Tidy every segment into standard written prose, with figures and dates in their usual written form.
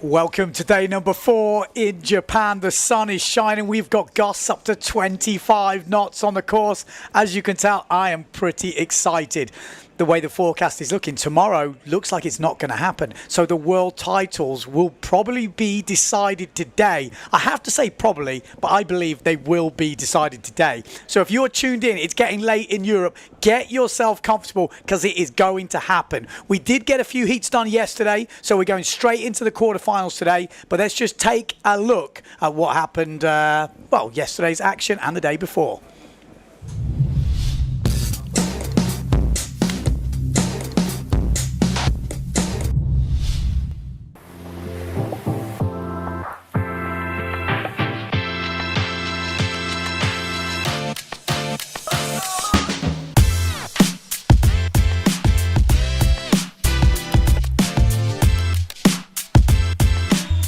Welcome to day number 4 in Japan. The sun is shining. We've got gusts up to 25 knots on the course. As you can tell, I am pretty excited. The way the forecast is looking, tomorrow looks like it's not going to happen. So the world titles will probably be decided today. I have to say probably, but I believe they will be decided today. So if you're tuned in, it's getting late in Europe. Get yourself comfortable because it is going to happen. We did get a few heats done yesterday, so we're going straight into the quarterfinals today. But let's just take a look at what happened, well, yesterday's action and the day before.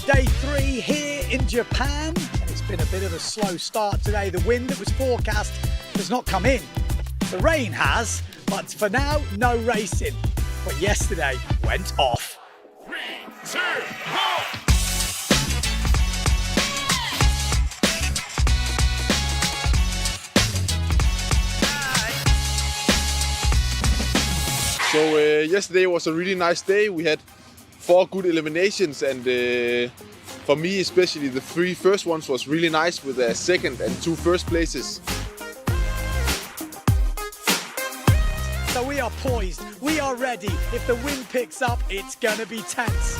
Day 3 here in Japan. It's been a bit of a slow start today. The wind that was forecast has not come in. The rain has, but for now, no racing. But yesterday went off. 3, 2, 1. So yesterday was a really nice day. We had 4 good eliminations, and for me especially the 3 first ones was really nice with a second and 2 first places. So we are poised, we are ready. If the wind picks up, it's gonna be tense.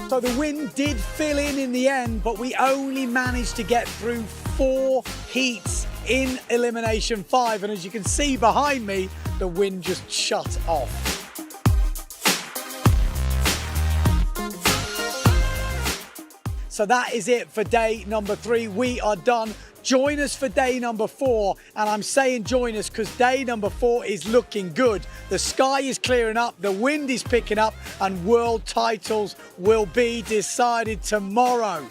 So the wind did fill in the end, but we only managed to get through 4 heats in Elimination 5. And as you can see behind me, the wind just shut off. So that is it for day number 3. We are done. Join us for day number 4, and I'm saying join us because day number 4 is looking good. The sky is clearing up, the wind is picking up, and world titles will be decided tomorrow.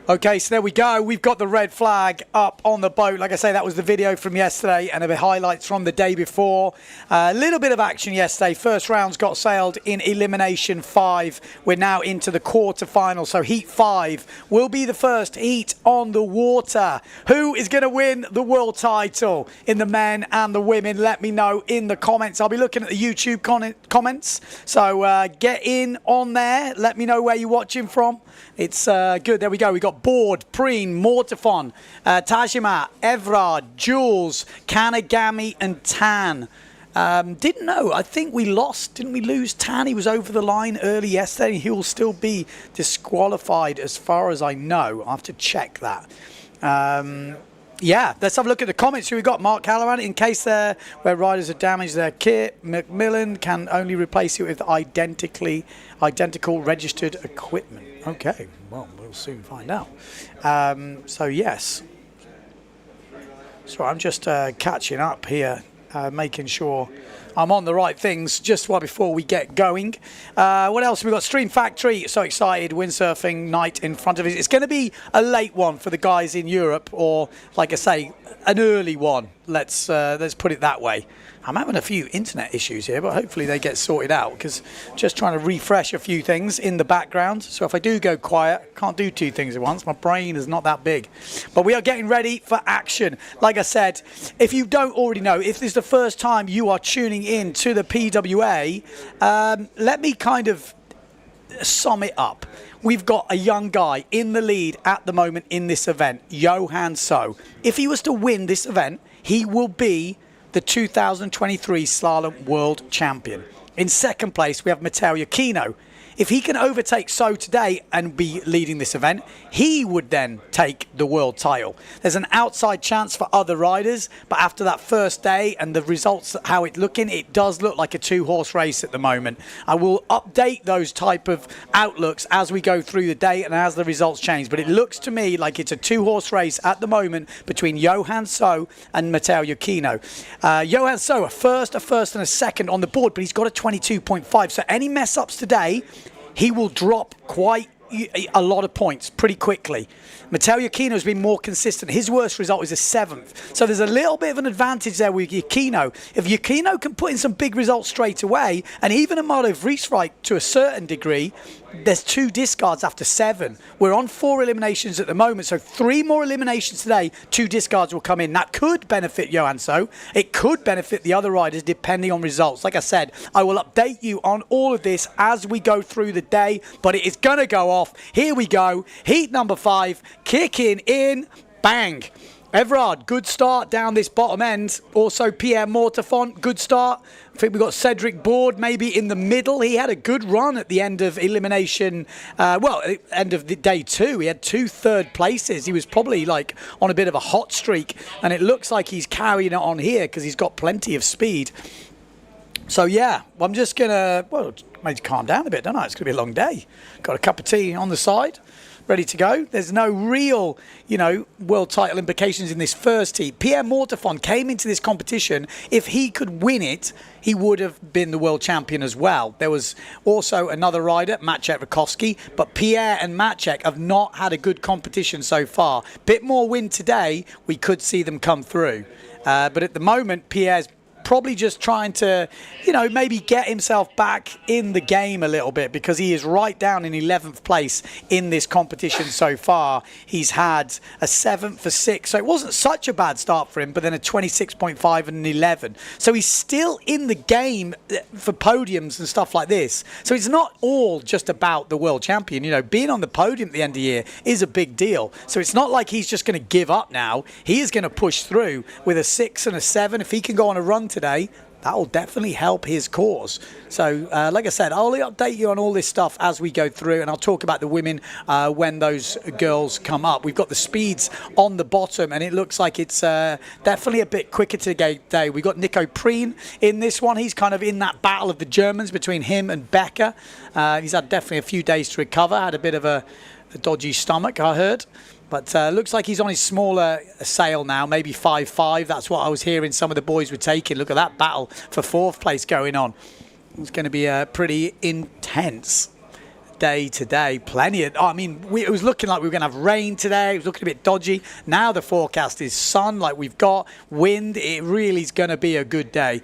Okay, so there we go. We've got the red flag up on the boat. Like I say, that was the video from yesterday and the highlights from the day before. A little bit of action yesterday. First rounds got sailed in Elimination 5. We're now into the quarterfinals. So Heat 5 will be the first heat on the water. Who is going to win the world title in the men and the women? Let me know in the comments. I'll be looking at the YouTube comments. So get in on there. Let me know where you're watching from. It's good. There we go. We got Board, Preen, Mortifon, Tajima, Evrard, Jules, Kanagami, and Tan. Didn't know. I think we lost. Didn't we lose Tan? He was over the line early yesterday. He will still be disqualified as far as I know. I'll have to check that. Yeah, let's have a look at the comments. Who we got? Mark Halloran. In case where riders are damaged their kit, Macmillan can only replace it with identical registered equipment. Okay, well, we'll soon find out. So yes. So I'm just catching up here, making sure I'm on the right things just before we get going. What else have we got? Stream Factory, so excited. Windsurfing night in front of us. It's going to be a late one for the guys in Europe, or like I say, an early one. Let's put it that way. I'm having a few internet issues here, but hopefully they get sorted out because just trying to refresh a few things in the background. So if I do go quiet, can't do 2 things at once. My brain is not that big. But we are getting ready for action. Like I said, if you don't already know, if this is the first time you are tuning in to the PWA, let me kind of sum it up. We've got a young guy in the lead at the moment in this event, Johan So. If he was to win this event, he will be the 2023 Slalom World Champion. In second place, we have Matteo Iachino. If he can overtake So today and be leading this event, he would then take the world title. There's an outside chance for other riders, but after that first day and the results, how it's looking, it does look like a two-horse race at the moment. I will update those type of outlooks as we go through the day and as the results change, but it looks to me like it's a two-horse race at the moment between Johan So and Matteo Iachino. Johan So, a first, and a second on the board, but he's got a 22.5, so any mess-ups today, he will drop quite a lot of points pretty quickly. Matteo Iachino has been more consistent. His worst result is a 7th. So there's a little bit of an advantage there with Iachino. If Iachino can put in some big results straight away, and even Amado Vrieswijk to a certain degree, there's 2 discards after 7. We're on 4 eliminations at the moment, so 3 more eliminations today, 2 discards will come in. That could benefit Johan So. It could benefit the other riders depending on results. Like I said, I will update you on all of this as we go through the day, but it is going to go off. Here we go. Heat number 5, kicking in, bang. Everard, good start down this bottom end. Also, Pierre Mortefont, good start. I think we've got Cedric Board maybe in the middle. He had a good run at the end of elimination. End of the day 2. He had 2 third places. He was probably like on a bit of a hot streak. And it looks like he's carrying it on here because he's got plenty of speed. So, yeah, I'm just going to, well, maybe calm down a bit, don't I? It's going to be a long day. Got a cup of tea on the side. Ready to go. There's no real, world title implications in this first heat. Pierre Mortefont came into this competition. If he could win it, he would have been the world champion as well. There was also another rider, Maciej Rakowski, but Pierre and Maciej have not had a good competition so far. Bit more win today, we could see them come through. But at the moment, Pierre's probably just trying to, maybe get himself back in the game a little bit because he is right down in 11th place in this competition so far. He's had a 7th, a 6th, so it wasn't such a bad start for him, but then a 26.5 and an 11. So he's still in the game for podiums and stuff like this. So it's not all just about the world champion. Being on the podium at the end of the year is a big deal. So it's not like he's just going to give up now. He is going to push through with a 6 and a 7. If he can go on a run today, that will definitely help his cause. So, like I said, I'll update you on all this stuff as we go through, and I'll talk about the women when those girls come up. We've got the speeds on the bottom, and it looks like it's definitely a bit quicker today. We've got Nico Preen in this one. He's kind of in that battle of the Germans between him and Becker. He's had definitely a few days to recover. Had a bit of a dodgy stomach, I heard. But looks like he's on his smaller sail now, maybe 5.5. That's what I was hearing some of the boys were taking. Look at that battle for 4th place going on. It's going to be a pretty intense day today. Plenty of, it was looking like we were going to have rain today. It was looking a bit dodgy. Now the forecast is sun, like we've got wind. It really is going to be a good day.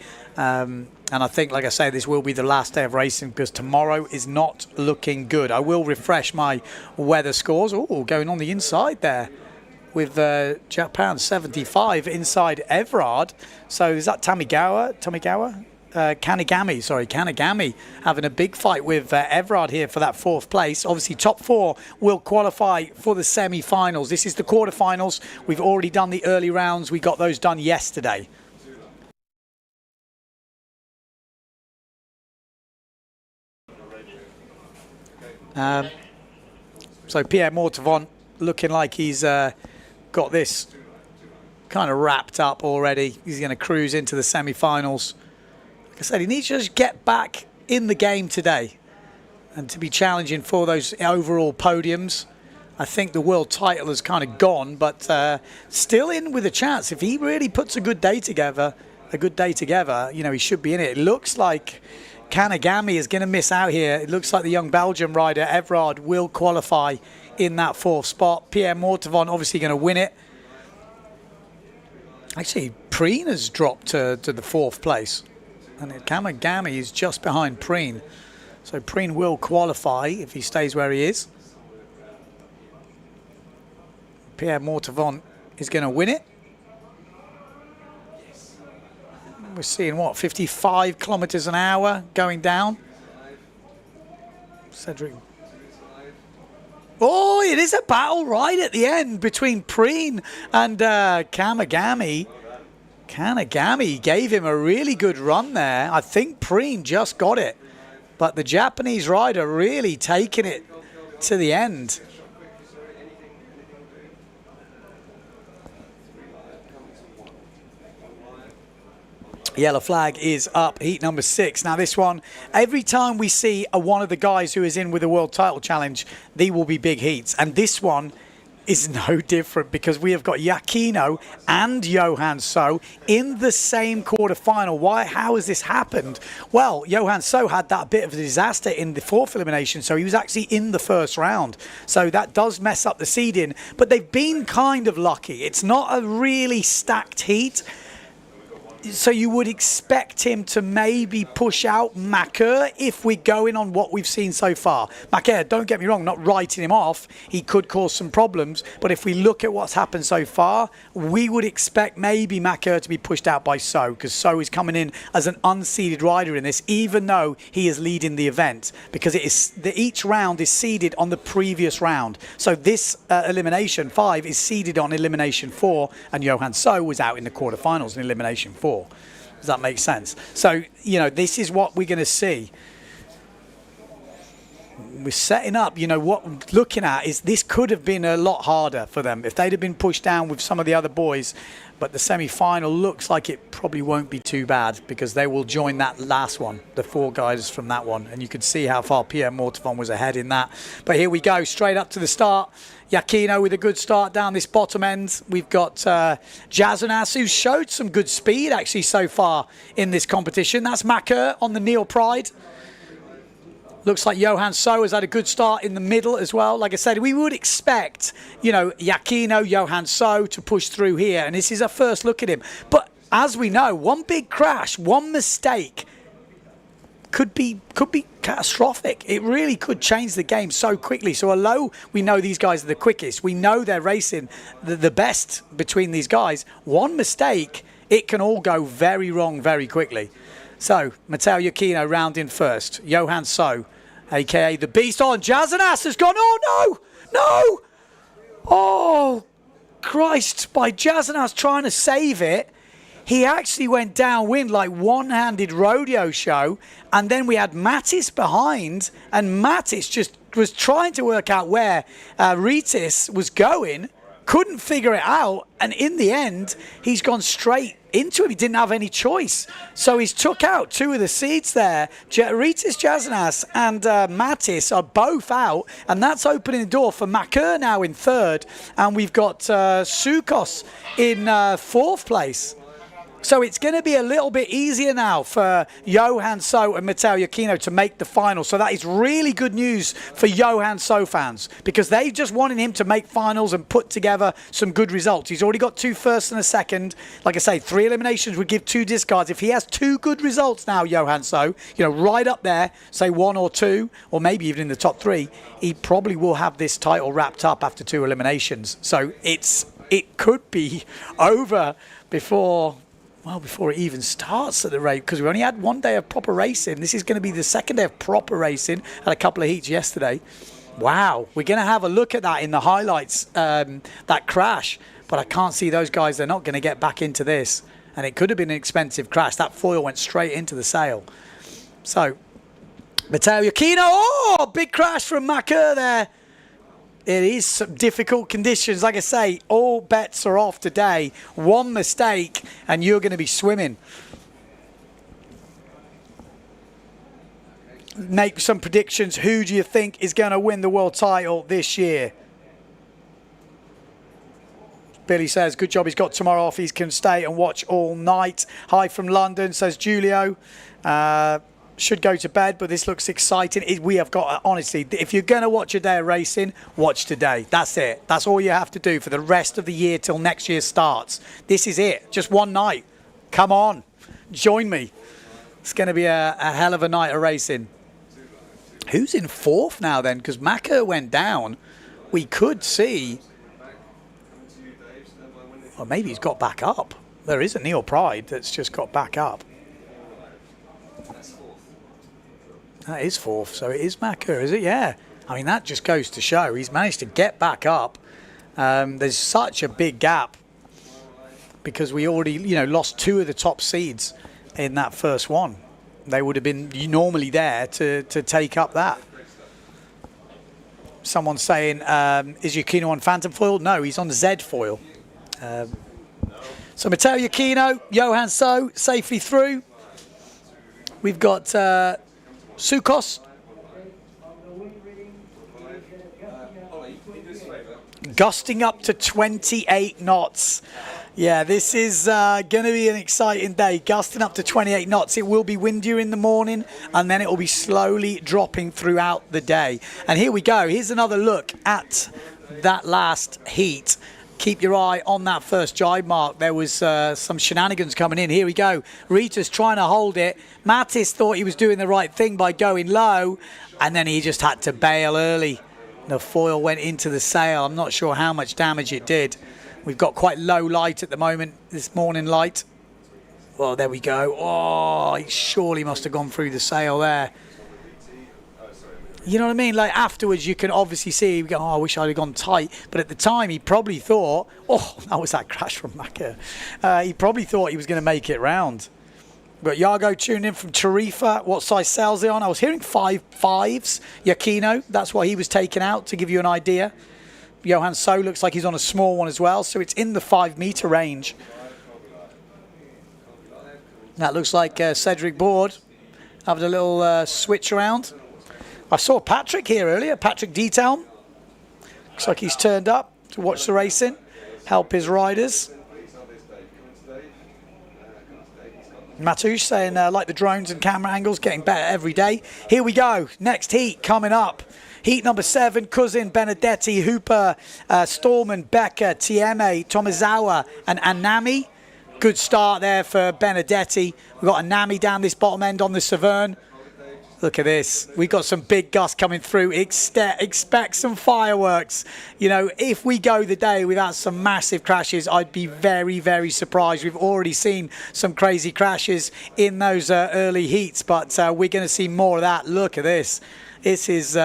And I think, like I say, this will be the last day of racing because tomorrow is not looking good. I will refresh my weather scores. Oh, going on the inside there with Japan 75 inside Everard. So is that Kanagami, Kanagami having a big fight with Everard here for that 4th place. Obviously, top 4 will qualify for the semi-finals. This is the quarterfinals. We've already done the early rounds. We got those done yesterday. So Pierre Mortefont looking like he's got this kind of wrapped up already. He's going to cruise into the semi-finals. Like I said, he needs to just get back in the game today and to be challenging for those overall podiums. I think the world title has kind of gone, but still in with a chance. If he really puts a good day together, he should be in it. It looks like Kanagami is going to miss out here. It looks like the young Belgian rider, Everard, will qualify in that 4th spot. Pierre Mortefont obviously going to win it. Actually, Preen has dropped to the 4th place. And Kanagami is just behind Preen. So Preen will qualify if he stays where he is. Pierre Mortefont is going to win it. We're seeing, 55 kilometers an hour going down. Cedric. Oh, it is a battle right at the end between Preen and Kanagami. Kanagami gave him a really good run there. I think Preen just got it. But the Japanese rider really taking it to the end. Yellow flag is up, heat number 6. Now this one, every time we see one of the guys who is in with the World Title Challenge, they will be big heats. And this one is no different because we have got Yakino and Johan So in the same quarterfinal. Why? How has this happened? Well, Johan So had that bit of a disaster in the 4th elimination, so he was actually in the 1st round. So that does mess up the seeding, but they've been kind of lucky. It's not a really stacked heat. So you would expect him to maybe push out Makur if we're going on what we've seen so far. Makur, don't get me wrong, not writing him off. He could cause some problems. But if we look at what's happened so far, we would expect maybe Makur to be pushed out by So, because So is coming in as an unseeded rider in this, even though he is leading the event, because it is each round is seeded on the previous round. So this Elimination 5 is seeded on Elimination 4, and Johan So was out in the quarterfinals in Elimination 4. Does that make sense? So, you know, this is what we're going to see. We're setting up, you know, what we're looking at is this could have been a lot harder for them if they'd have been pushed down with some of the other boys. But the semi-final looks like it probably won't be too bad because they will join that last one, the 4 guys from that one. And you can see how far Pierre Mortefon was ahead in that. But here we go, straight up to the start. Yakino with a good start down this bottom end. We've got Jazonas, who showed some good speed actually so far in this competition. That's Makur on the Neil Pride. Looks like Johan So has had a good start in the middle as well. Like I said, we would expect, you know, Yakino, Johan So to push through here. And this is a first look at him. But as we know, one big crash, one mistake could be catastrophic. It really could change the game so quickly. So although we know these guys are the quickest, we know they're racing the best between these guys, one mistake, it can all go very wrong very quickly. So Matteo Yakino rounding first. Johan So, aka the Beast. Oh, and Jazonas has gone. Oh no! No! Oh Christ, by Jazonas trying to save it. He actually went downwind like one-handed rodeo show, and then we had Mattis behind, and Mattis just was trying to work out where Ritis was going, couldn't figure it out, and in the end, he's gone straight into him. He didn't have any choice. So he's took out 2 of the seeds there. Ritis Jazonas and Mattis are both out, and that's opening the door for Makur now in 3rd, and we've got Sukos in 4th place. So it's going to be a little bit easier now for Johan So and Matteo Yakino to make the final. So that is really good news for Johan So fans, because they just wanted him to make finals and put together some good results. He's already got 2 firsts and a second. Like I say, 3 eliminations would give 2 discards. If he has 2 good results now, Johan So, you know, right up there, say 1 or 2, or maybe even in the top 3, he probably will have this title wrapped up after 2 eliminations. So it could be over before it even starts at the rate, because we only had 1 day of proper racing. This is going to be the 2nd day of proper racing. Had a couple of heats yesterday. Wow, we're going to have a look at that in the highlights, that crash. But I can't see those guys. They're not going to get back into this. And it could have been an expensive crash. That foil went straight into the sail. So, Matteo Yakino. Oh, big crash from Makur there. It is some difficult conditions. Like I say, all bets are off today. 1 mistake and you're going to be swimming. Make some predictions. Who do you think is going to win the world title this year? Billy says, good job he's got tomorrow off. He can stay and watch all night. Hi from London, says Julio. Should go to bed, but this looks exciting. We have got, honestly, if you're going to watch a day of racing, watch today. That's it. That's all you have to do for the rest of the year till next year starts. This is it. Just one night. Come on. Join me. It's going to be a hell of a night of racing. Who's in 4th now then? Because Makur went down. We could see... Or maybe he's got back up. There is a Neil Pride that's just got back up. That is 4th, so it is Makur, is it? Yeah. I mean, that just goes to show he's managed to get back up. There's such a big gap because we already, you know, lost 2 of the top seeds in that first one. They would have been normally there to take up that. Someone's saying, is Yukino on Phantom foil? No, he's on Z foil. So Matteo Yukino, Johan So, safely through. We've got Sukos. Gusting up to 28 knots. Yeah, this is going to be an exciting day. Gusting up to 28 knots. It will be windier in the morning, and then it will be slowly dropping throughout the day. And here we go. Here's another look at that last heat. Keep your eye on that first jibe mark. There was some shenanigans coming in. Here we go. Rita's trying to hold it. Mattis thought he was doing the right thing by going low, and then he just had to bail early. The foil went into the sail. I'm not sure how much damage it did. We've got quite low light at the moment, this morning light. Well, there we go. Oh, he surely must have gone through the sail there. You know what I mean? Like afterwards, you can obviously see, oh, I wish I'd have gone tight. But at the time, he probably thought, oh, that was that crash from Maka. He probably thought he was going to make it round. We've got Yago tuned in from Tarifa. What size sails he on? I was hearing 5.5s. Yakino, that's what he was taking out, to give you an idea. Johan So looks like he's on a small one as well, so it's in the 5-meter range. That looks like Cedric Board having a little switch around. I saw Patrick here earlier, Patrick Detail. Looks like he's turned up to watch the racing, help his riders. Matush saying, like the drones and camera angles, getting better every day. Here we go. Next heat coming up. Heat number 7, Cousin, Benedetti, Hooper, Stallman, Becker, Tieme, Tomizawa, and Anami. Good start there for Benedetti. We've got Anami down this bottom end on the Severn. Look at this. We've got some big gusts coming through. Expect some fireworks. You know, if we go the day without some massive crashes, I'd be very, very surprised. We've already seen some crazy crashes in those early heats, but we're going to see more of that. Look at this. This is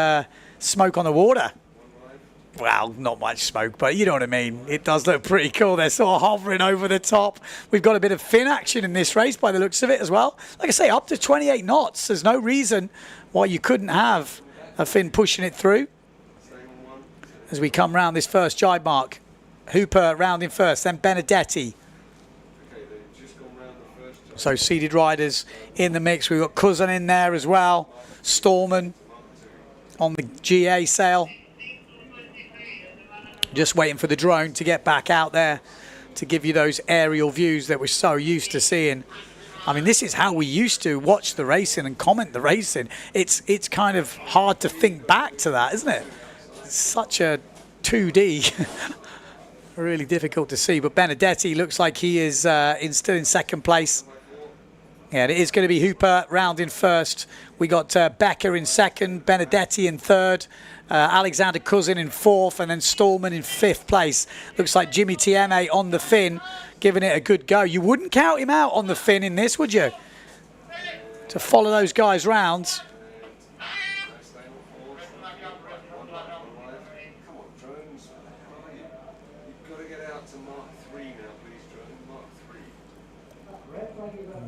smoke on the water. Well, not much smoke, but you know what I mean. It does look pretty cool. They're sort of hovering over the top. We've got a bit of fin action in this race by the looks of it as well. Like I say, up to 28 knots. There's no reason why you couldn't have a fin pushing it through. As we come round this first jibe mark. Hooper rounding first, then Benedetti. So seeded riders in the mix. We've got Cousin in there as well. Stallman on the GA sail. Just waiting for the drone to get back out there to give you those aerial views that we're so used to seeing. I mean, this is how we used to watch the racing and comment the racing. It's kind of hard to think back to that, isn't it? It's such a 2D. Really difficult to see. But Benedetti looks like he is still in second place. Yeah, it is going to be Hooper rounding first. We got Becker in second, Benedetti in third, Alexander Cousin in fourth, and then Stallman in fifth place. Looks like Jimmy Tieme on the fin, giving it a good go. You wouldn't count him out on the fin in this, would you? To follow those guys round.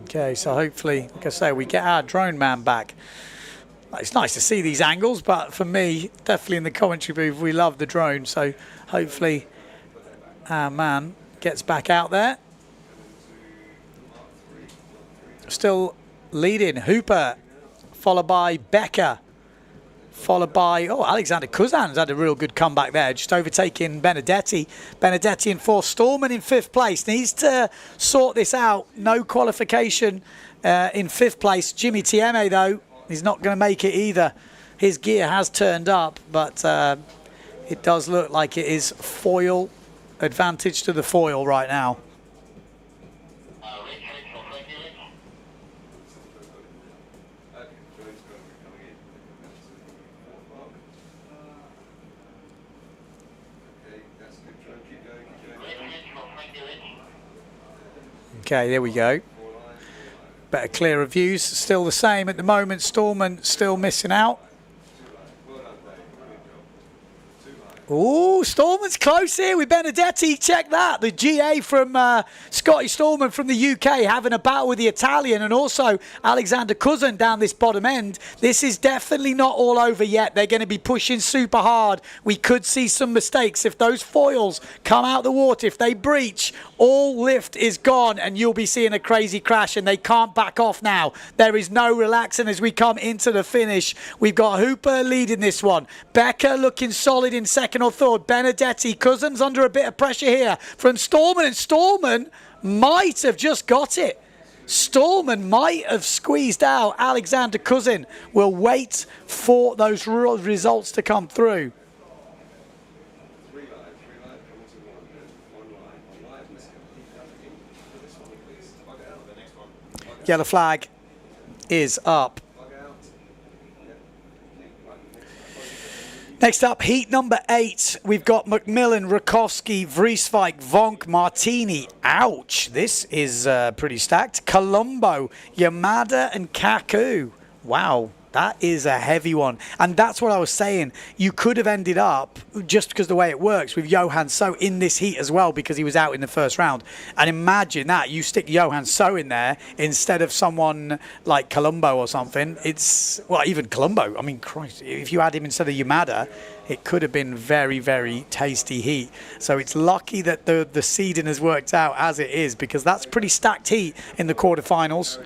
Okay, so hopefully, like I say, we get our drone man back. It's nice to see these angles, but for me, definitely in the commentary booth, we love the drone. So hopefully our man gets back out there. Still leading, Hooper, followed by Becker, followed by, Alexander Cousin's had a real good comeback there, just overtaking Benedetti. Benedetti in fourth, Stallman in fifth place. Needs to sort this out. No qualification in fifth place. Jimmy Tieme, though, he's not going to make it either. His gear has turned up, but it does look like it is foil advantage to the foil right now. Okay, there we go. Better clearer views. Still the same at the moment. Stallman still missing out. Ooh, Stallman's close here with Benedetti. Check that. The GA from Scotty Stallman from the UK having a battle with the Italian, and also Alexander Cousin down this bottom end. This is definitely not all over yet. They're going to be pushing super hard. We could see some mistakes. If those foils come out the water, if they breach, all lift is gone and you'll be seeing a crazy crash, and they can't back off now. There is no relaxing as we come into the finish. We've got Hooper leading this one. Becker looking solid in second or third. Benedetti, Cousins under a bit of pressure here from Stallman, and Stallman might have just got it. Stallman might have squeezed out Alexander Cousin. We'll wait for those results to come through. Yellow flag is up. Next up, heat number 8. We've got McMillan, Rakowski, Vrieswijk, Vonk, Martini. Ouch. This is pretty stacked. Colombo, Yamada, and Kaku. Wow. That is a heavy one. And that's what I was saying. You could have ended up, just because the way it works, with Johan So in this heat as well, because he was out in the first round. And imagine that. You stick Johan So in there instead of someone like Colombo or something. It's, well, even Colombo. I mean, Christ, if you had him instead of Yamada, it could have been very, very tasty heat. So it's lucky that the seeding has worked out as it is, because that's pretty stacked heat in the quarterfinals.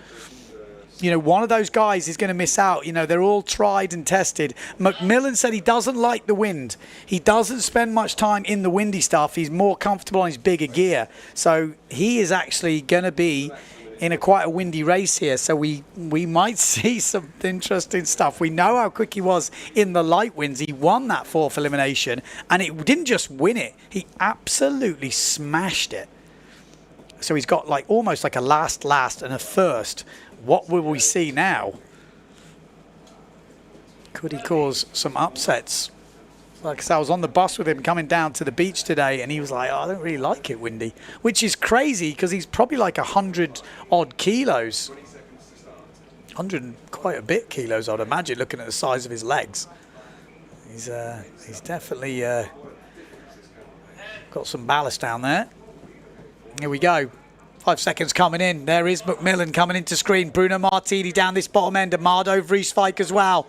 You know, one of those guys is going to miss out. You know, they're all tried and tested. McMillan said he doesn't like the wind. He doesn't spend much time in the windy stuff. He's more comfortable on his bigger gear. So he is actually going to be in quite a windy race here. So we might see some interesting stuff. We know how quick he was in the light winds. He won that 4th elimination, and it didn't just win it. He absolutely smashed it. So he's got like almost like a last and a first. What will we see now? Could he cause some upsets? Like I said, I was on the bus with him coming down to the beach today, and he was like, oh, I don't really like it windy, which is crazy because he's probably like 100 odd kilos. 100 and quite a bit kilos, I'd imagine, looking at the size of his legs. He's definitely got some ballast down there. Here we go. 5 seconds coming in. There is McMillan coming into screen. Bruno Martini down this bottom end. Amado Vrieswijk as well.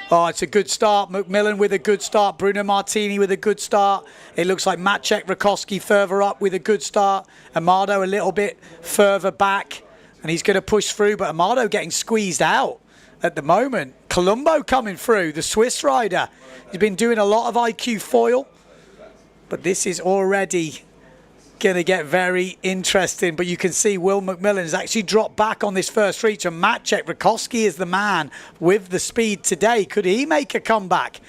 Oh, it's a good start. McMillan with a good start. Bruno Martini with a good start. It looks like Maciek Rakowski further up with a good start. Amado a little bit further back. And he's going to push through. But Amado getting squeezed out at the moment. Colombo coming through. The Swiss rider. He's been doing a lot of IQ foil. But this is already going to get very interesting. But you can see Will McMillan has actually dropped back on this first reach, and Maciek Rakowski is the man with the speed today. Could he make a comeback?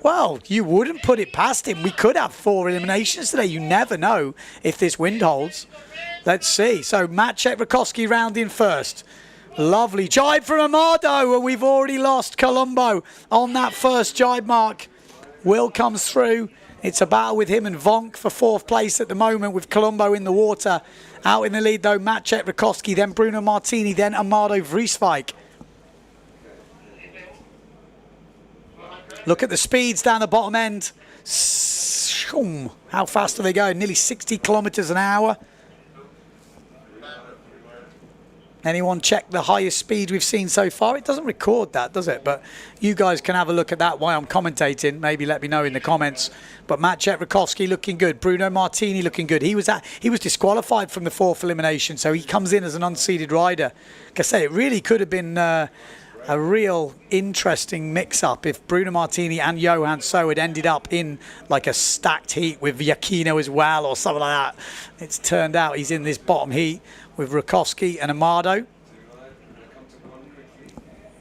Well, you wouldn't put it past him. We could have 4 eliminations today. You never know if this wind holds. Let's see. So Maciek Rakowski round in first. Lovely jibe from Amado, and we've already lost Colombo on that first jibe mark. Will comes through. It's a battle with him and Vonk for 4th place at the moment, with Colombo in the water. Out in the lead, though, Maciek Rakowski, then Bruno Martini, then Amado Vrieswijk. Look at the speeds down the bottom end. How fast are they going? Nearly 60 kilometers an hour. Anyone check the highest speed we've seen so far? It doesn't record that, does it? But you guys can have a look at that while I'm commentating. Maybe let me know in the comments. But Maciek Rakowski looking good. Bruno Martini looking good. He was disqualified from the 4th elimination, so he comes in as an unseeded rider. Like I say, it really could have been a real interesting mix-up if Bruno Martini and Johan So had ended up in like a stacked heat with Giacchino as well or something like that. It's turned out he's in this bottom heat with Rakowski and Amado.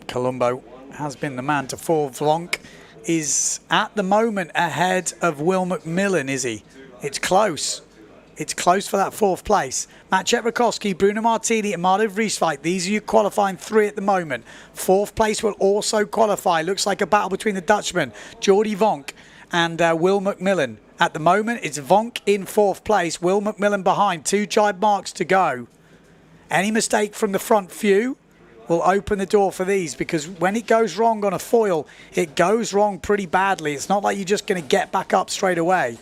Colombo has been the man to fall. Vonk is at the moment ahead of Will McMillan, is he? It's close. It's close for that 4th place. Maciek Rakowski, Bruno Martini, Amado Vrieswijk. These are your qualifying 3 at the moment. 4th place will also qualify. Looks like a battle between the Dutchman, Jordi Vonk, and Will McMillan. At the moment, it's Vonk in 4th place. Will McMillan behind. 2 jibe marks to go. Any mistake from the front few will open the door for these, because when it goes wrong on a foil, it goes wrong pretty badly. It's not like you're just going to get back up straight away.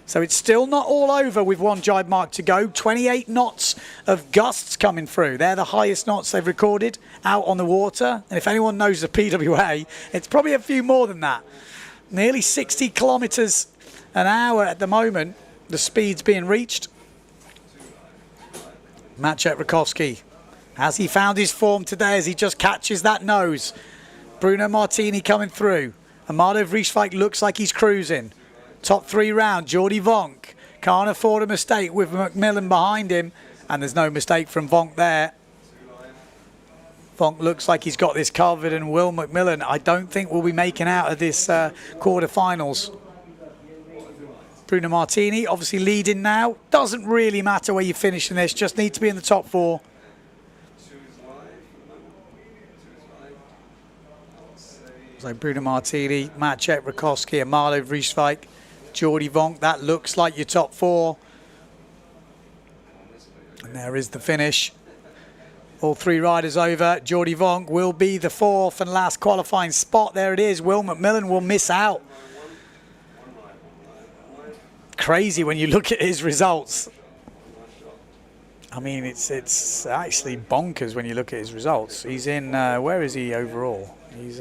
So it's still not all over with one jibe mark to go. 28 knots of gusts coming through. They're the highest knots they've recorded out on the water. And if anyone knows the PWA, it's probably a few more than that. Nearly 60 kilometers an hour at the moment, the speed's being reached. Maciej Rakowski, has he found his form today as he just catches that nose? Bruno Martini coming through. Amado Vrieswijk looks like he's cruising. Top 3 round, Jordi Vonk. Can't afford a mistake with McMillan behind him. And there's no mistake from Vonk there. Vonk looks like he's got this covered, and Will McMillan, I don't think will be making out of this quarterfinals. Bruno Martini obviously leading now. Doesn't really matter where you finish in this, just need to be in the top 4. So Bruno Martini, Maciej Rakowski, Amado Vrieswijk, Jordi Vonk, that looks like your top 4. And there is the finish. All 3 riders over. Jordi Vonk will be the 4th and last qualifying spot. There it is. Will McMillan will miss out. Crazy when you look at his results. I mean, it's actually bonkers when you look at his results. He's in, where is he overall? He's...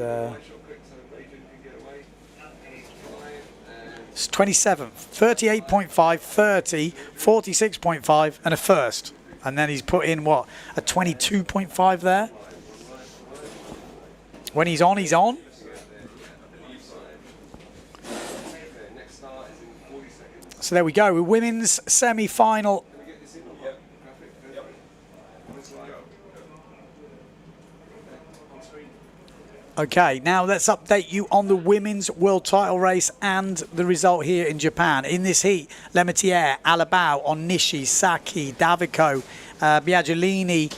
It's 27th, 38.5, 30, 46.5, and a first. And then he's put in, what, a 22.5 there? When he's on, he's on. So there we go, women's semi-final. Okay, now let's update you on the women's world title race and the result here in Japan. In this heat, Lemaitre, Alabao, Onishi, Saki, Davico, Biaggiolini,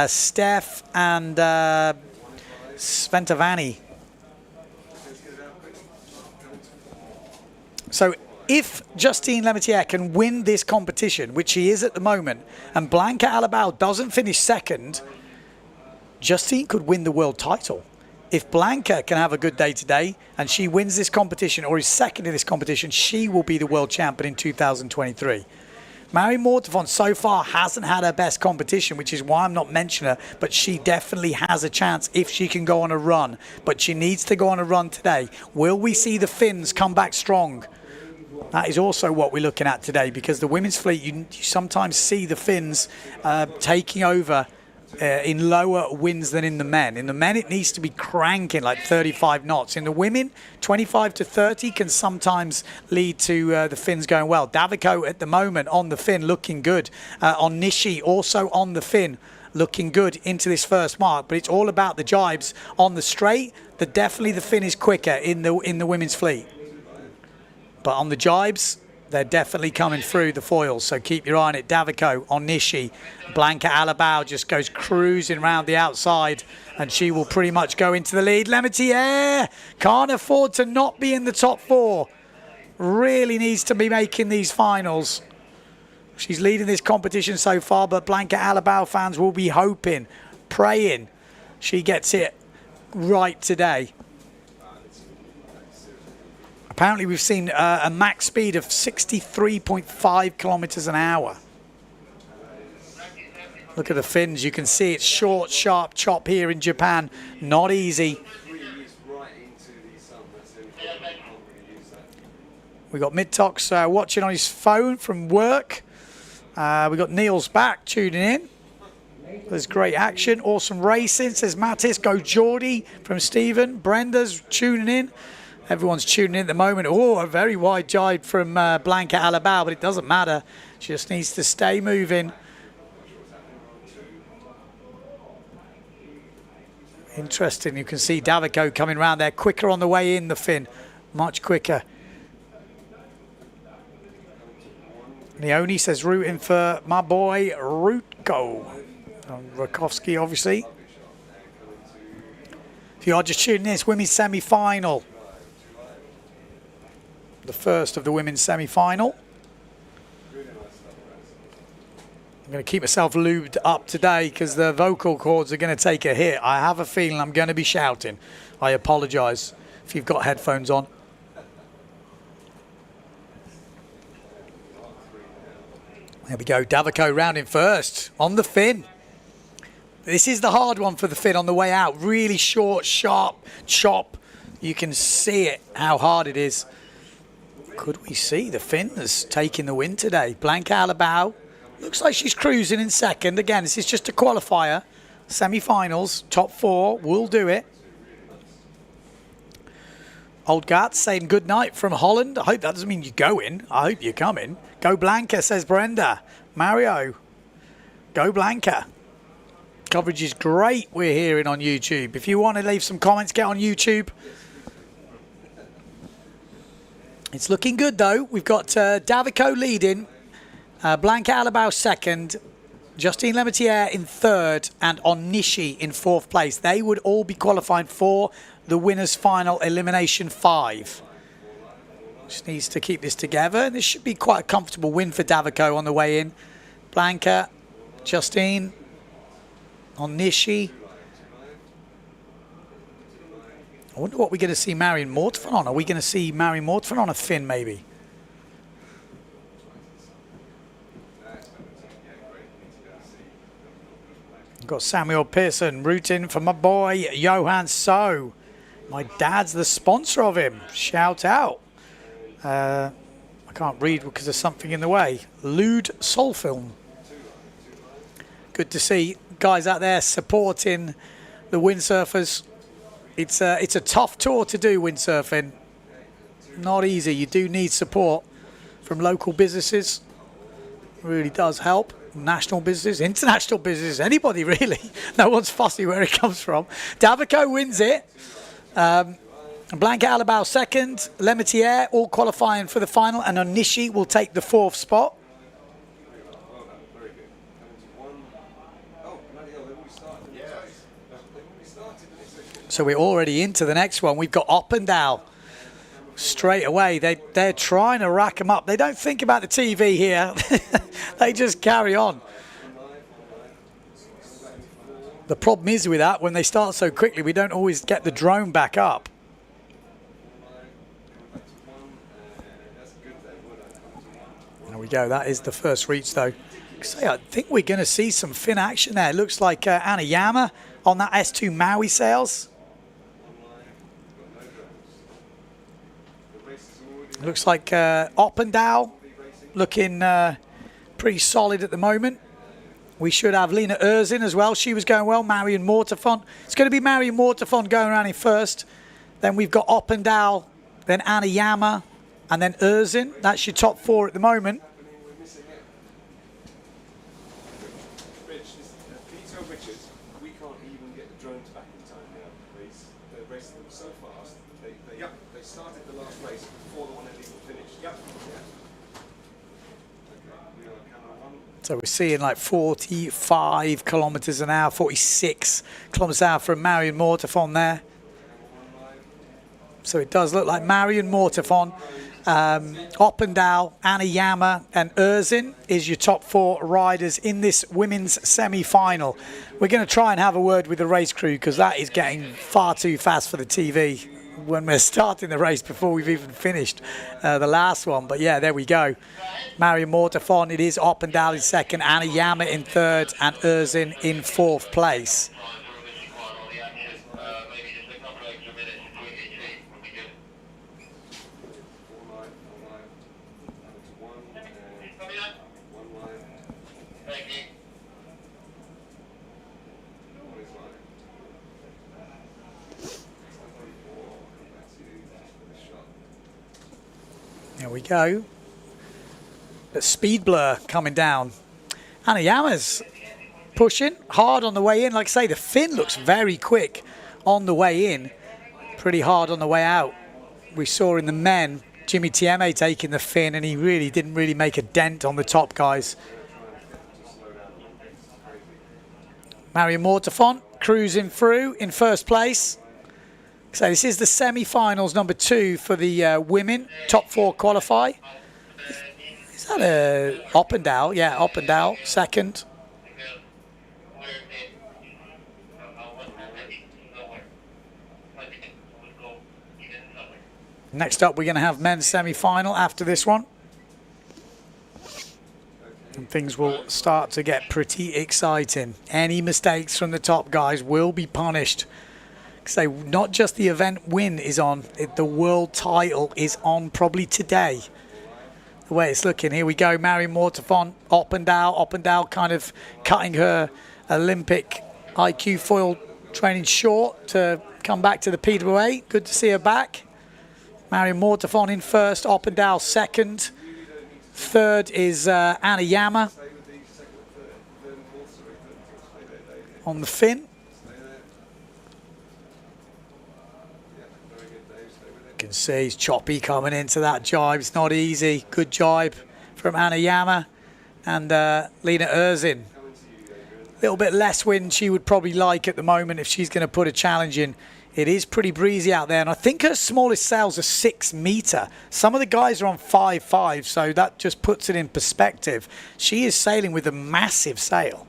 Steph, and Sventavani. So if Justine Lemaitre can win this competition, which she is at the moment, and Blanca Alabao doesn't finish second, Justine could win the world title. If Blanca can have a good day today and she wins this competition or is second in this competition, she will be the world champion in 2023. Mary Mortefont so far hasn't had her best competition, which is why I'm not mentioning her, but she definitely has a chance if she can go on a run. But she needs to go on a run today. Will we see the Finns come back strong? That is also what we're looking at today, because the women's fleet, you sometimes see the Finns taking over in lower winds than in the men. In the men, it needs to be cranking like 35 knots. In the women, 25 to 30 can sometimes lead to the Finns going well. Davico at the moment on the Finn looking good. Onishi also on the Finn looking good into this first mark. But it's all about the jibes on the straight. Definitely the Finn is quicker in the women's fleet. But on the jibes, they're definitely coming through the foils, so keep your eye on it. Davico, Onishi, Blanca Alabao just goes cruising around the outside, and she will pretty much go into the lead. Lemaitre can't afford to not be in the top 4. Really needs to be making these finals. She's leading this competition so far, but Blanca Alabao fans will be hoping, praying she gets it right today. Apparently, we've seen a max speed of 63.5 kilometers an hour. Look at the Finns. You can see it's short, sharp chop here in Japan. Not easy. We got Midtox watching on his phone from work. We got Niels back tuning in. There's great action. Awesome racing, says Mattis. Go Geordie from Stephen. Brenda's tuning in. Everyone's tuning in at the moment. Oh, a very wide jibe from Blanca Alabao, but it doesn't matter. She just needs to stay moving. Interesting. You can see Davico coming around there quicker on the way in the Finn. Much quicker. Leone says rooting for my boy Rutko. Rakowski, obviously. If you are just tuning in, it's women's semi-final. The first of the women's semi-final. I'm going to keep myself lubed up today because the vocal cords are going to take a hit. I have a feeling I'm going to be shouting. I apologise if you've got headphones on. There we go. Davico rounding first on the fin. This is the hard one for the fin on the way out. Really short, sharp chop. You can see it, how hard it is. Could we see the fin has taken the win today? Blanca Alabao. Looks like she's cruising in second. Again, this is just a qualifier. Semi-finals, top 4 will do it. Old Gart saying good night from Holland. I hope that doesn't mean you go in. I hope you're coming. Go Blanca, says Brenda. Mario, go Blanca. Coverage is great, we're hearing on YouTube. If you want to leave some comments, get on YouTube. It's looking good, though. We've got Davico leading. Blanca Alabao second, Justine Lemaitre in third, and Onishi in fourth place. They would all be qualifying for the winners' final elimination 5. Just needs to keep this together. This should be quite a comfortable win for Davico on the way in. Blanca, Justine, Onishi. I wonder what we're going to see Marion Mortefan on. Are we going to see Marion Mortefan on a fin, maybe? Got Samuel Pearson rooting for my boy Johan So. My dad's the sponsor of him. Shout out. I can't read because there's something in the way. Lude Soul Film. Good to see guys out there supporting the windsurfers. It's a tough tour to do, windsurfing. Not easy. You do need support from local businesses. Really does help. National business, international business, anybody really. No one's fussy where it comes from. Davico wins it. Blanca Alabao second. Lemaitre all qualifying for the final. And Onishi will take the 4th spot. So we're already into the next one. We've got Oppendahl. Straight away, they're trying to rack them up. They don't think about the TV here. They just carry on. The problem is with that, when they start so quickly, we don't always get the drone back up. There we go. That is the first reach, though. I think we're going to see some fin action there. It looks like Anna Yama on that S2 Maui sails. Looks like Oppendahl looking pretty solid at the moment. We should have Lena Erzin as well. She was going well. Marion Mortefan. It's going to be Marion Mortefan going around in first. Then we've got Oppendahl, then Anna Yama, and then Erzin. That's your top 4 at the moment. We can't even get the drones back in time now. They're racing them so fast. They started the last race before the one illegal finished. So we're seeing like 45 kilometers an hour, 46 kilometers an hour from Marion Mortefan there. So it does look like Marion Mortefan, Oppendahl, Anna Yama and Erzin is your top 4 riders in this women's semi-final. We're going to try and have a word with the race crew because that is getting far too fast for the TV when we're starting the race before we've even finished the last one. But yeah, there we go. Marion Mortefan, it is Oppendahl in second, Anna Yama in third and Erzin in 4th place. There we go. The speed blur coming down. Anna Yama's pushing hard on the way in. Like I say, the fin looks very quick on the way in. Pretty hard on the way out. We saw in the men, Jimmy Tieme taking the fin, and he really didn't make a dent on the top guys. Marion Mortefan cruising through in first place. So this is the semi-finals number 2 for the women. Top 4 qualify. Is Is that a Oppendal? Yeah, Oppendal, second. Next up, we're going to have men's semi-final after this one. And things will start to get pretty exciting. Any mistakes from the top guys will be punished. So not just the event win is on, the world title is on probably today. The way it's looking. Here we go, Mary Mortefont, Oppendal. Oppendal kind of cutting her Olympic IQ foil training short to come back to the PWA. Good to see her back. Mary Mortefont in first, Oppendal second. Third is Anna Yama on the fin. You can see he's choppy coming into that jibe. It's not easy. Good jibe from Anna Yama and Lena Erzin. A little bit less wind she would probably like at the moment if she's going to put a challenge in. It is pretty breezy out there, and I think her smallest sails are 6 meter. Some of the guys are on 5.5, so that just puts it in perspective. She is sailing with a massive sail.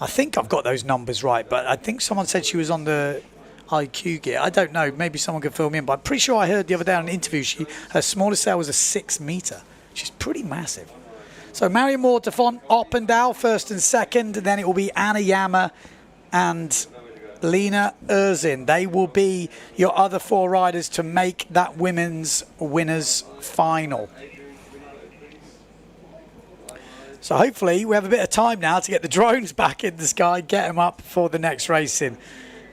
I think I've got those numbers right, but I think someone said she was on the IQ gear. I don't know. Maybe someone could fill me in, but I'm pretty sure I heard the other day on an interview her smallest sail was a 6 meter. She's pretty massive. So Mary Mortefont, Oppendal first and second, and then it will be Anna Yama and Lena Erzin. They will be your other 4 riders to make that women's winners final. So hopefully we have a bit of time now to get the drones back in the sky, get them up for the next racing.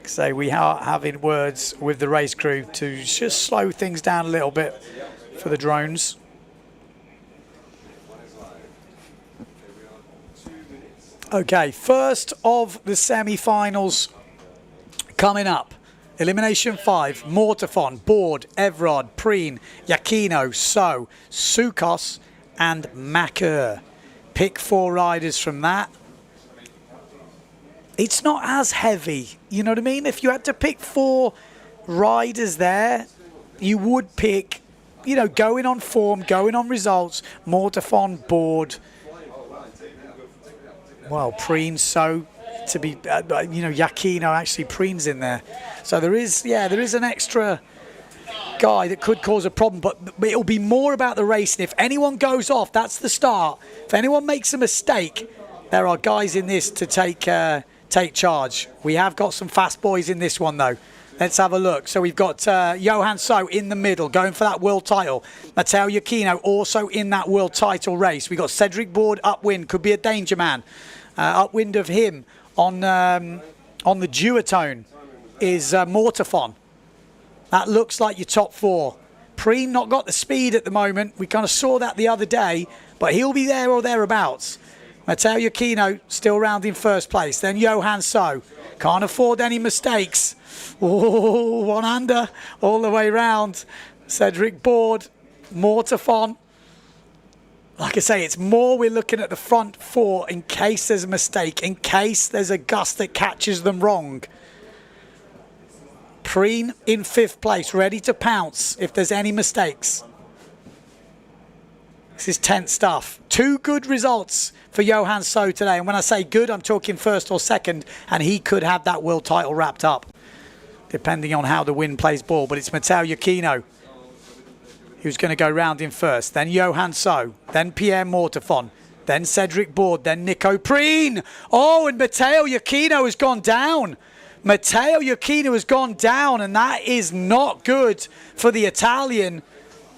So we are having words with the race crew to just slow things down a little bit for the drones. Okay, first of the semi-finals coming up. Elimination 5, Mortefont, Board, Evrod, Preen, Yakino, So, Sukos and Makur. Pick 4 riders from that. It's not as heavy, you know what I mean? If you had to pick 4 riders there, you would pick, you know, going on form, going on results, Mortefont, Board. Well, Preen, So, to be, you know, Yakino, actually Preen's in there. So there is an extra guy that could cause a problem, but it'll be more about the racing. If anyone goes off, that's the start. If anyone makes a mistake, there are guys in this to take charge. We have got some fast boys in this one, though. Let's have a look. So we've got Johan So in the middle, going for that world title. Matteo Yakino also in that world title race. We've got Cedric Board upwind, could be a danger man. Upwind of him on the duotone is Mortefont. That looks like your top 4. Preen not got the speed at the moment. We kind of saw that the other day, but he'll be there or thereabouts. Matteo Yakino still round in first place. Then Johan So. Can't afford any mistakes. Oh, 1 under all the way round. Cedric Board, Mortefont. Like I say, it's more we're looking at the front 4 in case there's a mistake, in case there's a gust that catches them wrong. Preen in 5th place, ready to pounce if there's any mistakes. This is tense stuff. 2 good results for Johan So today. And when I say good, I'm talking first or second, and he could have that world title wrapped up, depending on how the wind plays ball. But it's Matteo Yakino who's going to go round in first. Then Johan So. Then Pierre Mortefont. Then Cedric Board. Then Nico Preen. Oh, and Matteo Yakino has gone down. Matteo Yakino has gone down, and that is not good for the Italian.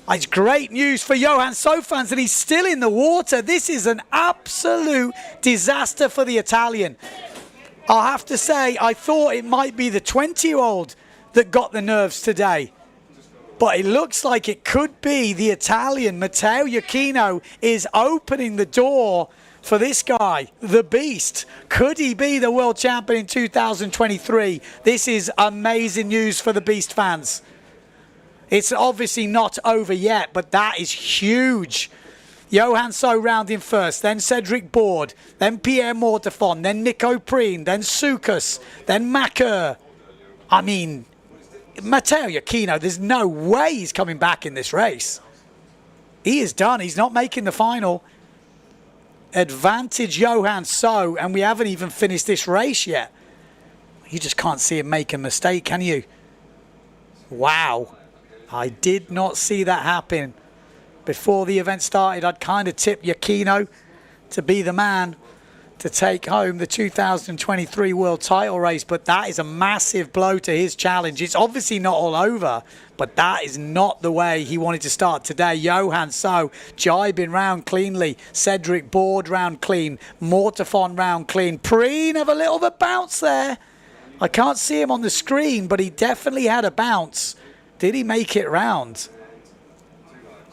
It's great news for Johan So fans, and he's still in the water. This is an absolute disaster for the Italian. I'll have to say, I thought it might be the 20-year-old that got the nerves today. But it looks like it could be the Italian. Matteo Yakino is opening the door for this guy, the Beast. Could he be the world champion in 2023? This is amazing news for the Beast fans. It's obviously not over yet, but that is huge. Johan So round in first, then Cedric Board, then Pierre Mortefont, then Nico Preen, then Sukas, then Makur. I mean, Matteo Yakino, there's no way he's coming back in this race. He is done. He's not making the final. Advantage Johan So, and we haven't even finished this race yet. You just can't see him make a mistake, can you? Wow. I did not see that happen. Before the event started, I'd kind of tipped Yakino to be the man to take home the 2023 world title race, but that is a massive blow to his challenge. It's obviously not all over, but that is not the way he wanted to start today. Johan So jibing round cleanly, Cedric Board round clean, Mortafon round clean. Preen have a little of a bounce there. I can't see him on the screen, but he definitely had a bounce. Did he make it round?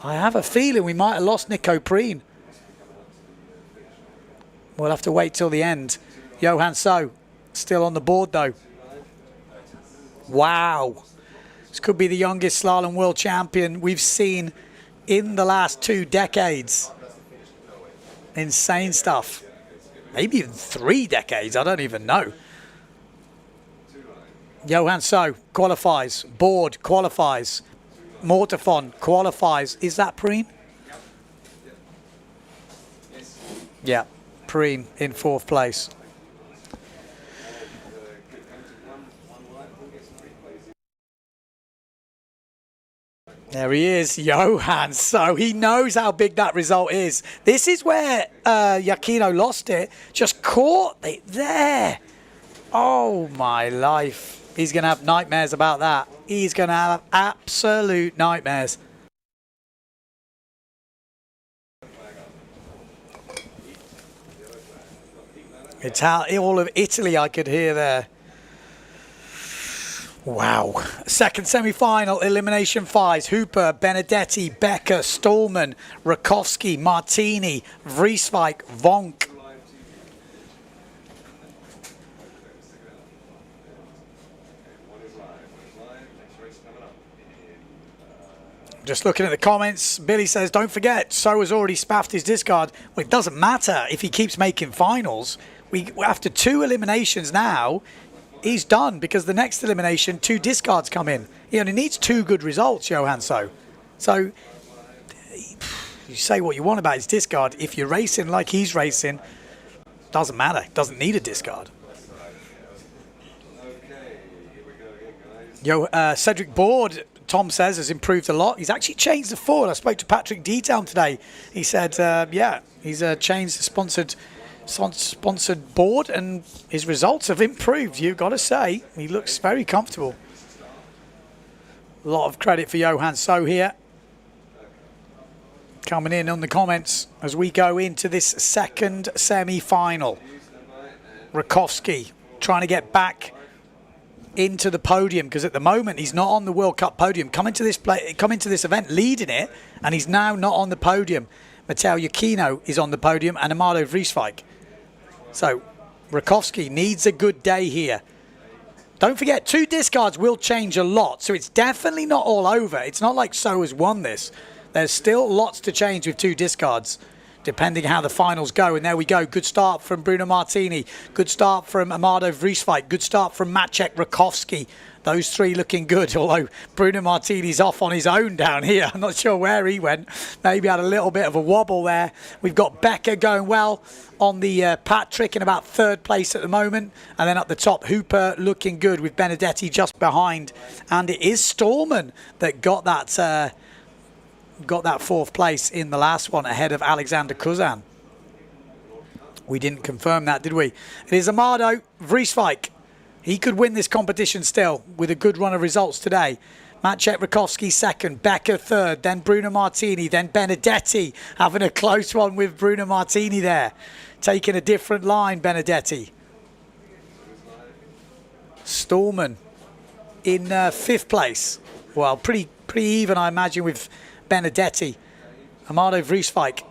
I have a feeling we might have lost Nico Preen. We'll have to wait till the end. Johan So still on the board though. Wow. This could be the youngest slalom world champion we've seen in the last 2 decades. Insane stuff. Maybe even 3 decades. I don't even know. Johan So qualifies. Board qualifies. Mortafon qualifies. Is that Preen? Yeah. Preen in 4th place. There he is, Johan So. He knows how big that result is. This is where Yakino lost it. Just caught it there. Oh, my life. He's going to have nightmares about that. He's going to have absolute nightmares. It's how all of Italy I could hear there. Wow. Second semi-final, elimination 5s. Hooper, Benedetti, Becker, Stallman, Rakowski, Martini, Vrieswijk, Vonk. Just looking at the comments, Billy says, don't forget, So has already spaffed his discard. Well, it doesn't matter if he keeps making finals. After 2 eliminations now, he's done because the next elimination, 2 discards come in. He only needs 2 good results, Johan So. So, you say what you want about his discard. If you're racing like he's racing, doesn't matter. Doesn't need a discard. Cedric Board, Tom says, has improved a lot. He's actually changed the forward. I spoke to Patrick Detown today. He said, yeah, he's changed the sponsored board and his results have improved. You've got to say, he looks very comfortable. A lot of credit for Johan So here. Coming in on the comments as we go into this second semi-final. Rakowski trying to get back into the podium because at the moment he's not on the World Cup podium. Come into this event leading it, and he's now not on the podium. Matteo Yakino is on the podium and Amado Vrieswijk. So Rakowski needs a good day here. Don't forget, 2 discards will change a lot, so it's definitely not all over. It's not like So has won this. There's still lots to change with 2 discards, depending how the finals go. And there we go. Good start from Bruno Martini. Good start from Amado Vrieswijk. Good start from Maciek Rakowski. Those 3 looking good, although Bruno Martini's off on his own down here. I'm not sure where he went. Maybe had a little bit of a wobble there. We've got Becker going well on the Patrick in about 3rd place at the moment. And then up the top, Hooper looking good with Benedetti just behind. And it is Stallman that got that 4th place in the last one ahead of Alexander Kuzan. We didn't confirm that, did we? It is Amado Vrieswijk. He could win this competition still with a good run of results today. Maciek Rakowski 2nd, Becker 3rd, then Bruno Martini, then Benedetti having a close one with Bruno Martini there. Taking a different line, Benedetti. Stallman in 5th place. Well, pretty even, I imagine, with Benedetti. Amado Vrieswijk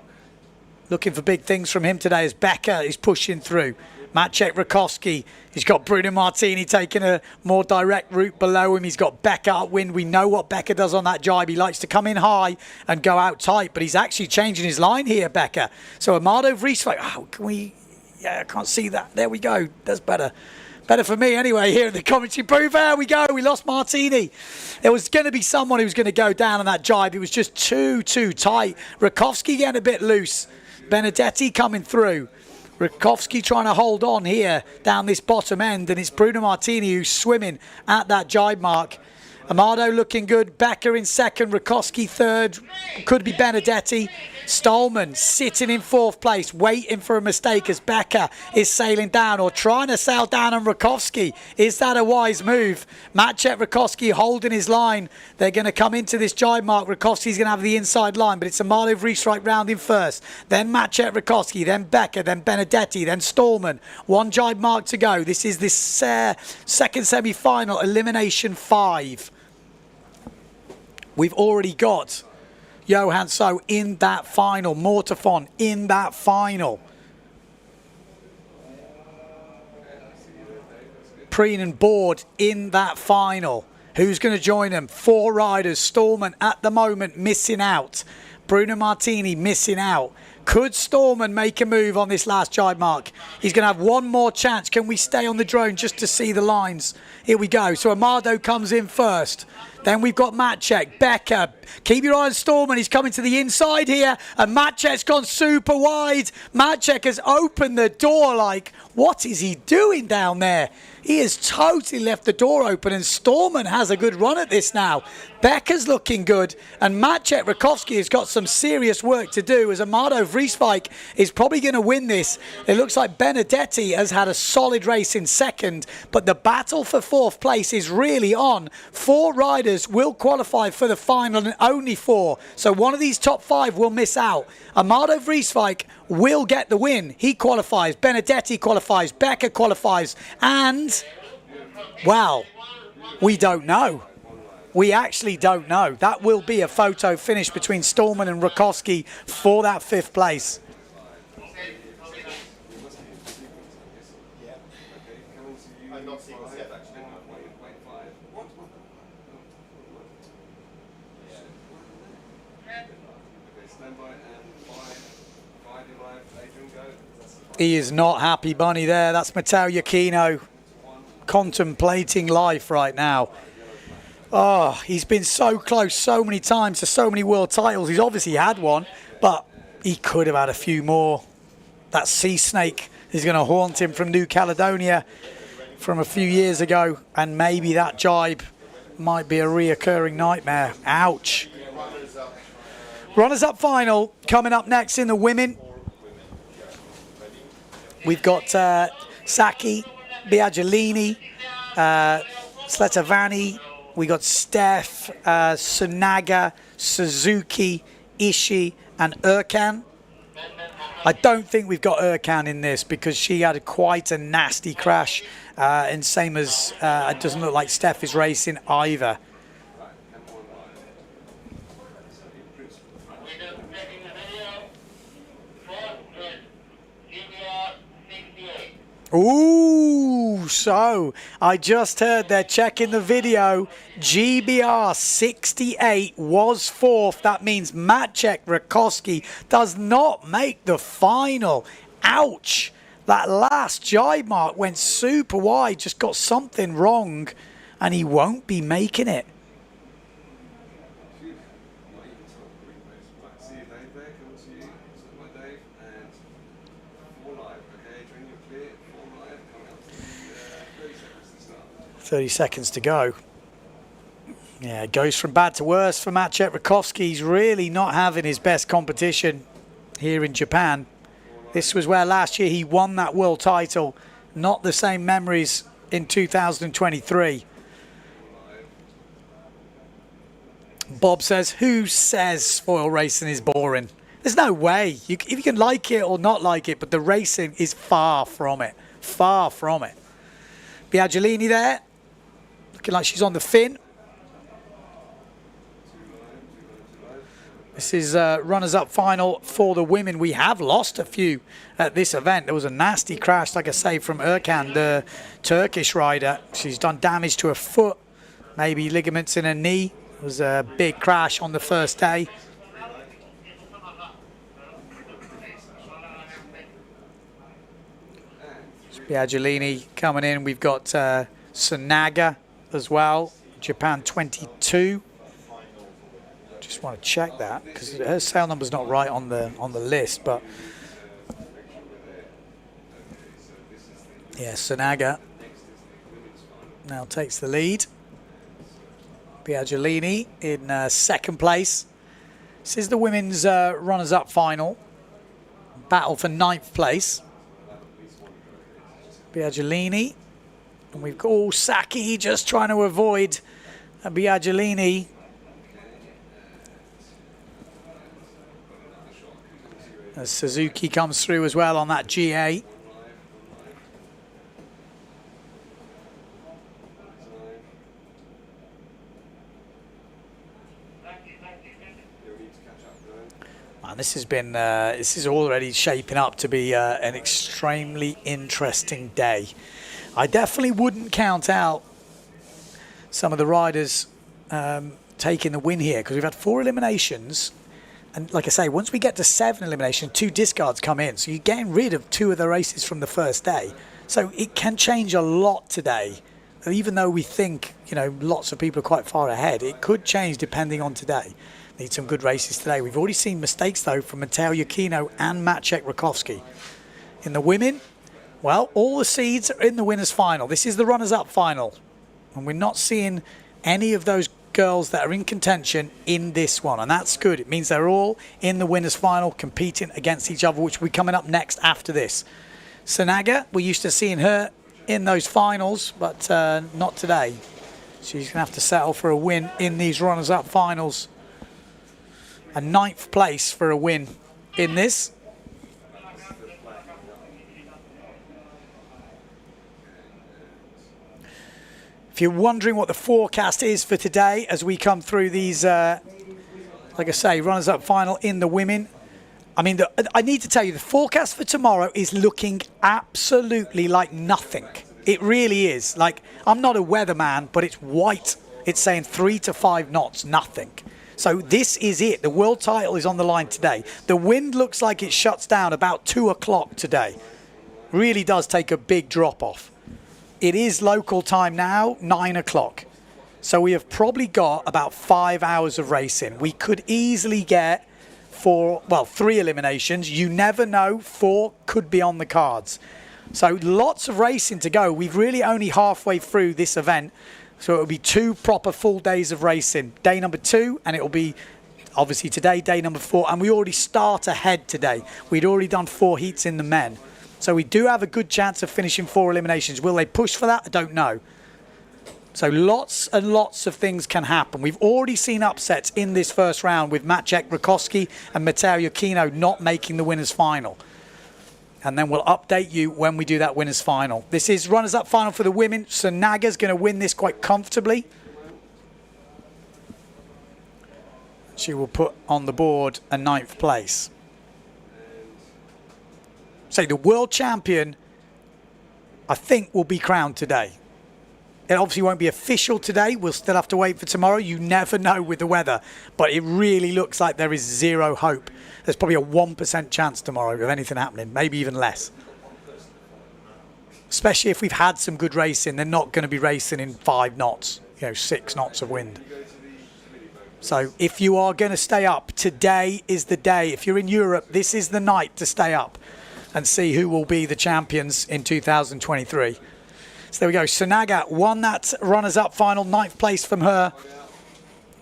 looking for big things from him today as Becker is pushing through. Maciek Rakowski, he's got Bruno Martini taking a more direct route below him. He's got Becker upwind. We know what Becker does on that jibe. He likes to come in high and go out tight, but he's actually changing his line here, Becker. So Amado Vrieswijk, can we... Yeah, I can't see that. There we go. That's better. Better for me anyway here in the commentary booth. There we go. We lost Martini. There was going to be someone who was going to go down on that jibe. It was just too tight. Rakowski getting a bit loose. Benedetti coming through. Rakowski trying to hold on here down this bottom end. And it's Bruno Martini who's swimming at that jibe mark. Amado looking good. Becker in second. Rakowski third. Could be Benedetti. Stolman sitting in fourth place, waiting for a mistake as Becker is sailing down or trying to sail down on Rakowski. Is that a wise move? Maciej Rakowski holding his line. They're going to come into this jibe mark. Rakowski's going to have the inside line, but it's Amado Vreeswijk rounding first. Then Maciej Rakowski, then Becker, then Benedetti, then Stolman. One jibe mark to go. This is this second semi-final, Elimination 5. We've already got Johan So in that final. Mortefon in that final. Preen and Board in that final. Who's going to join them? 4 riders. Stallman at the moment missing out. Bruno Martini missing out. Could Stallman make a move on this last jibe mark? He's going to have one more chance. Can we stay on the drone just to see the lines? Here we go. So Amado comes in first. Then we've got Maciej, Becker. Keep your eye on Stallman. He's coming to the inside here. And Maciej's gone super wide. Maciej has opened the door like, what is he doing down there? He has totally left the door open, and Stallman has a good run at this now. Becker's looking good, and Maciej Rakowski has got some serious work to do as Amado Vreeswijk is probably going to win this. It looks like Benedetti has had a solid race in second, but the battle for fourth place is really on. 4 riders will qualify for the final and only 4. So one of these top 5 will miss out. Amado Vreeswijk will get the win. He qualifies. Benedetti qualifies. Becker qualifies. And, well, we don't know. We actually don't know. That will be a photo finish between Stallman and Rakowski for that 5th place. He is not happy, Bunny, there. That's Matteo Iachino contemplating life right now. Oh, he's been so close so many times to so many world titles. He's obviously had one, but he could have had a few more. That sea snake is going to haunt him from New Caledonia from a few years ago, and maybe that jibe might be a reoccurring nightmare. Ouch. Runners-up final coming up next in the women. We've got Saki, Biaggiolini, Sletovani. We got Steph, Sunaga, Suzuki, Ishii, and Erkan. I don't think we've got Erkan in this because she had quite a nasty crash. And same as it doesn't look like Steph is racing either. Ooh, so I just heard they're checking the video. GBR 68 was 4th. That means Maciej Rakowski does not make the final. Ouch. That last jibe mark went super wide, just got something wrong, and he won't be making it. See you, Dave, there. Coming to you. My Dave. And 4 live. Okay, during your clear. 4 live. Coming up to 30 seconds to start. 30 seconds to go. Yeah, it goes from bad to worse for Maciej Rakowski. He's really not having his best competition here in Japan. This was where last year he won that world title. Not the same memories in 2023. Bob says, who says spoil racing is boring? There's no way. If you can like it or not like it, but the racing is far from it. Far from it. Biaggiolini there. Looking like she's on the fin. This is runners-up final for the women. We have lost a few at this event. There was a nasty crash, like I say, from Erkan, the Turkish rider. She's done damage to her foot, maybe ligaments in her knee. It was a big crash on the first day. Biaggiolini coming in. We've got Sanaga as well, Japan 22. Just want to check that because her sail number's not right on the list, but yeah, Sanaga now takes the lead. Biaggiolini in second place. This is the women's runners-up final. Battle for 9th place. Biaggiolini. And we've got Saki just trying to avoid Biaggiolini. As Suzuki comes through as well on that GA. And this has been, this is already shaping up to be an extremely interesting day. I definitely wouldn't count out some of the riders taking the win here because we've had 4 eliminations. And like I say, once we get to 7 eliminations, 2 discards come in. So you're getting rid of 2 of the races from the first day. So it can change a lot today. Even though we think, you know, lots of people are quite far ahead, it could change depending on today. Need some good races today. We've already seen mistakes, though, from Matteo Yukino and Maciek Rakowski. In the women, well, all the seeds are in the winners' final. This is the runners-up final. And we're not seeing any of those girls that are in contention in this one. And that's good. It means they're all in the winners' final competing against each other, which will be coming up next after this. Sanaga, we're used to seeing her in those finals, but not today. She's going to have to settle for a win in these runners-up finals. A 9th place for a win in this. If you're wondering what the forecast is for today as we come through these, like I say, runners-up final in the women, I mean, I need to tell you, the forecast for tomorrow is looking absolutely like nothing. It really is. Like, I'm not a weatherman, but it's white. It's saying 3 to 5 knots, nothing. So this is it. The world title is on the line today. The wind looks like it shuts down about 2 o'clock today. Really does take a big drop off. It is local time now, 9 o'clock. So we have probably got about 5 hours of racing. We could easily get 3 eliminations. You never know. 4 could be on the cards. So lots of racing to go. We've really only halfway through this event. So it'll be 2 proper full days of racing. Day number 2, and it'll be obviously today, day number 4. And we already start ahead today. We'd already done 4 heats in the men. So we do have a good chance of finishing 4 eliminations. Will they push for that? I don't know. So lots and lots of things can happen. We've already seen upsets in this first round with Maciek Rakowski and Matteo Yukino not making the winners' final. And then we'll update you when we do that winners' final. This is runners-up final for the women. Sanaga's going to win this quite comfortably. She will put on the board a 9th place. So the world champion, I think, will be crowned today. It obviously won't be official today. We'll still have to wait for tomorrow. You never know with the weather. But it really looks like there is zero hope. There's probably a 1% chance tomorrow of anything happening, maybe even less. Especially if we've had some good racing. They're not going to be racing in 5 knots, 6 knots of wind. So if you are going to stay up, today is the day. If you're in Europe, this is the night to stay up and see who will be the champions in 2023. So there we go. Sanaga won that runners-up final, 9th place from her.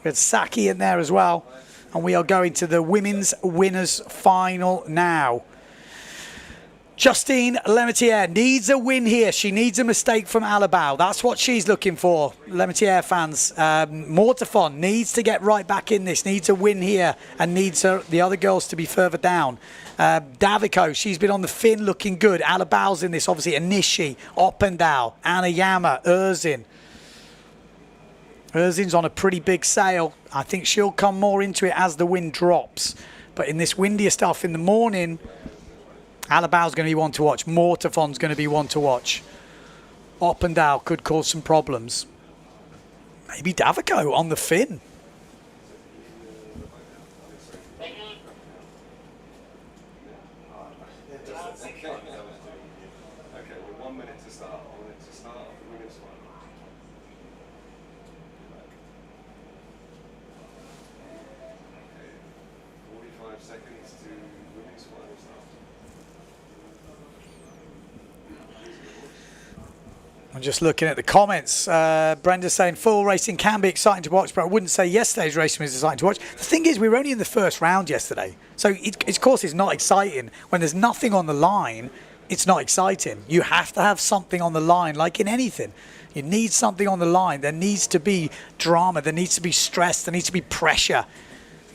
We had Saki in there as well. And we are going to the women's winners final now. Justine Lemaitre needs a win here. She needs a mistake from Alabao. That's what she's looking for, Lemaitre fans. Mortafon needs to get right back in this, needs a win here, and needs the other girls to be further down. Davico, she's been on the fin looking good. Alabao's in this, obviously. Anishi, Oppendahl, Anayama, Erzin. Erzin's on a pretty big sail. I think she'll come more into it as the wind drops. But in this windier stuff in the morning, Alabao's going to be one to watch. Mortafon's going to be one to watch. Oppendahl could cause some problems. Maybe Davico on the fin. Okay, we're 1 I'm just looking at the comments. Brenda's saying full racing can be exciting to watch, but I wouldn't say yesterday's racing was exciting to watch. The thing is, we were only in the first round yesterday. So, of course, it's not exciting. When there's nothing on the line, it's not exciting. You have to have something on the line, like in anything. You need something on the line. There needs to be drama. There needs to be stress. There needs to be pressure.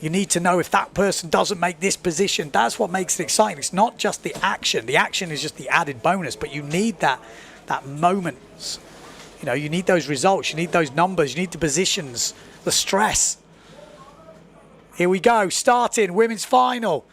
You need to know if that person doesn't make this position. That's what makes it exciting. It's not just the action. The action is just the added bonus, but you need that moment. You know, you need those results. You need those numbers. You need the positions, the stress. Here we go. Starting women's final.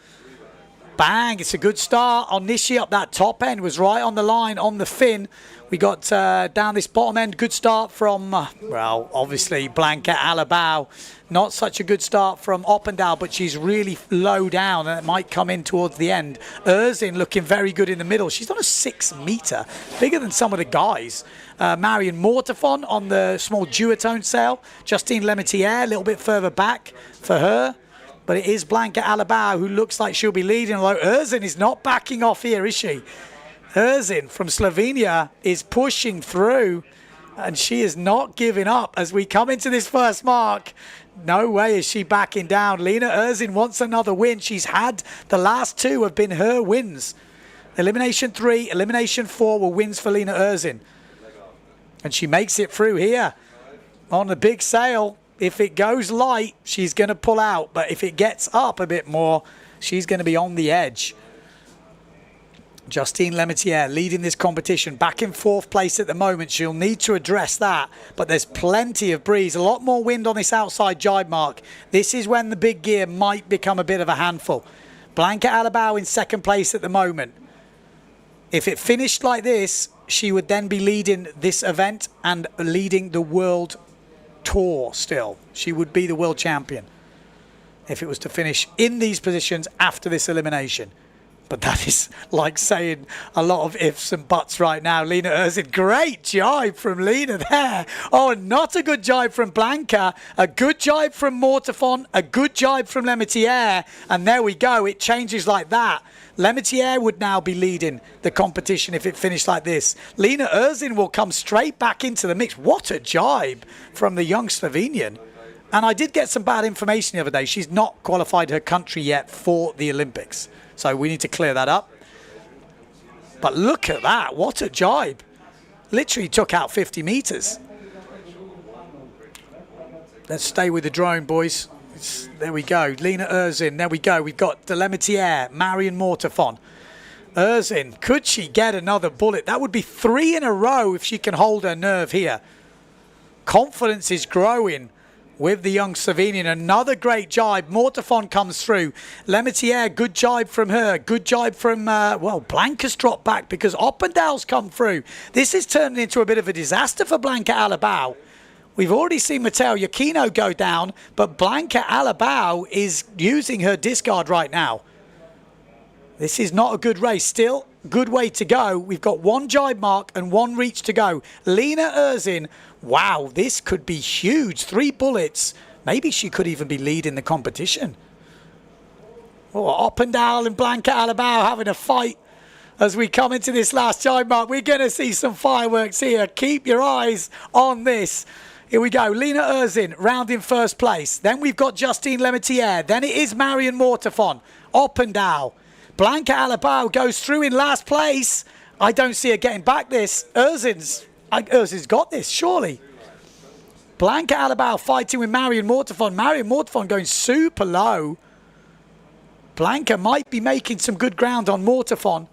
Bang. It's a good start. On Nishi up that top end was right on the line on the fin. We got down this bottom end. Good start from, well, obviously Blanca Alabao. Not such a good start from Oppendahl, but she's really low down and it might come in towards the end. Erzin looking very good in the middle. She's on a 6 meter, bigger than some of the guys. Marion Mortefon on the small duotone sail. Justine Lemaitre a little bit further back for her. But it is Blanca Alabao who looks like she'll be leading, although Erzin is not backing off here, is she? Erzin from Slovenia is pushing through, and she is not giving up as we come into this first mark. No way is she backing down. Lena Erzin wants another win. She's had the last 2 have been her wins. Elimination 3, Elimination 4 were wins for Lena Erzin. And she makes it through here on the big sail. If it goes light, she's going to pull out. But if it gets up a bit more, she's going to be on the edge. Justine Lemaitre leading this competition, back in 4th place at the moment. She'll need to address that, but there's plenty of breeze, a lot more wind on this outside jibe mark. This is when the big gear might become a bit of a handful. Blanca Alabao in 2nd place at the moment. If it finished like this, she would then be leading this event and leading the World Tour still. She would be the world champion if it was to finish in these positions after this elimination. But that is like saying a lot of ifs and buts right now. Lena Erzin, great jibe from Lena there. Oh, not a good jibe from Blanca. A good jibe from Mortefon. A good jibe from Lemaitre. And there we go. It changes like that. Lemaitre would now be leading the competition if it finished like this. Lena Erzin will come straight back into the mix. What a jibe from the young Slovenian. And I did get some bad information the other day. She's not qualified her country yet for the Olympics. So we need to clear that up. But look at that. What a jibe. Literally took out 50 meters. Let's stay with the drone, boys. There we go. Lena Erzin. There we go. We've got the Lemaitre, Marion Mortefon. Erzin, could she get another bullet? That would be 3 in a row if she can hold her nerve here. Confidence is growing with the young Slovenian. Another great jibe. Mortefon comes through. Lemaitre, good jibe from her. Good jibe from, well, Blanca's dropped back because Oppendahl's come through. This is turning into a bit of a disaster for Blanca Alabao. We've already seen Matteo Iachino go down, but Blanca Alabao is using her discard right now. This is not a good race. Still, good way to go. We've got 1 jibe mark and 1 reach to go. Lena Erzin, wow, this could be huge. 3 bullets. Maybe she could even be leading the competition. Oh, Oppendahl and Blanca Alabao having a fight as we come into this last jibe mark. We're going to see some fireworks here. Keep your eyes on this. Here we go. Lena Erzin round in 1st place. Then we've got Justine Lemaitre. Then it is Marion Mortefon. Oppendahl. Blanca Alabao goes through in last place. I don't see her getting back this. Erzin's got this, surely. Blanca Alabao fighting with Marion Mortefon. Marion Mortefon going super low. Blanca might be making some good ground on Mortefon,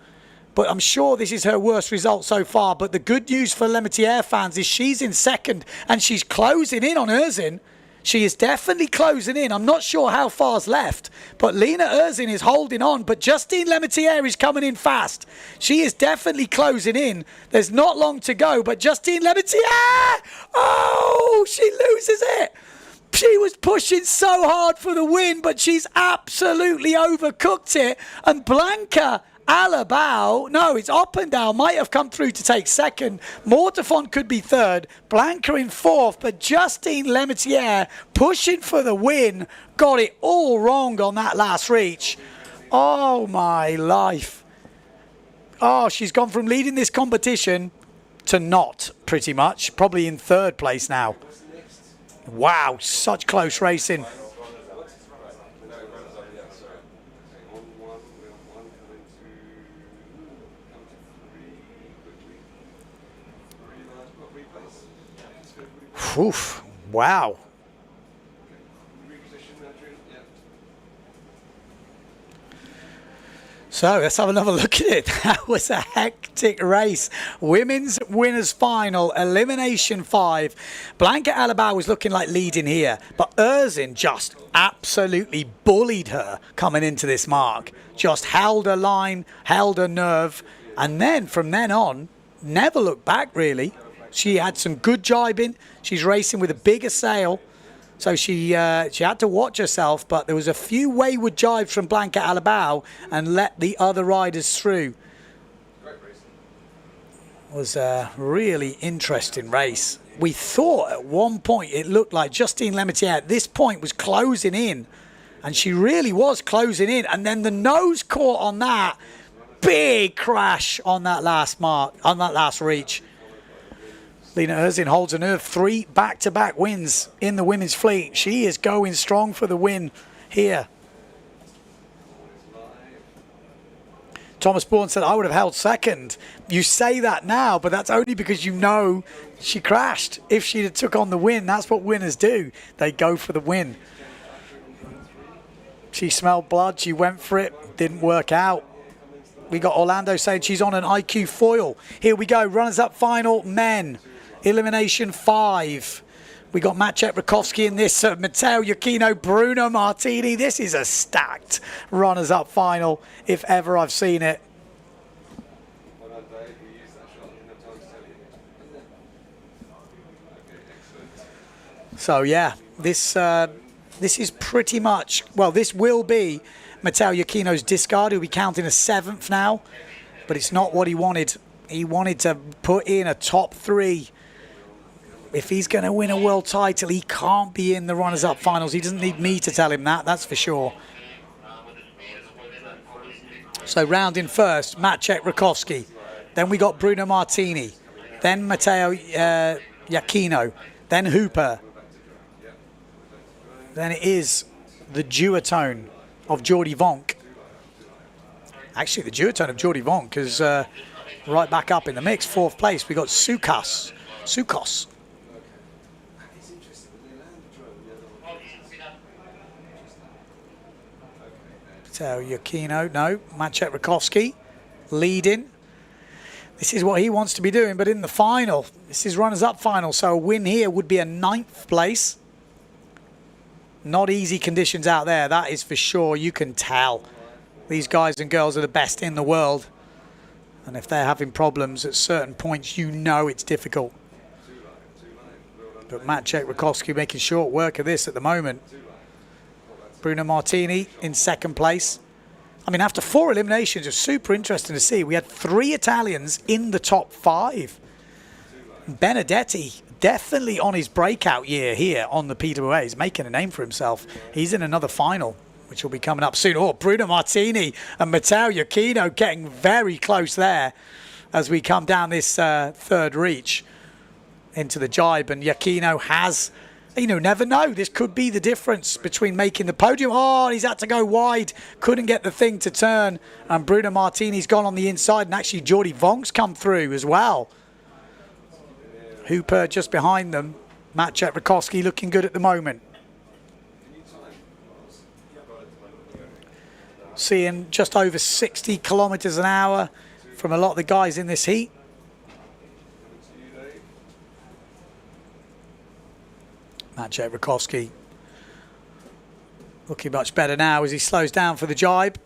but I'm sure this is her worst result so far. But the good news for Lemaitre fans is she's in 2nd and she's closing in on Erzin. She is definitely closing in. I'm not sure how far's left, but Lena Erzin is holding on. But Justine Lemaitre is coming in fast. She is definitely closing in. There's not long to go, but Justine Lemaitre, oh, she loses it. She was pushing so hard for the win, but she's absolutely overcooked it. And Blanca Alabao, no, it's Oppendahl, might have come through to take 2nd. Mortefon could be 3rd. Blanca in 4th, but Justine Lemaitre pushing for the win. Got it all wrong on that last reach. Oh, my life. Oh, she's gone from leading this competition to not, pretty much. Probably in third place now. Wow, such close racing. Oof, wow. So let's have another look at it. That was a hectic race. Women's winners final, elimination 5. Blanca Alabau was looking like leading here, but Erzin just absolutely bullied her coming into this mark. Just held her line, held her nerve, and then from then on, never looked back really. She had some good jibing. She's racing with a bigger sail. So she had to watch herself, but there was a few wayward jibes from Blanca Alabau and let the other riders through. It was a really interesting race. We thought at one point it looked like Justine Lemaitre at this point was closing in, and she really was closing in. And then the nose caught on that big crash on that last mark, on that last reach. Lena Erzin holds a nerve. 3 back-to-back wins in the women's fleet. She is going strong for the win here. Thomas Bourne said, I would have held second. You say that now, but that's only because you know she crashed. If she'd have took on the win, that's what winners do. They go for the win. She smelled blood. She went for it. Didn't work out. We got Orlando saying she's on an IQ foil. Here we go. Runners-up final, men. Elimination 5. We got Maciej Rakowski in this. Matteo Iachino, Bruno Martini. This is a stacked runners-up final, if ever I've seen it. So yeah, this is pretty much, well, this will be Matteo Iachino's discard. He'll be counting a 7th now, but it's not what he wanted. He wanted to put in a top 3. If he's going to win a world title, he can't be in the runners-up finals. He doesn't need me to tell him that, that's for sure. So rounding first, Maciej Rakowski. Then we got Bruno Martini. Then Matteo Iachino. Then Hooper. Then it is the duotone of Jordi Vonk. Actually, the duotone of Jordi Vonk is right back up in the mix. 4th place, we got Sukos. So Iachino, no, Maciej Rakowski leading. This is what he wants to be doing, but in the final, this is runners-up final, so a win here would be a 9th place. Not easy conditions out there, that is for sure. You can tell these guys and girls are the best in the world, and if they're having problems at certain points, you know it's difficult. But Maciej Rakowski making short work of this at the moment. Bruno Martini in 2nd place. I mean, after 4 eliminations, it was super interesting to see. We had 3 Italians in the top 5. Benedetti definitely on his breakout year here on the PWA. He's making a name for himself. He's in another final, which will be coming up soon. Oh, Bruno Martini and Matteo Iachino getting very close there as we come down this 3rd reach into the jibe. And Iachino has... You know, never know. This could be the difference between making the podium. Oh, he's had to go wide. Couldn't get the thing to turn. And Bruno Martini's gone on the inside. And actually, Jordi Vonk's come through as well. Hooper just behind them. Maciej Rakowski looking good at the moment. Seeing just over 60 kilometers an hour from a lot of the guys in this heat. Maciej Rakowski looking much better now as he slows down for the jibe.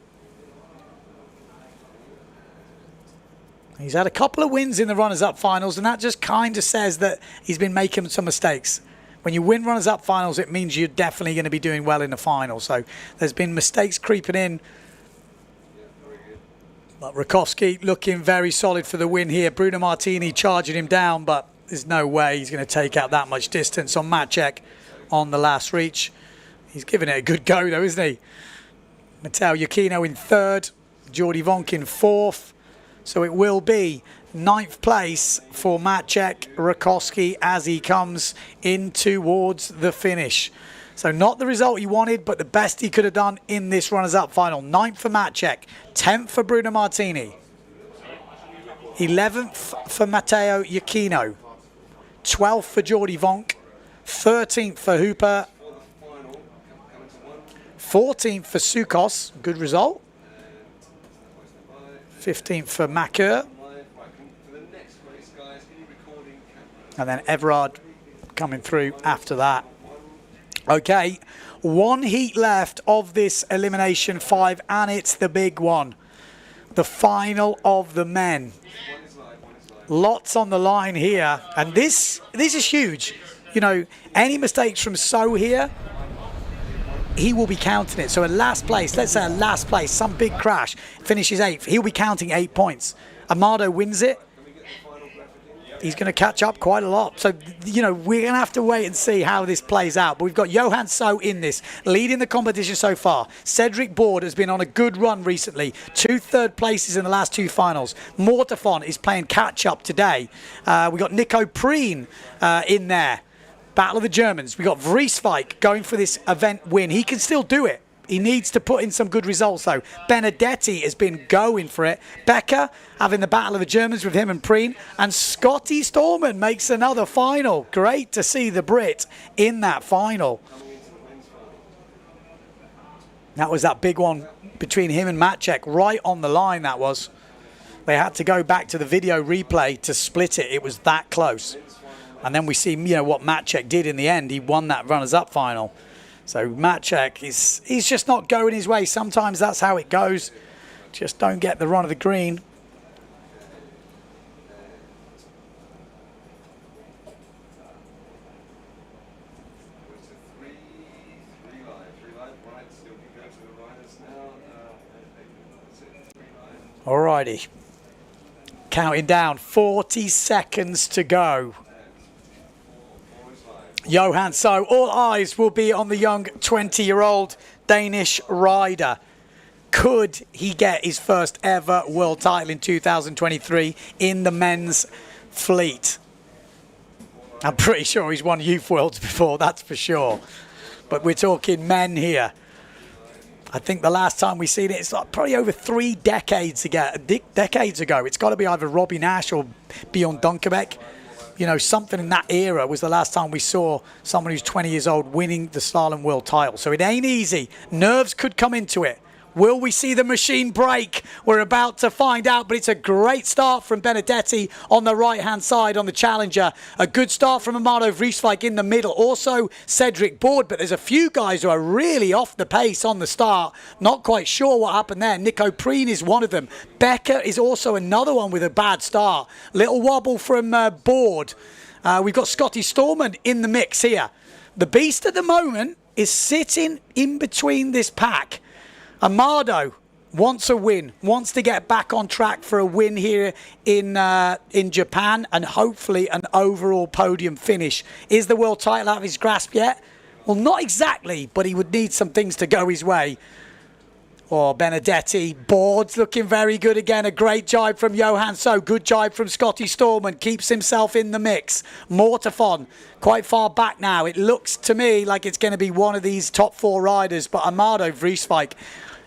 He's had a couple of wins in the runners-up finals, and that just kind of says that he's been making some mistakes. When you win runners-up finals, it means you're definitely going to be doing well in the final. So there's been mistakes creeping in. But Rakowski looking very solid for the win here. Bruno Martini charging him down, but there's no way he's going to take out that much distance on Maciej on the last reach. He's giving it a good go though, isn't he? Matteo Iachino in 3rd, Jordi Vonk in 4th. So it will be ninth place for Maciek Rakowski as he comes in towards the finish. So not the result he wanted, but the best he could have done in this runners-up final. 9th for Maciek, 10th for Bruno Martini, 11th for Matteo Iachino, 12th for Jordi Vonk, 13th for Hooper, 14th for Sukos, good result, 15th for Makur, and then Everard coming through after that. Okay, one heat left of this Elimination 5, and it's the big one. The final of the men. Lots on the line here, and this is huge. You know, any mistakes from So here, he will be counting it. So a last place, let's say a last place, some big crash, finishes 8th, he'll be counting 8 points. Amado wins it, he's going to catch up quite a lot. So, you know, we're going to have to wait and see how this plays out. But we've got Johan So in this, leading the competition so far. Cedric Board has been on a good run recently. 2 third places in the last 2 finals. Mortafon is playing catch-up today. We've got Nico Preen in there. Battle of the Germans. We've got Vrieswijk going for this event win. He can still do it. He needs to put in some good results, though. Benedetti has been going for it. Becker having the Battle of the Germans with him and Preen. And Scotty Storman makes another final. Great to see the Brit in that final. That was that big one between him and Maciek. Right on the line, that was. They had to go back to the video replay to split it. It was that close. And then we see, you know, what Maciek did in the end. He won that runners-up final. So Maciek, he's just not going his way. Sometimes that's how it goes. Just don't get the run of the green. Alrighty. Counting down, 40 seconds to go. Johan So, all eyes will be on the young 20-year-old Danish rider. Could he get his first ever world title in 2023 in the men's fleet? I'm pretty sure he's won Youth Worlds before, that's for sure. But we're talking men here. I think the last time we seen it, it's like probably over 3 decades ago. It's got to be either Robbie Nash or Bjorn Dunkerbeck. You know, something in that era was the last time we saw someone who's 20 years old winning the Slalom World title. So it ain't easy. Nerves could come into it. Will we see the machine break? We're about to find out, but it's a great start from Benedetti on the right-hand side on the challenger. A good start from Amado Vrieswijk in the middle. Also Cedric Board, but there's a few guys who are really off the pace on the start. Not quite sure what happened there. Nico Preen is one of them. Becker is also another one with a bad start. Little wobble from Board. We've got Scotty Storman in the mix here. The beast at the moment is sitting in between this pack. Amado wants a win, wants to get back on track for a win here in Japan and hopefully an overall podium finish. Is the world title out of his grasp yet? Well, not exactly, but he would need some things to go his way. Oh, Benedetti. Board's looking very good again. A great jibe from Johan So. Good jibe from Scotty Storman. Keeps himself in the mix. Mortafon quite far back now. It looks to me like it's going to be one of these top 4 riders. But Amado Vrieswijk,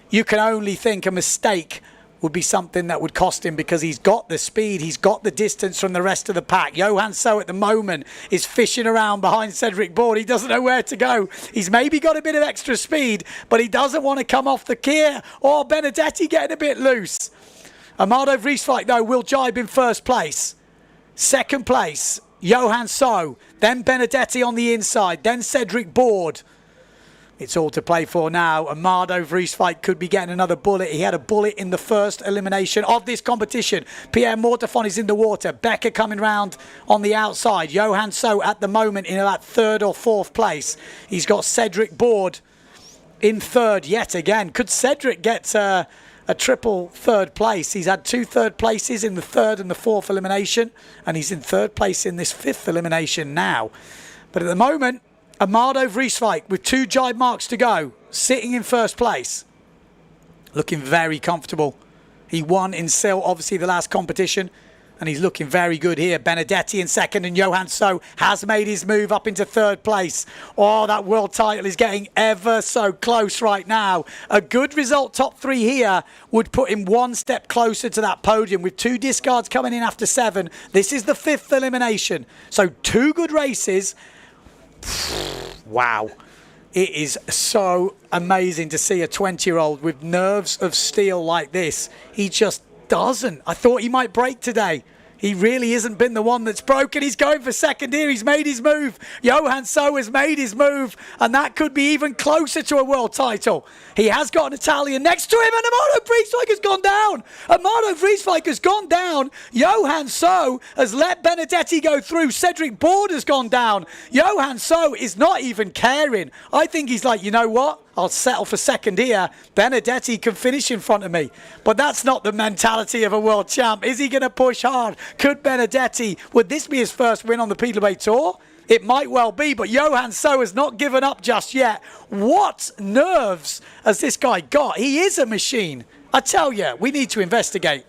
you can only think a mistake would be something that would cost him because he's got the speed, he's got the distance from the rest of the pack. Johan So at the moment is fishing around behind Cedric Board. He doesn't know where to go. He's maybe got a bit of extra speed, but he doesn't want to come off the gear. Or Benedetti getting a bit loose. Amado Vrieswijk, though, will jibe in first place. Second place, Johan So. Then Benedetti on the inside. Then Cedric Board. It's all to play for now. Amado Vrieswijk could be getting another bullet. He had a bullet in the first elimination of this competition. Pierre Mortafon is in the water. Becker coming round on the outside. Johan So at the moment in about 3rd or 4th place. He's got Cedric Board in 3rd yet again. Could Cedric get a triple 3rd place? He's had 2 3rd places in the 3rd and the 4th elimination. And he's in 3rd place in this 5th elimination now. But at the moment, Amado Vrieswijk with 2 jibe marks to go, sitting in 1st place. Looking very comfortable. He won in Sil, obviously the last competition. and he's looking very good here. Benedetti in second, and Johan So has made his move up into third place. Oh, that world title is getting ever so close right now. A good result, top 3 here, would put him one step closer to that podium. With 2 discards coming in after 7, this is the 5th elimination. So 2 good races. Wow. It is so amazing to see a 20-year-old with nerves of steel like this. He just doesn't. I thought he might break today. He really hasn't been the one that's broken. He's going for second here. He's made his move. Johan So has made his move, and that could be even closer to a world title. He has got an Italian next to him, and Amado Vrieswijk has gone down. Amado Vrieswijk has gone down. Johan So has let Benedetti go through. Cedric Board has gone down. Johan So is not even caring. I think he's like, you know what? I'll settle for second here. Benedetti can finish in front of me. But that's not the mentality of a world champ. Is he going to push hard? Could Benedetti, would this be his first win on the PWA Tour? It might well be, but Johan So has not given up just yet. What nerves has this guy got? He is a machine. I tell you, we need to investigate.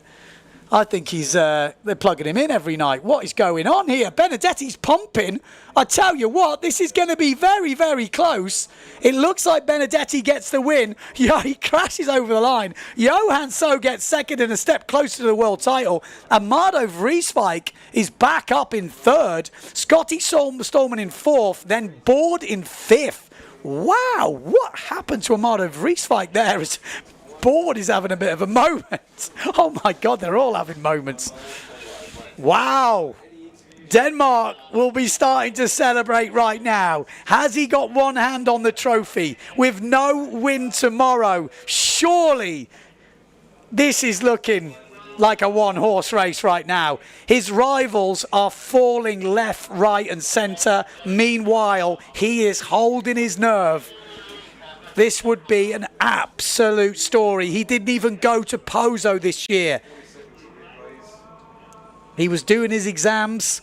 I think they're plugging him in every night. What is going on here? Benedetti's pumping. I tell you what, this is going to be very, very close. It looks like Benedetti gets the win. Yeah, he crashes over the line. Johan So gets second and a step closer to the world title. Amado Vrieswijk is back up in third. Scotty Stallman in fourth, then Board in fifth. Wow, what happened to Amado Vrieswijk there? Board is having a bit of a moment. Oh my God, they're all having moments. Wow. Denmark will be starting to celebrate right now. Has he got one hand on the trophy with no win tomorrow? Surely this is looking like a one-horse race right now. His rivals are falling left, right and centre. Meanwhile, he is holding his nerve. This would be an absolute story. He didn't even go to Pozo this year. He was doing his exams.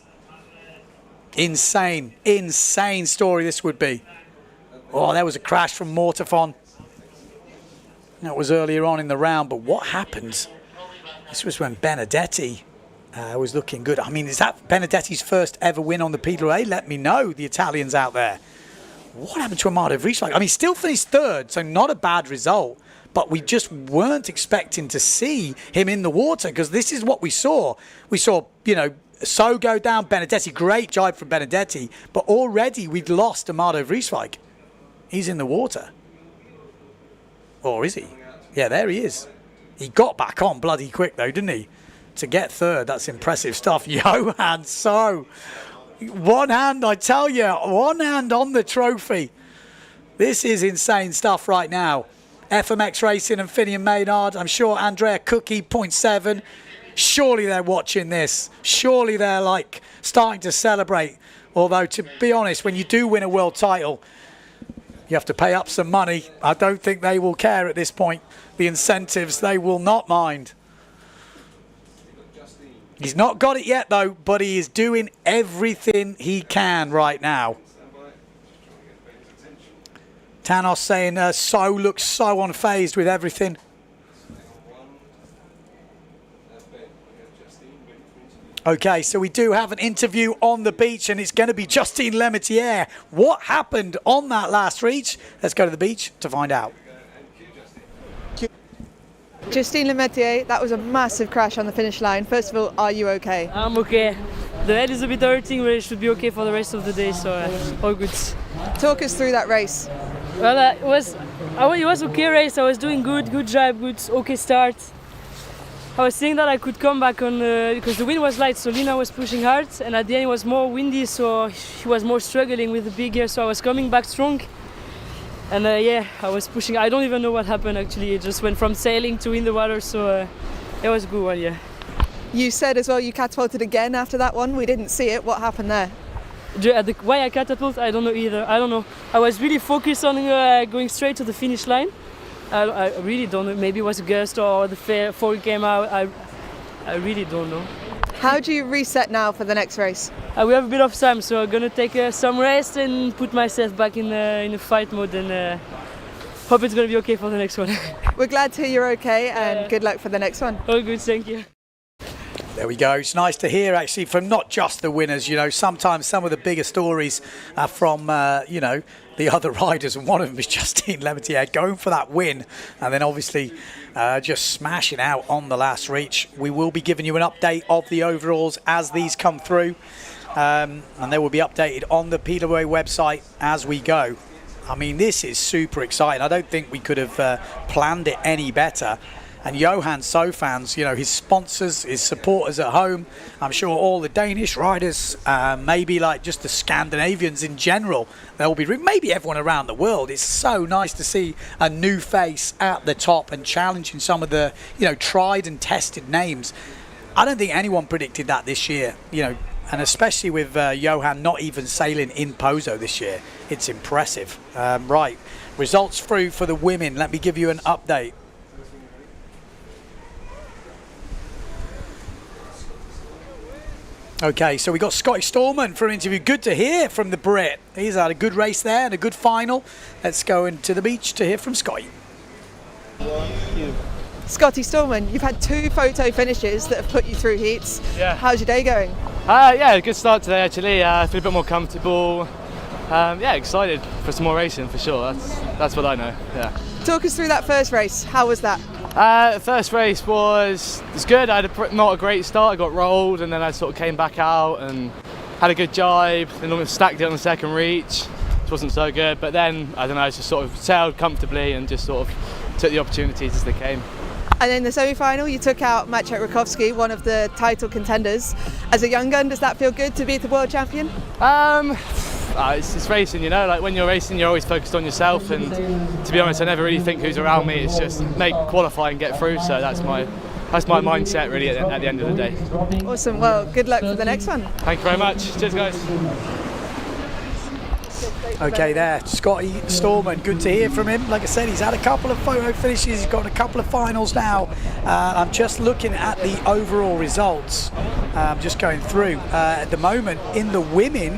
Insane, insane story this would be. Oh, there was a crash from Mortafon. That was earlier on in the round, but what happened? This was when Benedetti was looking good. I mean, is that Benedetti's first ever win on the PWA? Let me know, the Italians out there. What happened to Amado Vrieswijk? I mean, he still finished third, so not a bad result. But we just weren't expecting to see him in the water because this is what we saw. We saw, you know, So go down, Benedetti. Great job from Benedetti. But already we'd lost Amado Vrieswijk. He's in the water. Or is he? Yeah, there he is. He got back on bloody quick, though, didn't he? To get third, that's impressive stuff. Johan So. One hand, I tell you, one hand on the trophy. This is insane stuff right now. FMX Racing and Finian Maynard. I'm sure Andrea Cookie, 0.7. Surely they're watching this. Surely they're like starting to celebrate. Although, to be honest, when you do win a world title, you have to pay up some money. I don't think they will care at this point. The incentives, they will not mind. He's not got it yet, though, but he is doing everything he can right now. Thanos saying So looks so unfazed with everything. Okay, so we do have an interview on the beach, and it's going to be Justine Lemaitre. What happened on that last reach? Let's go to the beach to find out. Justine Lemaitre, that was a massive crash on the finish line. First of all, are you okay? I'm okay. The head is a bit hurting, but it should be okay for the rest of the day, so all good. Talk us through that race. Well, it was okay race. I was doing good drive, good, okay start. I was saying that I could come back on because the wind was light, so Lina was pushing hard, and at the end it was more windy, so she was more struggling with the big gear. So I was coming back strong. And yeah, I was pushing. I don't even know what happened actually. It just went from sailing to in the water, so it was a good one, yeah. You said as well you catapulted again after that one. We didn't see it. What happened there? Why I catapult, I don't know either. I don't know. I was really focused on going straight to the finish line. I really don't know. Maybe it was a gust or the foil came out. I really don't know. How do you reset now for the next race? We have a bit of time, so I'm gonna take some rest and put myself back in the fight mode, and hope it's gonna be okay for the next one. We're glad to hear you're okay, and good luck for the next one. All good, thank you. There we go. It's nice to hear, actually, from not just the winners. You know, sometimes some of the bigger stories are from, you know, the other riders, and one of them is Justine Lemaitre going for that win, and then obviously just smashing out on the last reach. We will be giving you an update of the overalls as these come through, and they will be updated on the PWA website as we go. I mean, this is super exciting. I don't think we could have planned it any better. And Johan So fans, you know, his sponsors, his supporters at home, I'm sure all the Danish riders, maybe like just the Scandinavians in general, they'll be, maybe everyone around the world. It's so nice to see a new face at the top and challenging some of the, you know, tried and tested names. I don't think anyone predicted that this year, you know, and especially with Johan not even sailing in Pozo this year. It's impressive. Right, results through for the women. Let me give you an update. Okay, so we got Scotty Storman for an interview. Good to hear from the Brit. He's had a good race there and a good final. Let's go into the beach to hear from Scotty. Scotty Storman, you've had 2 photo finishes that have put you through heats. Yeah. How's your day going? Yeah, good start today actually. I feel a bit more comfortable. Yeah, excited for some more racing for sure. That's what I know. Yeah. Talk us through that first race. How was that? First race was good. I had not a great start. I got rolled and then I sort of came back out and had a good jibe. Then almost stacked it on the second reach, which wasn't so good. But then I don't know, I just sort of sailed comfortably and just sort of took the opportunities as they came. And in the semi-final, you took out Maciej Rakowski, one of the title contenders. As a young gun, does that feel good to be the world champion? It's racing, you know. Like when you're racing, you're always focused on yourself. And to be honest, I never really think who's around me. It's just qualify and get through. So that's my mindset really at the end of the day. Awesome. Well, good luck for the next one. Thank you very much. Cheers, guys. Okay, there, Scotty Storman, good to hear from him. Like I said, he's had a couple of photo finishes, he's got a couple of finals now. I'm just looking at the overall results, just going through. At the moment, in the women,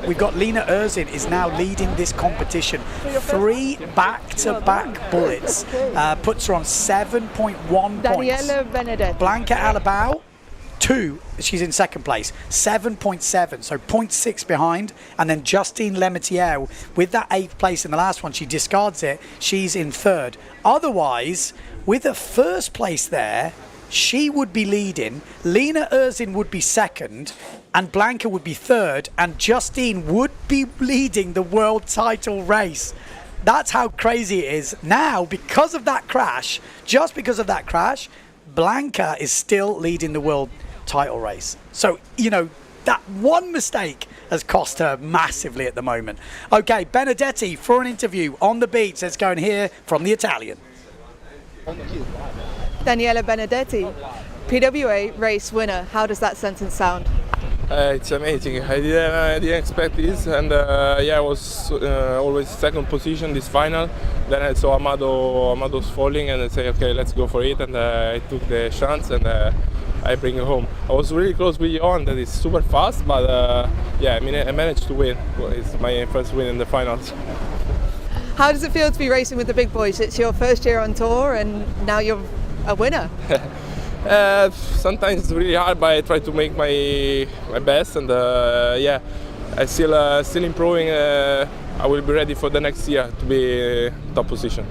we've got Lena Erzin is now leading this competition. 3 back-to-back bullets, puts her on 7.1 points. Daniela Benedetti. Blanca Alabao, 2, she's in second place, 7.7, so 0.6 behind. And then Justine Lemaitre, with that 8th place in the last one, she discards it, she's in 3rd. Otherwise, with a 1st place there, she would be leading, Lena Erzin would be 2nd, and Blanca would be 3rd, and Justine would be leading the world title race. That's how crazy it is. Now, because of that crash, just because of that crash, Blanca is still leading the world title race. So, you know, that one mistake has cost her massively at the moment. Okay, Benedetti for an interview on the beach. Let's go and hear from the Italian. Daniela Benedetti, PWA race winner. How does that sentence sound? It's amazing. I didn't expect this, and yeah, I was always second position this final. Then I saw Amado's falling, and I say, okay, let's go for it. And I took the chance, and I bring it home. I was really close with Johan, that is super fast, but yeah, I mean, I managed to win. Well, it's my first win in the finals. How does it feel to be racing with the big boys? It's your first year on tour, and now you're a winner. Sometimes it's really hard, but I try to make my best, and yeah, I still improving. I will be ready for the next year to be top position.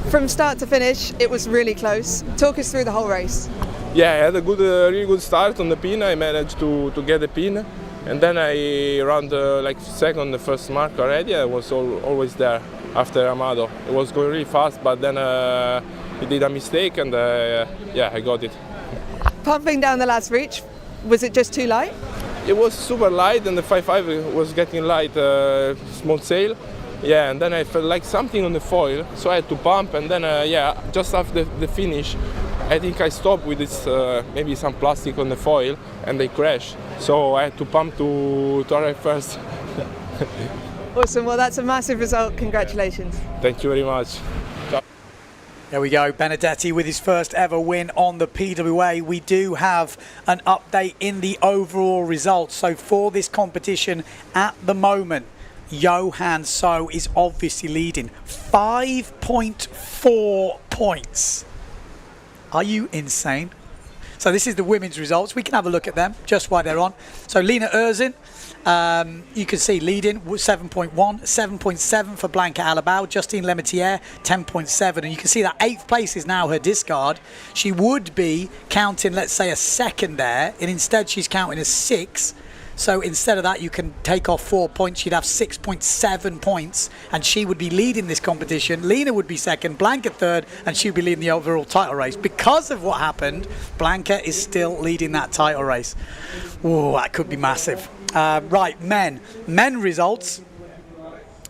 From start to finish, it was really close. Talk us through the whole race. Yeah, I had a really good start on the pin. I managed to get the pin, and then I ran like second the first mark already. I was always there after Amado. It was going really fast, but then he did a mistake, and yeah, I got it. Pumping down the last reach, was it just too light? It was super light, and the 5.5 was getting light, small sail. Yeah, and then I felt like something on the foil, so I had to pump, and then yeah, just after the finish, I think I stopped with this maybe some plastic on the foil, and they crashed. So I had to pump to arrive first. Awesome. Well, that's a massive result. Congratulations. Thank you very much. There we go, Benedetti with his first ever win on the PWA. We do have an update in the overall results. So for this competition at the moment, Johan So is obviously leading 5.4 points. Are you insane? So this is the women's results. We can have a look at them just while they're on. So Lena Erzin, you can see leading 7.1, 7.7 for Blanca Alabau, Justine Lemaitre 10.7, and you can see that 8th place is now her discard. She would be counting, let's say, a second there, and instead she's counting a 6. So instead of that, you can take off 4 points. You'd have 6.7 points, and she would be leading this competition. Lena would be second, Blanca third, and she'd be leading the overall title race. Because of what happened, Blanca is still leading that title race. Oh, that could be massive. Right, men results.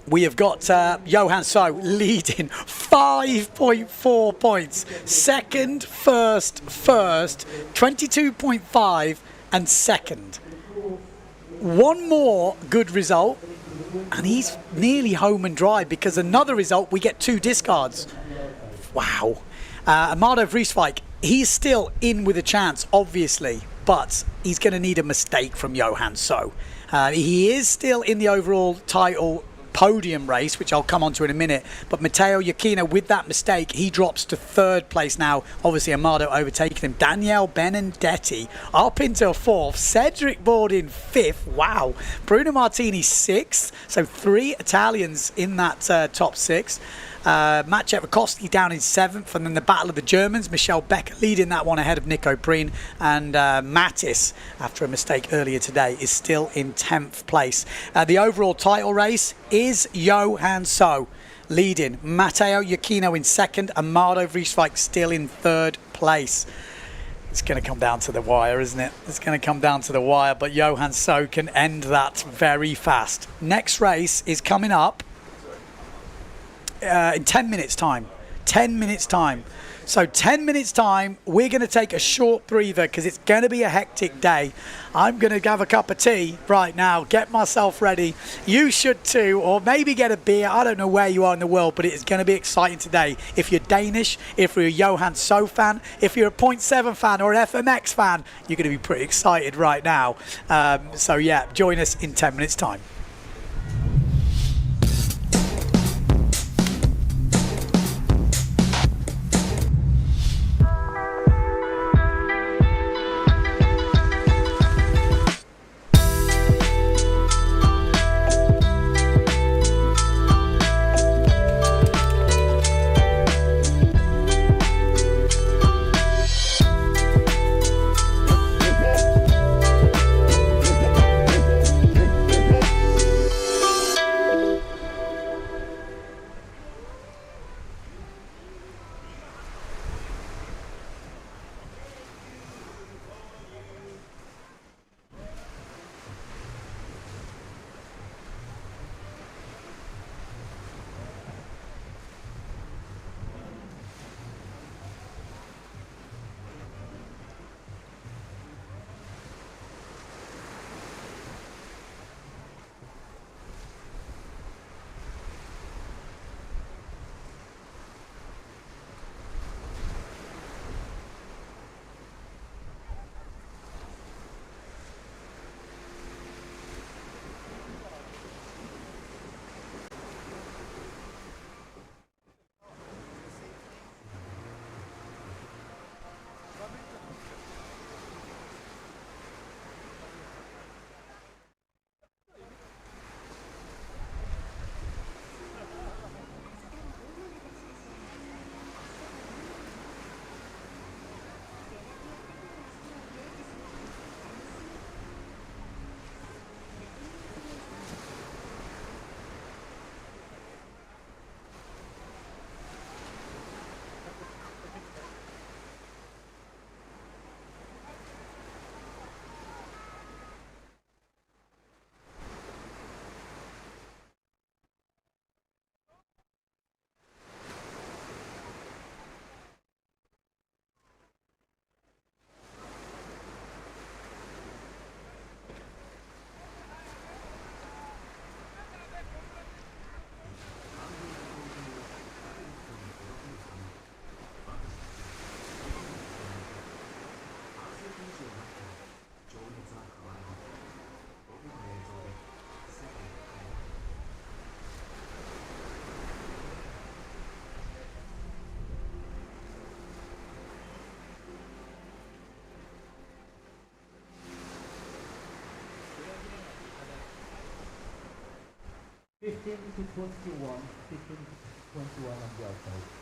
We have got Johan So leading 5.4 points. Second, first, 22.5, and second. One more good result, and he's nearly home and dry, because another result, we get 2 discards. Wow. Amado Vrieswijk, he's still in with a chance, obviously, but he's going to need a mistake from Johan So. He is still in the overall title podium race, which I'll come on to in a minute, but Matteo Iachino, with that mistake, he drops to 3rd place now. Obviously Amado overtaking him. Danielle Benedetti up into 4th, Cedric Bordin 5th, wow, Bruno Martini 6th, so 3 Italians in that top 6. Maciej Rakowski down in 7th, and then the battle of the Germans, Michelle Becker leading that one ahead of Nico Prien, and Mattis, after a mistake earlier today, is still in 10th place. The overall title race is Johan So leading, Matteo Iachino in 2nd, and Amado Vrieswijk still in 3rd place. It's going to come down to the wire, isn't it? It's going to come down to the wire, but Johan So can end that very fast. Next race is coming up in 10 minutes time. 10 minutes time. So 10 minutes time, we're going to take a short breather because it's going to be a hectic day. I'm going to have a cup of tea right now, get myself ready. You should too, or maybe get a beer. I don't know where you are in the world, but it is going to be exciting today. If you're Danish, if you're a Johan So fan, if you're a 0.7 fan or an FMX fan, you're going to be pretty excited right now. So yeah, join us in 10 minutes time. 15 to 21, 15 to 21 on the outside.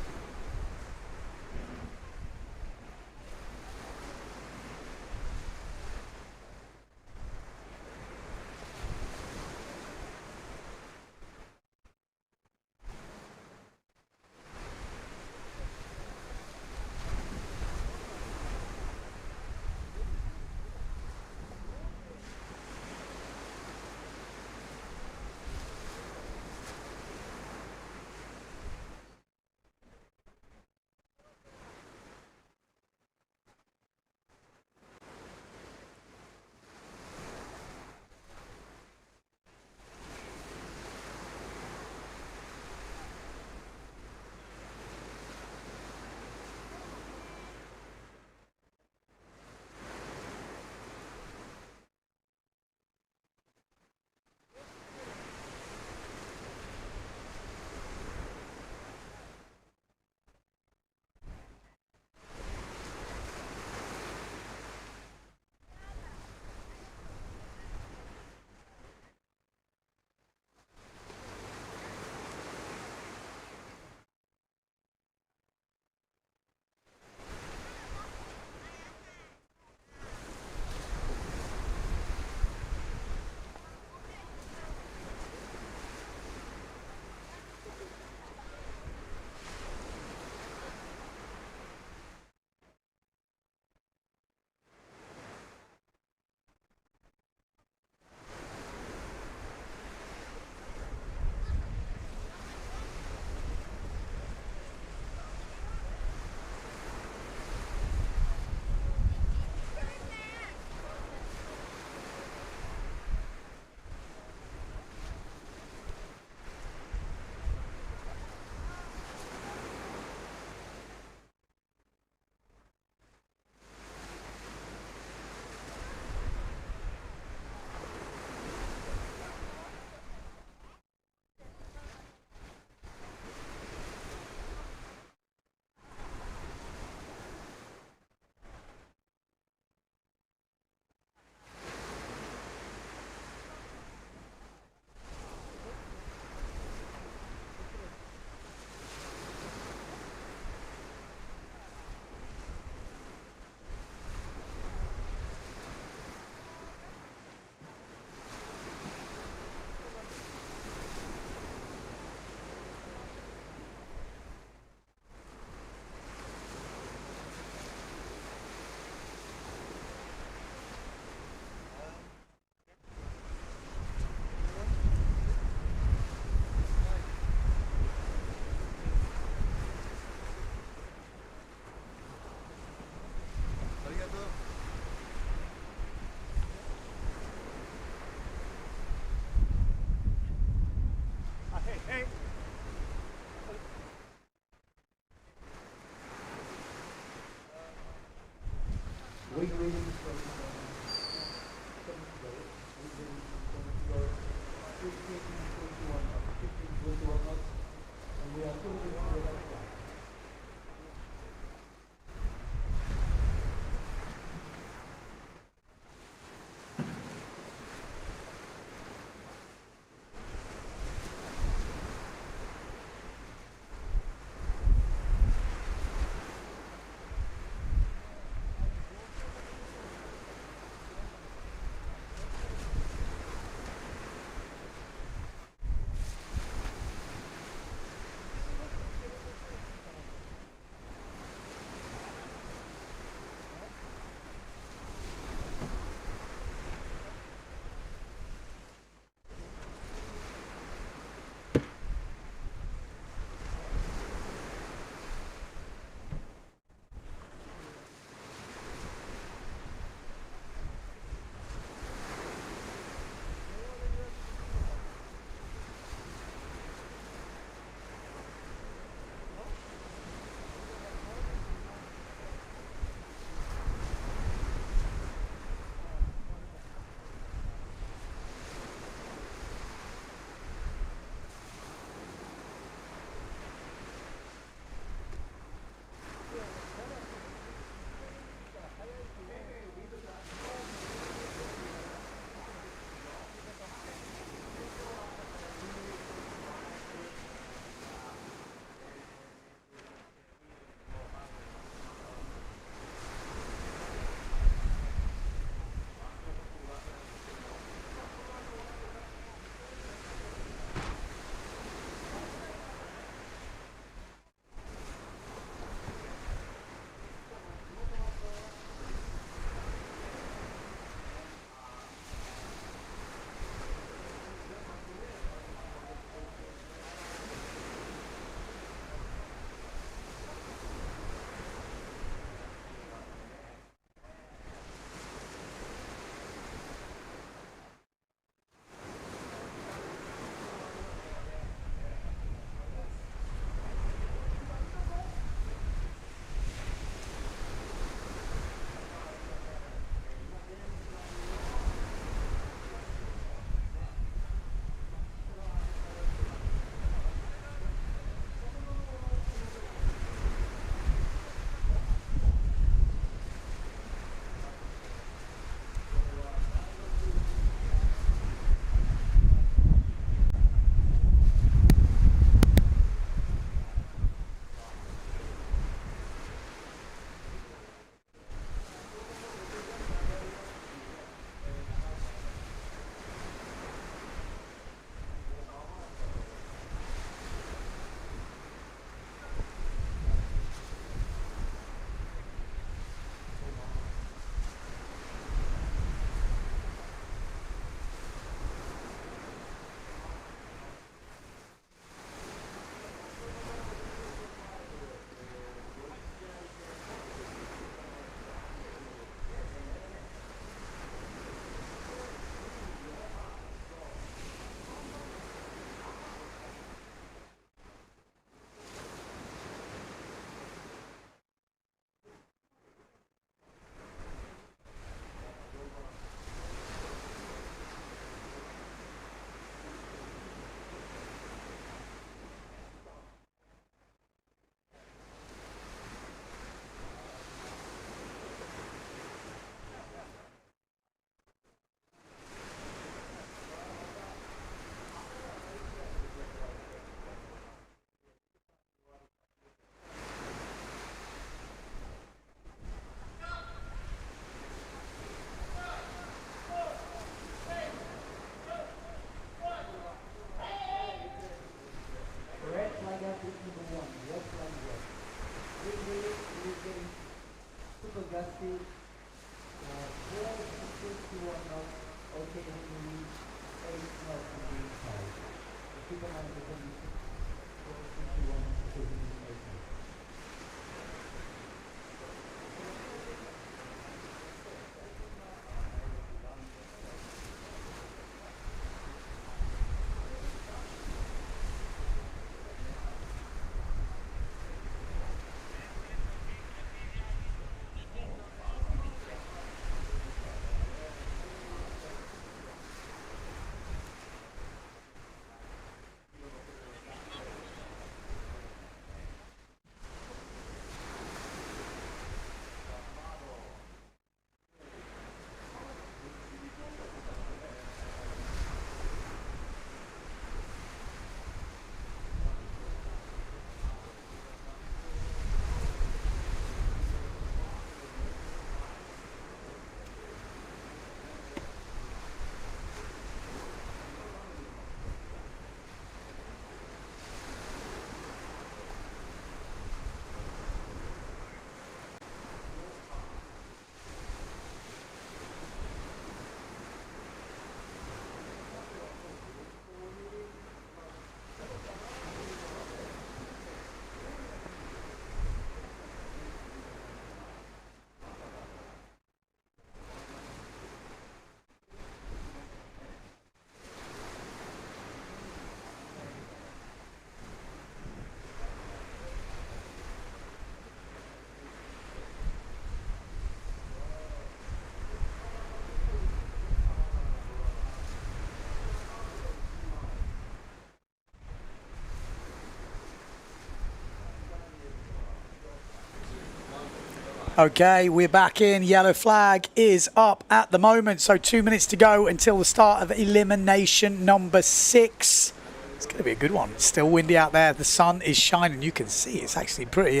Okay, we're back in. Yellow flag is up at the moment. So 2 minutes to go until the start of elimination number 6. It's going to be a good one. It's still windy out there. The sun is shining. You can see it's actually pretty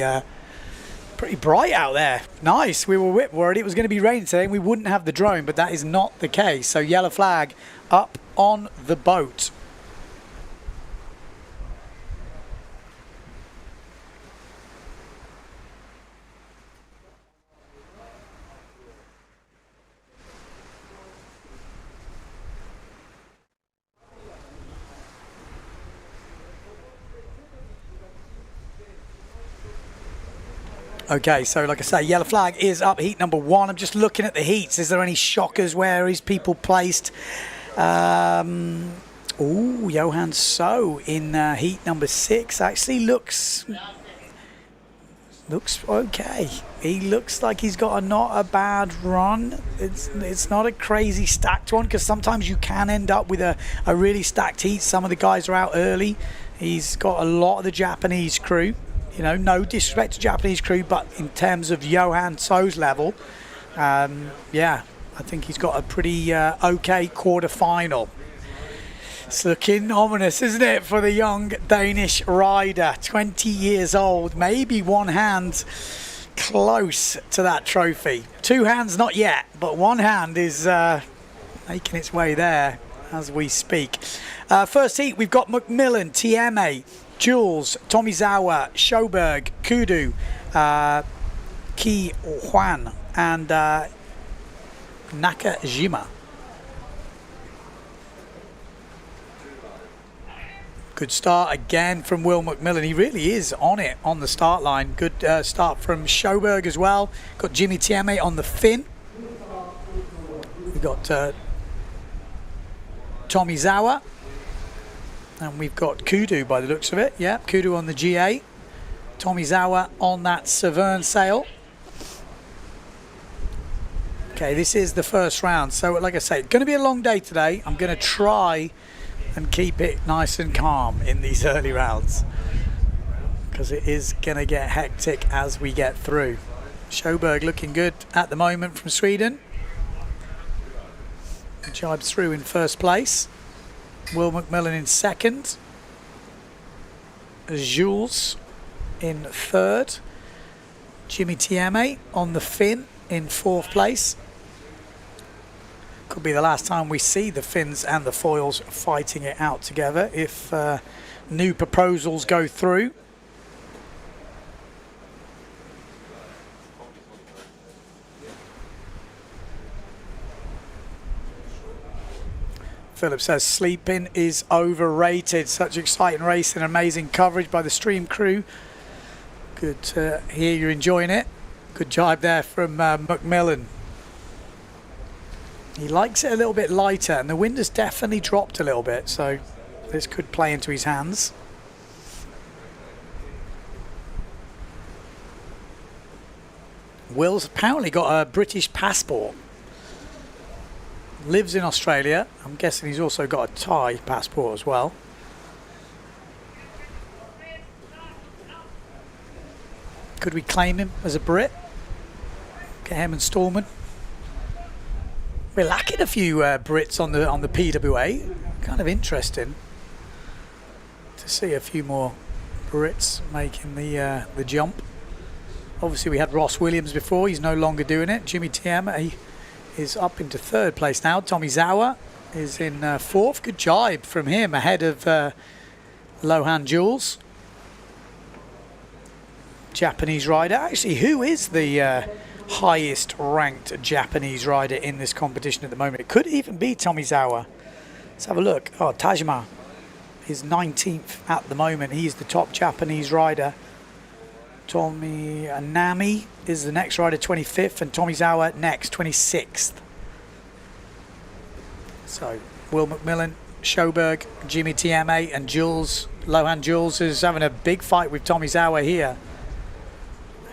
bright out there. Nice. We were worried it was going to be raining today and we wouldn't have the drone, but that is not the case. So yellow flag up on the boat. Okay, so like I say, yellow flag is up, heat number 1. I'm just looking at the heats. Is there any shockers? Where is people placed? Johan So in heat number 6 actually looks okay. He looks like he's got not a bad run. It's not a crazy stacked one, because sometimes you can end up with a really stacked heat. Some of the guys are out early. He's got a lot of the Japanese crew. You know, no disrespect to Japanese crew, but in terms of Johan So's level, yeah, I think he's got a pretty okay quarter-final. It's looking ominous, isn't it, for the young Danish rider, 20 years old, maybe one hand close to that trophy. 2 hands not yet, but 1 hand is making its way there as we speak. First heat, we've got Macmillan, Tieme, Jules, Tomizawa, Sjoberg, Kudu, Ki Hwan, and Nakajima. Good start again from Will Macmillan. He really is on it on the start line. Good start from Sjoberg as well. Got Jimmy Tieme on the fin. We've got Tomizawa. And we've got Kudu by the looks of it. Yeah, Kudu on the GA. Tomizawa on that Severn sail. Okay, this is the first round. So like I say, it's going to be a long day today. I'm going to try and keep it nice and calm in these early rounds, because it is going to get hectic as we get through. Sjoberg looking good at the moment from Sweden. Jibes through in first place. Will Macmillan in second. Jules in third. Jimmy Tieme on the fin in 4th place. Could be the last time we see the fins and the foils fighting it out together if new proposals go through. Philip says sleeping is overrated. Such exciting racing, amazing coverage by the stream crew. Good to hear you're enjoying it. Good jibe there from Macmillan. He likes it a little bit lighter, and the wind has definitely dropped a little bit, so this could play into his hands. Will's apparently got a British passport. Lives in Australia. I'm guessing he's also got a Thai passport as well. Could we claim him as a Brit? Get him and Stallman. We're lacking a few Brits on the PWA. Kind of interesting to see a few more Brits making the jump. Obviously, we had Ross Williams before. He's no longer doing it. Jimmy Tieme is up into 3rd place now. Tomizawa is in 4th. Good jibe from him ahead of Lohan Jules. Japanese rider. Actually, who is the highest ranked Japanese rider in this competition at the moment? It could even be Tomizawa. Let's have a look. Oh, Tajima is 19th at the moment. He's the top Japanese rider. Tomi Anami is the next rider, 25th, and Tomizawa next, 26th. So, Will Macmillan, Sjoberg, Jimmy Tieme, and Jules. Lohan Jules is having a big fight with Tomizawa here.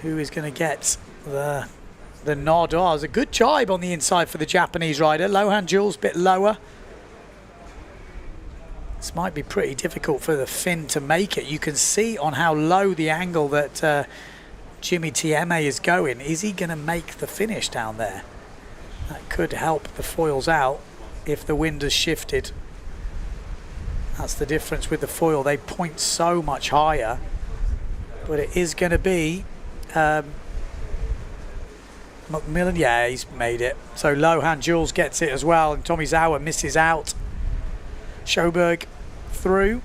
Who is going to get the nod? Oh, it was a good jibe on the inside for the Japanese rider. Lohan Jules a bit lower. This might be pretty difficult for the fin to make it. You can see on how low the angle that Jimmy Tieme is going. Is he going to make the finish down there? That could help the foils out if the wind has shifted. That's the difference with the foil. They point so much higher. But it is going to be McMillan. Yeah, he's made it. So Lohan Jules gets it as well. And Tomizawa misses out. Schoberg through.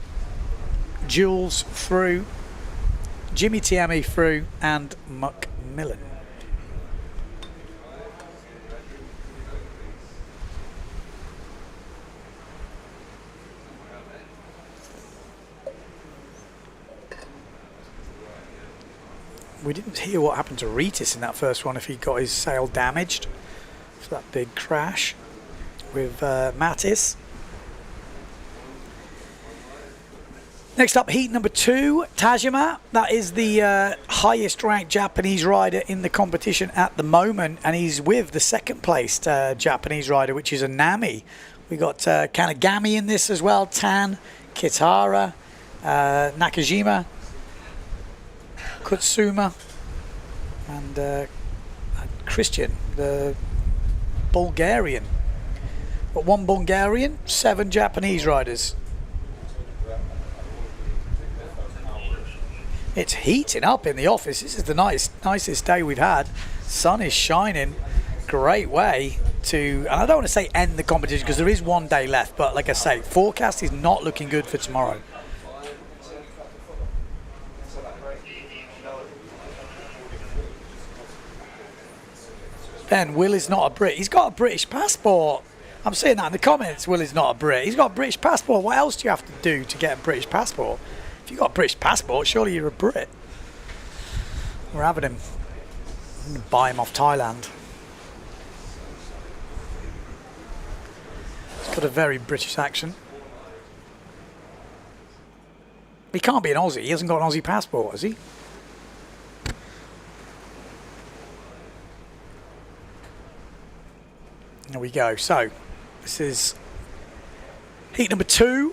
Jules through. Jimmy Tieme through. And McMillan. We didn't hear what happened to Ritis in that first one, if he got his sail damaged for that big crash with Mattis. Next up, heat number 2, Tajima. That is the highest ranked Japanese rider in the competition at the moment, and he's with the second placed Japanese rider, which is Anami. We got Kanagami in this as well, Tan, Kitara, Nakajima, Kutsuma, and Christian, the Bulgarian. But 1 Bulgarian, 7 Japanese riders. It's heating up in the office. This is the nicest day we've had. Sun is shining. Great way to, and I don't want to say end the competition because there is 1 day left, but like I say, forecast is not looking good for tomorrow. Then Will is not a Brit. He's got a British passport. I'm saying that in the comments. Will is not a Brit. He's got a British passport. What else do you have to do to get a British passport? If you've got a British passport, surely you're a Brit. We're having him. I'm going to buy him off Thailand. He's got a very British accent. He can't be an Aussie. He hasn't got an Aussie passport, has he? There we go. So, this is heat number 2,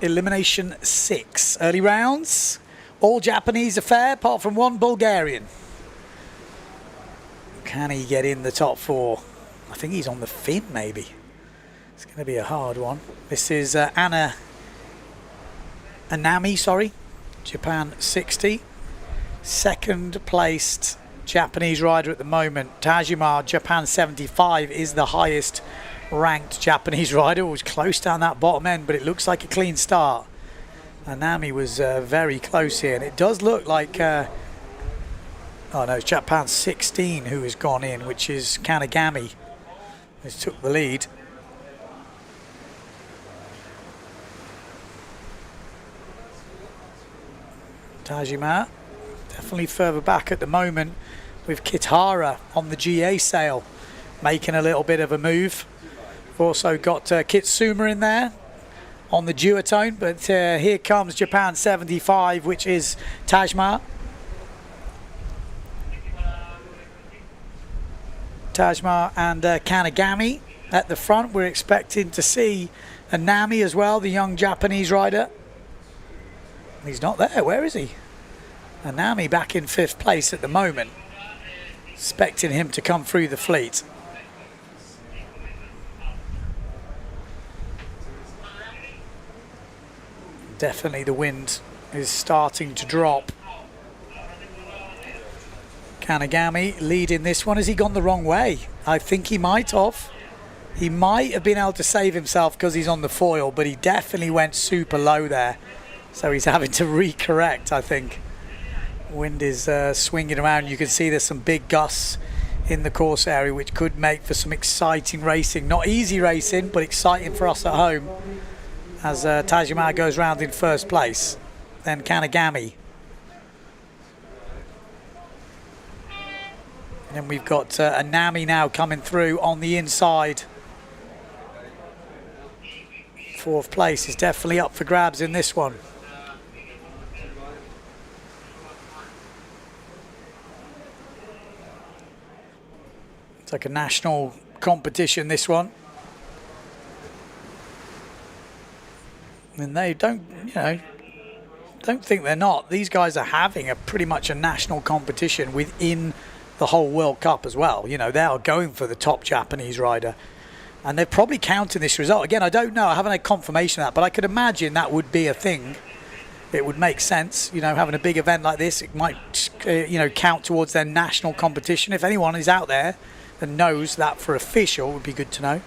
elimination 6. Early rounds, all Japanese affair, apart from 1 Bulgarian. Can he get in the top 4? I think he's on the fin, maybe. It's going to be a hard one. This is Anami, Japan 60. Second placed Japanese rider at the moment. Tajima, Japan 75, is the highest ranked Japanese rider. It was close down that bottom end, but it looks like a clean start. Anami was very close here, and it does look like oh no, it's Japan 16 who has gone in, which is Kanagami, who's took the lead. Tajima definitely further back at the moment, with Kitara on the GA sail making a little bit of a move. We've also got Kitsuma in there on the duotone, but here comes Japan 75, which is Tajima. Tajima and Kanagami at the front. We're expecting to see Anami as well, the young Japanese rider. He's not there. Where is he? Anami back in 5th place at the moment. Expecting him to come through the fleet. Definitely the wind is starting to drop. Kanagami leading this one. Has he gone the wrong way? I think he might have. He might have been able to save himself because he's on the foil, but he definitely went super low there. So he's having to recorrect, I think. Wind is swinging around. You can see there's some big gusts in the course area, which could make for some exciting racing. Not easy racing, but exciting for us at home, as Tajima goes round in 1st place. Then Kanagami. And then we've got Anami now coming through on the inside. 4th place is definitely up for grabs in this one. It's like a national competition, this one. And they don't, you know, don't think they're not. These guys are having a pretty much a national competition within the whole World Cup as well. You know, they are going for the top Japanese rider. And they're probably counting this result. Again, I don't know. I haven't had confirmation of that, but I could imagine that would be a thing. It would make sense, you know, having a big event like this. It might, you know, count towards their national competition. If anyone is out there that knows that for official, it would be good to know.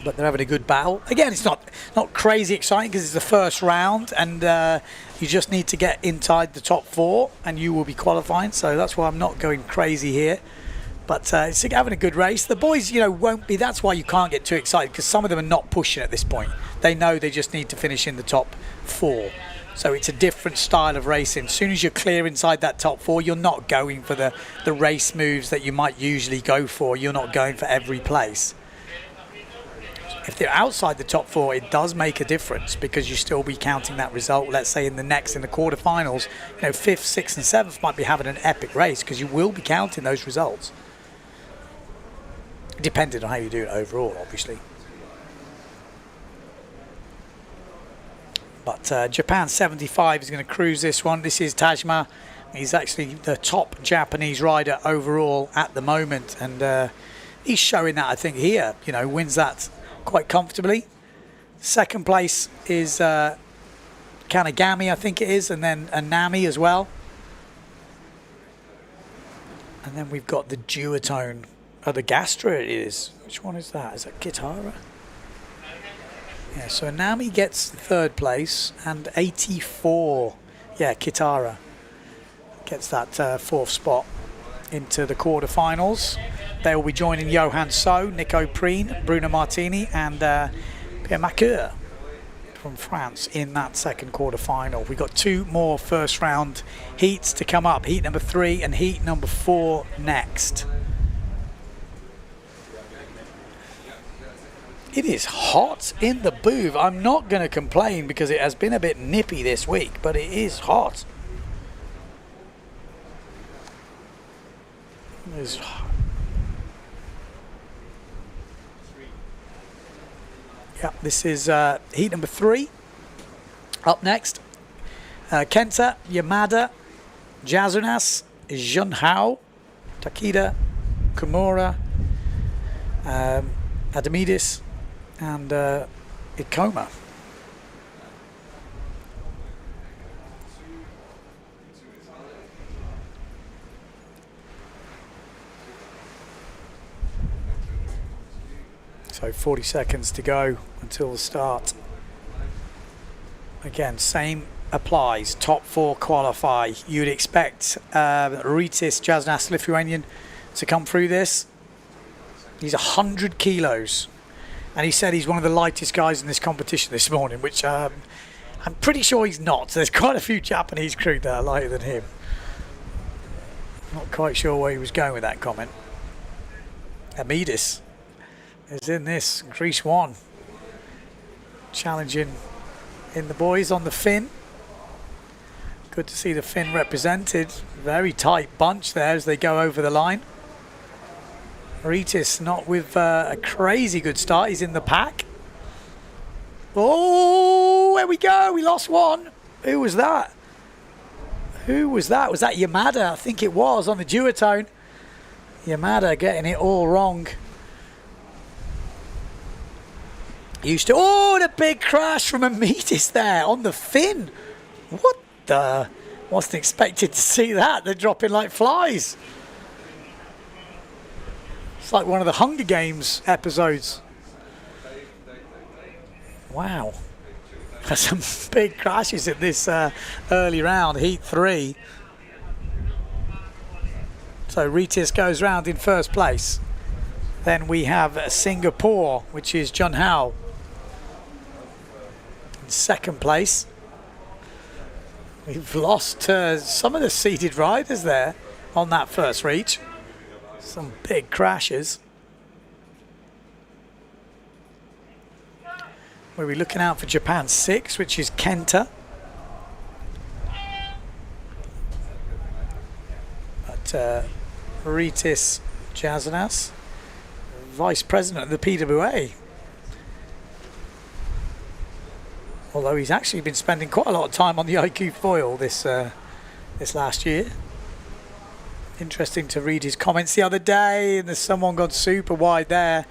But they're having a good battle. Again, it's not crazy exciting because it's the first round, and you just need to get inside the top 4 and you will be qualifying. So that's why I'm not going crazy here. But it's having a good race. The boys, you know, won't be. That's why you can't get too excited, because some of them are not pushing at this point. They know they just need to finish in the top 4. So it's a different style of racing. As soon as you're clear inside that top 4, you're not going for the race moves that you might usually go for. You're not going for every place. If they're outside the top 4, it does make a difference, because you still be counting that result. Let's say in the quarterfinals, you know, 5th, 6th and 7th might be having an epic race, because you will be counting those results. Depending on how you do it overall, obviously. But Japan 75 is going to cruise this one. This is Tajima. He's actually the top Japanese rider overall at the moment, and he's showing that, I think, here. You know, wins that quite comfortably. Second place is Kanagami, I think it is, and then Anami as well. And then we've got the duotone. Oh, the Gastra it is. Which one is that? Is that Kitara? Yeah, so Anami gets third place, and 84. Yeah, Kitara gets that 4th spot into the quarterfinals. They will be joining Johan So, Nico Preen, Bruno Martini, and Pierre Macur from France in that second quarterfinal. We've got 2 more first round heats to come up. Heat number 3 and heat number 4 next. It is hot in the booth. I'm not going to complain, because it has been a bit nippy this week, but it is hot. Yeah, this is heat number 3. Up next, Kenta, Yamada, Jazunas, Junhao, Takeda, Kimura, Adamidis, and Ikoma. So 40 seconds to go until the start. Again, same applies. Top 4 qualify. You'd expect Rytis Jasnas, Lithuanian, to come through this. He's 100 kilos. And he said he's one of the lightest guys in this competition this morning, which I'm pretty sure he's not. There's quite a few Japanese crew that are lighter than him. Not quite sure where he was going with that comment. Amidis is in this. Greece 1. Challenging in the boys on the fin. Good to see the fin represented. Very tight bunch there as they go over the line. Ritis not with a crazy good start. He's in the pack. Oh, there we go. We lost one. Who was that? Who was that? Was that Yamada? I think it was, on the duotone. Yamada getting it all wrong. Used to. Oh, the big crash from Amidis there on the fin. What the? Wasn't expected to see that. They're dropping like flies. It's like one of the Hunger Games episodes. Wow. There's some big crashes in this early round, heat 3. So Ritis goes round in first place. Then we have Singapore, which is Junhao in second place. We've lost some of the seated riders there on that first reach. Some big crashes. We'll be looking out for Japan 6, which is Kenta. But Ritis Jazanas, Vice President of the PWA. Although he's actually been spending quite a lot of time on the IQ foil this last year. Interesting to read his comments the other day, and there's someone gone super wide there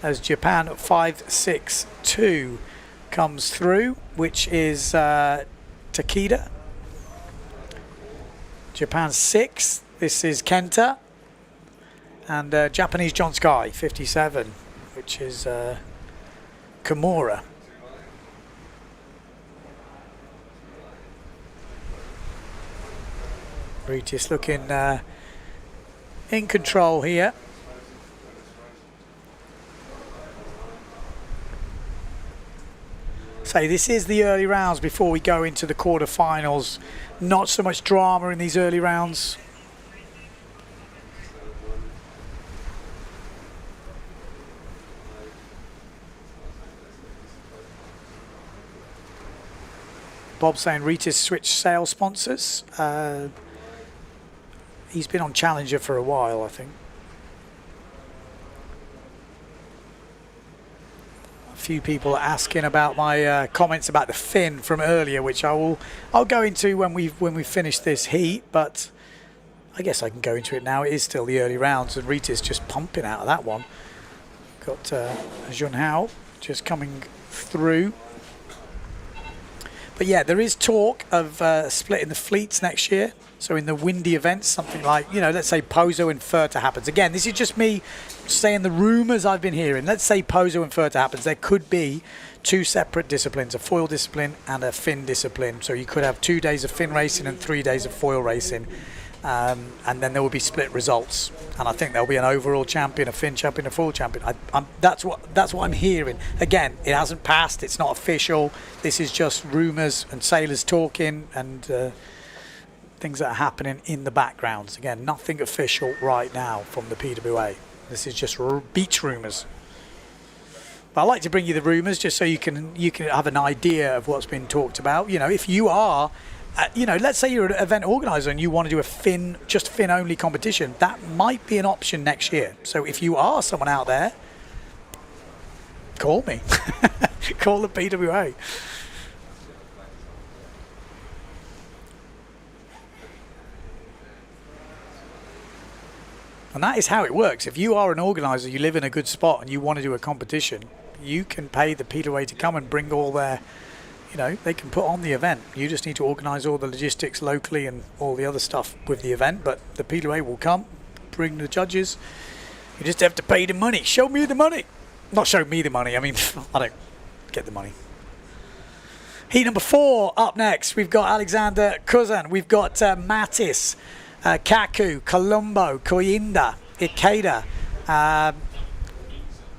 as Japan 5-6-2 comes through, which is Takeda. Japan 6th. This is Kenta. And Japanese John Sky 57, which is Kimura. Regis looking in control here. So this is the early rounds before we go into the quarterfinals. Not so much drama in these early rounds. Bob saying Rita's switched sales sponsors. He's been on Challenger for a while, I think. A few people are asking about my comments about the fin from earlier, which I'll go into when we finish this heat, but I guess I can go into it now. It is still the early rounds, and Rita's just pumping out of that one. Got Junhao just coming through. But yeah, there is talk of splitting the fleets next year. So in the windy events, something like, let's say Pozo and Furta happens. Again, this is just me saying the rumours I've been hearing. Let's say Pozo and Furta happens. There could be two separate disciplines, a foil discipline and a fin discipline. So you could have 2 days of fin racing and 3 days of foil racing. And then there will be split results. And I think there'll be an overall champion, a fin champion, a foil champion. That's what I'm hearing. Again, it hasn't passed. It's not official. This is just rumours and sailors talking and things that are happening in the backgrounds. Again, nothing official right now from the PWA. This is just beach rumours. But I like to bring you the rumours just so you can have an idea of what's been talked about. If you are, let's say you're an event organizer and you want to do a fin only competition, that might be an option next year. So if you are someone out there, call me. Call the PWA. And that is how it works. If you are an organizer, you live in a good spot and you want to do a competition, you can pay the PWA to come and bring all their, they can put on the event. You just need to organize all the logistics locally and all the other stuff with the event, but the PWA will come, bring the judges. You just have to pay the money. Show me the money. Not show me the money. I mean, I don't get the money. Heat number 4 up next. We've got Alexander Kuzan. We've got Mattis. Kaku, Colombo, Koinda, Ikeda,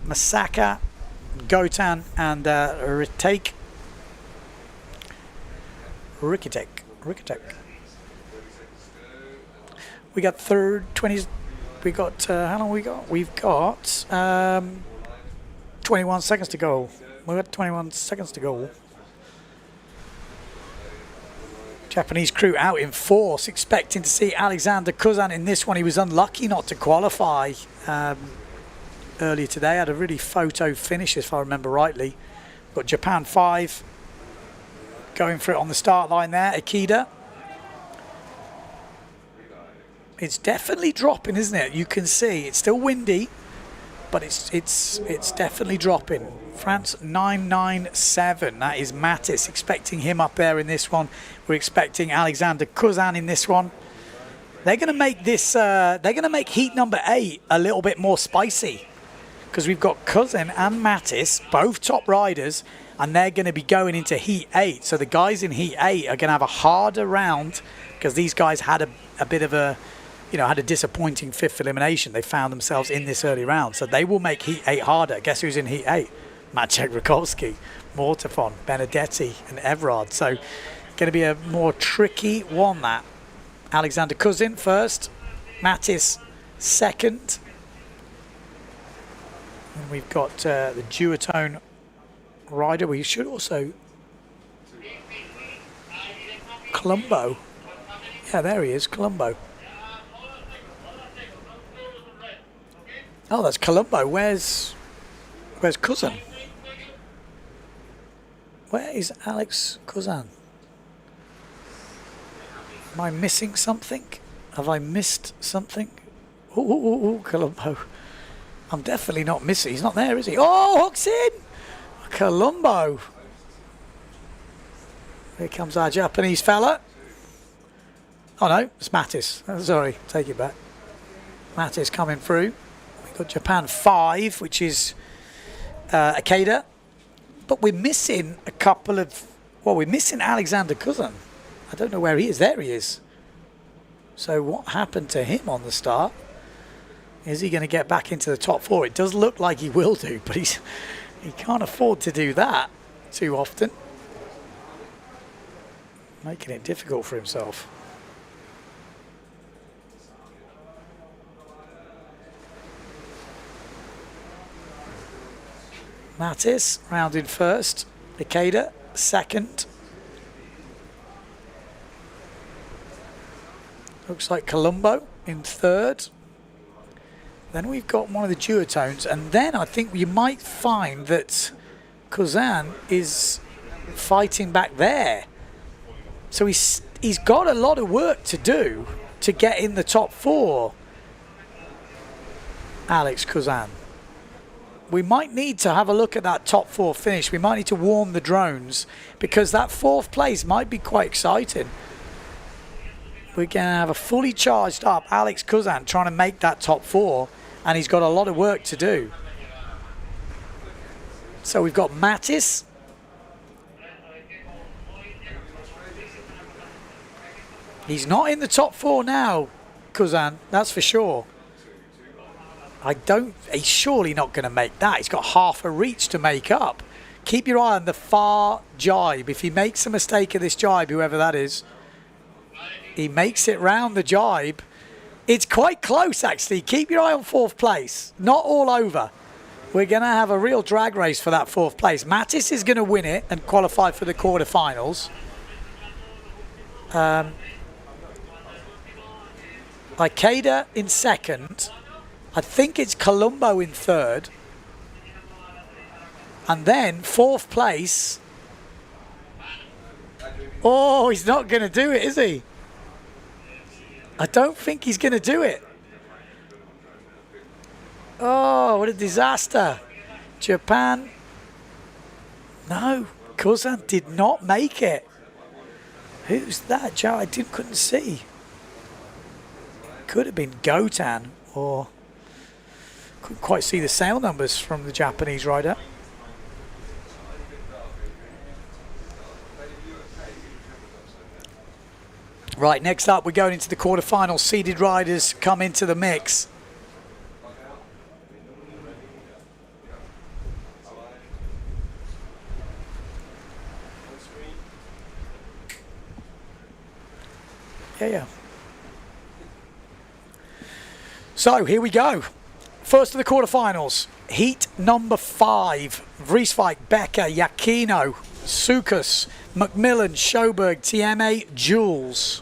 Masaka, Gotan, and Rikitek. We got third 20s. We got how long we got? We've got 21 seconds to go. We've got 21 seconds to go. Japanese crew out in force, expecting to see Alexander Kuzan in this one. He was unlucky not to qualify earlier today. Had a really photo finish, if I remember rightly. Got Japan 5 going for it on the start line there. Ikeda. It's definitely dropping, isn't it? You can see it's still windy, but it's definitely dropping. France 997. That is Mattis. Expecting him up there in this one. We're expecting Alexander Kuzan in this one. They're going to make this. They're going to make heat number 8 a little bit more spicy, because we've got Kuzan and Mattis, both top riders, and they're going to be going into heat 8. So the guys in heat 8 are going to have a harder round, because these guys had a bit of a, had a disappointing 5th elimination. They found themselves in this early round, so they will make heat 8 harder. Guess who's in heat 8? Maciej Rakowski, Mortafon, Benedetti, and Everard. So going to be a more tricky one, that. Alexander Kuzin first, Mattis second. And we've got the duotone rider. We should also... Colombo. Yeah, there he is, Colombo. Oh, that's Colombo. Where's Kuzin? Where is Alex Cousin? Am I missing something? Have I missed something? Oh, Colombo. I'm definitely not missing. He's not there, is he? Oh, hooks in! Colombo. Here comes our Japanese fella. Oh no, it's Mattis. Oh, sorry, take it back. Mattis coming through. We've got Japan 5, which is Akeda. But we're missing a couple of... Well, we're missing Alexander Cousin. I don't know where he is. There he is. So what happened to him on the start? Is he going to get back into the top 4? It does look like he will do, but he can't afford to do that too often. Making it difficult for himself. Mattis rounded first. Ikeda second. Looks like Colombo in third. Then we've got one of the duotones, and then I think you might find that Cousin is fighting back there. So he's got a lot of work to do to get in the top 4. Alex Cousin. We might need to have a look at that top 4 finish. We might need to warm the drones because that 4th place might be quite exciting. We're going to have a fully charged up Alex Cousin trying to make that top 4, and he's got a lot of work to do. So we've got Mattis. He's not in the top 4 now, Cousin, that's for sure. He's surely not going to make that. He's got half a reach to make up. Keep your eye on the far jibe. If he makes a mistake of this jibe, whoever that is, he makes it round the jibe. It's quite close, actually. Keep your eye on 4th place. Not all over. We're going to have a real drag race for that 4th place. Mattis is going to win it and qualify for the quarterfinals. Ikeda in second. I think it's Colombo in third. And then 4th place. Oh, he's not going to do it, is he? I don't think he's going to do it. Oh, what a disaster. Japan. No, Cousin did not make it. Who's that, Joe? I couldn't see. Could have been Gotan, or couldn't quite see the sail numbers from the Japanese rider. Right, next up we're going into the quarterfinals. Seeded riders come into the mix. Yeah. So here we go. First of the quarterfinals. Heat number 5. Vrieswijk, Becker, Yakino, Sukas, Macmillan, Schoberg, TMA, Jules.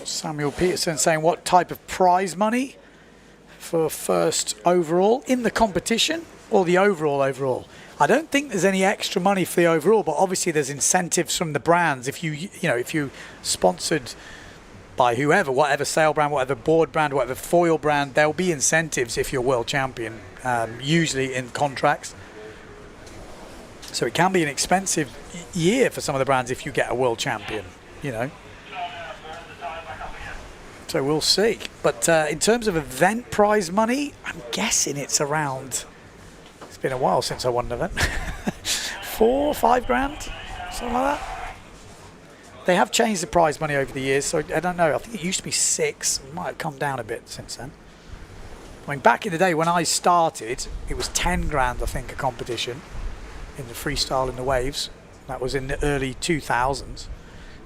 Samuel Peterson saying what type of prize money for first overall in the competition or the overall? I don't think there's any extra money for the overall, but obviously there's incentives from the brands. If you sponsored by whoever, whatever sail brand, whatever board brand, whatever foil brand, there'll be incentives if you're world champion, usually in contracts. So it can be an expensive year for some of the brands if you get a world champion, So we'll see. But in terms of event prize money, I'm guessing it's around, it's been a while since I won an event, 4 or 5 grand, something like that. They have changed the prize money over the years, so I don't know. I think it used to be 6. It might have come down a bit since then. I mean, back in the day when I started, it was 10 grand, I think, a competition in the freestyle in the waves. That was in the early 2000s.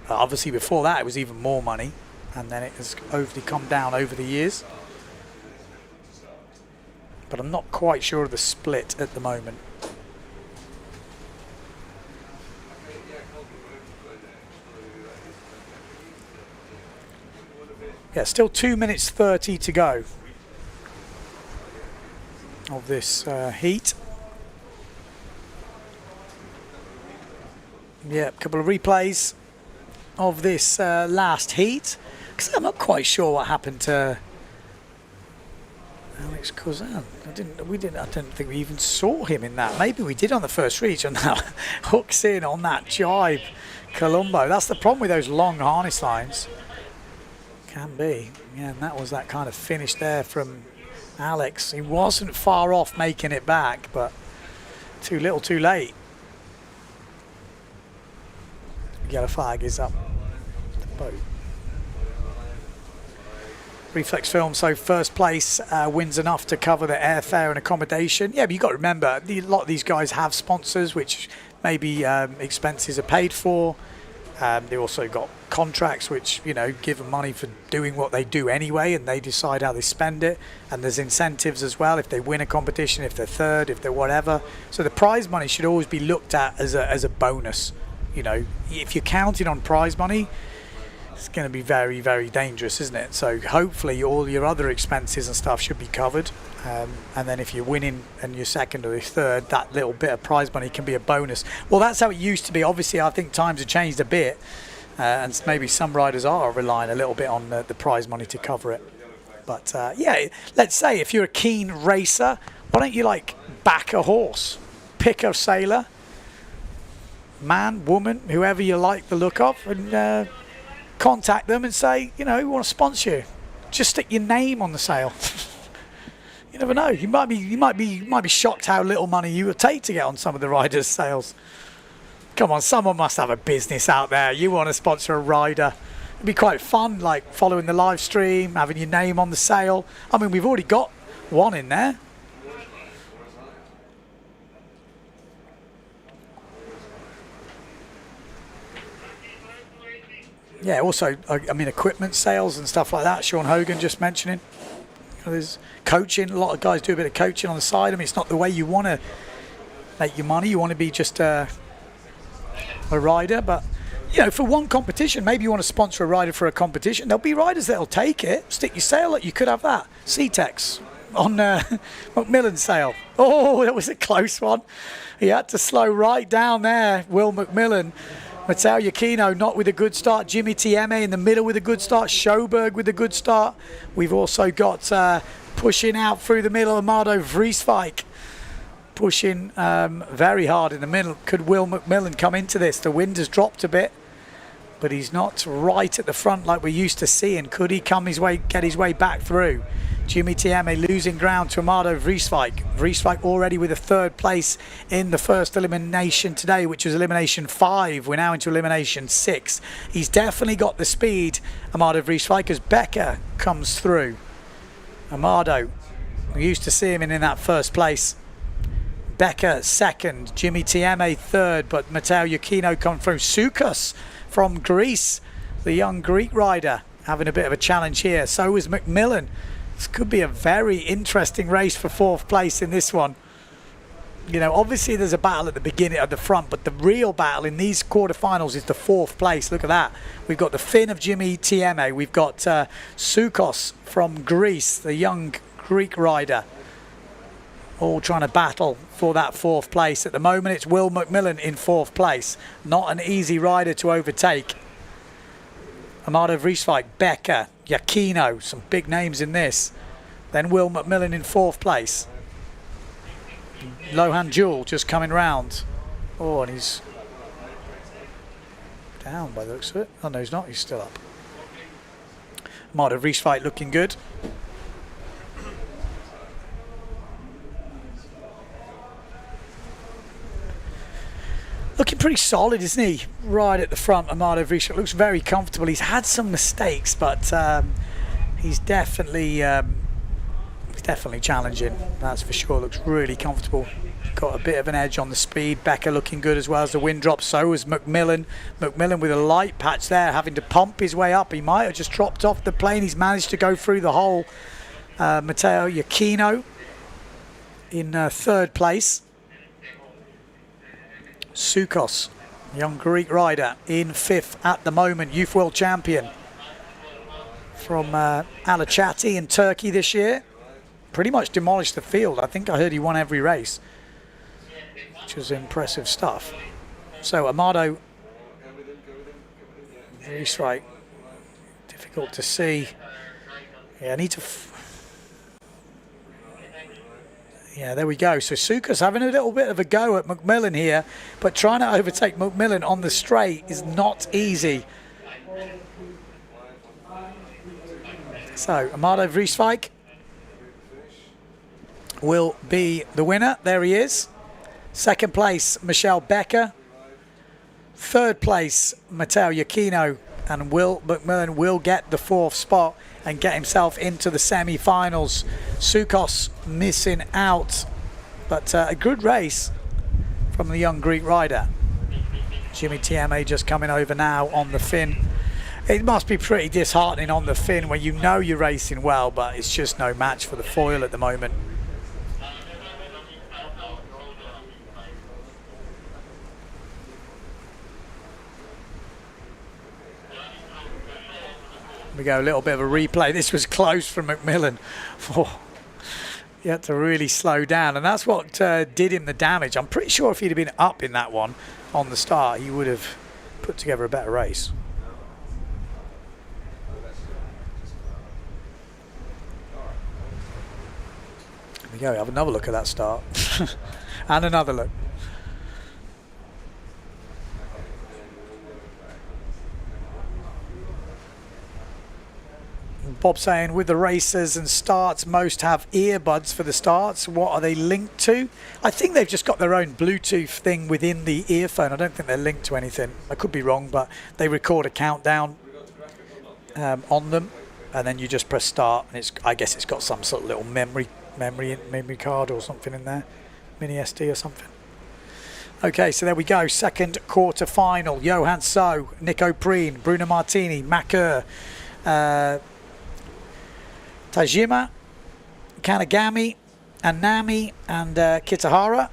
Obviously before that, it was even more money. And then it has overly come down over the years. But I'm not quite sure of the split at the moment. Yeah, still 2 minutes 30 to go of this heat. Yeah, a couple of replays of this last heat, because I'm not quite sure what happened to Alex Cousin. I don't think we even saw him in that. Maybe we did on the first reach, and that hooks in on that jibe Colombo. That's the problem with those long harness lines. Can be. Yeah, and that was that kind of finish there from Alex. He wasn't far off making it back, but too little too late. Yellow flag is up the boat. Reflex film, so first place wins enough to cover the airfare and accommodation. Yeah, but you've got to remember, a lot of these guys have sponsors, which maybe expenses are paid for. They also got contracts, which, you know, give them money for doing what they do anyway, and they decide how they spend it. And there's incentives as well if they win a competition, if they're third, if they're whatever. So the prize money should always be looked at as a bonus. You know, if you're counting on prize money, it's going to be very, very dangerous, isn't it? So hopefully all your other expenses and stuff should be covered. And then if you're winning and you're second or you're third, that little bit of prize money can be a bonus. Well, that's how it used to be. Obviously, I think times have changed a bit. And maybe some riders are relying a little bit on the prize money to cover it. But yeah, let's say if you're a keen racer, why don't you like back a horse, pick a sailor, man, woman, whoever you like the look of, and contact them and say, you know, we want to sponsor you. Just stick your name on the sale. You never know. You might be shocked how little money you would take to get on some of the riders' sales. Come on, someone must have a business out there. You want to sponsor a rider. It'd be quite fun, like following the live stream, having your name on the sale. I mean, we've already got one in there. Yeah, also, I mean, equipment sales and stuff like that. Sean Hogan just mentioning. There's coaching. A lot of guys do a bit of coaching on the side. I mean, it's not the way you want to make your money. You want to be just a rider. But, you know, for one competition, maybe you want to sponsor a rider for a competition. There'll be riders that'll take it. Stick your sale. You could have that. C-Tex on Macmillan's sale. Oh, that was a close one. He had to slow right down there, Will Macmillan. Matteo Yukino not with a good start. Jimmy Tieme in the middle with a good start. Schoberg with a good start. We've also got pushing out through the middle, Amado Vrieswijk pushing very hard in the middle. Could Will Macmillan come into this? The wind has dropped a bit, but he's not right at the front like we're used to seeing. Could he get his way back through? Jimmy Tieme losing ground to Amado Vrieswijk. Vrieswijk already with a third place in the first elimination today, which was elimination 5. We're now into elimination 6. He's definitely got the speed, Amado Vrieswijk, as Becker comes through. Amado, we used to see him in that first place. Becker second, Jimmy Tieme third, but Matteo Yukino come through. Soukos from Greece, the young Greek rider, having a bit of a challenge here. So is Macmillan. This could be a very interesting race for 4th place in this one. You know, obviously there's a battle at the beginning, at the front, but the real battle in these quarterfinals is the 4th place. Look at that. We've got the fin of Jimmy Tieme. We've got Soukos from Greece, the young Greek rider, all trying to battle for that 4th place. At the moment, it's Will Macmillan in 4th place. Not an easy rider to overtake. Amado Vrieswijk, Becker, Yukino, some big names in this. Then Will Macmillan in 4th place. Lohan Jewell just coming round. Oh, and he's down by the looks of it. Oh no, he's not, he's still up. Amado Vrieswijk looking good. Looking pretty solid, isn't he? Right at the front, Amado Vrieswijk looks very comfortable. He's had some mistakes, but he's definitely challenging. That's for sure. Looks really comfortable. Got a bit of an edge on the speed. Becker looking good as well as the wind drops. So is Macmillan. Macmillan with a light patch there, having to pump his way up. He might have just dropped off the plane. He's managed to go through the hole. Matteo Yukino in 3rd place. Soukos, young Greek rider, in 5th at the moment, Youth World Champion. from Alachati in Turkey this year. Pretty much demolished the field. I think I heard he won every race, which was impressive stuff. So Amado, race right, difficult to see. Yeah, I need to. Yeah, there we go. So Suka's having a little bit of a go at McMillan here, but trying to overtake McMillan on the straight is not easy. So Amado Vrieswijk will be the winner. There he is. Second place, Michelle Becker. Third place, Matteo Iachino. And Will McMillan will get the 4th spot and get himself into the semi-finals. Sukos missing out, but a good race from the young Greek rider. Jimmy Tieme just coming over now on the fin. It must be pretty disheartening on the fin when you know you're racing well, but it's just no match for the foil at the moment. We go a little bit of a replay. This was close from McMillan. Oh, he had to really slow down, and that's what did him the damage. I'm pretty sure if he'd have been up in that one on the start, he would have put together a better race. There we go. Have another look at that start, and another look. Bob saying, with the races and starts, most have earbuds for the starts. What are they linked to? I think they've just got their own Bluetooth thing within the earphone. I don't think they're linked to anything. I could be wrong, but they record a countdown on them, and then you just press start, and I guess it's got some sort of little memory card or something in there, mini SD or something. Okay, so there we go. Second quarter final. Johan So, Nico Preen, Bruno Martini, Makur, Tajima, Kanagami, and Nami, and Kitahara.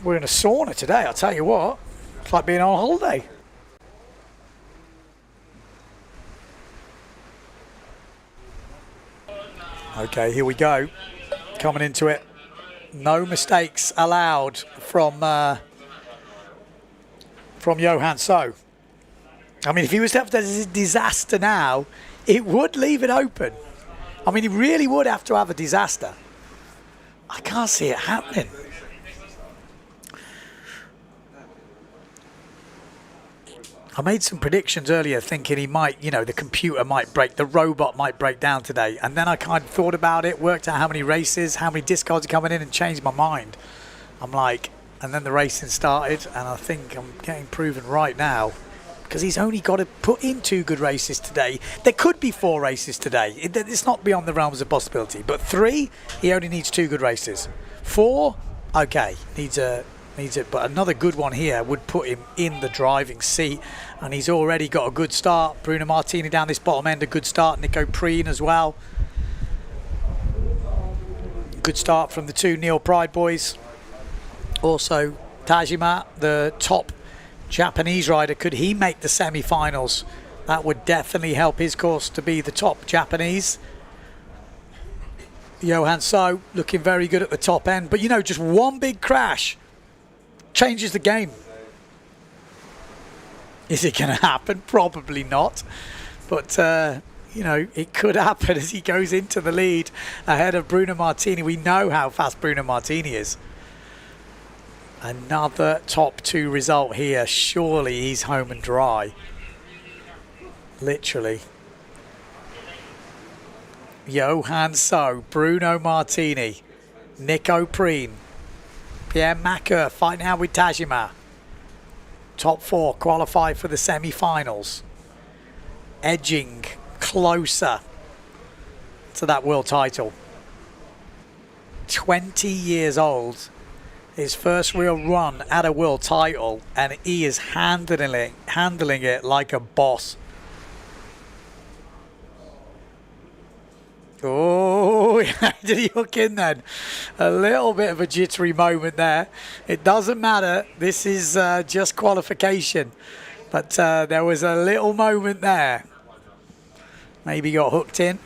We're in a sauna today, I'll tell you what. It's like being on holiday. Okay, here we go. Coming into it. No mistakes allowed from Johan So. I mean, if he was to have a disaster now, it would leave it open. I mean, he really would have to have a disaster. I can't see it happening. I made some predictions earlier thinking he might, you know, the computer might break, the robot might break down today. And then I kind of thought about it, worked out how many races, how many discards are coming in, and changed my mind. I'm like, and then the racing started, and I think I'm getting proven right now. Because he's only got to put in 2 good races today. There could be 4 races today. It's not beyond the realms of possibility. But 3, he only needs 2 good races. 4, okay, needs it. But another good one here would put him in the driving seat. And he's already got a good start. Bruno Martini down this bottom end, a good start. Nico Preen as well. Good start from the 2 Neil Pride boys. Also, Tajima, the top Japanese rider, could he make the semi-finals? That would definitely help his course to be the top Japanese. Johan So looking very good at the top end, but you know, just one big crash changes the game. Is it going to happen? Probably not, but you know, it could happen as he goes into the lead ahead of Bruno Martini. We know how fast Bruno Martini is. Another top 2 result here. Surely he's home and dry. Literally. Johan So, Bruno Martini, Nico Preen, Pierre Makur fighting out with Tajima. Top 4 qualify for the semi-finals. Edging closer to that world title. 20 years old. His first real run at a world title, and he is handling it like a boss. Oh, did he hook in then? A little bit of a jittery moment there. It doesn't matter. This is just qualification. But there was a little moment there. Maybe got hooked in.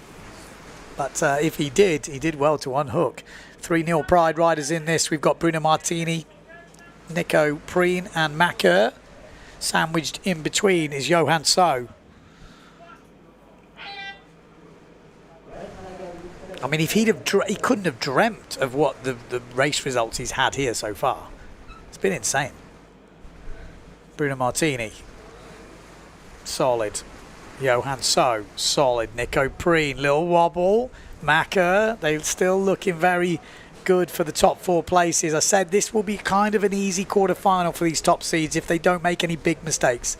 But if he did well to unhook. 3-0 Pride riders in this. We've got Bruno Martini, Nico Preen and Macker. Sandwiched in between is Johan So. I mean, if he couldn't have dreamt of what the race results he's had here so far. It's been insane. Bruno Martini, solid. Johan So, solid. Nico Preen, little wobble. Macker, they're still looking very good for the top 4 places. I said this will be kind of an easy quarterfinal for these top seeds if they don't make any big mistakes.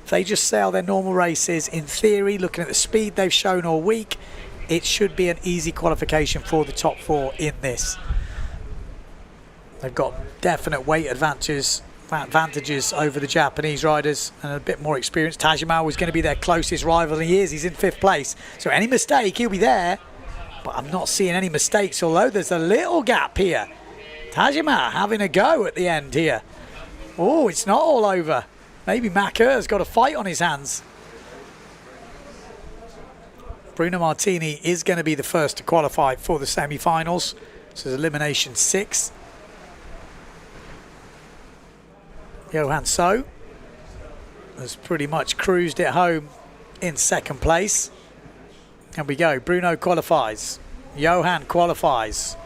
If they just sail their normal races, in theory, looking at the speed they've shown all week, it should be an easy qualification for the top 4 in this. They've got definite weight advantages over the Japanese riders and a bit more experience. Tajima was going to be their closest rival, and he is. He's in 5th place. So any mistake, he'll be there. But I'm not seeing any mistakes, although there's a little gap here. Tajima having a go at the end here. Oh, it's not all over. Maybe Macker's got a fight on his hands. Bruno Martini is going to be the first to qualify for the semi-finals. This is elimination 6. Johan So has pretty much cruised it home in 2nd place. And we go. Bruno qualifies. Johan qualifies.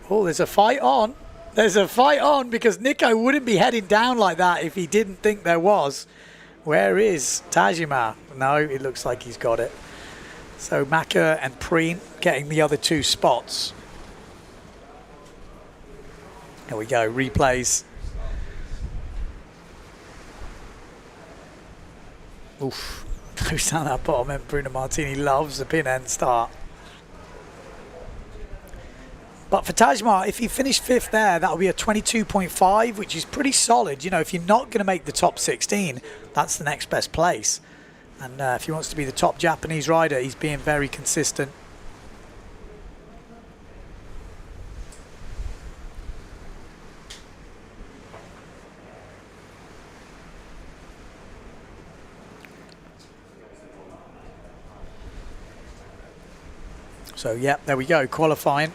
Oh, there's a fight on. There's a fight on because Nico wouldn't be heading down like that if he didn't think there was. Where is Tajima? No, it looks like he's got it. So Macker and Preen getting the other 2 spots. Here we go. Replays. Oof. Goes down that bottom end. Bruno Martini loves the pin end start. But for Tajma, if he finished 5th there, that would be a 22.5, which is pretty solid. You know, if you're not going to make the top 16, that's the next best place. And if he wants to be the top Japanese rider, he's being very consistent. So, yeah, there we go, qualifying.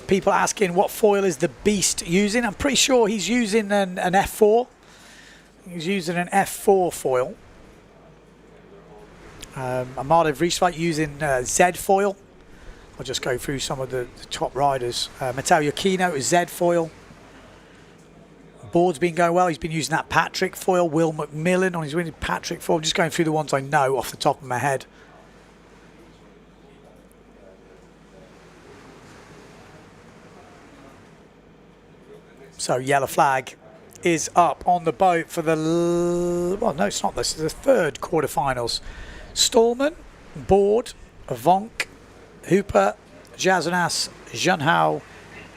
People asking what foil is the Beast using. I'm pretty sure he's using an F4. He's using an F4 foil. Amado Vrieswijk using Z foil. I'll just go through some of the top riders. Matteo Aquino is Z foil. Board's been going well. He's been using that Patrick foil. Will McMillan on his winning Patrick foil. I'm just going through the ones I know off the top of my head. So yellow flag is up on the boat for the, well, no, it's not this. It's the 3rd quarterfinals. Stallman, Board, Vonk, Hooper, Jazunas, Junhao,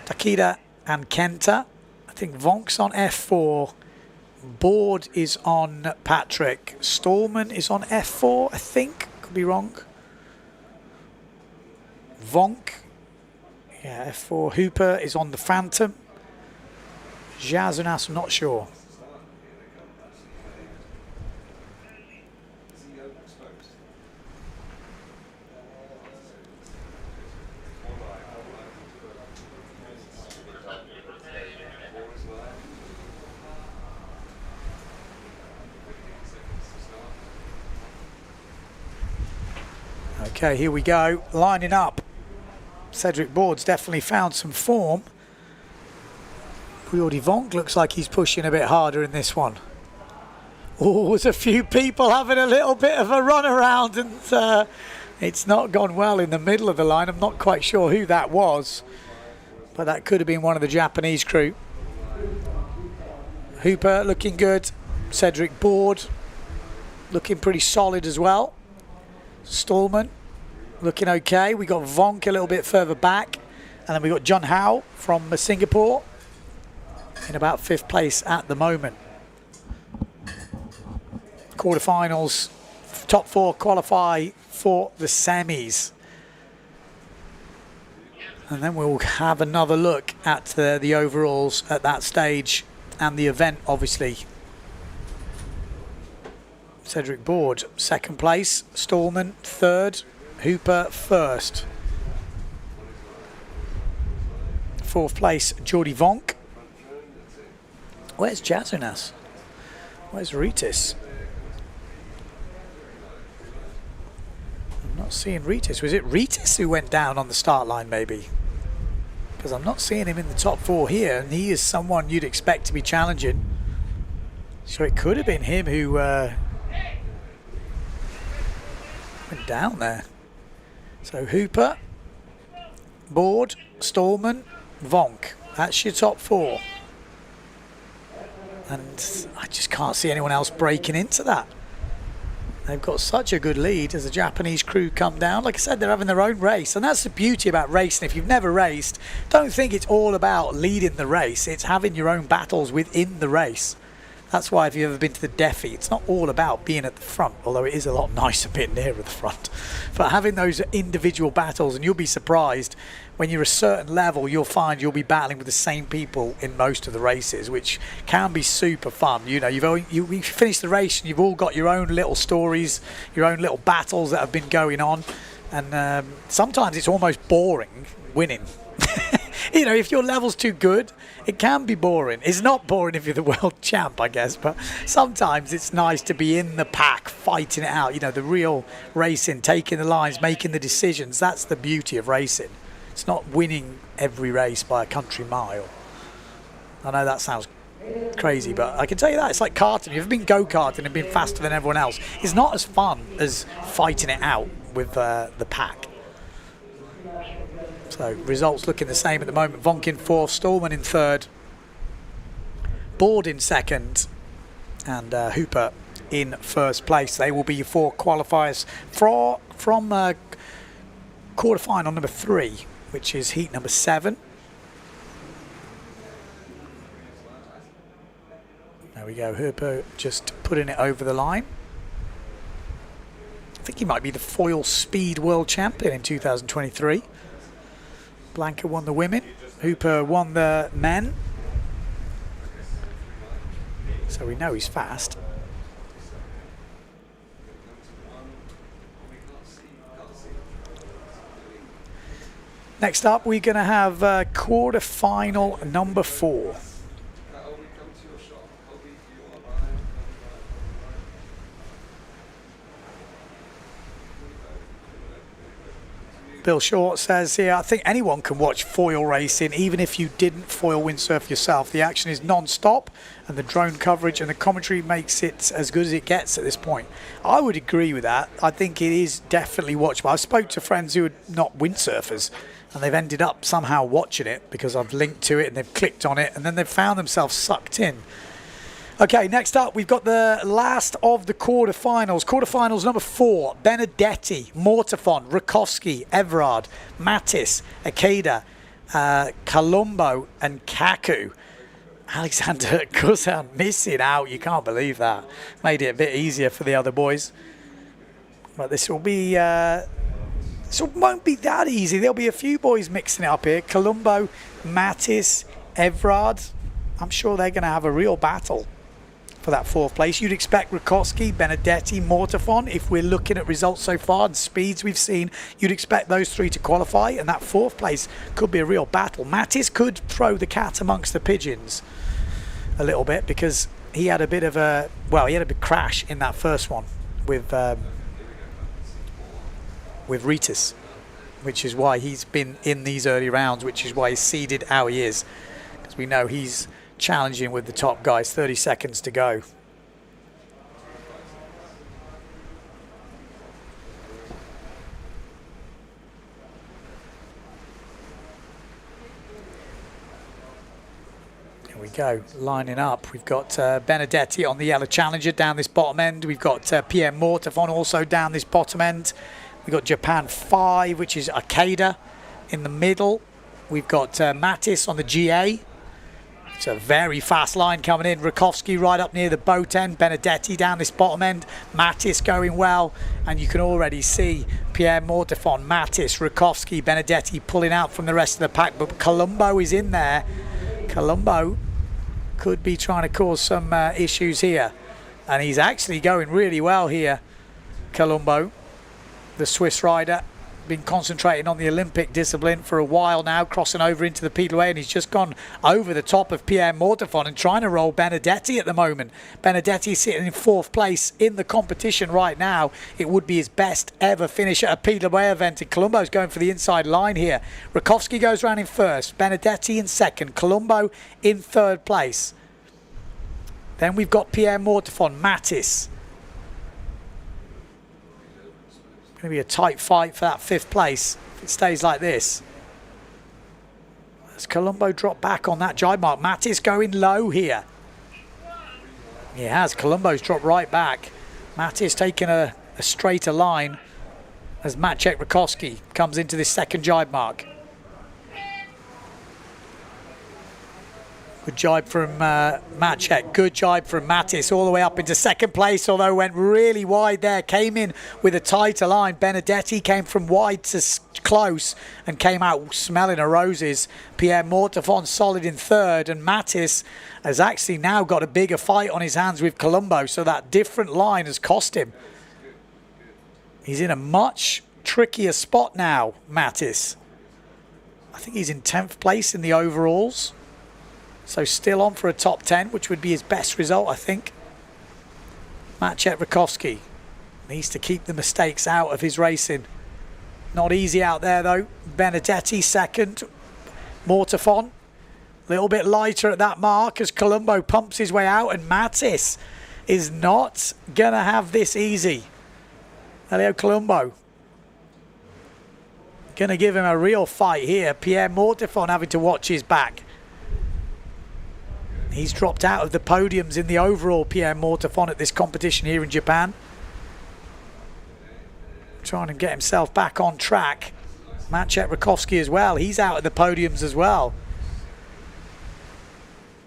Takeda, and Kenta. I think Vonk's on F4. Board is on Patrick. Stallman is on F4, I think. Could be wrong. Vonk. Yeah, F4. Hooper is on the Phantom. Jazunas, I'm not sure. Okay, here we go. Lining up. Cedric Board's definitely found some form. Rudy Vonk looks like he's pushing a bit harder in this one. Oh, there's a few people having a little bit of a run around, and it's not gone well in the middle of the line. I'm not quite sure who that was, but that could have been one of the Japanese crew. Hooper looking good. Cedric Board looking pretty solid as well. Stallman looking okay. We got Vonk a little bit further back, and then we got John Howe from Singapore in about 5th place at the moment. Quarterfinals, top 4 qualify for the semis. And then we'll have another look at the overalls at that stage and the event, obviously. Cedric Board, second place. Stallman, third. Hooper, first. Fourth place, Jordi Vonk. Where's Jazunas? Where's Ritis? I'm not seeing Ritis. Was it Ritis who went down on the start line, maybe? Because I'm not seeing him in the top 4 here, and he is someone you'd expect to be challenging. So it could have been him who went down there. So Hooper, Board, Stallman, Vonk. That's your top 4. And I just can't see anyone else breaking into that. They've got such a good lead as the Japanese crew come down. Like I said, they're having their own race. And that's the beauty about racing. If you've never raced, don't think it's all about leading the race. It's having your own battles within the race. That's why if you've ever been to the Defi, it's not all about being at the front, although it is a lot nicer being nearer the front. But having those individual battles, and you'll be surprised, when you're a certain level, you'll find you'll be battling with the same people in most of the races, which can be super fun. You know, you finish the race and you've all got your own little stories, your own little battles that have been going on. And sometimes it's almost boring winning. You know, if your level's too good, it can be boring. It's not boring if you're the world champ, I guess, but sometimes it's nice to be in the pack, fighting it out. You know, the real racing, taking the lines, making the decisions. That's the beauty of racing. It's not winning every race by a country mile. I know that sounds crazy, but I can tell you that. It's like karting. You've been go-karting and been faster than everyone else. It's not as fun as fighting it out with the pack. So results looking the same at the moment. Vonk in 4th, Stallman in 3rd, Board in 2nd, and Hooper in 1st place. They will be your 4 qualifiers from quarterfinal number 3, which is heat number 7. There we go, Hooper just putting it over the line. I think he might be the foil speed world champion in 2023. Blanca won the women, Hooper won the men. So we know he's fast. Next up, we're going to have quarter-final number 4. Bill Short says here, I think anyone can watch foil racing, even if you didn't foil windsurf yourself. The action is non-stop, and the drone coverage and the commentary makes it as good as it gets at this point. I would agree with that. I think it is definitely watchable. I've spoke to friends who are not windsurfers, and they've ended up somehow watching it because I've linked to it and they've clicked on it, and then they've found themselves sucked in. Okay, next up, we've got the last of the quarterfinals. Quarterfinals number 4, Benedetti, Mortafon, Rakowski, Everard, Mattis, Akeda, Colombo, and Kaku. Alexander Kuzan missing out. You can't believe that. Made it a bit easier for the other boys. But this will be... this won't be that easy. There'll be a few boys mixing it up here. Colombo, Mattis, Everard. I'm sure they're going to have a real battle for that 4th place. You'd expect Rakowski, Benedetti, Mortafon, if we're looking at results so far and speeds we've seen, you'd expect those 3 to qualify, and that 4th place could be a real battle. Mattis could throw the cat amongst the pigeons a little bit because he had a bit of a, well, he had a big crash in that first one with Ritis, which is why he's been in these early rounds, which is why he's seeded how he is, because we know he's challenging with the top guys. 30 seconds to go. Here we go, lining up. We've got Benedetti on the yellow challenger down this bottom end. We've got Pierre Mortafon also down this bottom end. We've got Japan 5, which is Akeda in the middle. We've got Mattis on the GA. It's a very fast line coming in. Rakowski right up near the boat end. Benedetti down this bottom end. Mattis going well. And you can already see Pierre Mortafon, Mattis, Rakowski, Benedetti pulling out from the rest of the pack. But Colombo is in there. Colombo could be trying to cause some issues here. And he's actually going really well here, Colombo, the Swiss rider. Been concentrating on the Olympic discipline for a while now, crossing over into the PWA, and he's just gone over the top of Pierre Mortefon and trying to roll Benedetti at the moment. Benedetti sitting in 4th place in the competition right now. It would be his best ever finish at a PWA event, and Colombo's going for the inside line here. Rakowski goes round in 1st, Benedetti in 2nd, Colombo in 3rd place. Then we've got Pierre Mortefon, Mattis. Going to be a tight fight for that 5th place if it stays like this. As Colombo drop back on that jibe mark. Mattis going low here. He has. Colombo's dropped right back. Mattis taking a straighter line as Maciej Rakowski comes into this 2nd jibe mark. Good jibe from Maciej. Good jibe from Mattis all the way up into 2nd place, although went really wide there. Came in with a tighter line. Benedetti came from wide to close and came out smelling of roses. Pierre Mortefon solid in 3rd, and Mattis has actually now got a bigger fight on his hands with Colombo, so that different line has cost him. He's in a much trickier spot now, Mattis. I think he's in 10th place in the overalls. So still on for a top 10, which would be his best result, I think. Maciej Rakowski needs to keep the mistakes out of his racing. Not easy out there, though. Benedetti 2nd. Mortefon a little bit lighter at that mark as Colombo pumps his way out, and Mattis is not going to have this easy. Elio Colombo going to give him a real fight here. Pierre Mortefon having to watch his back. He's dropped out of the podiums in the overall, Pierre Mortefon, at this competition here in Japan. Trying to get himself back on track. Maciej Rakowski as well. He's out of the podiums as well.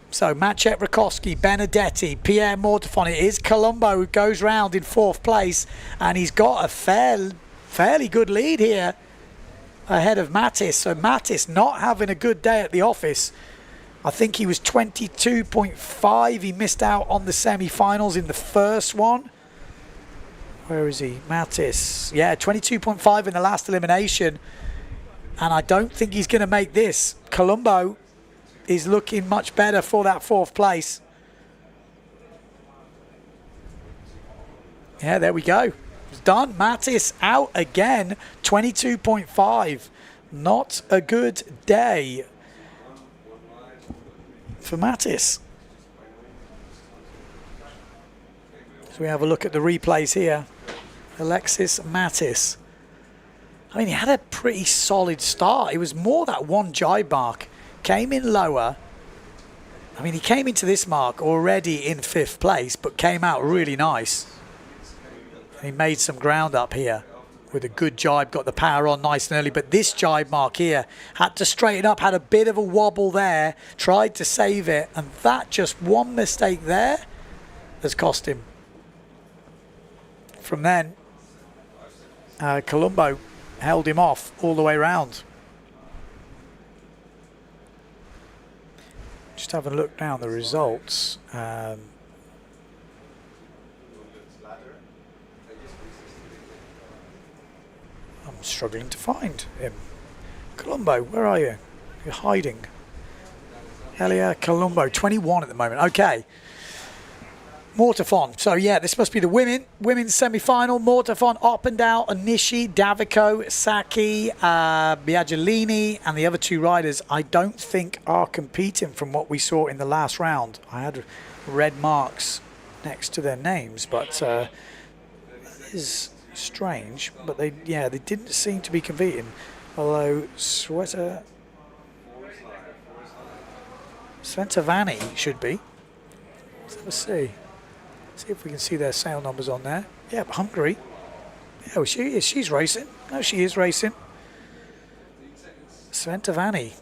So Maciej Rakowski, Benedetti, Pierre Mortefon. It is Colombo who goes round in 4th place. And he's got a fairly good lead here ahead of Mattis. So Mattis not having a good day at the office. I think he was 22.5. He missed out on the semi-finals in the first one. Where is he? Mattis. Yeah, 22.5 in the last elimination. And I don't think he's going to make this. Colombo is looking much better for that 4th place. Yeah, there we go. It's done. Mattis out again. 22.5. Not a good day for Mattis. So we have a look at the replays here. Alexis Mattis. I mean, he had a pretty solid start. It was more that one jibe mark. Came in lower. I mean, he came into this mark already in 5th place, but came out really nice. He made some ground up here with a good jibe, got the power on nice and early. But this jibe mark here had to straighten up, had a bit of a wobble there, tried to save it, and that just one mistake there has cost him. From then, Colombo held him off all the way round. Just having a look down the results. I'm struggling to find him. Colombo, where are you? You're hiding. Elia Colombo, 21 at the moment. Okay. Mortefon. So yeah, this must be the women's semi-final. Mortefon, Oppendahl, Onishi, Davico, Saki, Biaggiolini, and the other 2 riders I don't think are competing from what we saw in the last round. I had red marks next to their names, but that is strange. But they didn't seem to be competing. Although Sventovani should be. Let's see. See if we can see their sale numbers on there. Yeah, but Hungary. Yeah, well, she's racing. No, she is racing. Sventovani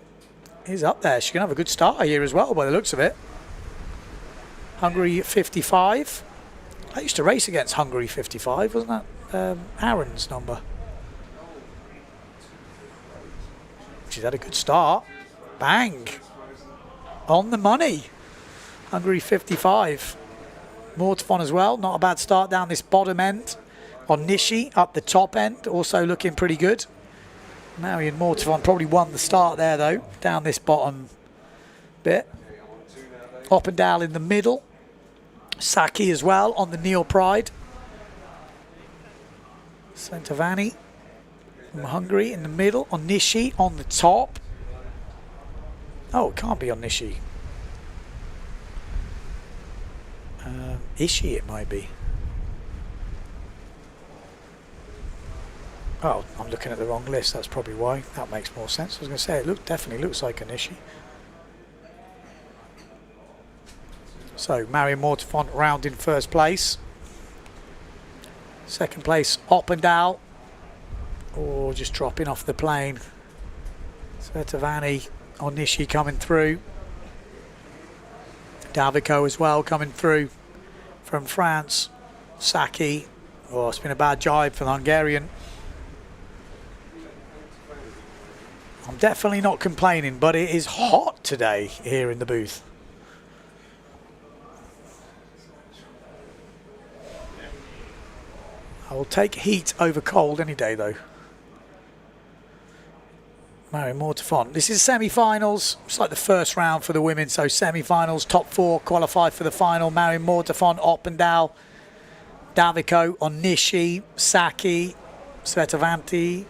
is up there. She's going to have a good start here as well by the looks of it. Hungary 55. I used to race against Hungary 55, wasn't that Aaron's number? She's had a good start. Bang. On the money. Hungary 55. Mortefon as well, not a bad start down this bottom end. On Nishi up the top end, also looking pretty good. Marion Mortefon probably won the start there though, down this bottom bit. Oppendal in the middle. Saki as well on the Neil Pride. Centovani from Hungary in the middle. On Nishi on the top. Oh, it can't be on Nishi. Ishii it might be. Oh, I'm looking at the wrong list. That's probably why. That makes more sense. I was going to say it definitely looks like an Ishii. So Marion Mortefon round in first place. Second place Oppendal. Oh, just dropping off the plane. Svetovani on Nishi coming through. Davico as well coming through from France. Saki. Oh, it's been a bad jibe for the Hungarian. I'm definitely not complaining, but it is hot today here in the booth. I will take heat over cold any day though. Marion Mortefon. This is semi-finals. It's like the first round for the women. So semi-finals, top 4 qualify for the final. Marion Mortefon, Oppendal, Davico on Nishi, Saki, Svetovanti.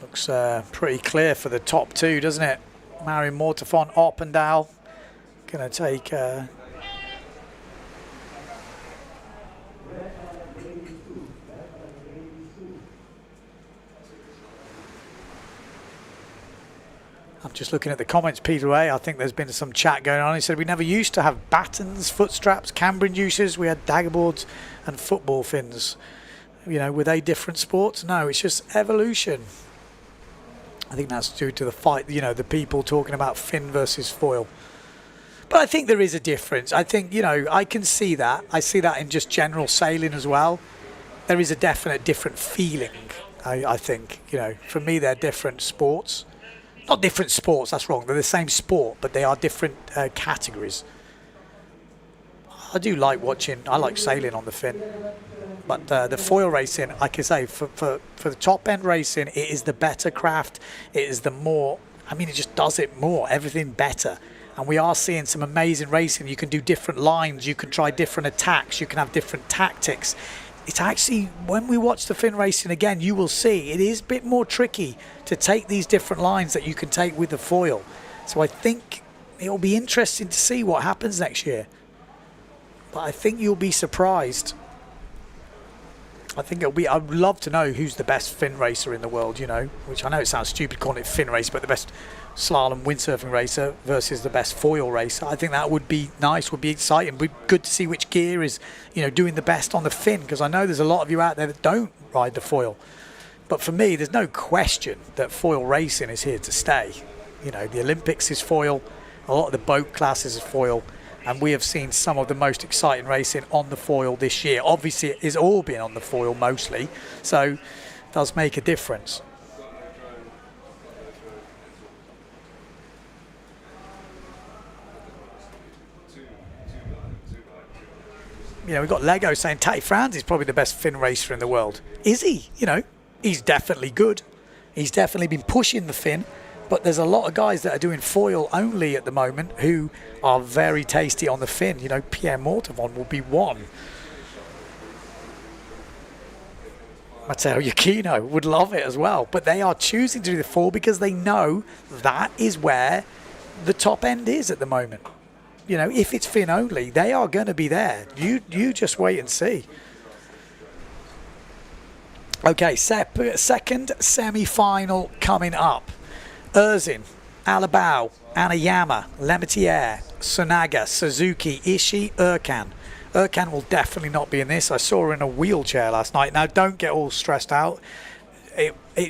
Looks pretty clear for the top 2, doesn't it? Marion Mortefon, Oppendal. Going to take... I'm just looking at the comments, PWA. I think there's been some chat going on. He said we never used to have battens, foot straps, camber inducers. We had dagger boards and football fins. You know, were they different sports? No, it's just evolution. I think that's due to the fight, you know, the people talking about fin versus foil. But I think there is a difference. I think, you know, I can see that. I see that in just general sailing as well. There is a definite different feeling, I think. You know, for me, they're different sports. Not different sports, that's wrong. They're the same sport, but they are different categories. I do like watching, I like sailing on the fin. But the foil racing, like I say, for the top end racing, it is the better craft. It is the more, I mean, it just does it more, everything better. And we are seeing some amazing racing. You can do different lines, you can try different attacks, you can have different tactics. It's actually, when we watch the fin racing again, you will see it is a bit more tricky to take these different lines that you can take with the foil. So I think it will be interesting to see what happens next year. But I think you'll be surprised. I think it'll be, I'd love to know who's the best fin racer in the world, you know, which I know it sounds stupid calling it fin racer, but the best slalom windsurfing racer versus the best foil racer. I think that would be nice, would be exciting. Would be good to see which gear is, you know, doing the best on the fin, because I know there's a lot of you out there that don't ride the foil. But for me, there's no question that foil racing is here to stay. You know, the Olympics is foil, a lot of the boat classes is foil. And we have seen some of the most exciting racing on the foil this year. Obviously, it is all been on the foil mostly, so it does make a difference. You know, we've got Lego saying Tati Franz is probably the best fin racer in the world. Is he? You know, he's definitely good. He's definitely been pushing the fin. But there's a lot of guys that are doing foil only at the moment who are very tasty on the fin. You know, Pierre Mortevon will be one. Matteo Yukino would love it as well. But they are choosing to do the foil because they know that is where the top end is at the moment. You know, if it's fin only, they are going to be there. You just wait and see. Okay, second semi-final coming up. Erzin, Alabao, Anayama, Lemaitre, Sonaga, Suzuki, Ishii, Erkan. Erkan will definitely not be in this. I saw her in a wheelchair last night. Now, don't get all stressed out.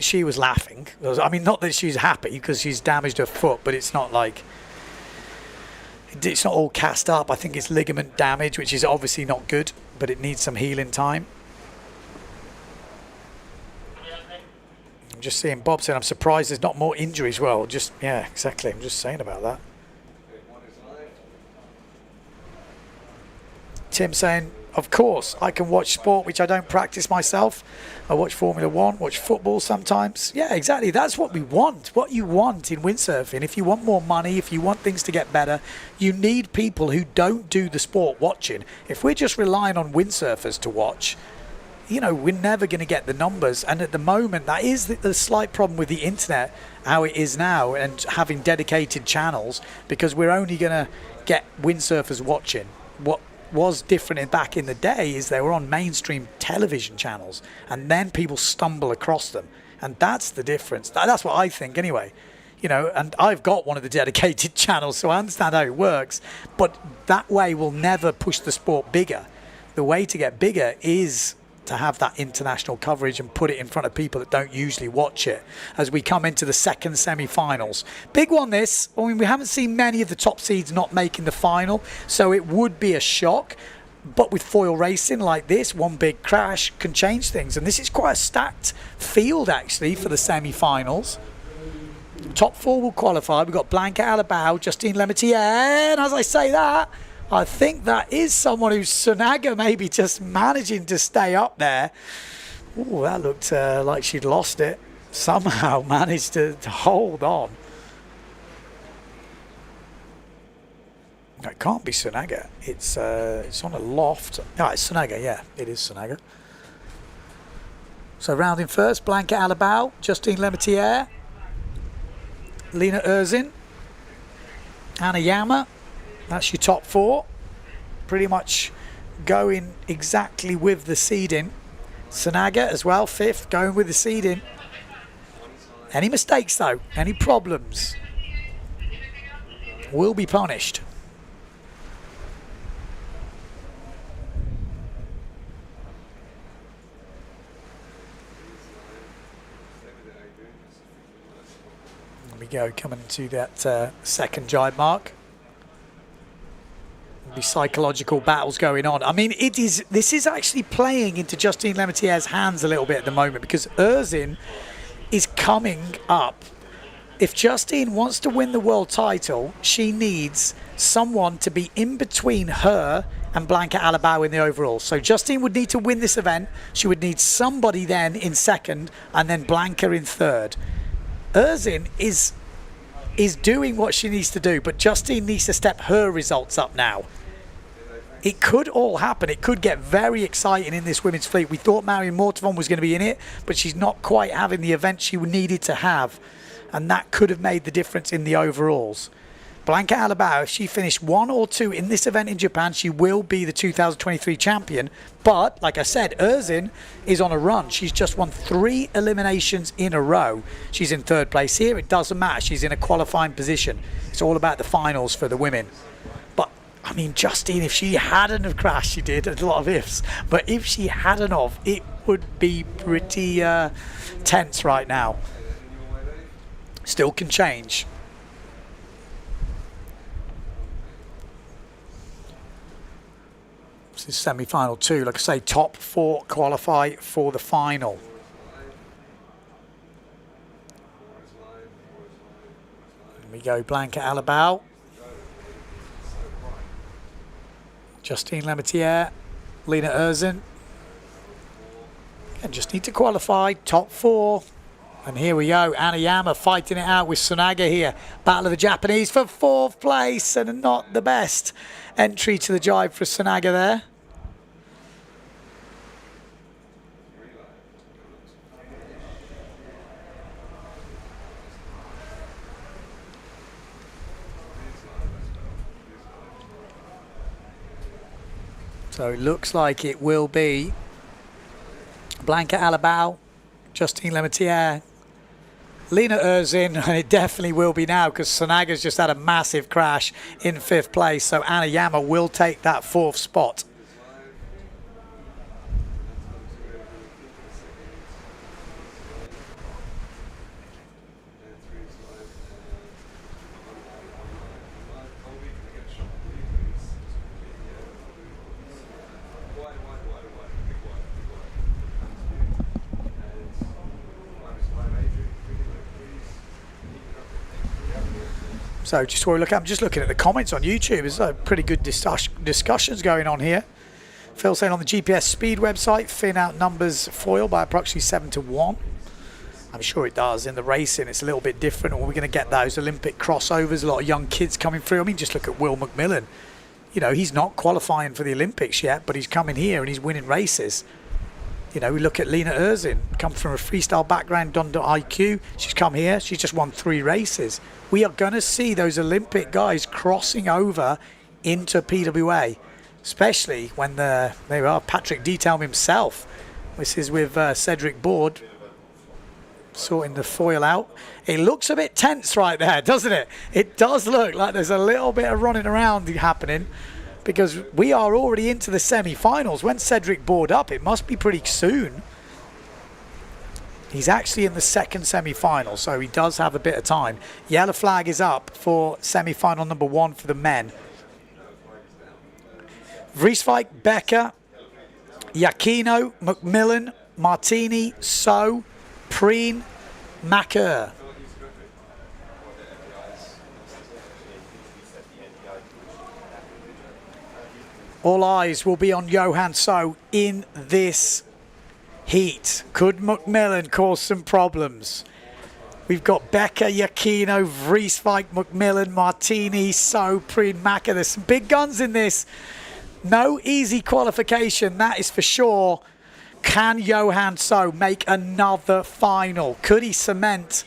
She was laughing. I mean, not that she's happy because she's damaged her foot, but it's not like... It's not all cast up. I think it's ligament damage, which is obviously not good, but it needs some healing time. I'm just seeing Bob saying, I'm surprised there's not more injuries. Well, just, yeah, exactly. I'm just saying about that. Tim saying, of course, I can watch sport which I don't practice myself. I watch Formula One, watch football sometimes. Yeah, exactly. That's what we want. What you want in windsurfing. If you want more money, if you want things to get better, you need people who don't do the sport watching. If we're just relying on windsurfers to watch, you know, we're never going to get the numbers. And at the moment, that is the slight problem with the internet, how it is now, and having dedicated channels, because we're only going to get windsurfers watching. What was different back in the day is they were on mainstream television channels, and then people stumble across them, and that's the difference. That's what I think anyway, you know. And I've got one of the dedicated channels, so I understand how it works, but that way will never push the sport bigger. The way to get bigger is to have that international coverage and put it in front of people that don't usually watch it. As we come into the second semi-finals, big one this. I mean, we haven't seen many of the top seeds not making the final, so it would be a shock. But with foil racing like this, one big crash can change things, and this is quite a stacked field actually for the semi-finals. Top four will qualify. We've got Blanca Alabao, Justine Lemaitre, and as I say that, I think that is someone who's Sunaga maybe just managing to stay up there. Oh, that looked like she'd lost it. Somehow managed to hold on. It can't be Sunaga. It's on a loft. Oh, it's Sunaga, yeah. It is Sunaga. So rounding first, Blanca Alabao, Justine Lemaitre, Lena Erzin, Anna Yama. That's your top four. Pretty much going exactly with the seeding. Sunaga as well, fifth, going with the seeding. Any mistakes though, any problems, will be punished. There we go, coming to that second jibe mark. Be psychological battles going on. I mean, this is actually playing into Justine Lemaitre's hands a little bit at the moment, because Erzin is coming up. If Justine wants to win the world title, she needs someone to be in between her and Blanca Alabao in the overall. So Justine would need to win this event. She would need somebody then in second, and then Blanca in third. Erzin is doing what she needs to do, but Justine needs to step her results up now. It could all happen. It could get very exciting in this women's fleet. We thought Marion Mortavon was going to be in it, but she's not quite having the event she needed to have, and that could have made the difference in the overalls. Blanca Alabao, if she finished 1 or 2 in this event in Japan, she will be the 2023 champion. But, like I said, Erzin is on a run. She's just won 3 eliminations in a row. She's in third place here. It doesn't matter. She's in a qualifying position. It's all about the finals for the women. But, I mean, Justine, if she hadn't have crashed, she did, a lot of ifs. But if she hadn't have, it would be pretty tense right now. Still can change. This is semi-final 2. Like I say, top 4 qualify for the final. Here we go, Blanca Alabao. Justine Lemaitre, Lena Erzin. And just need to qualify, top 4. And here we go, Anna Yama fighting it out with Sunaga here. Battle of the Japanese for 4th place, and not the best entry to the jibe for Sunaga there. So it looks like it will be Blanca Alabao, Justine Lemaitre, Lena Erzin, and it definitely will be now, because Sunaga's just had a massive crash in 5th place. So Anna Yama will take that 4th spot. So just while we look, I'm just looking at the comments on YouTube. There's pretty good discussions going on here. Phil saying on the GPS Speed website, Finn outnumbers Foyle by approximately 7-1. I'm sure it does. In the racing, it's a little bit different. Or we're going to get those Olympic crossovers, a lot of young kids coming through. I mean, just look at Will McMillan. You know, he's not qualifying for the Olympics yet, but he's coming here and he's winning races. You know, we look at Lena Erzin, comes from a freestyle background, done IQ. She's come here. She's just won 3 races. We are going to see those Olympic guys crossing over into PWA, especially when there are Patrick Detailm himself. This is with Cedric Board sorting the foil out. It looks a bit tense right there, doesn't it? It does look like there's a little bit of running around happening, because we are already into the semi-finals. When Cedric Board up, it must be pretty soon. He's actually in the second semi-final, so he does have a bit of time. Yellow flag is up for semi-final number 1 for the men. Vrieswijk, Becker, Iachino, McMillan, Martini, So, Preen, Macker. All eyes will be on Johan So in this heat. Could McMillan cause some problems? We've got Becker, Iachino, Vrieswijk, McMillan, Martini, So, Preen, Macker. There's some big guns in this. No easy qualification, that is for sure. Can Johan So make another final? Could he cement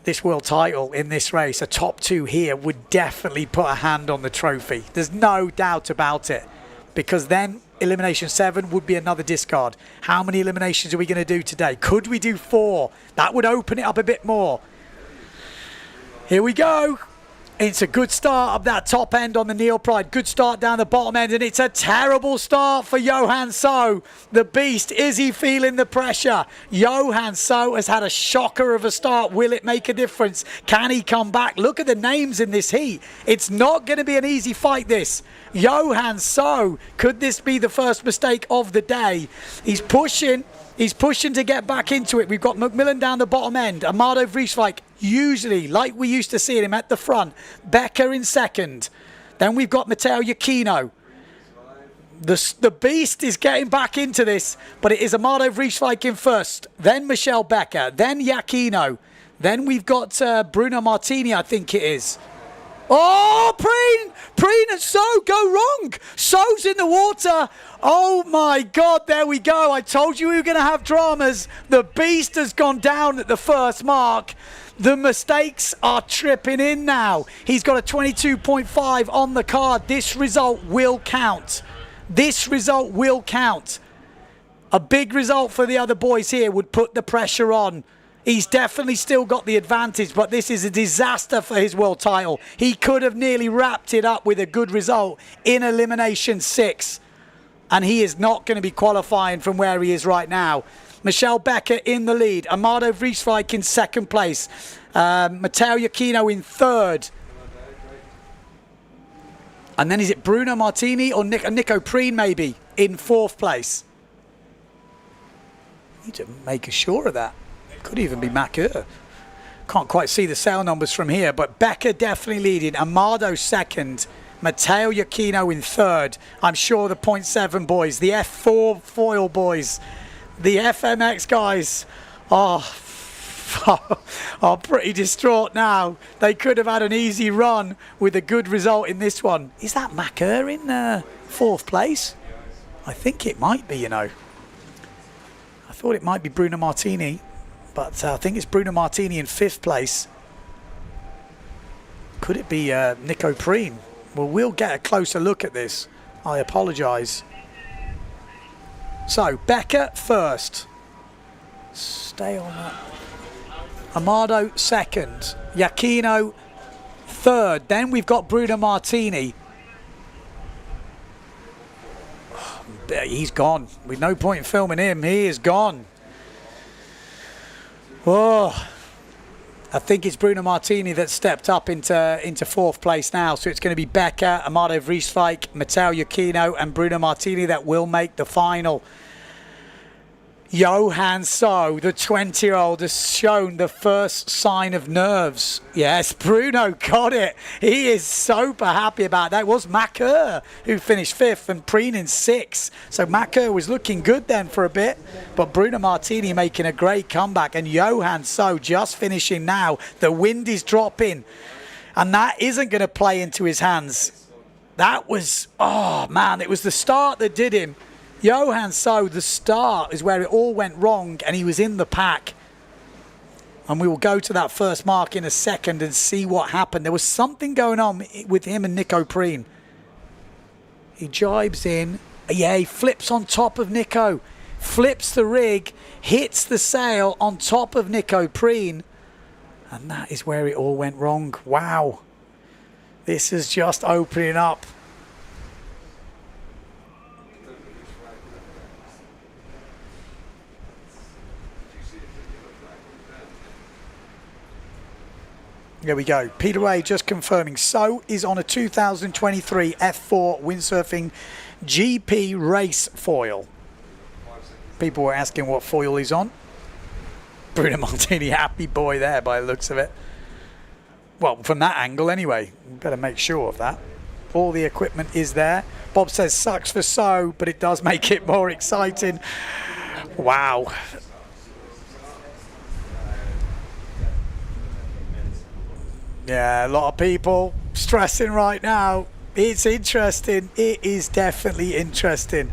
this world title in this race? A top 2 here would definitely put a hand on the trophy. There's no doubt about it, because then elimination 7 would be another discard. How many eliminations are we going to do today? Could we do 4? That would open it up a bit more. Here we go. It's a good start up that top end on the Neil Pride. Good start down the bottom end, and it's a terrible start for Johan So. The beast, is he feeling the pressure? Johan So has had a shocker of a start. Will it make a difference? Can he come back? Look at the names in this heat. It's not going to be an easy fight, this. Johan So, could this be the first mistake of the day? He's pushing. He's pushing to get back into it. We've got McMillan down the bottom end. Amado Vrieswijk, usually, like we used to see him at the front. Becker in second. Then we've got Matteo Iachino. The beast is getting back into this, but it is Amado Vrieswijk in first. Then Michelle Becker. Then Iachino. Then we've got Bruno Martini, I think it is. Oh, Preen and So go wrong. So's in the water. Oh my God, there we go. I told you we were going to have dramas. The beast has gone down at the first mark. The mistakes are tripping in now. He's got a 22.5 on the card. This result will count. This result will count. A big result for the other boys here would put the pressure on. He's definitely still got the advantage, but this is a disaster for his world title. He could have nearly wrapped it up with a good result in elimination 6. And he is not going to be qualifying from where he is right now. Michelle Becker in the lead. Amado Vrieswijk in second place. Matteo Iachino in third. And then is it Bruno Martini or Nico Preen maybe in fourth place? Need to make sure of that. Could even be Macker. Can't quite see the sale numbers from here, but Becker definitely leading. Amado second. Matteo Iachino in third. I'm sure the 0.7 boys, the F4 foil boys, the FMX guys are pretty distraught now. They could have had an easy run with a good result in this one. Is that Macker in fourth place? I think it might be, you know. I thought it might be Bruno Martini, but I think it's Bruno Martini in fifth place. Could it be Nico Preen? Well, we'll get a closer look at this. I apologise. So, Becker first. Stay on that. Amado second. Iachino third. Then we've got Bruno Martini. He's gone. With no point in filming him. He is gone. Oh, I think it's Bruno Martini that stepped up into fourth place now. So it's going to be Becker, Amado Vrieswijk, Matteo Iachino and Bruno Martini that will make the final. Johan So, the 20-year-old, has shown the first sign of nerves. Yes, Bruno got it. He is super happy about that. It was Macker who finished 5th and Preen in 6th. So Macker was looking good then for a bit. But Bruno Martini making a great comeback. And Johan So just finishing now. The wind is dropping. And that isn't going to play into his hands. That was, oh man, it was the start that did him. Johan So, the start is where it all went wrong, and he was in the pack. And we will go to that first mark in a second and see what happened. There was something going on with him and Nico Preen. He jibes in. Yeah, he flips on top of Nico. Flips the rig, hits the sail on top of Nico Preen. And that is where it all went wrong. Wow. This is just opening up. There we go. PWA just confirming. So is on a 2023 F4 windsurfing GP race foil. People were asking what foil he's on. Bruno Martini, happy boy there by the looks of it. Well, from that angle anyway. Better make sure of that. All the equipment is there. Bob says sucks for So, but it does make it more exciting. Wow. Yeah, a lot of people stressing right now. It's interesting. It is definitely interesting.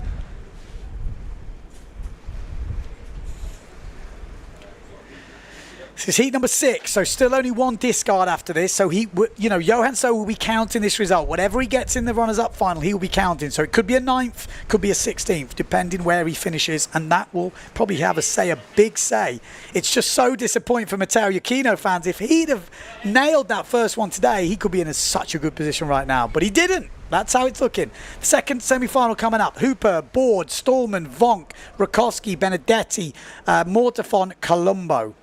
This is heat number 6, so still only one discard after this. So he, you know, Johan So will be counting this result. Whatever he gets in the runners-up final, he will be counting. So it could be a 9th, could be a 16th, depending where he finishes, and that will probably have a big say. It's just so disappointing for Matteo Iachino fans. If he'd have nailed that first one today, he could be in such a good position right now, but he didn't. That's how it's looking. The second semi-final coming up. Hooper, Board, Stallman, Vonk, Rakowski, Benedetti, Mortafon, Colombo.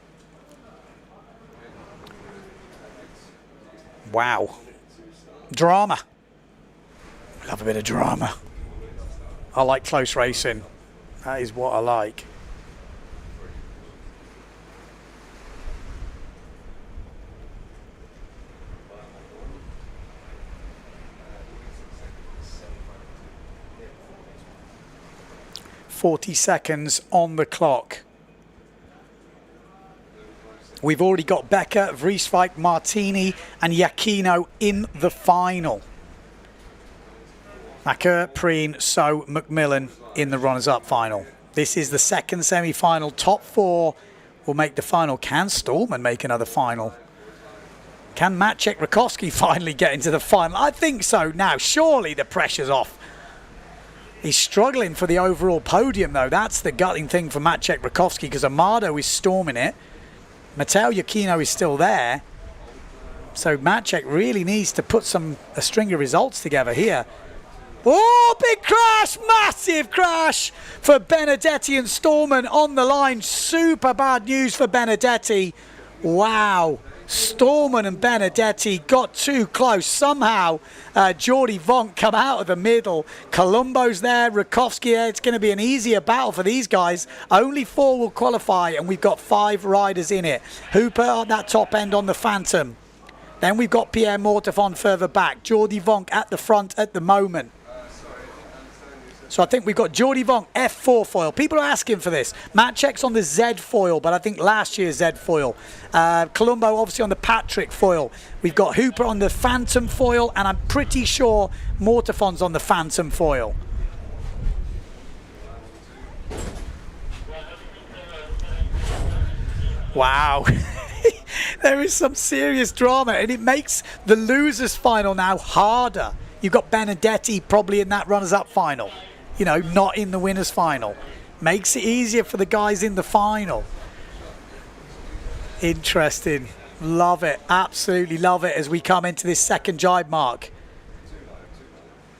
Wow. Drama. Love a bit of drama. I like close racing. That is what I like. .40 seconds on the clock. We've already got Becker, Vrieswijk, Martini and Iachino in the final. Macker, Preen, So, McMillan in the runners-up final. This is the second semi-final. Top 4 will make the final. Can Stallman make another final? Can Maciek Rakowski finally get into the final? I think so now. Surely the pressure's off. He's struggling for the overall podium, though. That's the gutting thing for Maciek Rakowski, because Amado is storming it. Matteo Iachino is still there. So Maciek really needs to put a string of results together here. Oh, big crash! Massive crash for Benedetti and Stallman on the line. Super bad news for Benedetti. Wow. Stallman and Benedetti got too close. Somehow, Jordi Vonk come out of the middle. Colombo's there, Rakowski there. It's going to be an easier battle for these guys. Only 4 will qualify, and we've got 5 riders in it. Hooper at that top end on the Phantom. Then we've got Pierre Mortafon further back. Jordi Vonk at the front at the moment. So I think we've got Jordi Vonk, F4 foil. People are asking for this. Maciek's on the Z foil, but I think last year's Z foil. Colombo obviously on the Patrick foil. We've got Hooper on the Phantom foil, and I'm pretty sure Mortafon's on the Phantom foil. Wow. There is some serious drama, and it makes the losers final now harder. You've got Benedetti probably in that runners-up final. You know, not in the winners' final. Makes it easier for the guys in the final. Interesting. Love it. Absolutely love it as we come into this second jibe mark.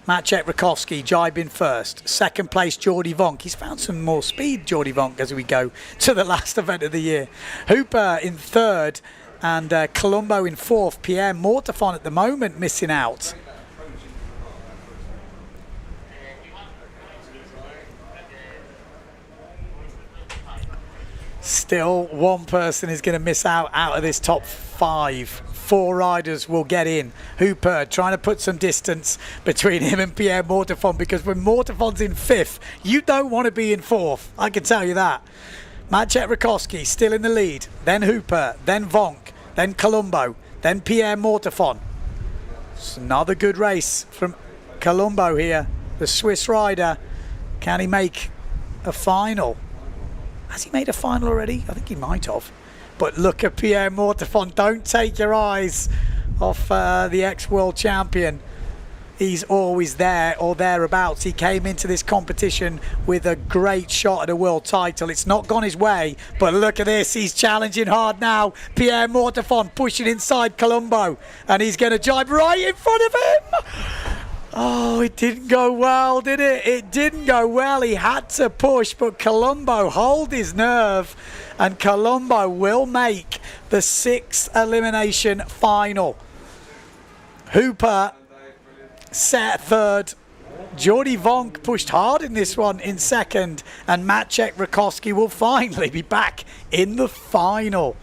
Maciek Rakowski jibing first. Second place, Jordi Vonk. He's found some more speed, Jordi Vonk, as we go to the last event of the year. Hooper in third and Colombo in fourth. Pierre Mortafon at the moment missing out. Still, one person is going to miss out of this top 5. 4 riders will get in. Hooper trying to put some distance between him and Pierre Mortefon, because when Mortefon's in 5th, you don't want to be in 4th. I can tell you that. Maciej Rakowski still in the lead. Then Hooper, then Vonk, then Colombo, then Pierre Mortefon. It's another good race from Colombo here. The Swiss rider. Can he make a final? Has he made a final already? I think he might have. But look at Pierre Mortefon. Don't take your eyes off the ex-world champion. He's always there or thereabouts. He came into this competition with a great shot at a world title. It's not gone his way, but look at this. He's challenging hard now. Pierre Mortefon pushing inside Colombo, and he's going to jibe right in front of him. Oh, it didn't go well, did it? It didn't go well. He had to push, but Colombo hold his nerve, and Colombo will make the 6th elimination final. Hooper set 3rd. Jordi Vonk pushed hard in this one in 2nd, and Maciej Rakowski will finally be back in the final.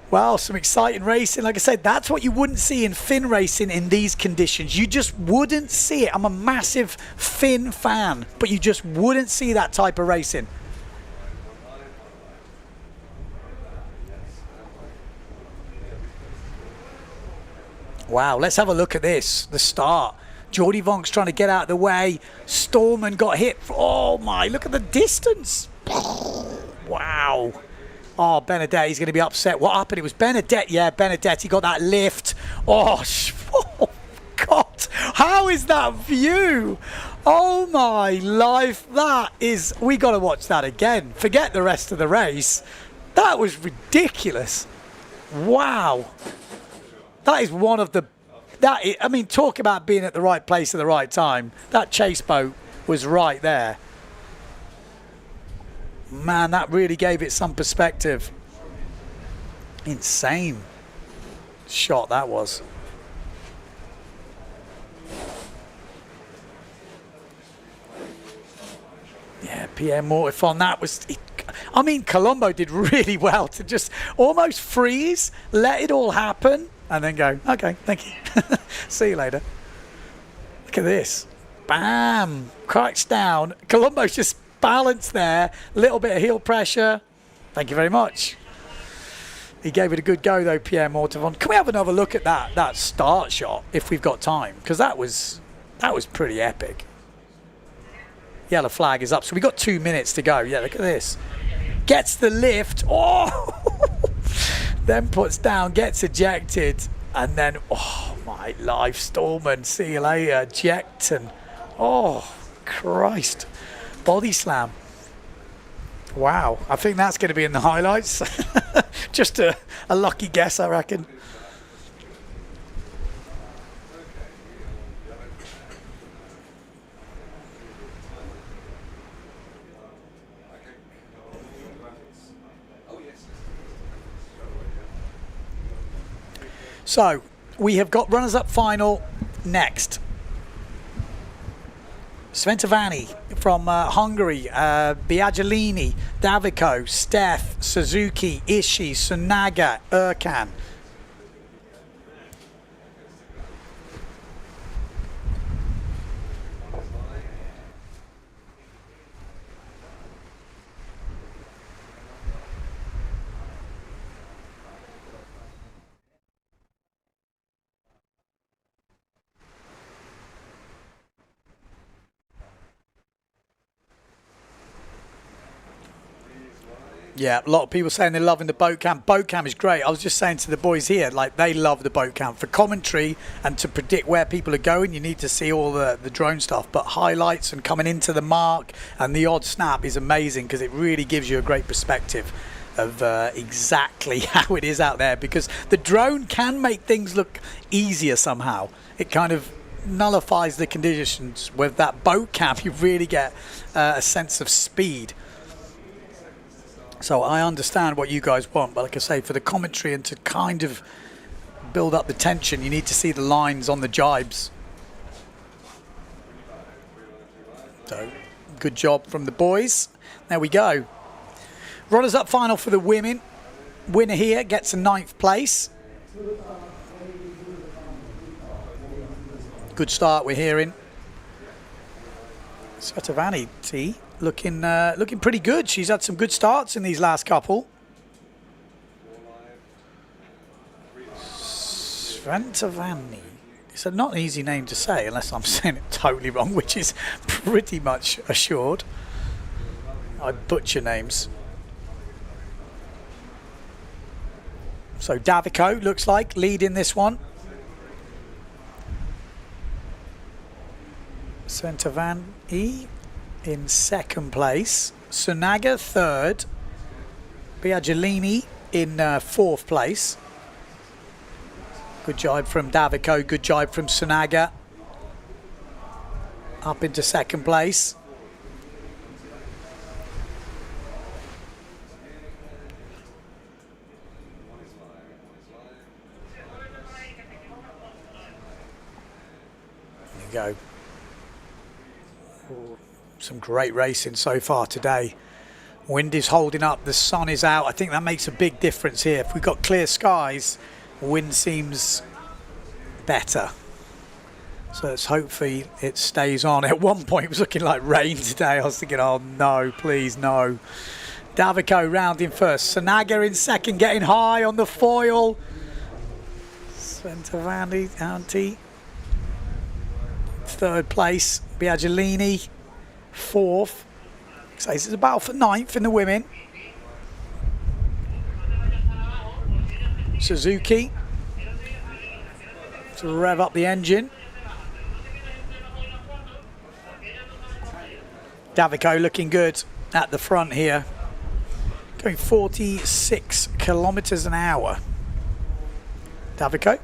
Well, some exciting racing. Like I said, that's what you wouldn't see in Finn racing in these conditions. You just wouldn't see it. I'm a massive Finn fan, but you just wouldn't see that type of racing. Wow, let's have a look at this. The start. Jordi Vonk's trying to get out of the way. Storman got hit. Oh my, look at the distance. Wow. Oh, Benedetti's going to be upset. What happened? It was Benedetti. Yeah, Benedetti got that lift. Oh, oh, God. How is that view? Oh, my life. That is... We got to watch that again. Forget the rest of the race. That was ridiculous. Wow. That is one of the... I mean, talk about being at the right place at the right time. That chase boat was right there. Man, that really gave it some perspective. Insane shot that was. Yeah, Pierre Mortefon, that was... I mean, Colombo did really well to just almost freeze, let it all happen, and then go, okay, thank you. See you later. Look at this. Bam! Cracks down. Colombo's just balanced there. Little bit of heel pressure. Thank you very much. He gave it a good go, though, Pierre Mortefon. Can we have another look at that start shot, if we've got time? Because that was pretty epic. Yellow flag is up. So we've got 2 minutes to go. Yeah, look at this. Gets the lift. Oh! Then puts down, gets ejected. And then, oh, my life, Stallman. See you later. Eject and, oh, Christ. Body slam. Wow. I think that's going to be in the highlights. Just a lucky guess, I reckon. So, we have got runners-up final next. Sventavani from Hungary, Biagilini, Davico, Steph, Suzuki, Ishii, Sunaga, Erkan. Yeah, a lot of people saying they're loving the boat camp. Boat camp is great. I was just saying to the boys here, like, they love the boat camp. For commentary and to predict where people are going, you need to see all the drone stuff. But highlights and coming into the mark and the odd snap is amazing, because it really gives you a great perspective of exactly how it is out there. Because the drone can make things look easier somehow. It kind of nullifies the conditions. With that boat camp, you really get a sense of speed. So I understand what you guys want, but like I say, for the commentary and to kind of build up the tension, you need to see the lines on the jibes. So, good job from the boys. There we go. Runners-up final for the women. Winner here gets a 9th place. Good start we're hearing. Svetovani T looking pretty good. She's had some good starts in these last couple. Svetovani. It's not an easy name to say unless I'm saying it totally wrong, which is pretty much assured. I butcher names. So Davico looks like leading this one. Svetovani in 2nd place. Sunaga 3rd. Biagilini in 4th place. Good job from Davico, good job from Sunaga. Up into 2nd place. There you go. Ooh, some great racing so far today. Wind is holding up, the sun is out. I think that makes a big difference here. If we've got clear skies, wind seems better. So let's hopefully it stays on. At one point it was looking like rain today. I was thinking, oh no, please no. Davico rounding 1st. Sunaga in 2nd, getting high on the foil. Svetovani, Auntie. 3rd place. Biagilini, 4th. So this is a battle for 9th in the women. Suzuki to rev up the engine. Davico looking good at the front here. Going 46 kilometers an hour. Davico.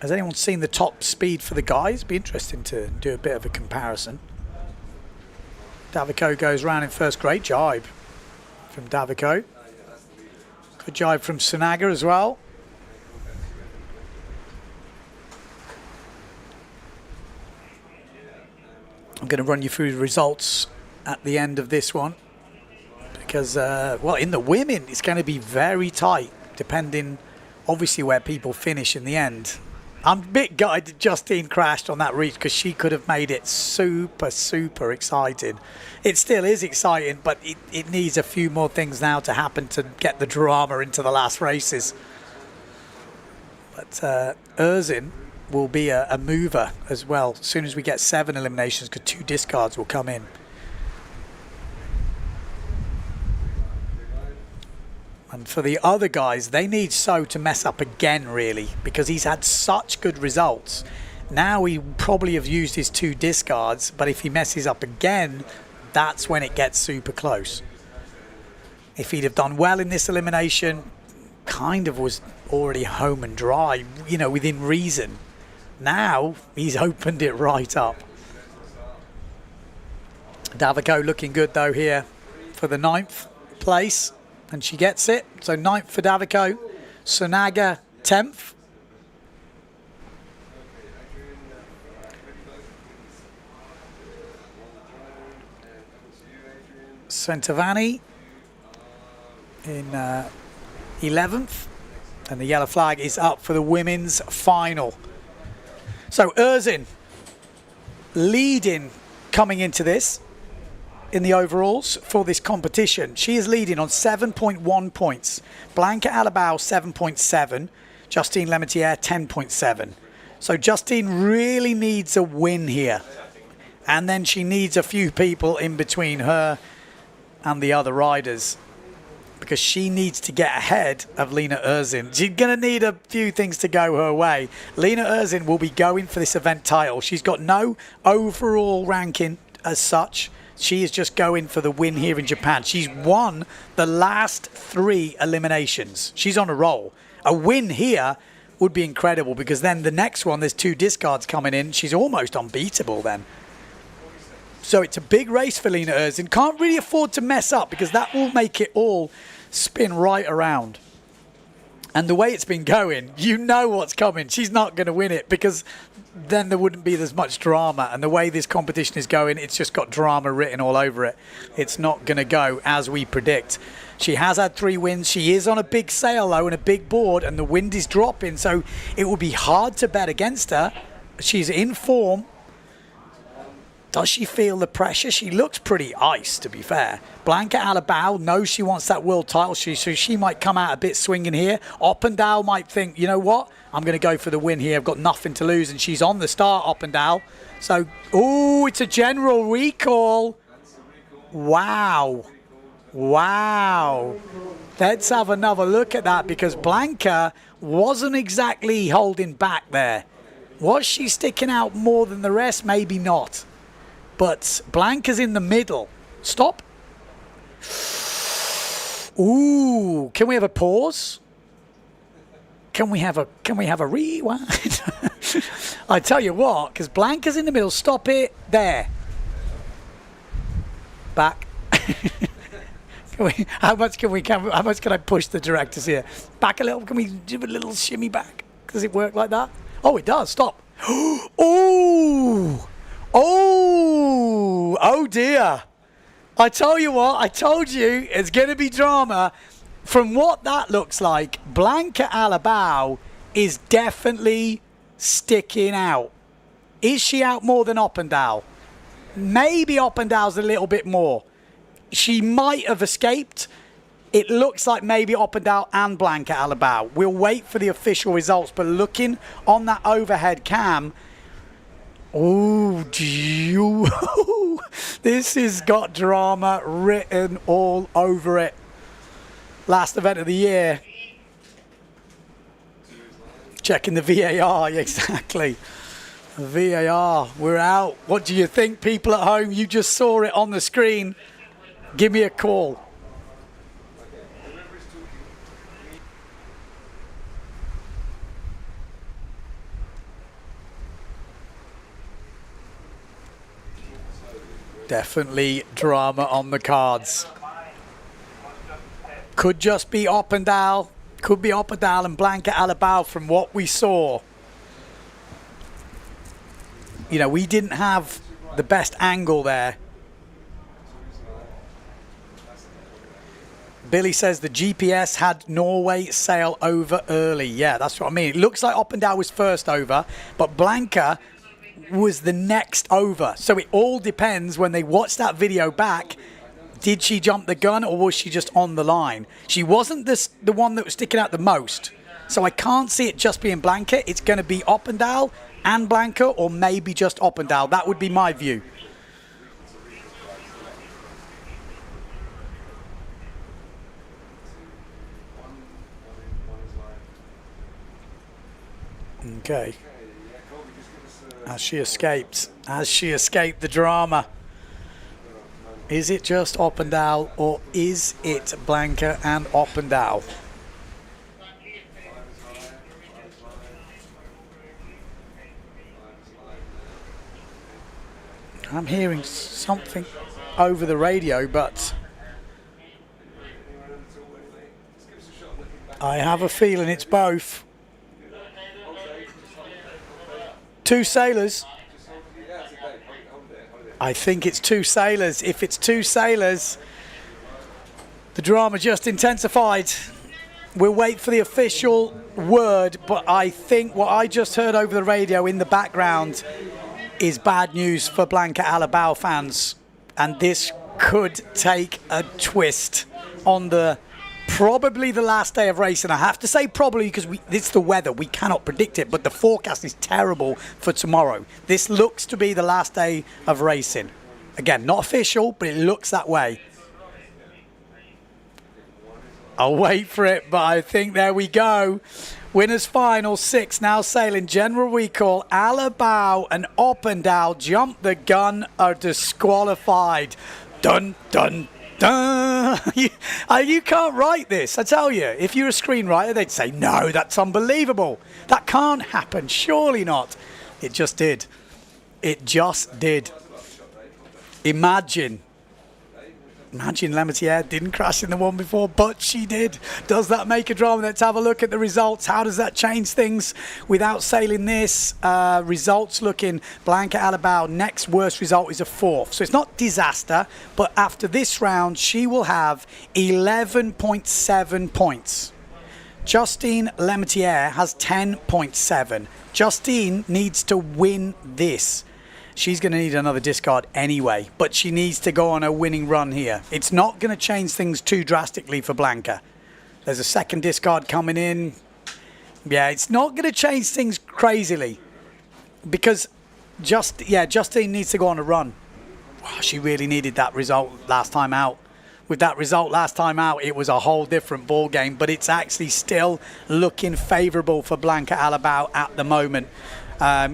Has anyone seen the top speed for the guys? It'd be interesting to do a bit of a comparison. Davico goes round in 1st. Great jibe from Davico. Good jibe from Sunaga as well. I'm going to run you through the results at the end of this one. Because, well, in the women, it's going to be very tight, depending, obviously, where people finish in the end. I'm a bit gutted that Justine crashed on that reach because she could have made it super, super exciting. It still is exciting, but it needs a few more things now to happen to get the drama into the last races. But Erzin will be a mover as well as soon as we get 7 eliminations because 2 discards will come in. And for the other guys, they need So to mess up again, really, because he's had such good results. Now he probably have used his 2 discards, but if he messes up again, that's when it gets super close. If he'd have done well in this elimination, kind of was already home and dry, you know, within reason. Now he's opened it right up. Davico looking good though here for the 9th place. And she gets it. So 9th for Davico. Sunaga 10th. Svetovani in 11th. And the yellow flag is up for the women's final. So Erzin leading coming into this. In the overalls for this competition. She is leading on 7.1 points. Blanca Alabao 7.7. Justine Lemaitre 10.7. So Justine really needs a win here. And then she needs a few people in between her and the other riders. Because she needs to get ahead of Lena Erzin. She's going to need a few things to go her way. Lena Erzin will be going for this event title. She's got no overall ranking as such. She is just going for the win here in Japan. She's won the last 3 eliminations. She's on a roll. A win here would be incredible because then the next one, there's 2 discards coming in. She's almost unbeatable then. So it's a big race for Lena Erzin. Can't really afford to mess up because that will make it all spin right around. And the way it's been going, you know what's coming. She's not going to win it because then there wouldn't be as much drama. And the way this competition is going, it's just got drama written all over it. It's not going to go as we predict. She has had 3 wins. She is on a big sail, though, and a big board, and the wind is dropping. So it would be hard to bet against her. She's in form. Does she feel the pressure? She looks pretty iced, to be fair. Blanca Alabao knows she wants that world title, so she might come out a bit swinging here. Oppendahl might think, you know what? I'm going to go for the win here. I've got nothing to lose, and she's on the start, Oppendahl. So, ooh, it's a general recall. Wow. Wow. Let's have another look at that, because Blanca wasn't exactly holding back there. Was she sticking out more than the rest? Maybe not. But Blanca's in the middle. Stop. Ooh, can we have a pause? Can we have a rewind? I tell you what, because Blanca's in the middle. Stop it there. Back. How much can I push the directors here? Back a little. Can we do a little shimmy back? Does it work like that? Oh, it does. Stop. Ooh. Oh dear. I tell you what, I told you it's going to be drama. From what that looks like, Blanca Alabao is definitely sticking out. Is she out more than Oppendahl? Maybe Oppendahl's a little bit more. She might have escaped. It looks like maybe Oppendahl and Blanca Alabao. We'll wait for the official results, but looking on that overhead cam, oh, this has got drama written all over it. Last event of the year. Checking the VAR, exactly. VAR, we're out. What do you think, people at home? You just saw it on the screen. Give me a call. Definitely drama on the cards. Could just be Oppendahl. Could be Oppendahl and Blanca Alabao from what we saw. You know, we didn't have the best angle there. Billy says the GPS had Norway sail over early. Yeah, that's what I mean. It looks like Oppendahl was first over, but Blanca was the next over. So it all depends when they watch that video back. Did she jump the gun or was she just on the line? She wasn't the one that was sticking out the most. So I can't see it just being Blanca. It's going to be Oppendahl and Blanca, or maybe just Oppendahl. That would be my view. Okay. As she escaped the drama. Is it just Oppendahl or is it Blanca and Oppendahl? I'm hearing something over the radio, but I have a feeling it's both. 2 sailors. I think it's 2 sailors. If it's 2 sailors, the drama just intensified. We'll wait for the official word, but I think what I just heard over the radio in the background is bad news for Blanca Alabao fans. And this could take a twist on probably the last day of racing. I have to say probably because it's the weather. We cannot predict it, but the forecast is terrible for tomorrow. This looks to be the last day of racing. Again, not official, but it looks that way. I'll wait for it, but I think there we go. Winners final 6 now sailing. General recall. Alabao and Oppendahl jump the gun, are disqualified. Dun, dun, dun. You can't write this, I tell you. If you're a screenwriter, they'd say, no, that's unbelievable. That can't happen. Surely not. It just did. It just did. Imagine Imagine Lemaitre didn't crash in the one before, but she did. Does that make a drama? Let's have a look at the results. How does that change things without sailing this? Results looking Blanca Alabao. Next worst result is a 4th. So it's not disaster, but after this round, she will have 11.7 points. Justine Lemaitre has 10.7. Justine needs to win this. She's going to need another discard anyway, but she needs to go on a winning run here. It's not going to change things too drastically for Blanca. There's a second discard coming in. Yeah, it's not going to change things crazily because Justine needs to go on a run. Wow, she really needed that result last time out. With that result last time out, it was a whole different ball game, but it's actually still looking favourable for Blanca Alabao at the moment.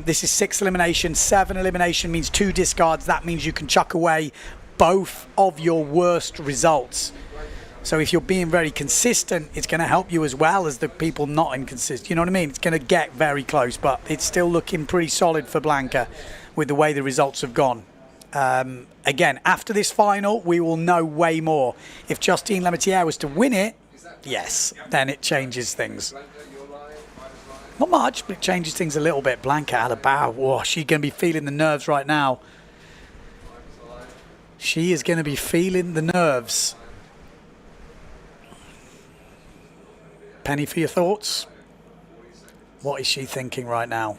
This is 6 elimination. 7 elimination means 2 discards. That means you can chuck away both of your worst results. So if you're being very consistent, it's going to help you as well as the people not inconsistent. You know what I mean? It's going to get very close, but it's still looking pretty solid for Blanca with the way the results have gone. Again, after this final, we will know way more. If Justine Lemaitre was to win it, yes, then it changes things. Not much, but it changes things a little bit. Blanca Alabao, whoa, she's going to be feeling the nerves right now. She is going to be feeling the nerves. Penny, for your thoughts? What is she thinking right now?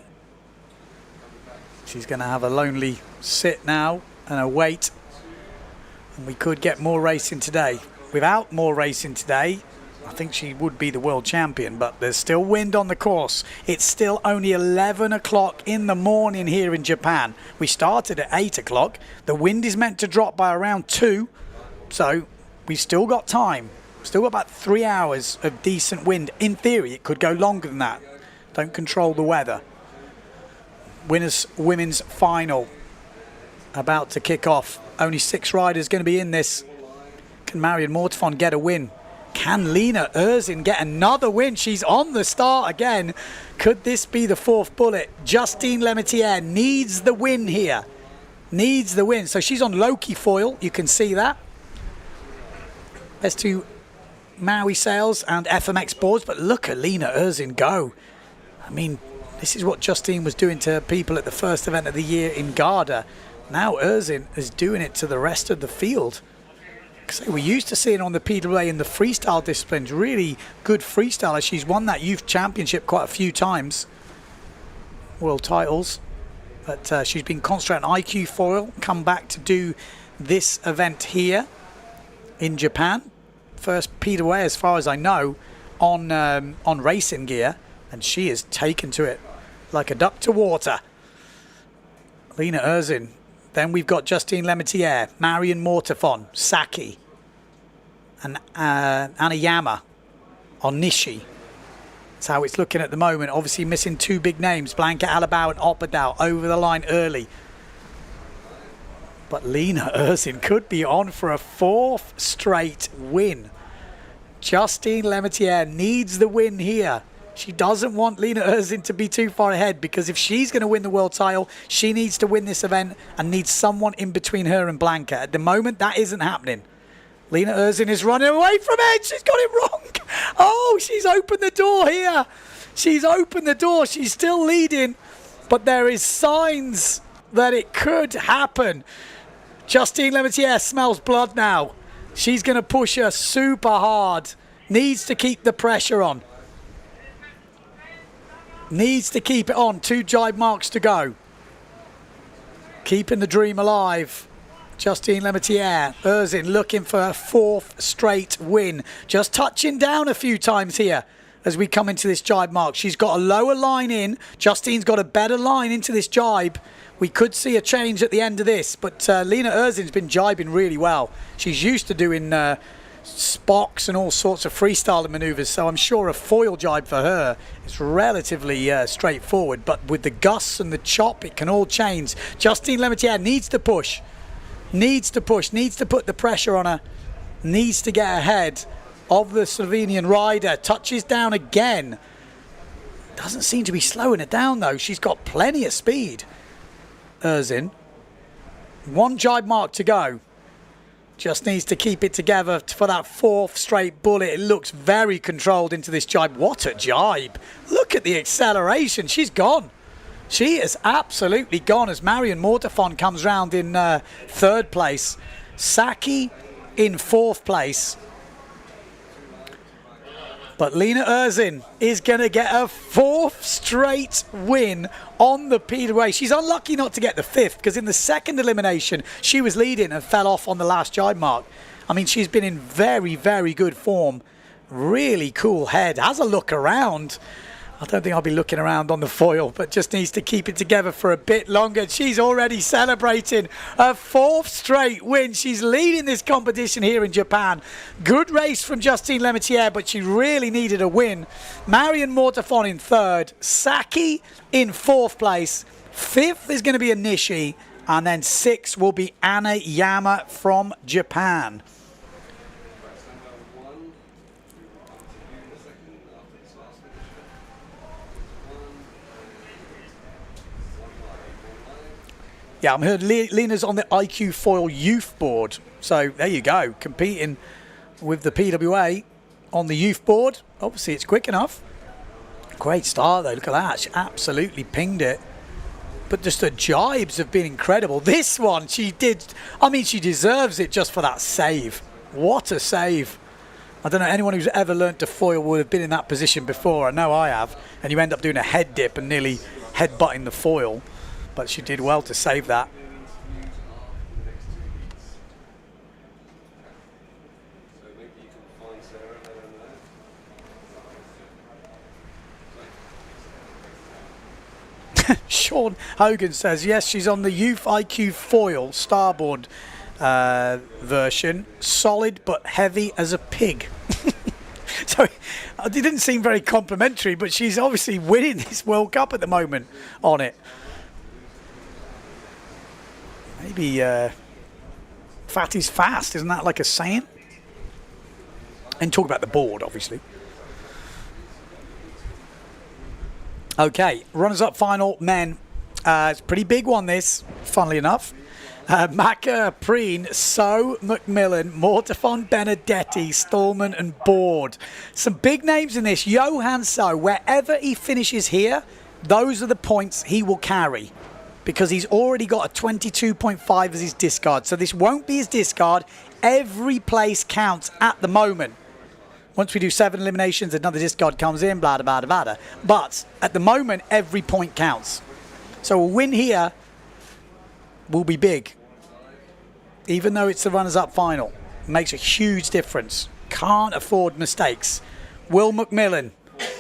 She's going to have a lonely sit now and a wait. And we could get more racing today. Without more racing today, I think she would be the world champion, but there's still wind on the course. It's still only 11 o'clock in the morning here in Japan. We started at 8 o'clock. The wind is meant to drop by around 2, so we've still got time. Still got about 3 hours of decent wind. In theory, it could go longer than that. Don't control the weather. Women's final about to kick off. Only 6 riders going to be in this. Can Marion Mortefon get a win? Can Lena Erzin get another win? She's on the start again. Could this be the 4th bullet? Justine Lemaitre needs the win here. Needs the win. So she's on Loki foil. You can see that. There's 2 Maui sails and FMX boards. But look at Lena Erzin go. I mean, this is what Justine was doing to people at the first event of the year in Garda. Now Erzin is doing it to the rest of the field. So we're used to seeing on the PWA in the freestyle disciplines, really good freestyler. She's won that youth championship quite a few times, world titles. But she's been concentrating on IQ foil, come back to do this event here in Japan. First PWA, as far as I know, on racing gear, and she is taken to it like a duck to water. Lena Erzin. Then we've got Justine Lemaitre, Marion Mortefon, Saki, and Anayama on Nishi. That's how it's looking at the moment. Obviously missing 2 big names, Blanca Alabao and Oppadal, over the line early. But Lena Erzin could be on for a 4th straight win. Justine Lemaitre needs the win here. She doesn't want Lena Erzin to be too far ahead, because if she's going to win the world title, she needs to win this event and needs someone in between her and Blanca. At the moment, that isn't happening. Lena Erzin is running away from it. She's got it wrong. Oh, she's opened the door here. She's opened the door. She's still leading, but there is signs that it could happen. Justine Lemaitre smells blood now. She's going to push her super hard. Needs to keep the pressure on. Needs to keep it on. 2 jibe marks to go. Keeping the dream alive. Justine Lemaitre. Erzin looking for a 4th straight win. Just touching down a few times here as we come into this jibe mark. She's got a lower line in. Justine's got a better line into this jibe. We could see a change at the end of this, but Lena Erzin's been jibing really well. She's used to doing Spocks and all sorts of freestyle maneuvers, so I'm sure a foil jibe for her is relatively straightforward, but with the gusts and the chop, it can all change. Justine Lemaitre needs to push, needs to put the pressure on her, needs to get ahead of the Slovenian rider. Touches down again. Doesn't seem to be slowing it down though. She's got plenty of speed. Erzin. 1 jibe mark to go. Just needs to keep it together for that 4th straight bullet. It looks very controlled into this jibe. What a jibe. Look at the acceleration. She's gone. She is absolutely gone as Marion Mortefon comes round in 3rd place. Saki in 4th place. But Lena Erzin is going to get a 4th straight win on the PWA. She's unlucky not to get the 5th because in the 2nd elimination, she was leading and fell off on the last jibe mark. I mean, she's been in very, very good form. Really cool head. Has a look around. I don't think I'll be looking around on the foil, but just needs to keep it together for a bit longer. She's already celebrating a 4th straight win. She's leading this competition here in Japan. Good race from Justine Lemaitre, but she really needed a win. Marion Mortefon in 3rd, Saki in 4th place. 5th is going to be a Nishi, and then 6th will be Anna Yama from Japan. Yeah, I'm heard Lena's on the IQ Foil Youth Board. So there you go, competing with the PWA on the Youth Board. Obviously, it's quick enough. Great start, though. Look at that. She absolutely pinged it. But just the jibes have been incredible. This one, she did. I mean, she deserves it just for that save. What a save. I don't know, anyone who's ever learned to foil would have been in that position before. I know I have. And you end up doing a head dip and nearly headbutting the foil. But she did well to save that. Sean Hogan says, yes, she's on the Youth IQ Foil Starboard version. Solid but heavy as a pig. So it didn't seem very complimentary, but she's obviously winning this World Cup at the moment on it. Maybe fat is fast, isn't that like a saying? And talk about the board, obviously. Okay, runners-up final, men. It's a pretty big one, this, funnily enough. Maka, Preen, So, McMillan, Mortefon, Benedetti, Stallman and Board. Some big names in this. Johan So, wherever he finishes here, those are the points he will carry. Because he's already got a 22.5 as his discard. So this won't be his discard. Every place counts at the moment. Once we do 7 eliminations, another discard comes in, blah, blah, blah, blah. But at the moment, every point counts. So a win here will be big. Even though it's the runners-up final. It makes a huge difference. Can't afford mistakes. Will McMillan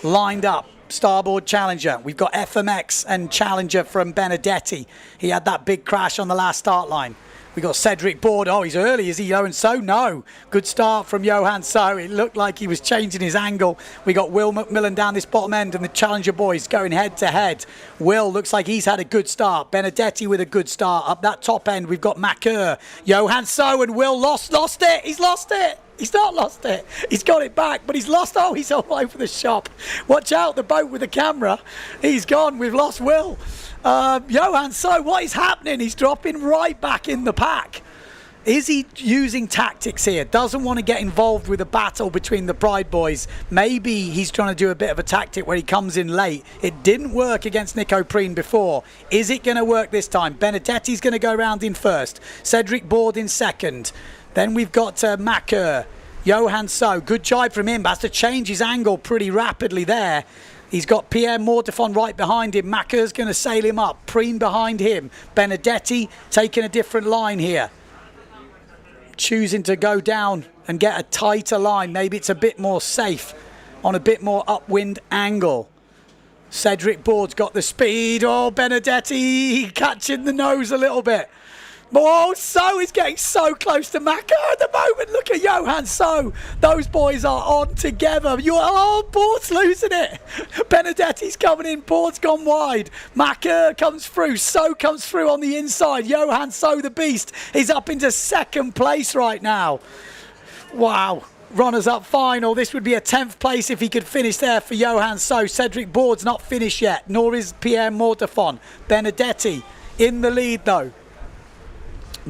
lined up. Starboard Challenger. We've got FMX and Challenger from Benedetti. He had that big crash on the last start line. We've got Cedric Board. Oh, he's early. Is he Johan So? No. Good start from Johan So. It looked like he was changing his angle. We got Will McMillan down this bottom end and the Challenger boys going head to head. Will looks like he's had a good start. Benedetti with a good start. Up that top end, we've got Makur. Johan So and Will lost it. He's lost it. He's not lost it. He's got it back, but he's lost. Oh, he's all over the shop. Watch out, the boat with the camera. He's gone. We've lost Will. Johan So, what is happening? He's dropping right back in the pack. Is he using tactics here? Doesn't want to get involved with a battle between the Pride boys. Maybe he's trying to do a bit of a tactic where he comes in late. It didn't work against Nico Preen before. Is it going to work this time? Benedetti's going to go round in first. Cedric Board in second. Then we've got Makur. Johan So, good jibe from him, but has to change his angle pretty rapidly there. He's got Pierre Mortefon right behind him. Makur's going to sail him up. Preen behind him. Benedetti taking a different line here. Choosing to go down and get a tighter line. Maybe it's a bit more safe on a bit more upwind angle. Cedric Board's got the speed. Oh, Benedetti catching the nose a little bit. Oh, So is getting so close to Maka at the moment. Look at Johan So. Those boys are on together. Board's losing it. Benedetti's coming in. Board's gone wide. Maka comes through. So comes through on the inside. Johan So, the beast, is up into second place right now. Wow. Runners up final. This would be a 10th place if he could finish there for Johan So. Cedric Board's not finished yet, nor is Pierre Mortefon. Benedetti in the lead though.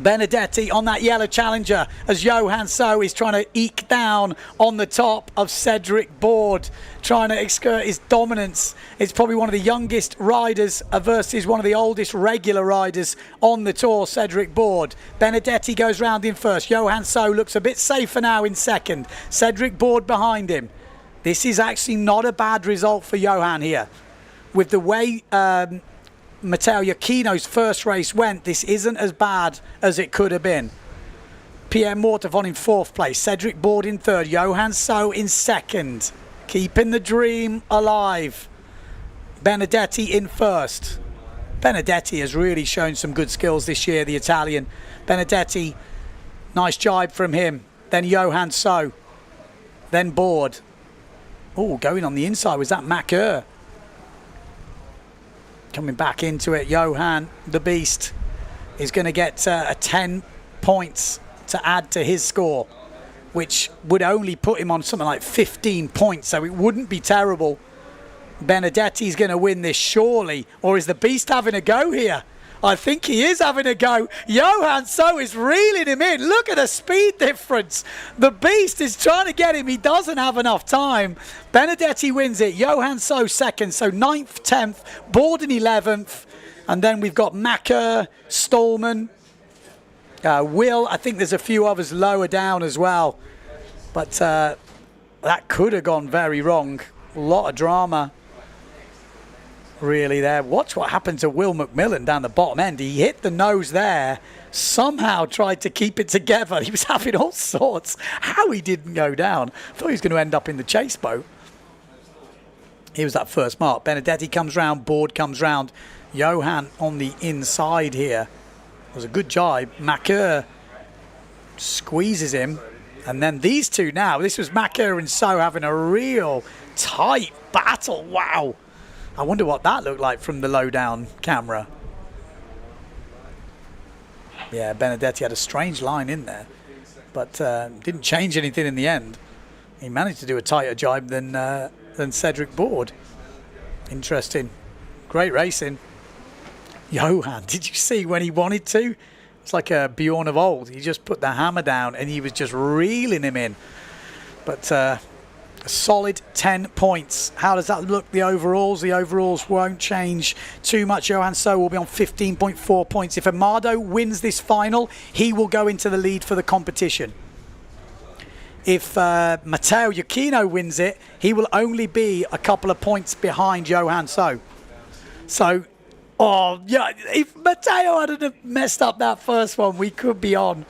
Benedetti on that yellow challenger as Johan So is trying to eke down on the top of Cedric Board, trying to exert his dominance. It's probably one of the youngest riders versus one of the oldest regular riders on the tour, Cedric Board. Benedetti goes round in first. Johan So looks a bit safer now in second. Cedric Board behind him. This is actually not a bad result for Johan here. With the way Matteo Iachino's first race went, this isn't as bad as it could have been. Pierre Mortavon in fourth place, Cedric Board in third, Johan So in second, keeping the dream alive. Benedetti in first. Benedetti has really shown some good skills this year, the Italian. Benedetti, nice jibe from him. Then Johan So, then Board. Oh, going on the inside, was that Macker? Coming back into it, Johan, the beast, is going to get 10 points to add to his score, which would only put him on something like 15 points, so it wouldn't be terrible. Benedetti's going to win this surely, or is the beast having a go here? I think he is having a go. Johan So is reeling him in. Look at the speed difference. The beast is trying to get him. He doesn't have enough time. Benedetti wins it. Johan So second. So 9th, 10th, Borden 11th. And then we've got Macker, Stallman, Will. I think there's a few others lower down as well. But that could have gone very wrong. A lot of drama really there. Watch what happened to Will McMillan down the bottom end. He hit the nose there, somehow tried to keep it together. He was having all sorts. How he didn't go down. I thought he was going to end up in the chase boat. He was that first mark. Benedetti comes round, Board comes round. Johan on the inside here. It was a good jibe. Macker squeezes him. And then these two now, this was Macker and So having a real tight battle. Wow. I wonder what that looked like from the low-down camera. Yeah, Benedetti had a strange line in there, but didn't change anything in the end. He managed to do a tighter jibe than Cedric Board. Interesting. Great racing. Johan, did you see when he wanted to? It's like a Bjorn of old. He just put the hammer down and he was just reeling him in. But a solid 10 points. How does that look, the overalls? The overalls won't change too much. Johan So will be on 15.4 points. If Amado wins this final, he will go into the lead for the competition. If Matteo Iachino wins it, he will only be a couple of points behind Johan So. So, oh, yeah, if Matteo hadn't messed up that first one, we could be on.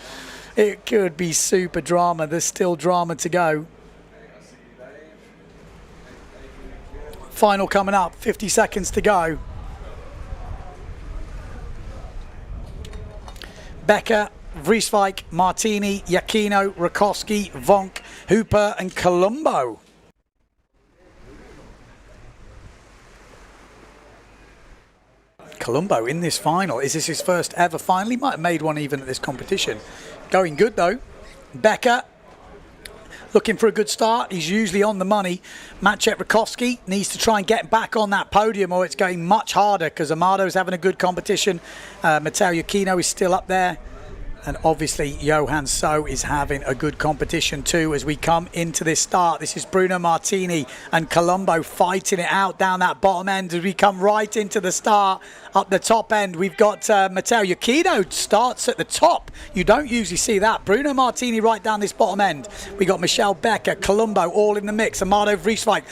It could be super drama. There's still drama to go. Final coming up, 50 seconds to go. Becker, Vrieswijk, Martini, Iachino, Rakowski, Vonk, Hooper and Colombo. Colombo in this final. Is this his first ever final? He might have made one even at this competition. Going good though. Becker looking for a good start. He's usually on the money. Maciej Rakowski needs to try and get back on that podium or it's going much harder because Amado's having a good competition. Matteo Iachino is still up there. And obviously Johan So is having a good competition too as we come into this start. This is Bruno Martini and Colombo fighting it out down that bottom end as we come right into the start. Up the top end, we've got Matteo Iachino starts at the top. You don't usually see that. Bruno Martini right down this bottom end. We got Michel Becker, Colombo all in the mix. Amado Vrieswijk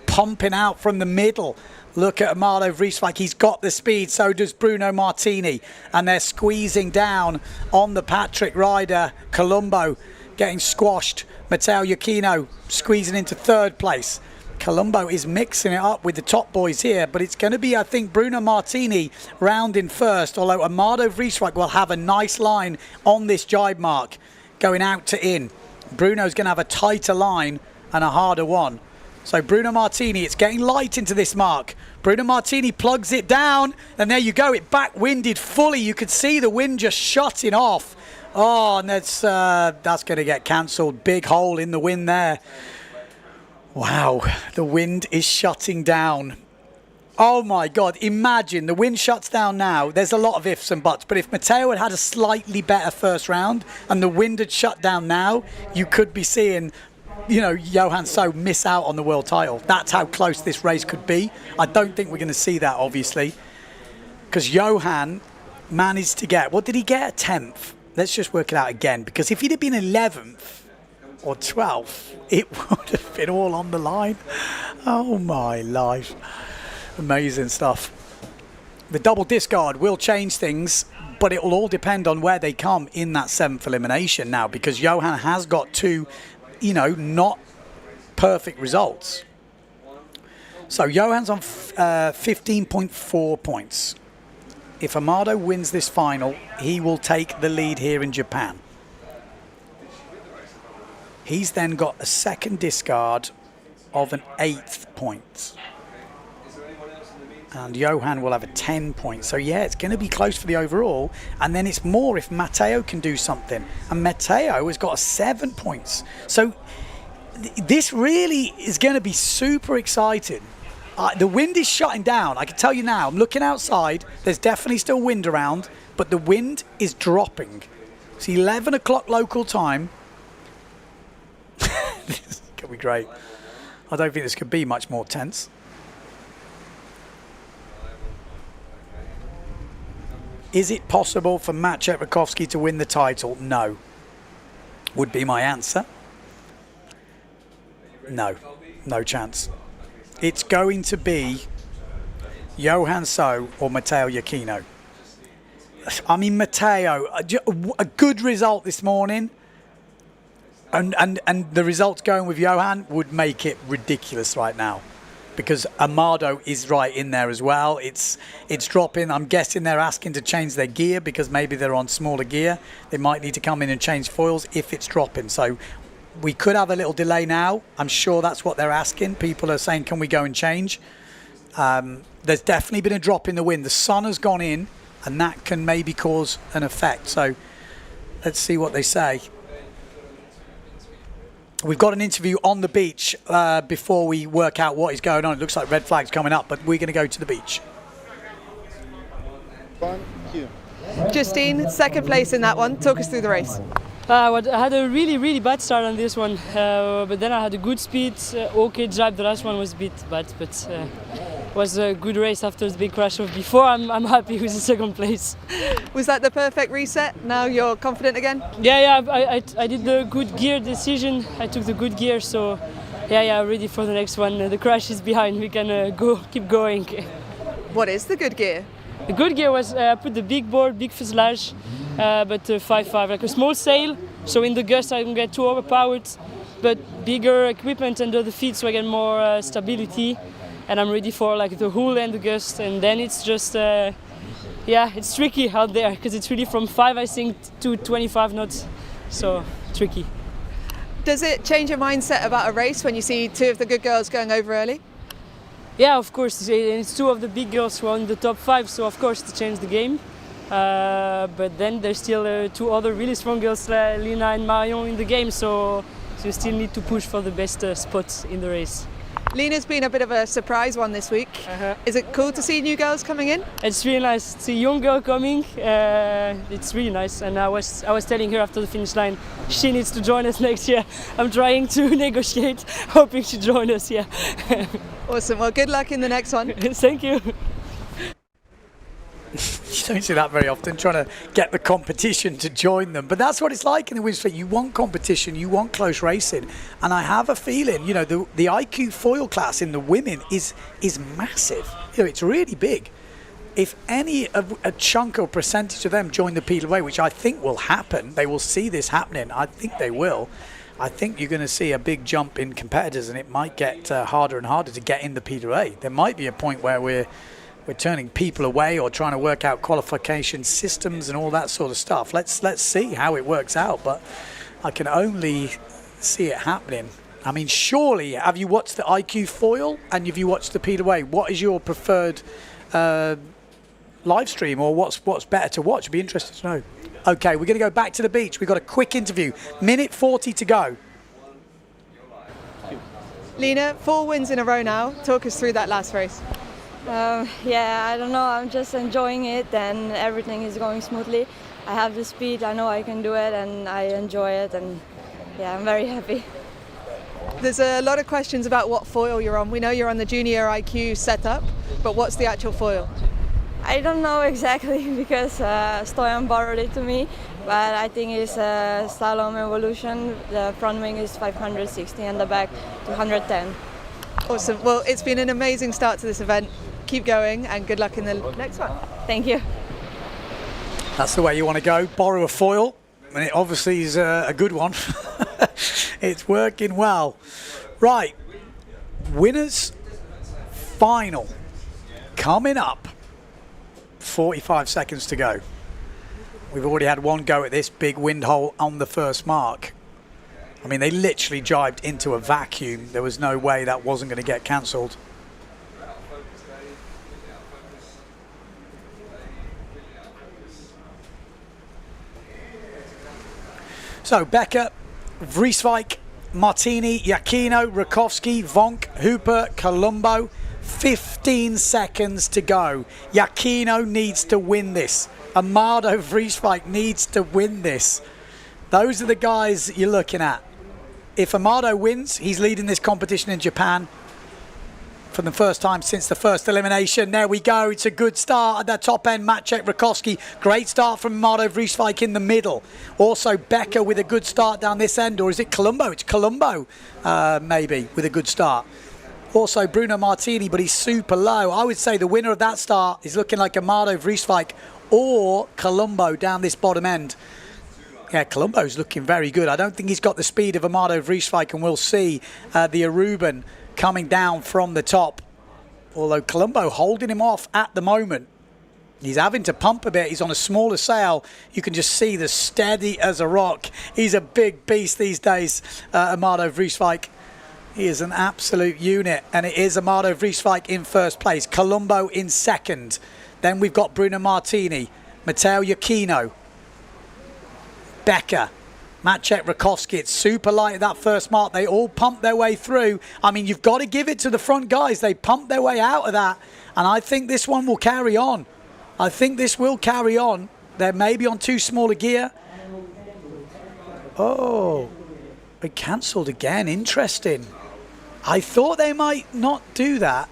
pumping out from the middle. Look at Amado Vrieswijk, he's got the speed, so does Bruno Martini. And they're squeezing down on the Patrick rider, Colombo getting squashed. Matteo Iachino squeezing into third place. Colombo is mixing it up with the top boys here, but it's going to be, I think, Bruno Martini round in first, although Amado Vrieswijk will have a nice line on this jibe mark, going out to in. Bruno's going to have a tighter line and a harder one. So Bruno Martini, it's getting light into this mark. Bruno Martini plugs it down, and there you go. It back-winded fully. You could see the wind just shutting off. Oh, and that's going to get cancelled. Big hole in the wind there. Wow, the wind is shutting down. Oh my God, imagine the wind shuts down now. There's a lot of ifs and buts, but if Matteo had had a slightly better first round and the wind had shut down now, you could be seeing, you know, Johan So miss out on the world title. That's how close this race could be. I don't think we're going to see that, obviously, because Johan managed to get, what did he get? 10th. Let's just work it out again, because if he'd have been 11th or 12th, it would have been all on the line. Oh my life. Amazing stuff. The double discard will change things, but it will all depend on where they come in that 7th elimination now, because Johan has got 2, you know, not perfect results. So Johan's on 15.4 points. If Amado wins this final, he will take the lead here in Japan. He's then got a second discard of an 8th point. And Johan will have a 10 point. So yeah, it's going to be close for the overall. And then it's more if Matteo can do something. And Matteo has got 7 points. So this really is going to be super exciting. The wind is shutting down. I can tell you now, I'm looking outside. There's definitely still wind around, but the wind is dropping. It's 11 o'clock local time. This is going to be great. I don't think this could be much more tense. Is it possible for Maciej Rakowski to win the title? No. Would be my answer. No. No chance. It's going to be Johan So or Matteo Iachino. I mean, Matteo, a good result this morning. And the results going with Johan would make it ridiculous right now, because Amado is right in there as well. It's dropping. I'm guessing they're asking to change their gear because maybe they're on smaller gear. They might need to come in and change foils if it's dropping. So we could have a little delay now. I'm sure that's what they're asking. People are saying, can we go and change? There's definitely been a drop in the wind. The sun has gone in, and that can maybe cause an effect. So let's see what they say. We've got an interview on the beach before we work out what is going on. It looks like red flags coming up, but we're going to go to the beach. Justine, second place in that one. Talk us through the race. I had a really bad start on this one, but then I had a good speed, okay drive. The last one was a bit bad, but it was a good race after the big crash of before. I'm happy with the second place. Was that the perfect reset? Now you're confident again? Yeah, I did the good gear decision. I took the good gear, so yeah, ready for the next one. The crash is behind. We can keep going. What is the good gear? The good gear was I put the big board, big fuselage, but 5.5, like a small sail. So in the gust I don't get too overpowered, but bigger equipment under the feet so I get more stability. And I'm ready for like the hull and the gust. And then it's just, it's tricky out there because it's really from 5, I think, to 25 knots. So tricky. Does it change your mindset about a race when you see 2 of the good girls going over early? Yeah, of course. It's 2 of the big girls who are in the top 5, so of course to change the game. But then there's still 2 other really strong girls, Lina and Marion, in the game, so you still need to push for the best spots in the race. Lena's been a bit of a surprise one this week. Is it cool to see new girls coming in? It's really nice to see a young girl coming. It's really nice, and I was telling her after the finish line she needs to join us next year. I'm trying to negotiate, hoping she joins us. Yeah. Awesome. Well, good luck in the next one. Thank you. You don't see that very often, trying to get the competition to join them. But that's what it's like in the Windsurf. You want competition, you want close racing. And I have a feeling, you know, the IQ foil class in the women is massive. You know, it's really big. If a chunk or percentage of them join the PWA, which I think will happen, they will see this happening. I think they will. I think you're going to see a big jump in competitors, and it might get harder and harder to get in the PWA. There might be a point where we're turning people away or trying to work out qualification systems and all that sort of stuff. Let's see how it works out, but I can only see it happening. I mean, surely, have you watched the IQ foil and have you watched the PWA? What is your preferred live stream, or what's better to watch? I'd be interested to know. Okay, we're going to go back to the beach. We've got a quick interview. Minute 40 to go. Lina, 4 wins in a row now. Talk us through that last race. Yeah, I don't know. I'm just enjoying it and everything is going smoothly. I have the speed, I know I can do it and I enjoy it and yeah, I'm very happy. There's a lot of questions about what foil you're on. We know you're on the junior IQ setup, but what's the actual foil? I don't know exactly because Stoyan borrowed it to me, but I think it's Slalom Evolution. The front wing is 560 and the back 210. Awesome. Well, it's been an amazing start to this event. Keep going and good luck in the next one. Thank you. That's the way you want to go. Borrow a foil, and it obviously is a good one. It's working well. Right, winners final coming up. 45 seconds to go. We've already had one go at this big wind hole on the first mark. I mean, they literally jibed into a vacuum. There was no way that wasn't going to get cancelled. So Becker, Vrieswijk, Martini, Iachino, Rakowski, Vonk, Hooper, Colombo. 15 seconds to go. Iachino needs to win this. Amado Vrieswijk needs to win this. Those are the guys you're looking at. If Amado wins, he's leading this competition in Japan for the first time since the first elimination. There we go. It's a good start at the top end. Maciej Rakowski. Great start from Amado Vrieswijk in the middle. Also Becker with a good start down this end. Or is it Colombo? It's Colombo maybe with a good start. Also Bruno Martini, but he's super low. I would say the winner of that start is looking like Amado Vrieswijk or Colombo down this bottom end. Yeah, Colombo's looking very good. I don't think he's got the speed of Amado Vrieswijk, and we'll see the Aruban coming down from the top. Although Colombo holding him off at the moment. He's having to pump a bit. He's on a smaller sail. You can just see the steady as a rock. He's a big beast these days, Amado Vrieswijk. He is an absolute unit, and it is Amado Vrieswijk in first place, Colombo in second. Then we've got Bruno Martini, Matteo Iachino, Becker, Maciej Rakowski. It's super light at that first mark. They all pumped their way through. I mean, you've got to give it to the front guys. They pumped their way out of that, and I think this one will carry on. I think this will carry on. They're maybe on too small a gear. Oh, they cancelled again. Interesting. I thought they might not do that.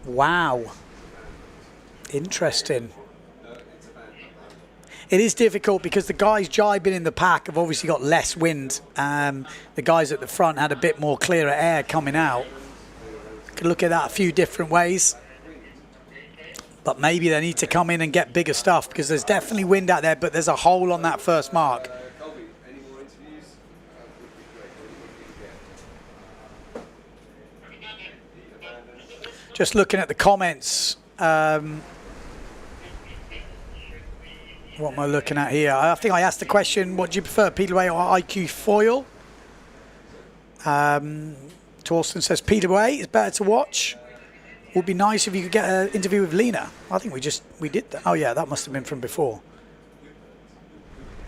Wow. Interesting. It is difficult because the guys jibing in the pack have obviously got less wind. The guys at the front had a bit more clearer air coming out. Could look at that a few different ways. But maybe they need to come in and get bigger stuff because there's definitely wind out there, but there's a hole on that first mark. Just looking at the comments, what am I looking at here? I think I asked the question, what do you prefer, PWA or IQ foil? Torsten says PWA is better to watch. Would be nice if you could get an interview with Lena. I think we did that. Oh yeah, that must have been from before.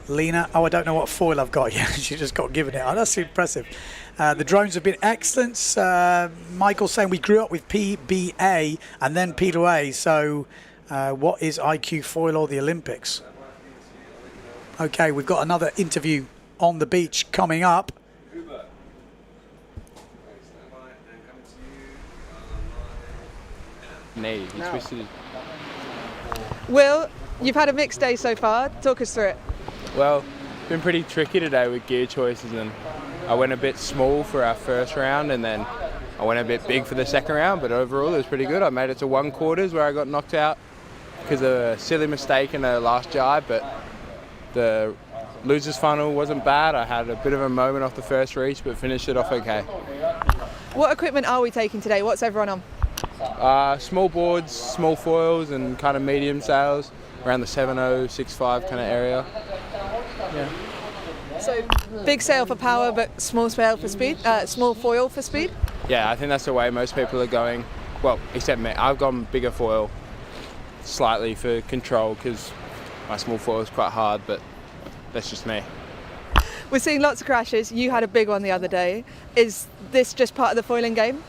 Lena, oh, I don't know what foil I've got. Yeah, she just got given it. Oh, that's impressive. The drones have been excellent. Michael's saying we grew up with PBA and then PWA. So what is IQ foil or the Olympics? Okay, we've got another interview on the beach coming up. Knee, he twisted his... Will, you've had a mixed day so far. Talk us through it. Well, it's been pretty tricky today with gear choices, and I went a bit small for our first round and then I went a bit big for the second round, but overall it was pretty good. I made it to 1/4 where I got knocked out because of a silly mistake in the last jibe, but the losers final wasn't bad. I had a bit of a moment off the first reach but finished it off okay. What equipment are we taking today? What's everyone on? Small boards, small foils and kind of medium sails around the 7.0, 6.5 kind of area. Yeah. So big sail for power, but small sail for speed. Small foil for speed. Yeah, I think that's the way most people are going. Well, except me. I've gone bigger foil, slightly for control because my small foil is quite hard. But that's just me. We're seeing lots of crashes. You had a big one the other day. Is this just part of the foiling game?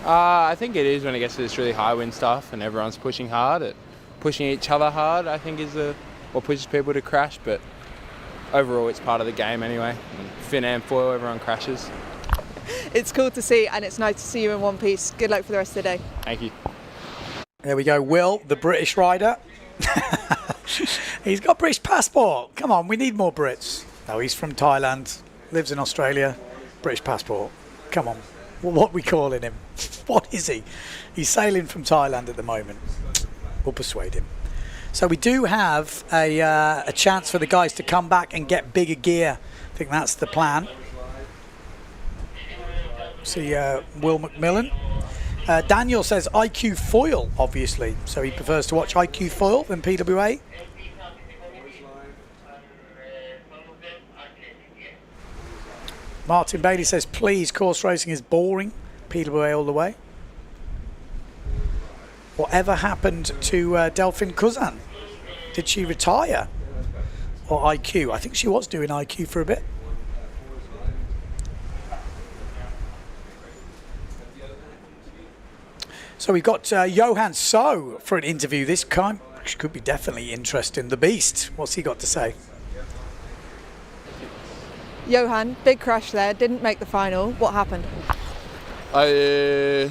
I think it is when it gets to this really high wind stuff and everyone's pushing hard. Pushing each other hard, I think, is what pushes people to crash. But overall, it's part of the game anyway. Fin and foil, everyone crashes. It's cool to see, and it's nice to see you in one piece. Good luck for the rest of the day. Thank you. There we go, Will, the British rider. He's got British passport. Come on, we need more Brits. No, he's from Thailand, lives in Australia, British passport. Come on, what are we calling him? What is he? He's sailing from Thailand at the moment. We'll persuade him. So we do have a chance for the guys to come back and get bigger gear. I think that's the plan. See Will McMillan. Daniel says IQ foil, obviously. So he prefers to watch IQ foil than PWA. Martin Bailey says, please, course racing is boring. PWA all the way. Whatever happened to Delphine Cousin? Did she retire? Or IQ? I think she was doing IQ for a bit. So we've got Johan So for an interview this time, which could be definitely interesting. The Beast, what's he got to say? Johan, big crash there, didn't make the final. What happened? I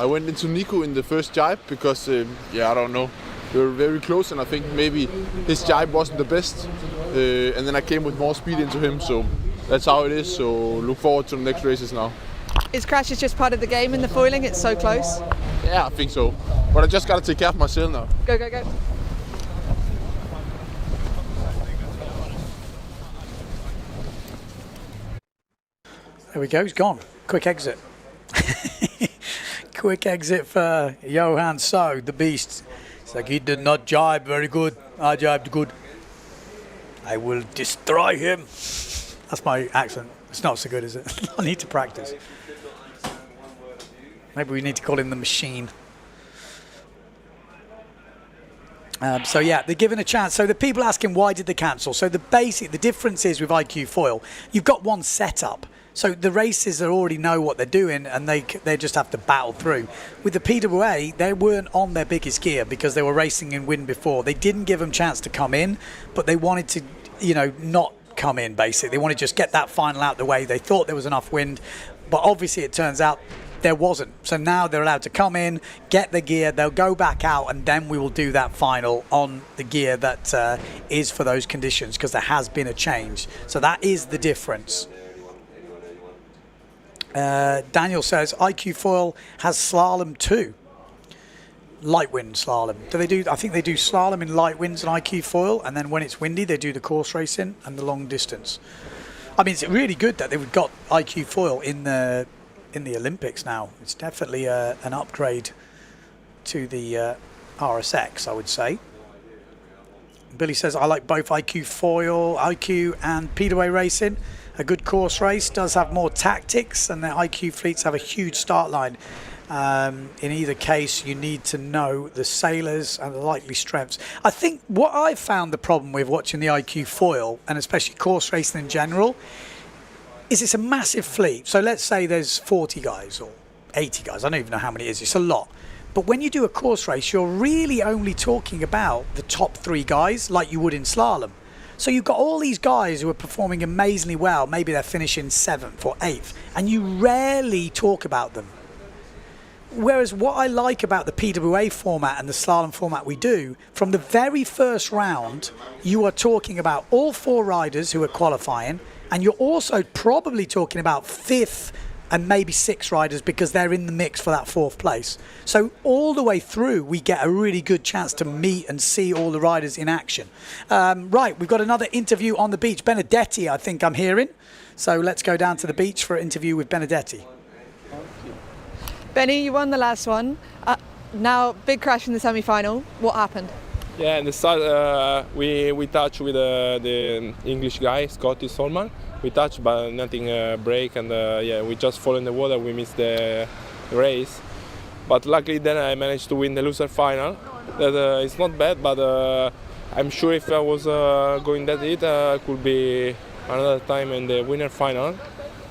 went into Nico in the first jibe because, I don't know. We were very close, and I think maybe his jibe wasn't the best. And then I came with more speed into him, so that's how it is. So look forward to the next races now. Is crashes just part of the game in the foiling? It's so close. Yeah, I think so. But I just got to take care of myself now. Go, go, go. There we go, he's gone. Quick exit. Quick exit for Johan So, the Beast. It's like, he did not jibe very good. I jibed good. I will destroy him. That's my accent. It's not so good, is it? I need to practice. Maybe we need to call him the Machine. So yeah, they're given a chance. So the people asking why did they cancel? So the difference is with IQ foil, you've got one setup. So the races already know what they're doing, and they just have to battle through. With the PWA, they weren't on their biggest gear because they were racing in wind before. They didn't give them chance to come in, but they wanted to, not come in. Basically, they wanted to just get that final out the way. They thought there was enough wind, but obviously it turns out there wasn't. So now they're allowed to come in, get the gear, they'll go back out, and then we will do that final on the gear that is for those conditions, because there has been a change. So that is the difference. Daniel says IQ foil has slalom too. Light wind slalom. Do they do? I think they do slalom in light winds and IQ foil, and then when it's windy they do the course racing and the long distance. I mean, it's really good that they've got IQ foil in the Olympics now. It's definitely an upgrade to the RSX, I would say. Billy says, I like both IQ foil, IQ and PWA racing. A good course race does have more tactics, and the IQ fleets have a huge start line. In either case, you need to know the sailors and the likely strengths. I think what I've found the problem with watching the IQ foil, and especially course racing in general, is it's a massive fleet. So let's say there's 40 guys or 80 guys. I don't even know how many it is. It's a lot. But when you do a course race, you're really only talking about the top 3 guys like you would in slalom. So you've got all these guys who are performing amazingly well. Maybe they're finishing 7th or 8th, and you rarely talk about them. Whereas what I like about the PWA format and the slalom format we do, from the very first round, you are talking about all 4 riders who are qualifying, and you're also probably talking about 5th and maybe 6 riders because they're in the mix for that 4th place. So all the way through, we get a really good chance to meet and see all the riders in action. Right, we've got another interview on the beach. Benedetti, I think I'm hearing. So let's go down to the beach for an interview with Benedetti. Benny, you won the last one. Now, big crash in the semi-final. What happened? Yeah, in the start we touched with the English guy, Scotty Solman. We touched, but nothing break, and we just fall in the water. We missed the race, but luckily then I managed to win the loser final. That it's not bad, but I'm sure if I was going that hit, I could be another time in the winner final.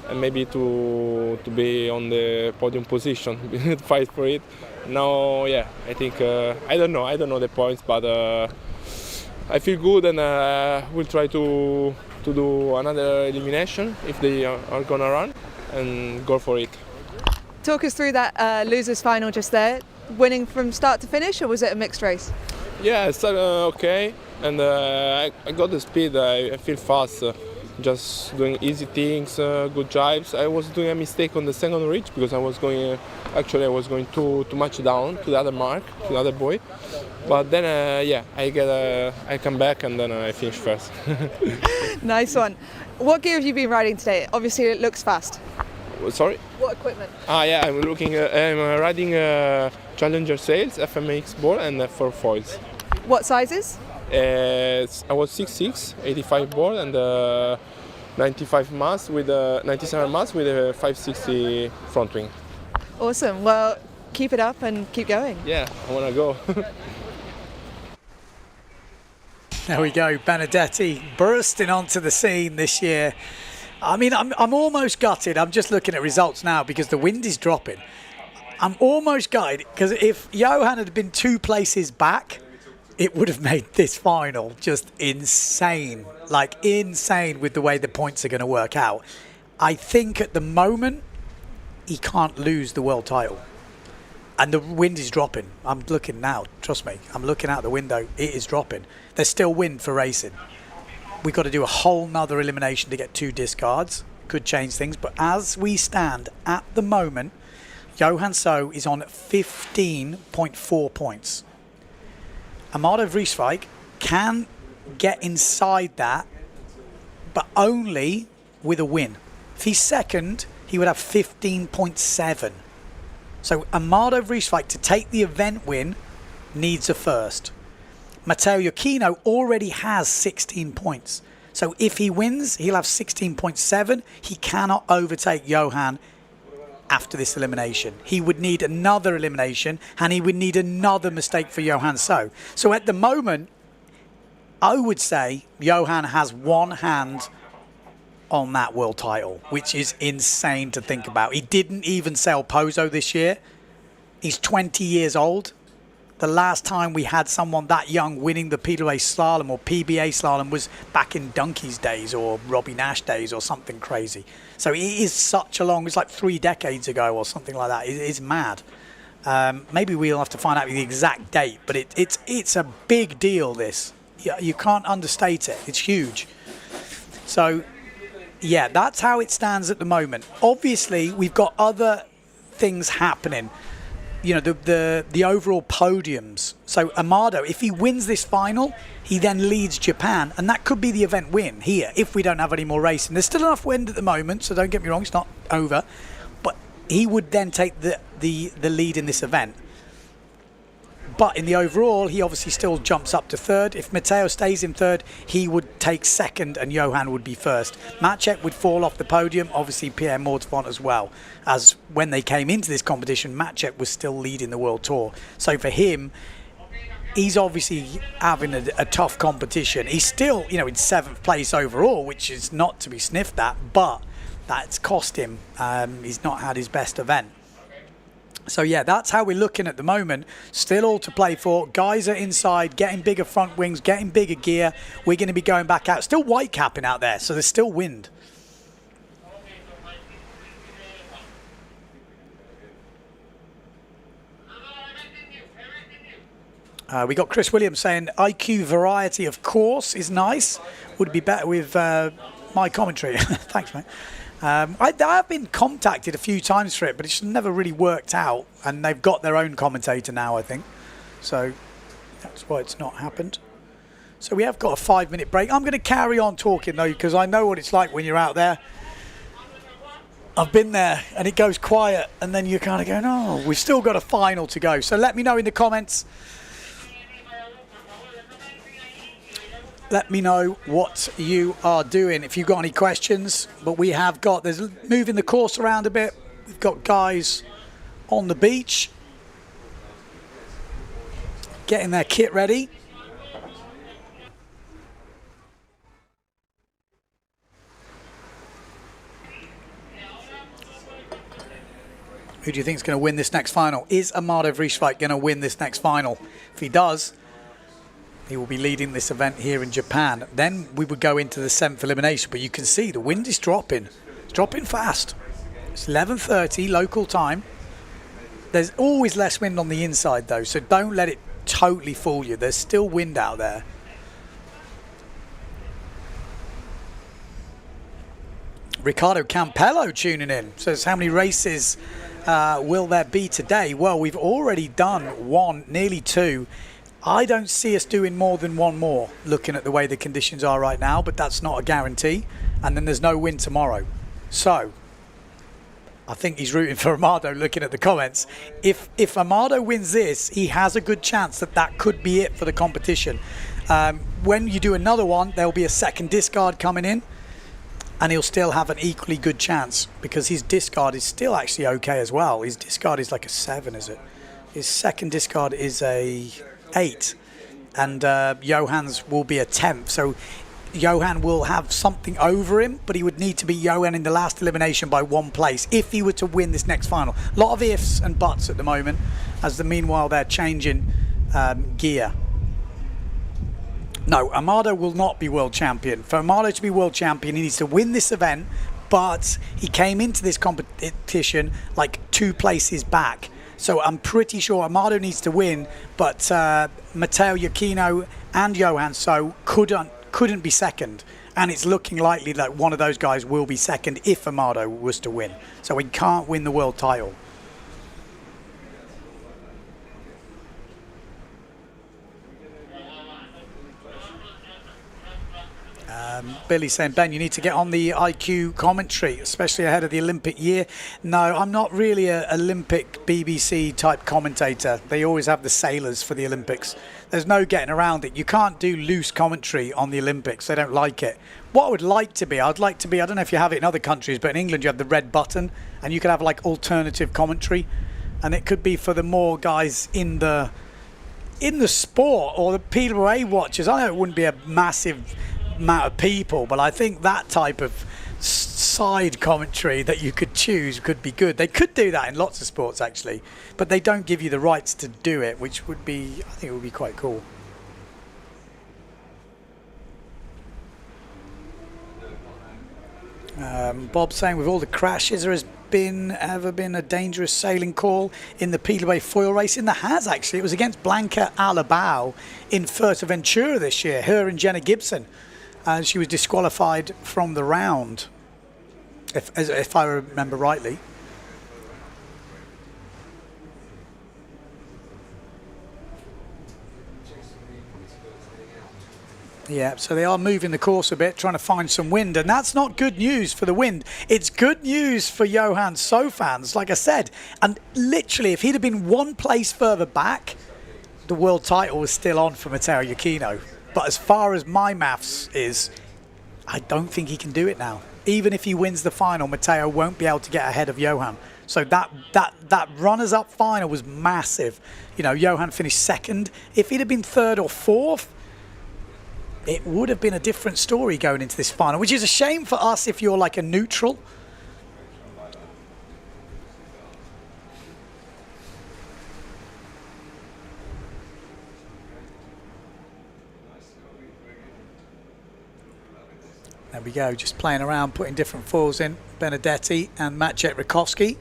and maybe to be on the podium position, fight for it. Now, yeah, I think I don't know the points, but I feel good, and we'll try to do another elimination if they are gonna run, and go for it. Talk us through that losers final just there. Winning from start to finish, or was it a mixed race? Yeah, it started okay, and I got the speed. I feel fast, just doing easy things, good drives. I was doing a mistake on the second reach because I was going too much down to the other mark, to the other boy. But then, I come back and then I finish first. Nice one. What gear have you been riding today? Obviously, it looks fast. Sorry? What equipment? I'm riding Challenger Sails, FMX board, and 4 foils. What sizes? I was 6'6", 85 board, and 97 mass with a 560 front wing. Awesome. Well, keep it up and keep going. Yeah, I want to go. There we go, Benedetti bursting onto the scene this year. I mean, I'm almost gutted. I'm just looking at results now because the wind is dropping. I'm almost gutted because if Johan had been 2 places back, it would have made this final just insane. Like, insane with the way the points are going to work out. I think at the moment, he can't lose the world title. And the wind is dropping. I'm looking now, trust me. I'm looking out the window. It is dropping. There's still wind for racing. We've got to do a whole nother elimination to get 2 discards. Could change things. But as we stand at the moment, Johan So is on 15.4 points. Amado Vrieswijk can get inside that, but only with a win. If he's second, he would have 15.7. So Amado Vrieswijk, to take the event win, needs a first. Matteo Iachino already has 16 points. So if he wins, he'll have 16.7. He cannot overtake Johan after this elimination. He would need another elimination, and he would need another mistake for Johan So. So at the moment, I would say Johan has one hand on that world title, which is insane to think about. He didn't even sail Pozo this year. He's 20 years old. The last time we had someone that young winning the PWA Slalom or PBA Slalom was back in Donkey's days or Robbie Nash days or something crazy. So it is such a long, it's like 3 decades ago or something like that. It is mad. Maybe we'll have to find out the exact date, but it's a big deal, this. You can't understate it. It's huge. So, yeah, that's how it stands at the moment. Obviously, we've got other things happening. You know, the overall podiums. So Amado, if he wins this final, he then leads Japan, and that could be the event win here if we don't have any more racing. There's still enough wind at the moment, so don't get me wrong, it's not over. But he would then take the lead in this event. But in the overall, he obviously still jumps up to third. If Matteo stays in third, he would take second and Johan would be first. Maciek would fall off the podium, obviously Pierre Mortefont as well. As when they came into this competition, Maciek was still leading the World Tour. So for him, he's obviously having a tough competition. He's still, you know, in 7th place overall, which is not to be sniffed at, but that's cost him. He's not had his best event. So yeah, that's how we're looking at the moment. Still all to play for. Guys are inside, getting bigger front wings, getting bigger gear. We're going to be going back out. Still white capping out there, so there's still wind. We got Chris Williams saying IQ variety, of course, is nice. Would be better with my commentary. Thanks, mate. I have been contacted a few times for it, but it's never really worked out. And they've got their own commentator now, I think. So that's why it's not happened. So we have got a 5-minute break. I'm going to carry on talking, though, because I know what it's like when you're out there. I've been there, and it goes quiet. And then you're kind of going, oh, we've still got a final to go. So let me know in the comments. Let me know what you are doing if you've got any questions. But we have got, there's moving the course around a bit. We've got guys on the beach getting their kit ready. Who do you think is going to win this next final? Is Amado Vrieswijk going to win this next final? If he does, he will be leading this event here in Japan. Then we would go into the 7th elimination, but you can see the wind is dropping. It's dropping fast. It's 11:30 local time. There's always less wind on the inside though, so don't let it totally fool you. There's still wind out there. Ricardo Campello tuning in. Says, how many races will there be today? Well, we've already done one, nearly two. I don't see us doing more than one more, looking at the way the conditions are right now, but that's not a guarantee. And then there's no wind tomorrow. So, I think he's rooting for Amado, looking at the comments. If Amado wins this, he has a good chance that that could be it for the competition. When you do another one, there'll be a second discard coming in, and he'll still have an equally good chance because his discard is still actually okay as well. His discard is like a 7, is it? His second discard is a 8, and Johan's will be a 10th. So Johan will have something over him, but he would need to be Johan in the last elimination by 1 place if he were to win this next final. A lot of ifs and buts at the moment, as meanwhile they're changing gear. No, Amado will not be world champion. For Amado to be world champion, he needs to win this event, but he came into this competition like 2 places back. So I'm pretty sure Amado needs to win, but Matteo Giacchino and Johan So couldn't be second. And it's looking likely that one of those guys will be second if Amado was to win. So he can't win the world title. Billy saying, Ben, you need to get on the IQ commentary, especially ahead of the Olympic year. No, I'm not really an Olympic BBC type commentator. They always have the sailors for the Olympics. There's no getting around it. You can't do loose commentary on the Olympics. They don't like it. What I would like to be, I don't know if you have it in other countries, but in England you have the red button and you could have like alternative commentary, and it could be for the more guys in the sport or the PWA watchers. I know it wouldn't be a massive amount of people, but I think that type of side commentary that you could choose could be good. They could do that in lots of sports actually, but they don't give you the rights to do it, which would be, I think it would be quite cool. Bob saying, with all the crashes, there has ever been a dangerous sailing call in the PWA foil racing? There has actually. It was against Blanca Alabao in Fuerteventura this year, her and Jenna Gibson. And she was disqualified from the round, if I remember rightly. Yeah, so they are moving the course a bit, trying to find some wind, and that's not good news for the wind. It's good news for Johan So fans, like I said. And literally, if he'd have been 1 place further back, the world title was still on for Matteo Giacchino. But as far as my maths is, I don't think he can do it now. Even if he wins the final, Matteo won't be able to get ahead of Johan. So that runners-up final was massive. You know, Johan finished 2nd. If he'd have been 3rd or 4th, it would have been a different story going into this final, which is a shame for us if you're like a neutral. There we go, just playing around, putting different foils in. Benedetti and Maciej Rakowski.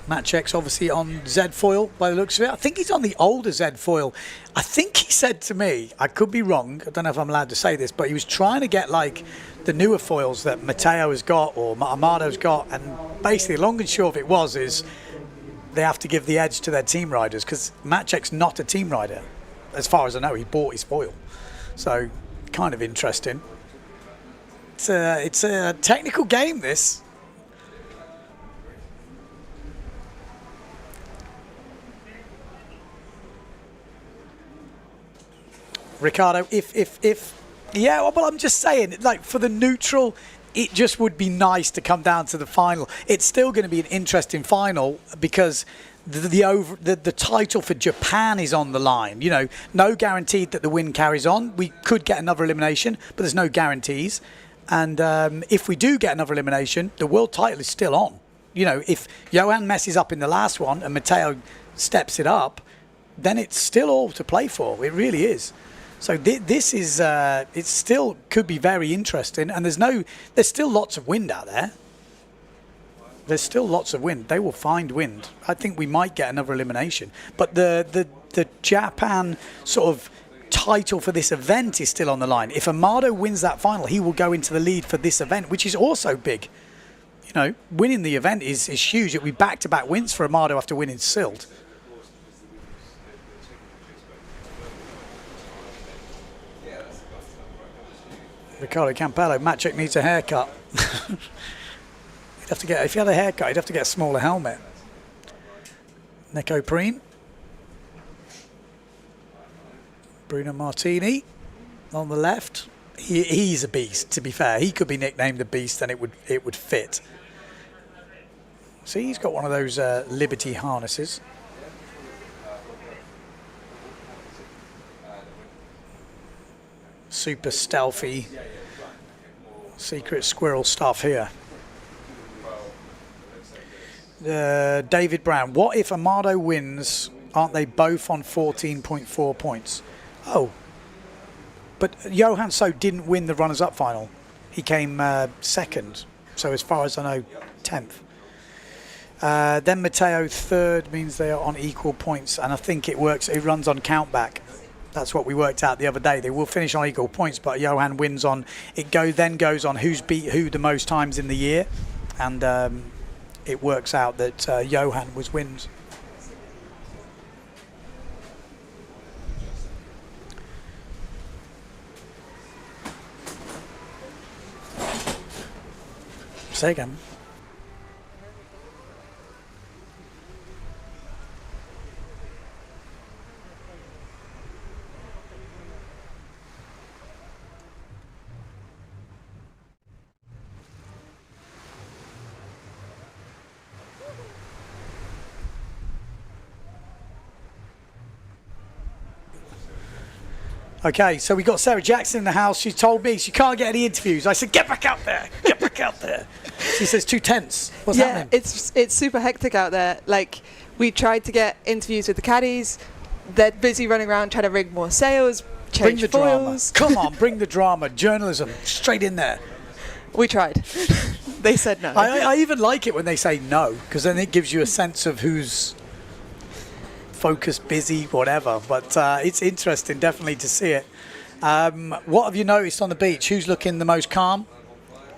Maciej's obviously on Z foil by the looks of it. I think he's on the older Z foil. I think he said to me, I could be wrong, I don't know if I'm allowed to say this, but he was trying to get like the newer foils that Matteo has got or Amado's got, and basically long and short of it is they have to give the edge to their team riders because Maciej's not a team rider. As far as I know, he bought his foil. So kind of interesting. It's a technical game, this. Ricardo, yeah, well, I'm just saying, like, for the neutral, it just would be nice to come down to the final. It's still going to be an interesting final because the title for Japan is on the line. You know, no guaranteed that the win carries on. We could get another elimination, but there's no guarantees. And if we do get another elimination, the world title is still on. you know, if Johan messes up in the last one and Matteo steps it up, then it's still all to play for. It really is. So this is, it still could be very interesting. And there's still lots of wind out there. There's still lots of wind. They will find wind. I think we might get another elimination. But the Japan sort of title for this event is still on the line. If Amado wins that final, he will go into the lead for this event, which is also big. You know, winning the event is huge. It'll be back-to-back wins for Amado after winning Silt. Ricardo Campello, Maciek needs a haircut. If you had a haircut, you'd have to get a smaller helmet. Nico Preen. Bruno Martini on the left. He's a beast, to be fair. He could be nicknamed the Beast and it would fit. See, he's got one of those Liberty harnesses. Super stealthy, secret squirrel stuff here. David Brown, what if Amado wins? Aren't they both on 14.4 points? Oh, but Johan So didn't win the runners-up final. He came second, so as far as I know, 10th. Then Matteo third means they are on equal points, and I think it runs on countback. That's what we worked out the other day. They will finish on equal points, but Johan wins on it. Then goes on who's beat who the most times in the year, and it works out that Johan wins. Say again. Okay, so we got Sarah Jackson in the house. She told me she can't get any interviews. I said, get back out there. Get back out there. She says, too tense. What's happening? It's super hectic out there. Like, we tried to get interviews with the caddies. They're busy running around trying to rig more sails, change bring the foils. Drama. Come on, bring the drama. Journalism, straight in there. We tried. They said no. I even like it when they say no, because then it gives you a sense of who's focused, busy, whatever. But it's interesting, definitely, to see it. What have you noticed on the beach? Who's looking the most calm?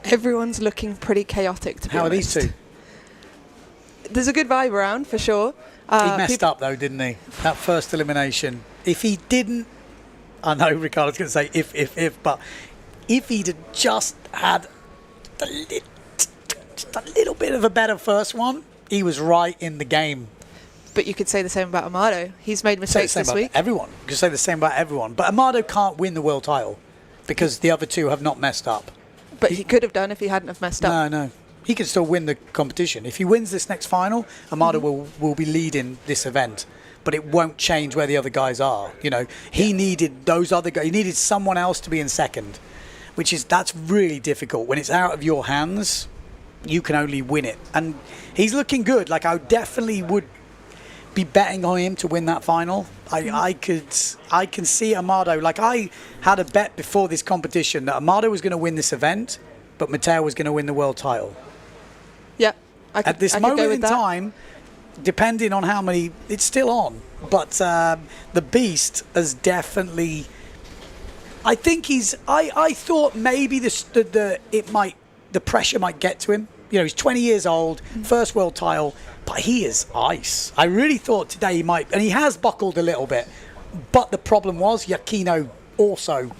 Everyone's looking pretty chaotic, to be How honest. are these two? There's a good vibe around, for sure. He messed up, though, didn't he? That first elimination. If he didn't, I know Ricardo's going to say if, but if he'd just had just a little bit of a better first one, he was right in the game. But you could say the same about Amado. He's made mistakes this week. Everyone. You could say the same about everyone. But Amado can't win the world title because the other two have not messed up. But he could have done if he hadn't have messed up. No. He can still win the competition. If he wins this next final, Amado will be leading this event. But it won't change where the other guys are. You know, he needed those other guys. He needed someone else to be in second, that's really difficult. When it's out of your hands, you can only win it. And he's looking good. Like, I definitely would be betting on him to win that final. I can see Amado. Like, I had a bet before this competition that Amado was going to win this event, but Matteo was going to win the world title. Yeah. At this moment in time, depending on how many, it's still on. But the Beast has definitely. I think I thought maybe the pressure might get to him. You know, he's 20 years old, first world title, but he is ice. I really thought today he might, and he has buckled a little bit. But the problem was Giacchino also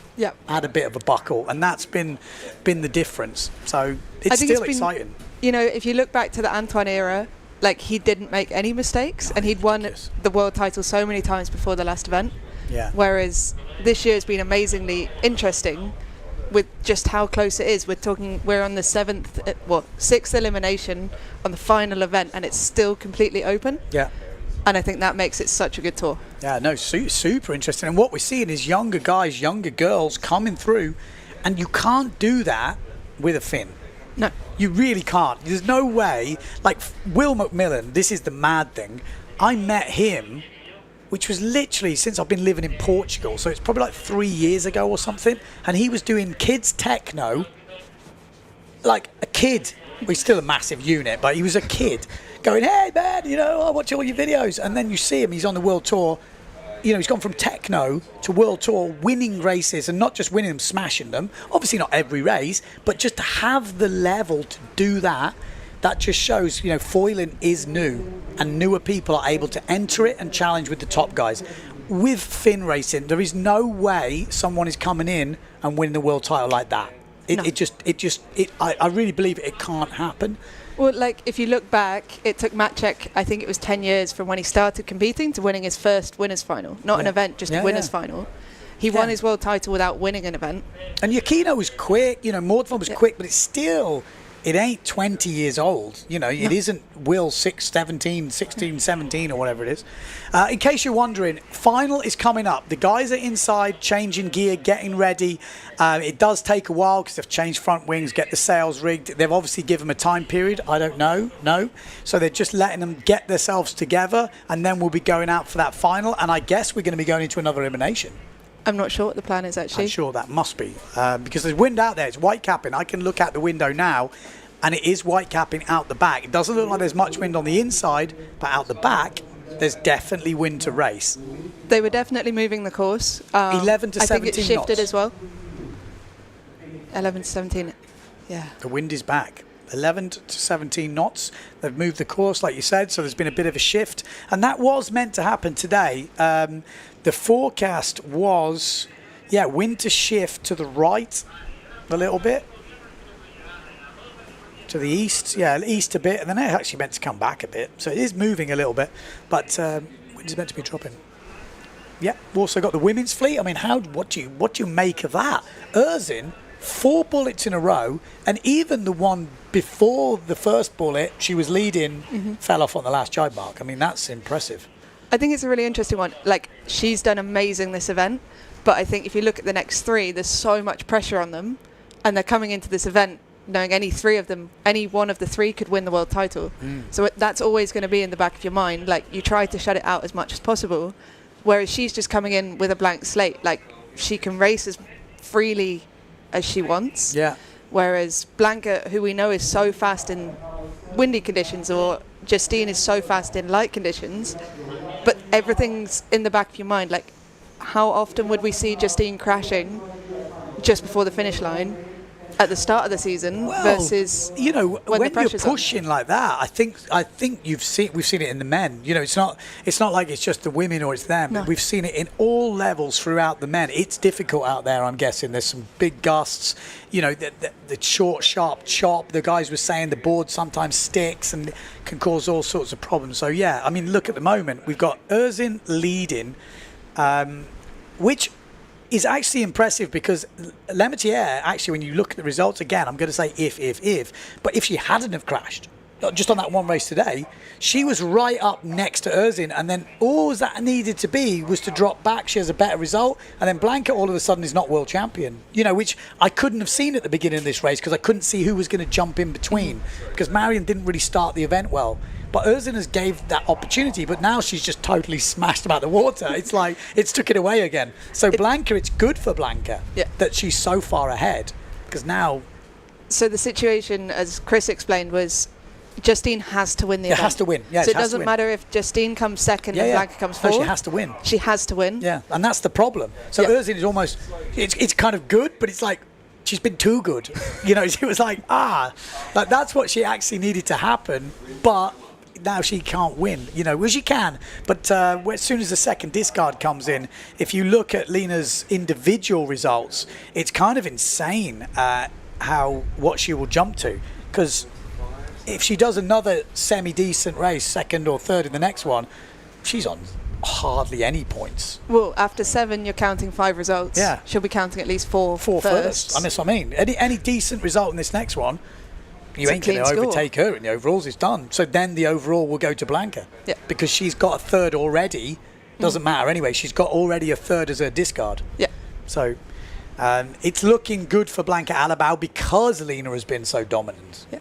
had a bit of a buckle, and that's been the difference. So it's still exciting. You know, if you look back to the Antoine era, like, he didn't make any mistakes, and he'd won the world title so many times before the last event. Yeah. Whereas this year has been amazingly interesting with just how close it is. We're on the sixth elimination on the final event, and it's still completely open. Yeah. And I think that makes it such a good tour. Yeah, no, super interesting. And what we're seeing is younger guys, younger girls coming through, and you can't do that with a fin. No. You really can't. There's no way. Like Will McMillan, this is the mad thing. I met him, which was literally since I've been living in Portugal, so it's probably like 3 years ago or something, and he was doing kids techno, like a kid. Well, he's still a massive unit, but he was a kid going, hey man, you know, I watch all your videos. And then you see him, he's on the world tour. You know, he's gone from techno to world tour, winning races, and not just winning them, smashing them. Obviously not every race, but just to have the level to do that, that just shows, you know, foiling is new, and newer people are able to enter it and challenge with the top guys. With fin racing, there is no way someone is coming in and winning the world title like that. I really believe it can't happen. Well, like, if you look back, it took Maciek, I think it was 10 years from when he started competing to winning his first winners' final. Not an event, just a winners' final. He won his world title without winning an event. And Yukino was quick, you know, Mordvan was quick, but it's still, it ain't 20 years old. You know, it isn't Will 16, 17 or whatever it is. In case you're wondering, final is coming up. The guys are inside, changing gear, getting ready. It does take a while because they've changed front wings, get the sails rigged. They've obviously given them a time period. I don't know. No. So they're just letting them get themselves together, and then we'll be going out for that final. And I guess we're going to be going into another elimination. I'm not sure what the plan is, actually. I'm sure that must be. Because there's wind out there. It's white capping. I can look out the window now, and it is white capping out the back. It doesn't look like there's much wind on the inside, but out the back, there's definitely wind to race. They were definitely moving the course. 11 to 17 knots. I think it shifted as well. 11 to 17, yeah. The wind is back. 11 to 17 knots. They've moved the course, like you said, so there's been a bit of a shift. And that was meant to happen today. The forecast was, wind to shift to the right a little bit. To the east, east a bit, and then it's actually meant to come back a bit. So it is moving a little bit, but wind is meant to be dropping. Yeah, we've also got the women's fleet. I mean, what do you make of that? Erzin, 4 bullets in a row, and even the one before the first bullet, she was leading, fell off on the last jibe mark. I mean, that's impressive. I think it's a really interesting one. Like, she's done amazing this event, but I think if you look at the next 3, there's so much pressure on them, and they're coming into this event knowing any one of the 3 could win the world title. So that's always going to be in the back of your mind. Like, you try to shut it out as much as possible, whereas she's just coming in with a blank slate. Like, she can race as freely as she wants. Yeah. Whereas Blanca, who we know is so fast in windy conditions, or Justine is so fast in light conditions, but everything's in the back of your mind. Like, how often would we see Justine crashing just before the finish line at the start of the season versus when you're pushing like that? I think we've seen it in the men. You know, it's not like it's just the women or it's them. No. We've seen it in all levels throughout the men. It's difficult out there, I'm guessing. There's some big gusts. You know, the short, sharp chop. The guys were saying the board sometimes sticks and can cause all sorts of problems. So yeah, I mean, look at the moment. We've got Erzin leading, which is actually impressive because Lemaitre, actually, when you look at the results again, I'm going to say if, but if she hadn't have crashed, just on that one race today, she was right up next to Erzin, and then all that needed to be was to drop back. She has a better result, and then Blanca all of a sudden is not world champion, you know, which I couldn't have seen at the beginning of this race because I couldn't see who was going to jump in between because Marion didn't really start the event well. But Erzin has gave that opportunity, but now she's just totally smashed about the water. It's like, it's took it away again. So Blanca, it's good for Blanca that she's so far ahead, because now... So the situation, as Chris explained, was Justine has to win the event. Has to win, yeah. So it doesn't matter if Justine comes second and Blanca comes fourth. No, she has to win. She has to win. Yeah, and that's the problem. So Erzin is almost, it's kind of good, but it's like, she's been too good. You know, she was like that's what she actually needed to happen, but now she can't win. You know, well, she can, but as soon as the second discard comes in, if you look at Lena's individual results, it's kind of insane what she will jump to, because if she does another semi-decent race, second or third in the next one, she's on hardly any points. Well, after 7, you're counting 5 results. Yeah. She'll be counting at least 4 first. I mean, that's what I mean. Any decent result in this next one, you ain't going to overtake her in the overalls. It's done. So then the overall will go to Blanca. Yeah. Because she's got a third already. Doesn't matter anyway. She's got already a third as her discard. Yeah. So It's looking good for Blanca Alabau because Lena has been so dominant. Yeah.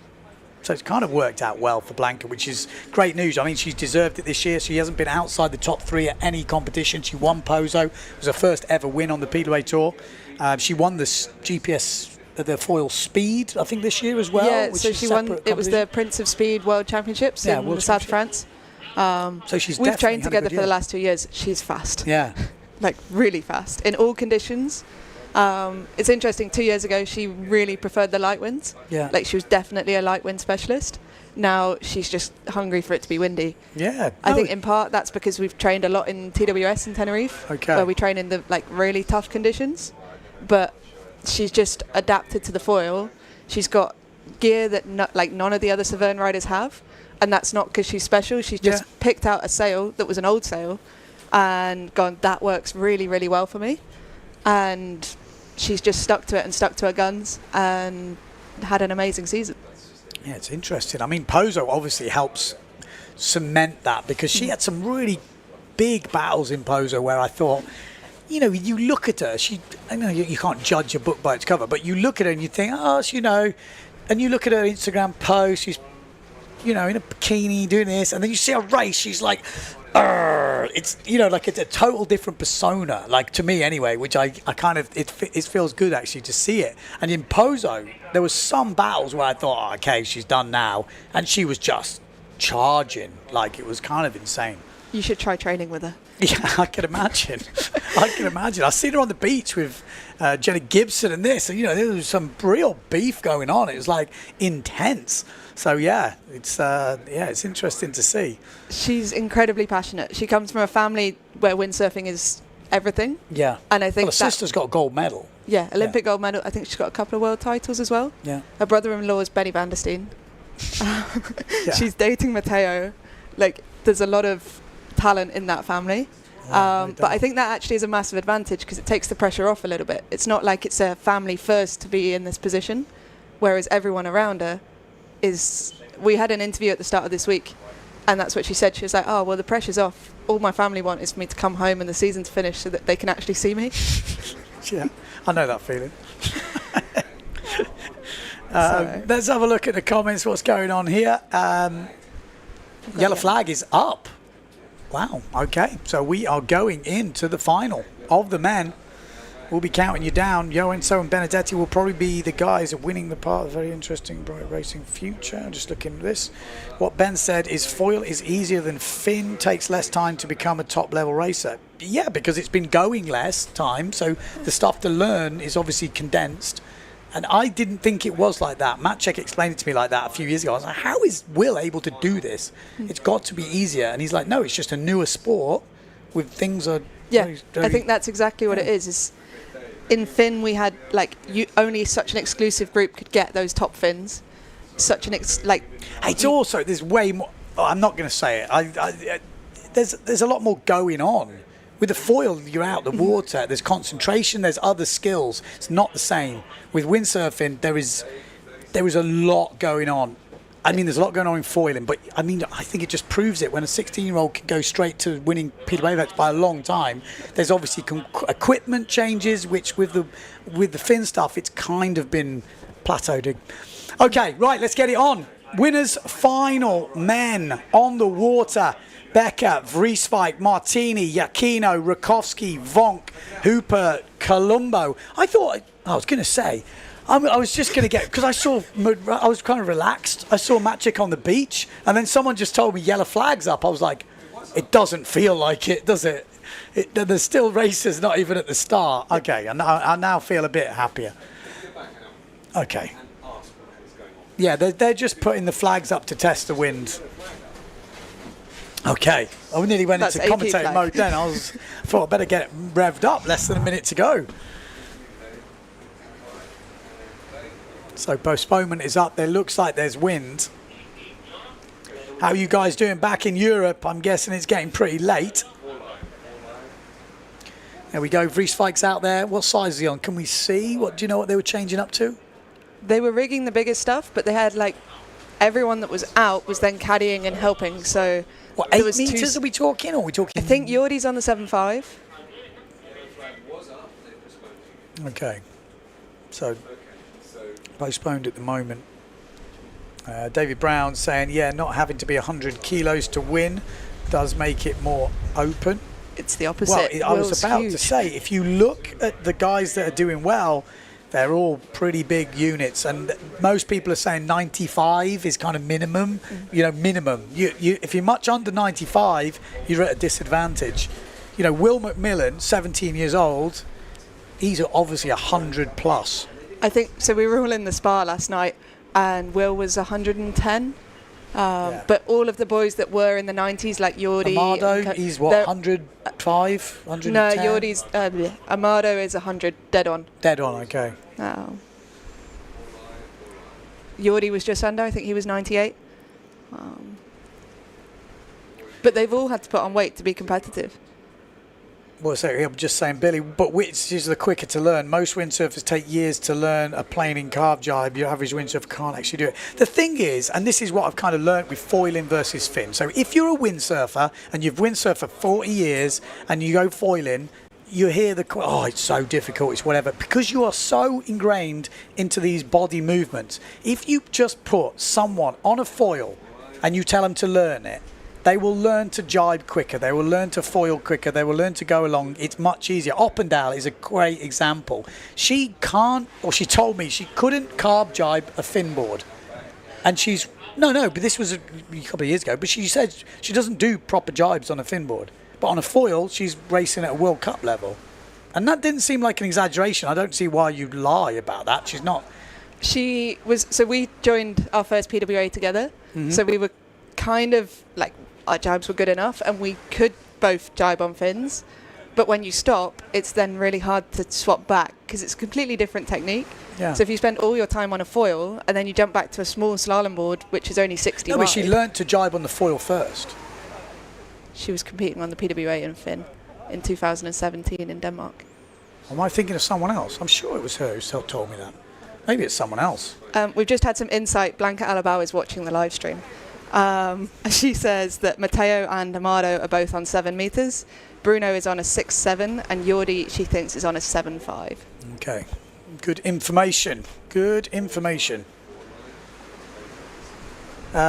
So it's kind of worked out well for Blanca, which is great news. I mean, she's deserved it this year. She hasn't been outside the top 3 at any competition. She won Pozo. It was her first ever win on the PWA Tour. She won the GPS, the foil speed, I think, this year as well. Yeah, which so is she separate won. It was the Prince of Speed World Championships in World the South of Championship. France. So she's We've definitely trained had a together good for the year. last 2 years. She's fast. Yeah. Like really fast in all conditions. It's interesting. 2 years ago, she really preferred the light winds. Yeah. Like she was definitely a light wind specialist. Now she's just hungry for it to be windy. Yeah. I think in part that's because we've trained a lot in TWS in Tenerife, where we train in the like really tough conditions. But she's just adapted to the foil. She's got gear that none of the other Severn riders have, and that's not because she's special. She's just picked out a sail that was an old sail, and gone, that works really, really well for me. And she's just stuck to it and stuck to her guns and had an amazing season. Yeah, it's interesting. I mean, Pozo obviously helps cement that because she had some really big battles in Pozo where I thought, you know, you look at her, I know you can't judge a book by its cover, but you look at her and you think, oh, she, you know, and you look at her Instagram post, she's, you know, in a bikini doing this, and then you see a race, she's like, it's, you know, like it's a total different persona, like to me anyway, which I kind of, it feels good actually to see it. And in Pozo, there was some battles where I thought, oh, okay, she's done now, and she was just charging, like it was kind of insane. You should try training with her. Yeah, I can imagine. I've seen her on the beach with Jenny Gibson and this, and you know, there was some real beef going on. It was like intense. So yeah, it's interesting to see. She's incredibly passionate. She comes from a family where windsurfing is everything. Yeah. And I think her sister's got a gold medal. Yeah, Olympic gold medal. I think she's got a couple of world titles as well. Yeah. Her brother-in-law is Benny Vanderstein. She's dating Matteo. Like, there's a lot of talent in that family. But I think that actually is a massive advantage because it takes the pressure off a little bit. It's not like it's a family first to be in this position, whereas everyone around her is... We had an interview at the start of this week, and that's what she said. She was like, oh, well, the pressure's off. All my family want is for me to come home and the season's finished so that they can actually see me. Yeah, I know that feeling. Let's have a look at the comments, what's going on here. Yellow flag is up. Wow, okay. So we are going into the final of the men. We'll be counting you down. Joenso and Benedetti will probably be the guys winning the part. Very interesting, bright racing future. I'm just looking at this. What Ben said is foil is easier than fin, takes less time to become a top level racer. Yeah, because it's been going less time, so the stuff to learn is obviously condensed. And I didn't think it was like that. Matt Check explained it to me like that a few years ago. I was like, how is Will able to do this? It's got to be easier. And he's like, no, it's just a newer sport with things are... Yeah, I think that's exactly what it is in fin, we had, like, only such an exclusive group could get those top fins. Such an... It's also, there's way more... Oh, I'm not going to say it. There's a lot more going on. With the foil, you're out the water. There's concentration. There's other skills. It's not the same. With windsurfing, there is a lot going on. I mean, there's a lot going on in foiling, but I mean, I think it just proves it. When a 16-year-old can go straight to winning PWA events by a long time, there's obviously equipment changes, which with the fin stuff, it's kind of been plateaued. Okay, right, let's get it on. Winners final, men on the water. Becker, Vrieswijk, Martini, Yakino, Rakowski, Vonk, Hooper, Colombo. I was going to say, I was just going to get, because I was kind of relaxed. I saw Maciek on the beach, and then someone just told me yellow flag's up. I was like, it doesn't feel like it, does it? There's still races not even at the start. Okay, I now feel a bit happier. Okay. Yeah, they're just putting the flags up to test the wind. Okay, I nearly went into commentating mode then. I thought I'd better get it revved up. Less than a minute to go. So postponement is up. There looks like there's wind. How are you guys doing back in Europe? I'm guessing it's getting pretty late. There we go. Vrieswijk's out there. What size is he on? Can we see? Do you know what they were changing up to? They were rigging the biggest stuff, but they had like everyone that was out was then caddying and helping. So what, 8 meters are we talking? Or are we talking? I think Jordi's on the 7.5. Okay. So postponed at the moment. David Brown saying, yeah, not having to be 100 kilos to win does make it more open. It's the opposite. Well, I was about to say, if you look at the guys that are doing well, they're all pretty big units, and most people are saying 95 is kind of minimum. You know, minimum. You if you're much under 95, you're at a disadvantage. You know, Will McMillan, 17 years old, he's obviously 100 plus. I think so. We were all in the spa last night, and Will was 110. But all of the boys that were in the 90s, like Jordi, Amado, he's what, 105, 110? No, Jordi's Amado is 100 dead on. Dead on, okay. Jordi was just under. I think he was 98. But they've all had to put on weight to be competitive. Well, so I'm just saying, Billy, but which is the quicker to learn? Most windsurfers take years to learn a planing carve jibe. Your average windsurfer can't actually do it. The thing is, and this is what I've kind of learned with foiling versus fin. So if you're a windsurfer and you've windsurfed for 40 years and you go foiling, you hear it's so difficult, it's whatever, because you are so ingrained into these body movements. If you just put someone on a foil and you tell them to learn it, they will learn to jibe quicker, they will learn to foil quicker, they will learn to go along. It's much easier. Opendal is a great example. She can't, or she told me she couldn't carb jibe a fin board. And she's, but this was a couple of years ago, but she said she doesn't do proper jibes on a fin board. But on a foil, she's racing at a World Cup level. And that didn't seem like an exaggeration. I don't see why you'd lie about that. She's not. She was, so we joined our first PWA together. So we were kind of like, our jibes were good enough and we could both jibe on fins, but when you stop, it's then really hard to swap back because it's a completely different technique. So if you spend all your time on a foil and then you jump back to a small slalom board which is only 60 wide. But she learnt to jibe on the foil first. She was competing on the PWA in fin in 2017 in Denmark. Am I thinking of someone else? I'm sure it was her who told me that. Maybe it's someone else. We've just had some insight. Blanca Alabao is watching the live stream. She says that Matteo and Amado are both on 7 meters. Bruno is on a 6.7 and Jordi, she thinks, is on a 7.5. Okay. Good information. Good information.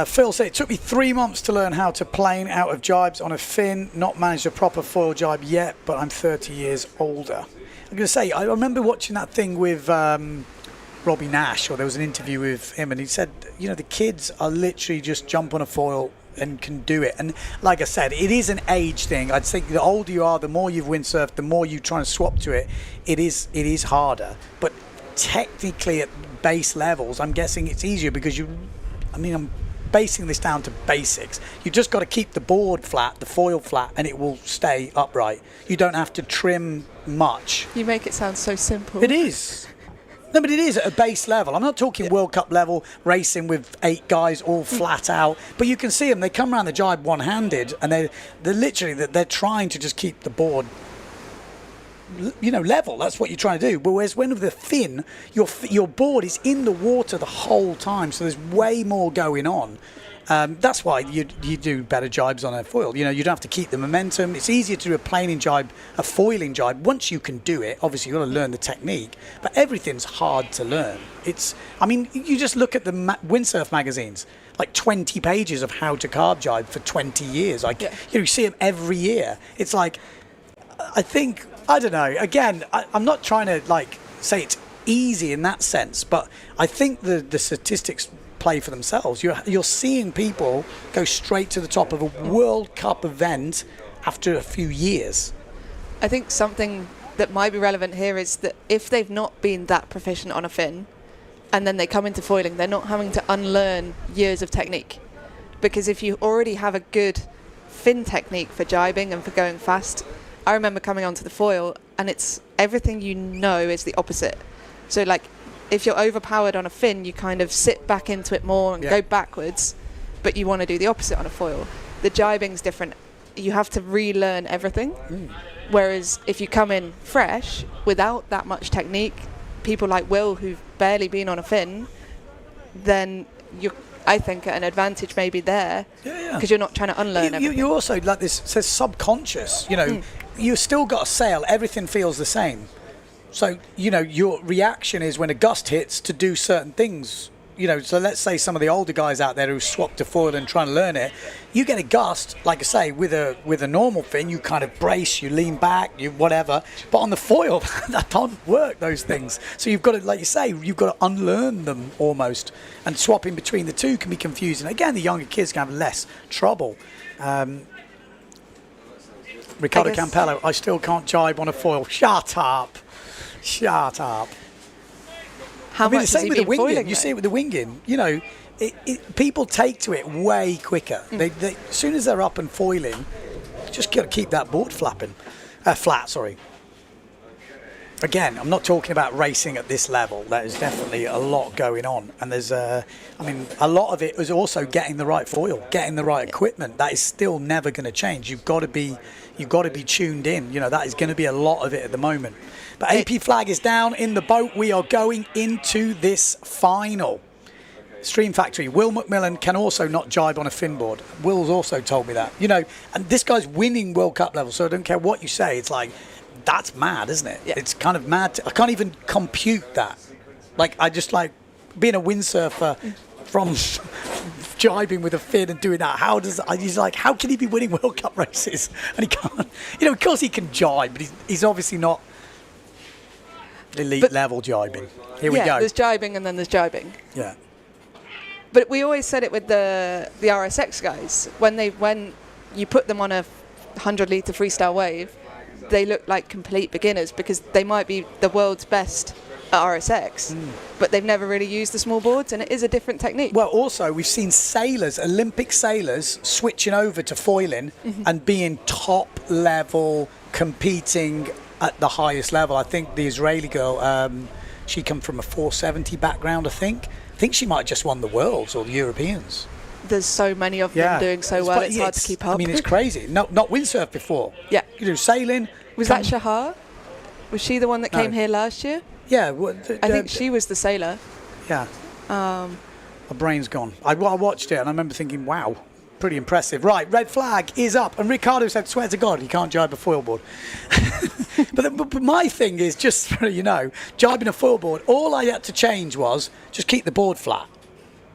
Phil said, it took me 3 months to learn how to plane out of jibes on a fin. Not managed a proper foil jibe yet, but I'm 30 years older. I'm going to say, I remember watching that thing with Robbie Nash, or there was an interview with him, and he said, the kids are literally just jump on a foil and can do it. And like I said, it is an age thing. I'd think the older you are, the more you've windsurfed, the more you try to swap to it. It is harder. But technically at base levels, I'm guessing it's easier because I'm basing this down to basics. You just got to keep the board flat, the foil flat, and it will stay upright. You don't have to trim much. You make it sound so simple. It is. No, but it is at a base level. I'm not talking World Cup level racing with 8 guys all flat out. But you can see them. They come around the jibe one-handed, and they're literally they're trying to just keep the board, level. That's what you're trying to do. But whereas when with the fin, your board is in the water the whole time, so there's way more going on. That's why you do better jibes on a foil. You don't have to keep the momentum. It's easier to do a planing jibe, a foiling jibe. Once you can do it, obviously you've got to learn the technique, but everything's hard to learn. You just look at the windsurf magazines, like 20 pages of how to carb jibe for 20 years. You see them every year. It's like, I don't know. Again, I'm not trying to say it's easy in that sense, but I think the statistics play for themselves. You're seeing people go straight to the top of a World Cup event after a few years. I think something that might be relevant here is that if they've not been that proficient on a fin and then they come into foiling, they're not having to unlearn years of technique. Because if you already have a good fin technique for jibing and for going fast, I remember coming onto the foil and it's everything is the opposite. So if you're overpowered on a fin, you kind of sit back into it more and go backwards, but you want to do the opposite on a foil. The jibing's different. You have to relearn everything. Whereas if you come in fresh, without that much technique, people like Will, who've barely been on a fin, then you're, I think, at an advantage maybe there, because you're not trying to unlearn everything. You also, this says subconscious, you still got a sail, everything feels the same. So, you know, your reaction is when a gust hits to do certain things. You know, so let's say some of the older guys out there who swapped to foil and trying to learn it, you get a gust, like I say, with a normal fin, you kind of brace, you lean back, you whatever. But on the foil, that don't work, those things. So you've got to, like you say, you've got to unlearn them almost. And swapping between the two can be confusing. Again, the younger kids can have less trouble. Ricardo Campello, I still can't jibe on a foil. Shut up. Shut up. How much the same has with he the been winging. foiling? You see it with the winging. You know, people take to it way quicker. They, as soon as they're up and foiling, just got to keep that board flapping. Flat, sorry. Again, I'm not talking about racing at this level. There's definitely a lot going on. And there's, I mean, a lot of it is also getting the right foil, getting the right equipment. That is still never going to change. You've got to be tuned in. You know, that is going to be a lot of it at the moment. But AP flag is down in the boat. We are going into this final. Stream Factory, Will McMillan can also not jibe on a fin board. Will's also told me that. You know, and this guy's winning World Cup level, so I don't care what you say. It's like, that's mad, isn't it? Yeah. It's kind of mad. I can't even compute that. Like, I just like being a windsurfer from jibing with a fin and doing that. He's like, how can he be winning World Cup races? And he can't. You know, of course he can jibe, but he's obviously not elite level jibing. Here we go. There's jibing and then there's jibing. Yeah. But we always said it with the RSX guys. When you put them on a 100-litre freestyle wave, they look like complete beginners because they might be the world's best at RSX, but they've never really used the small boards, and it is a different technique. Well, also, we've seen sailors, Olympic sailors, switching over to foiling and being top-level, competing at the highest level. I think the Israeli girl, she come from a 470 background, I think. I think she might have just won the Worlds or the Europeans. There's so many of them doing so well, it's hard to keep up. I mean, it's crazy. Not windsurf before. Yeah. You do sailing. Was that Shahar? Was she the one that came here last year? Yeah. I think she was the sailor. Yeah. My brain's gone. I watched it and I remember thinking, wow, pretty impressive. Right, red flag is up. And Ricardo said, swear to God, he can't jibe a foil board. But my thing is, just so you know, jibing a foil board, all I had to change was just keep the board flat.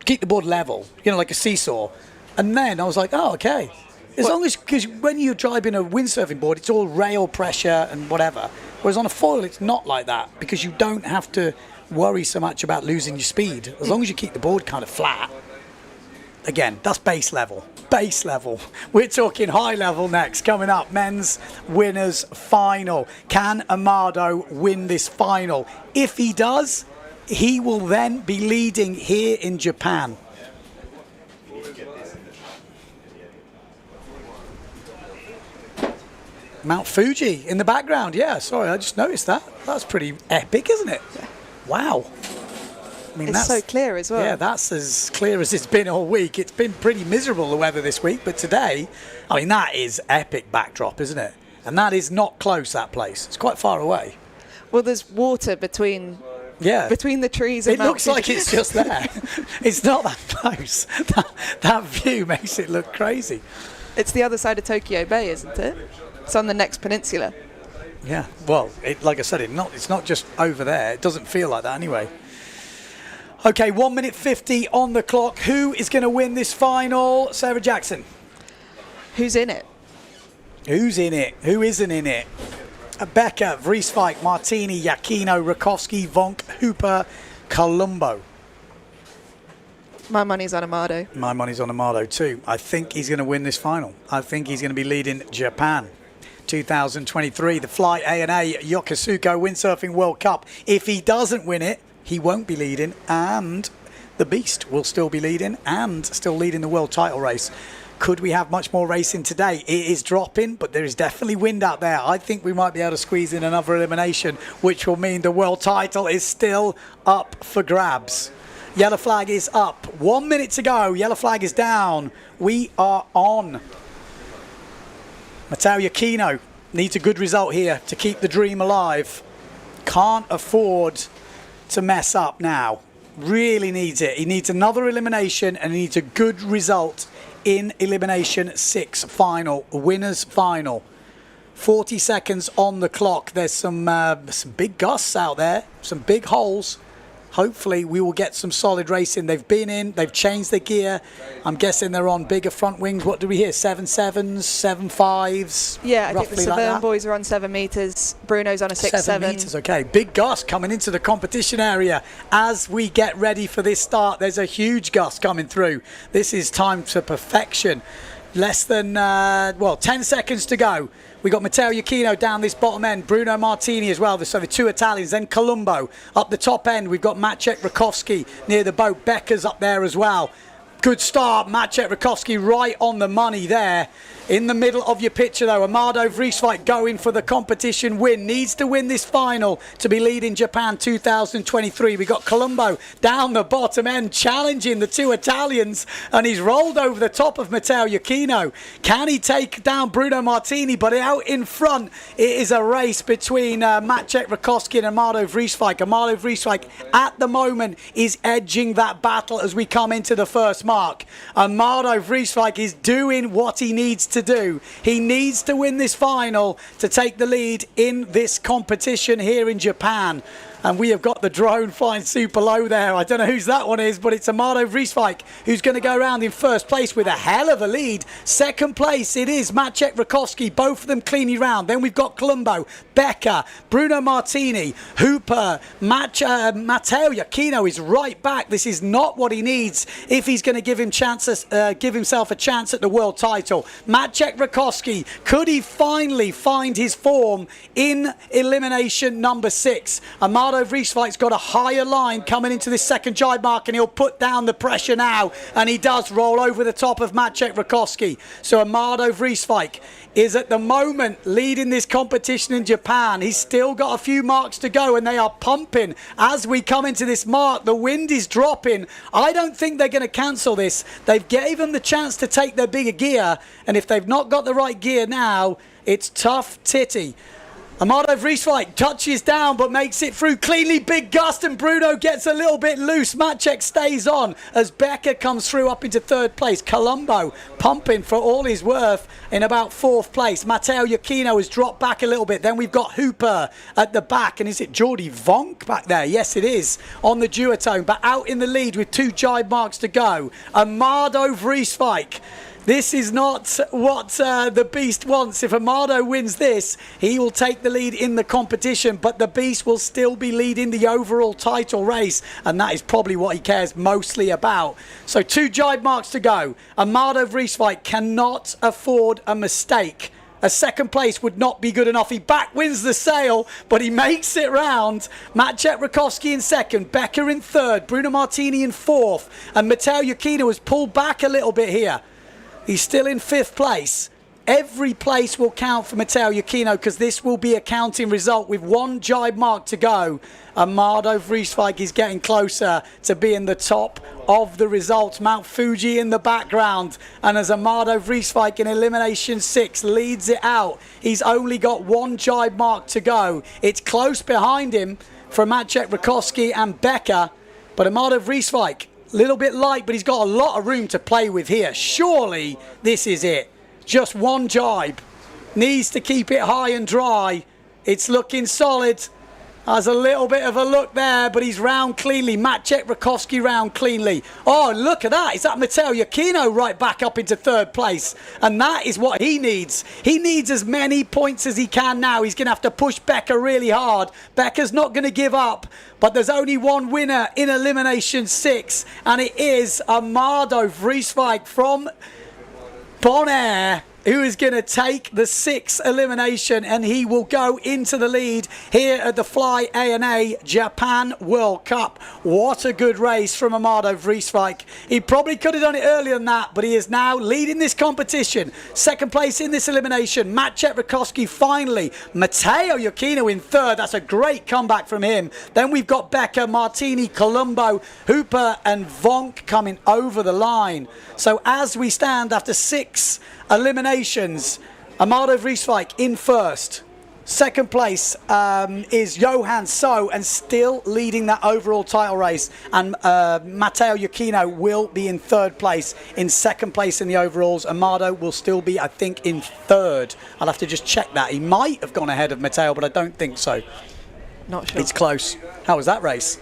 Keep the board level, you know, like a seesaw. And then I was like, oh, okay. As long as, because when you're driving a windsurfing board, it's all rail pressure and whatever. Whereas on a foil, it's not like that because you don't have to worry so much about losing your speed. As long as you keep the board kind of flat. Again, that's base level. Base level. We're talking high level next. Coming up, men's winners final. Can Amado win this final? If he does, he will then be leading here in Japan. Mount Fuji in the background. Yeah, sorry, I just noticed that. That's pretty epic, isn't it? Wow. I mean, it's so clear as well. Yeah, that's as clear as it's been all week. It's been pretty miserable, the weather this week, but today, I mean, that is epic backdrop, isn't it? And that is not close, that place. It's quite far away. Well, there's water between the trees and it looks Mount like Fuji. it's just there. It's not that close. That view makes it look crazy. It's the other side of Tokyo Bay, isn't it? It's on the next peninsula. Yeah, well, like I said, it's not just over there. It doesn't feel like that anyway. Okay, 1 minute 50 on the clock. Who is going to win this final? Sarah Jackson. Who's in it? Who's in it? Who isn't in it? Becker, Vrieswijk, Martini, Yakino, Rakowski, Vonk, Hooper, Colombo. My money's on Amado. My money's on Amado too. I think he's going to win this final. I think he's going to be leading Japan. 2023, the Fly A&A Yokosuka Windsurfing World Cup. If he doesn't win it, he won't be leading, and the Beast will still be leading and still leading the world title race. Could we have much more racing today? It is dropping, but there is definitely wind out there. I think we might be able to squeeze in another elimination, which will mean the world title is still up for grabs. Yellow flag is up. 1 minute to go. Yellow flag is down. We are on. Matteo Yakino needs a good result here to keep the dream alive. Can't afford to mess up now. Really needs it. He needs another elimination and he needs a good result in Elimination 6 final, winners final. 40 seconds on the clock. There's some big gusts out there, some big holes. Hopefully we will get some solid racing. They've been in, they've changed their gear. I'm guessing they're on bigger front wings. What do we hear? 7.7s, 7.5s? Yeah, I think the roughly like Severn that? boys are on 7 meters. Bruno's on a 6.7. 7 meters, okay. Big gust coming into the competition area as we get ready for this start. There's a huge gust coming through. This is time to perfection. Less than, 10 seconds to go. We got Matteo Iachino down this bottom end, Bruno Martini as well, so the two Italians, then Colombo. Up the top end, we've got Maciek Rakowski near the boat. Becker's up there as well. Good start, Maciek Rakowski right on the money there. In the middle of your picture though, Amado Vrieswijk going for the competition win. Needs to win this final to be leading Japan 2023. We got Colombo down the bottom end challenging the two Italians, and he's rolled over the top of Matteo Iachino. Can he take down Bruno Martini? But out in front, it is a race between Maciek Rakowski and Amado Vrieswijk. Amado Vrieswijk at the moment is edging that battle as we come into the first mark. Amado Vrieswijk is doing what he needs to do. He needs to win this final to take the lead in this competition here in Japan. And we have got the drone flying super low there. I don't know whose that one is, but it's Amado Vrieswijk who's going to go around in first place with a hell of a lead. Second place, it is Maciek Rakowski, both of them cleanly round. Then we've got Colombo, Becker, Bruno Martini, Hooper, Matteo Iachino is right back. This is not what he needs if he's going to give himself a chance at the world title. Maciek Rakowski, could he finally find his form in elimination number 6? Amado Vrieswijk's got a higher line coming into this second jibe mark, and he'll put down the pressure now, and he does roll over the top of Maciek Rakowski. So Amado Vrieswijk is at the moment leading this competition in Japan. He's still got a few marks to go, and they are pumping as we come into this mark. The wind is dropping. I don't think they're going to cancel this. They've gave them the chance to take their bigger gear, and if they've not got the right gear now, it's tough titty. Amado Vrieswijk touches down but makes it through cleanly. Big gust, and Bruno gets a little bit loose. Maciek stays on as Becker comes through up into third place. Colombo pumping for all his worth in about fourth place. Matteo Iachino has dropped back a little bit. Then we've got Hooper at the back, and is it Jordi Vonk back there? Yes, it is, on the duotone, but out in the lead with 2 jibe marks to go. Amado Vrieswijk. This is not what the Beast wants. If Amado wins this, he will take the lead in the competition, but the Beast will still be leading the overall title race, and that is probably what he cares mostly about. So 2 jibe marks to go. Amado Vrieswijk cannot afford a mistake. A second place would not be good enough. He back wins the sail, but he makes it round. Maciek Rakowski in second, Becker in third, Bruno Martini in fourth, and Matteo Iachino has pulled back a little bit here. He's still in 5th place. Every place will count for Matteo Iachino because this will be a counting result with 1 jibe mark to go. Amado Vrieswijk is getting closer to being the top of the results. Mount Fuji in the background. And as Amado Vrieswijk in elimination 6 leads it out, he's only got 1 jibe mark to go. It's close behind him for Maciek Rakowski and Becker. But Amado Vrieswijk, little bit light, but he's got a lot of room to play with here. Surely this is it. Just 1 jibe. Needs to keep it high and dry. It's looking solid. Has a little bit of a look there, but he's round cleanly. Maciek Rakowski round cleanly. Oh, look at that. Is that Matteo Iachino right back up into third place? And that is what he needs. He needs as many points as he can now. He's going to have to push Becker really hard. Becker's not going to give up, but there's only 1 winner in elimination 6, and it is Amado Vrieswijk from Bonaire, who is going to take the 6th elimination, and he will go into the lead here at the Fly A&A Japan World Cup. What a good race from Amado Vrieswijk. He probably could have done it earlier than that, but he is now leading this competition. Second place in this elimination, Maciek Rakowski finally. Matteo Iachino in third. That's a great comeback from him. Then we've got Becker, Martini, Colombo, Hooper and Vonk coming over the line. So as we stand after 6 eliminations, Amado Vrieswijk in first. Second place is Johan So, and still leading that overall title race. And Matteo Iachino will be in third place. In second place in the overalls, Amado will still be, I think, in third. I'll have to just check that. He might have gone ahead of Matteo, but I don't think so. Not sure. It's close. How was that race?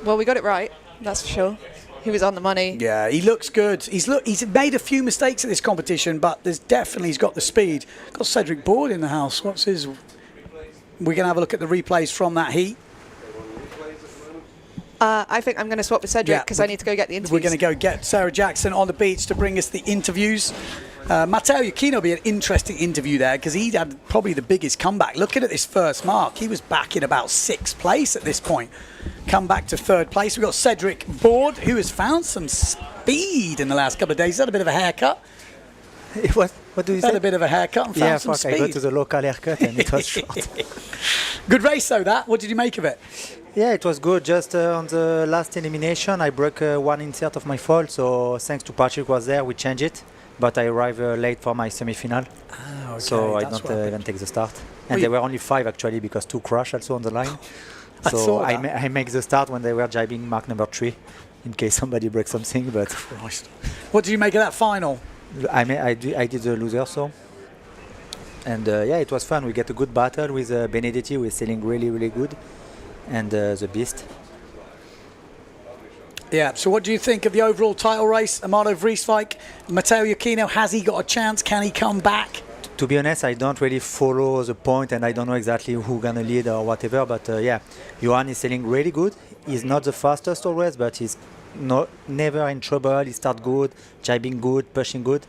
Well, we got it right, that's for sure. He was on the money. Yeah, he looks good. He's made a few mistakes at this competition, but he's got the speed. Got Cedric Board in the house. What's his? We're going to have a look at the replays from that heat. I think I'm going to swap with Cedric because I need to go get the interviews. We're going to go get Sarah Jackson on the beach to bring us the interviews. Matteo Iachino will be an interesting interview there because he had probably the biggest comeback. Looking at this first mark, he was back in about 6th place at this point. Come back to 3rd place. We've got Cedric Board, who has found some speed in the last couple of days. He's had a bit of a haircut. What do you say? Had a bit of a haircut and found some speed. I go to the local haircut and it was short. Good race though, that. What did you make of it? Yeah, it was good. Just on the last elimination, I broke one insert of my foil. So thanks to Patrick was there, we changed it. But I arrived late for my semi-final. Okay, so I don't even take the start. And there were only 5 actually because 2 crashed also on the line. So I make the start when they were jibing mark number 3 in case somebody breaks something. But Christ. What did you make of that final? I did the loser, so. And yeah, it was fun. We get a good battle with Benedetti, who is selling really, really good. And the Beast. Yeah, so what do you think of the overall title race? Amado Vrieswijk, Matteo Iachino, has he got a chance? Can he come back? To be honest, I don't really follow the point and I don't know exactly who's going to lead or whatever. But yeah, Johan is selling really good. He's not the fastest always, but he's never in trouble. He starts good, jibing good, pushing good.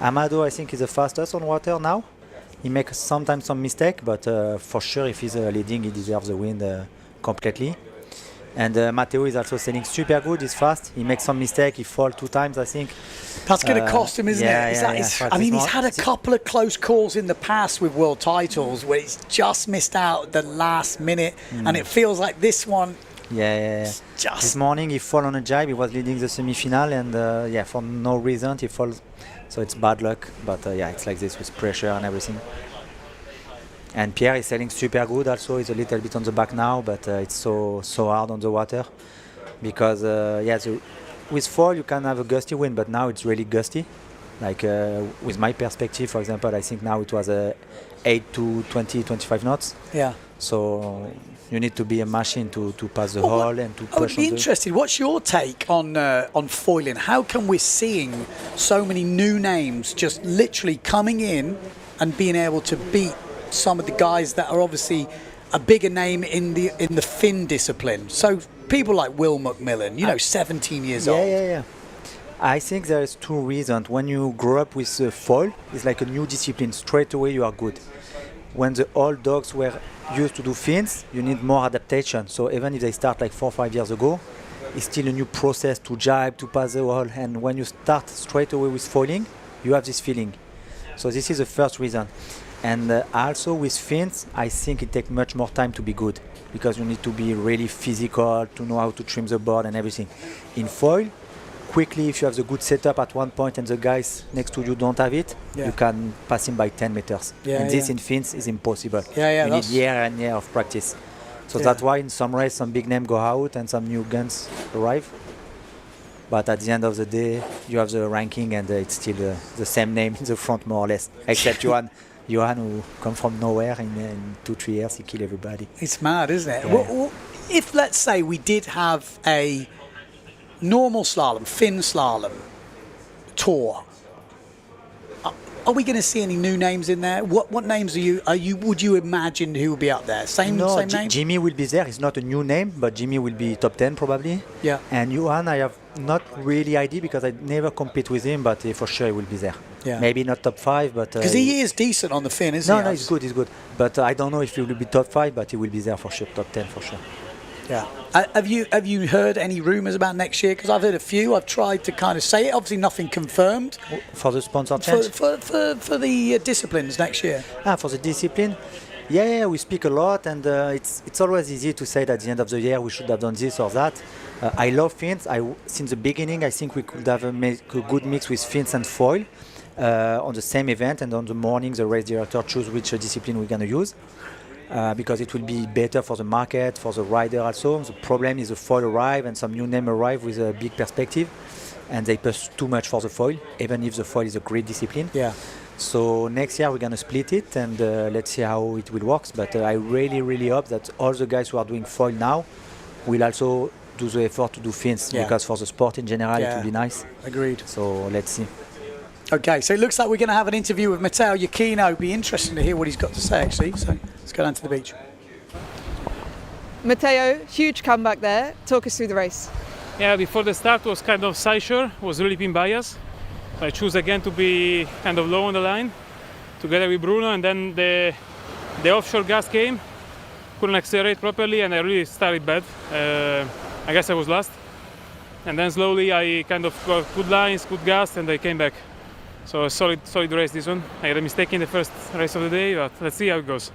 Amado, I think, is the fastest on water now. He makes sometimes some mistake, but for sure, if he's leading, he deserves the win completely. And Matteo is also selling super good. He's fast. He makes some mistake. He falls 2 times, I think. That's going to cost him, isn't it? I mean, he's had a couple of close calls in the past with world titles where he's just missed out the last minute, and it feels like this one. Yeah. Just this morning he fell on a jibe. He was leading the semi-final, and yeah, for no reason he falls. So it's bad luck. But yeah, it's like this with pressure and everything. And Pierre is selling super good also. He's a little bit on the back now, but it's so hard on the water. Because, yeah, with foil you can have a gusty wind, but now it's really gusty. Like with my perspective, for example, I think now it was 8 to 20, 25 knots. Yeah. So you need to be a machine to pass the hole and to push. I would be interested. What's your take on foiling? How come we're seeing so many new names just literally coming in and being able to beat some of the guys that are obviously a bigger name in the fin discipline? So people like Will McMillan, 17 years old. Yeah. I think there is 2 reasons. When you grow up with foil, it's like a new discipline. Straight away you are good. When the old dogs were used to do fins, you need more adaptation. So even if they start like 4 or 5 years ago, it's still a new process to jibe, to pass the hole. And when you start straight away with foiling, you have this feeling. So this is the first reason. And also with fins, I think it takes much more time to be good because you need to be really physical, to know how to trim the board and everything. In foil, quickly, if you have the good setup at one point and the guys next to you don't have it, you can pass him by 10 meters. And this in fins is impossible. You need year and year of practice. So that's why in some race, some big names go out and some new guns arrive. But at the end of the day, you have the ranking and it's still the same name in the front more or less, except Johan, who come from nowhere in 2-3 years, he killed everybody. It's mad, isn't it? Yeah. Well, if, let's say, we did have a normal slalom, fin slalom tour, are we going to see any new names in there? What names would you imagine who would be up there? Same name? Jimmy will be there. It's not a new name, but Jimmy will be top 10 probably. Yeah. And Johan, I have not really idea because I never compete with him, but for sure he will be there. Yeah. Maybe not top 5, but because he is decent on the fin, isn't he? No, he's good. But I don't know if he will be top 5, but he will be there for sure, top 10 for sure. Yeah. Have you heard any rumours about next year? Because I've heard a few. I've tried to kind of say it. Obviously, nothing confirmed. For the sponsor change? For the disciplines next year. For the discipline? Yeah, we speak a lot, and it's always easy to say that at the end of the year we should have done this or that. I love fins. Since the beginning, I think we could have made a good mix with fins and foil. on the same event, and on the morning the race director choose which discipline we're going to use. Because it will be better for the market, for the rider also. The problem is the foil arrive and some new name arrive with a big perspective, and they pay too much for the foil, even if the foil is a great discipline. Yeah. So next year we're going to split it, and let's see how it will work. But I really hope that all the guys who are doing foil now will also do the effort to do fins, because for the sport in general it will be nice. Agreed. So let's see. Okay, so it looks like we're going to have an interview with Matteo Iachino. It'll be interesting to hear what he's got to say, actually. So let's go down to the beach. Matteo, huge comeback there. Talk us through the race. Yeah, before the start was kind of side shore, was really pin bias. I choose again to be kind of low on the line, together with Bruno, and then the offshore gas came, couldn't accelerate properly, and I really started bad. I guess I was last. And then slowly I kind of got good lines, good gas, and I came back. So a solid race this one. I had a mistake in the first race of the day, but let's see how it goes.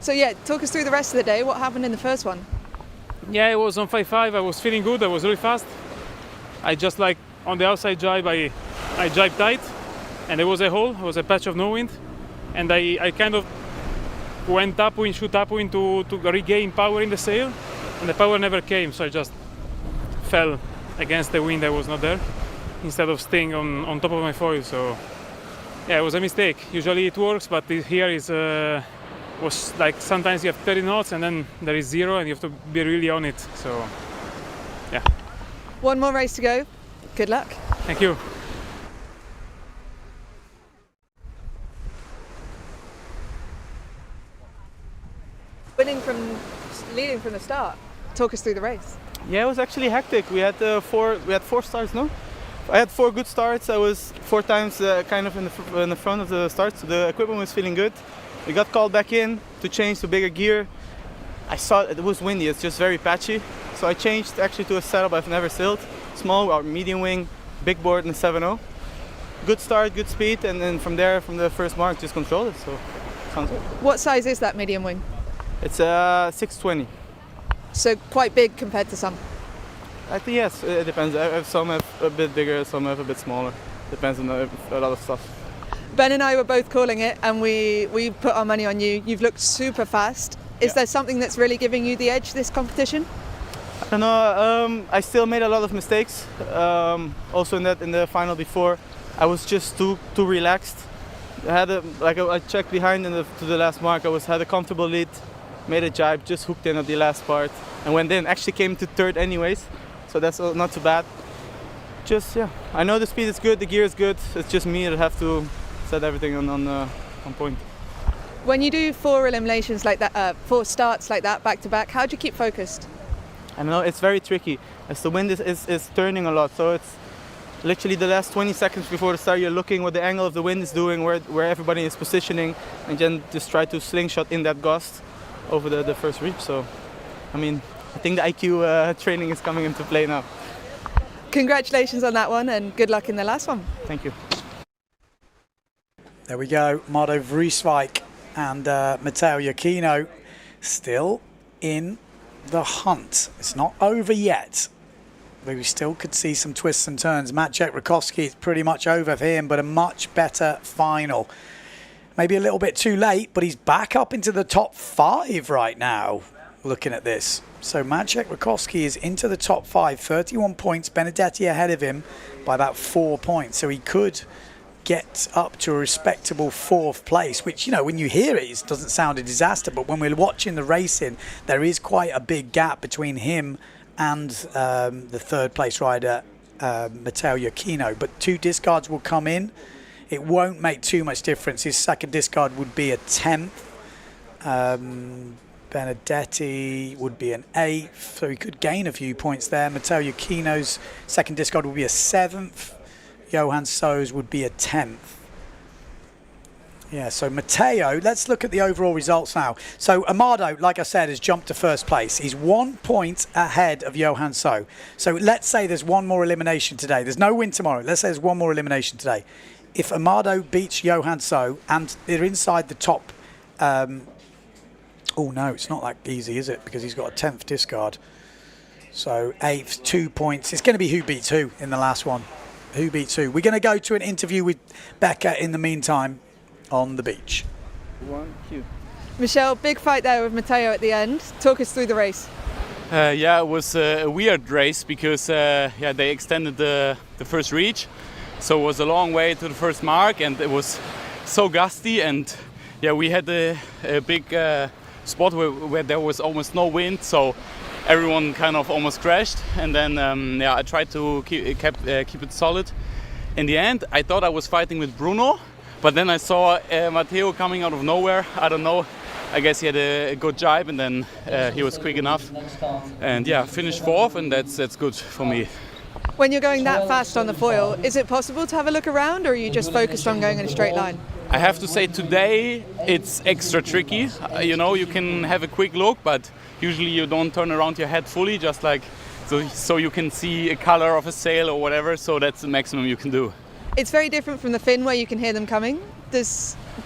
So yeah, talk us through the rest of the day. What happened in the first one? Yeah, it was on 5.5. I was feeling good. I was really fast. I just like on the outside jibe, I jibed tight, and there was a hole. There was a patch of no wind, and I kind of went upwind, shoot upwind to regain power in the sail, and the power never came. So I just fell against the wind that was not there, instead of staying on top of my foil. So yeah, it was a mistake. Usually it works, but here was like sometimes you have 30 knots and then there is 0 and you have to be really on it. So yeah. One more race to go. Good luck. Thank you. Leading from the start. Talk us through the race. Yeah, it was actually hectic. We had four starts, no? I had 4 good starts. I was 4 times kind of in the front of the starts. So the equipment was feeling good. We got called back in to change to bigger gear. I saw it was windy. It's just very patchy. So I changed actually to a setup I've never sailed. Small or medium wing, big board, and a 7.0. Good start, good speed, and then from there, from the first mark, just control it. So sounds good. What size is that medium wing? It's a 620. So quite big compared to some. I think yes, it depends. Some have a bit bigger, some have a bit smaller. Depends on a lot of stuff. Ben and I were both calling it, and we put our money on you. You've looked super fast. Is there something that's really giving you the edge this competition? I don't know. I still made a lot of mistakes. Also in the final before, I was just too relaxed. I had I checked behind to the last mark. Had a comfortable lead, made a jibe, just hooked in at the last part, and went in. Actually came to third anyways, so that's not too bad. Just I know the speed is good, the gear is good. It's just me that have to set everything on point. When you do 4 eliminations like that, 4 starts like that back to back, how do you keep focused? I know it's very tricky as the wind is turning a lot, so it's literally the last 20 seconds before the start you're looking what the angle of the wind is doing, where everybody is positioning, and then just try to slingshot in that gust over the first reach. So I mean, I think the IQ training is coming into play now. Congratulations on that one, and good luck in the last one. Thank you. There we go, Mardo Vrieswijk and Matteo Iachino still in the hunt. It's not over yet, but we still could see some twists and turns. Maciej Rakowski is pretty much over for him, but a much better final. Maybe a little bit too late, but he's back up into the top 5 right now, looking at this. So Maciej Rakowski is into the top 5, 31 points, Benedetti ahead of him by about 4 points. So he could get up to a respectable 4th place, which, you know, when you hear it, it doesn't sound a disaster, but when we're watching the racing, there is quite a big gap between him and the 3rd place rider, Matteo Iachino. But 2 discards will come in. It won't make too much difference. His 2nd discard would be a 10th. Benedetti would be an 8th, so he could gain a few points there. Matteo Iachino's 2nd discard would be a 7th. Johan So's would be a 10th. Yeah, so Matteo, let's look at the overall results now. So Amado, like I said, has jumped to 1st place. He's 1 point ahead of Johan So. So let's say there's one more elimination today. There's no win tomorrow. Let's say there's one more elimination today. If Amado beats Johan So and they're inside the top... oh no, it's not that easy, is it? Because he's got a 10th discard. So 8th, 2 points. It's going to be who beats who in the last one. Who beats who? We're going to go to an interview with Becca in the meantime on the beach. One, two. Michelle, big fight there with Matteo at the end. Talk us through the race. Yeah, it was a weird race because they extended the first reach, so it was a long way to the first mark, and it was so gusty, and we had a big spot where there was almost no wind, so everyone kind of almost crashed, and then I tried to keep it solid. In the end, I thought I was fighting with Bruno, but then I saw Matteo coming out of nowhere. I don't know. I guess he had a good jibe, and then he was quick enough, and finished fourth, and that's good for me. When you're going that fast on the foil, is it possible to have a look around, or are you just focused on going in a straight line? I have to say today it's extra tricky. You can have a quick look, but usually you don't turn around your head fully, just like so you can see a color of a sail or whatever. So that's the maximum you can do. It's very different from the fin where you can hear them coming. Do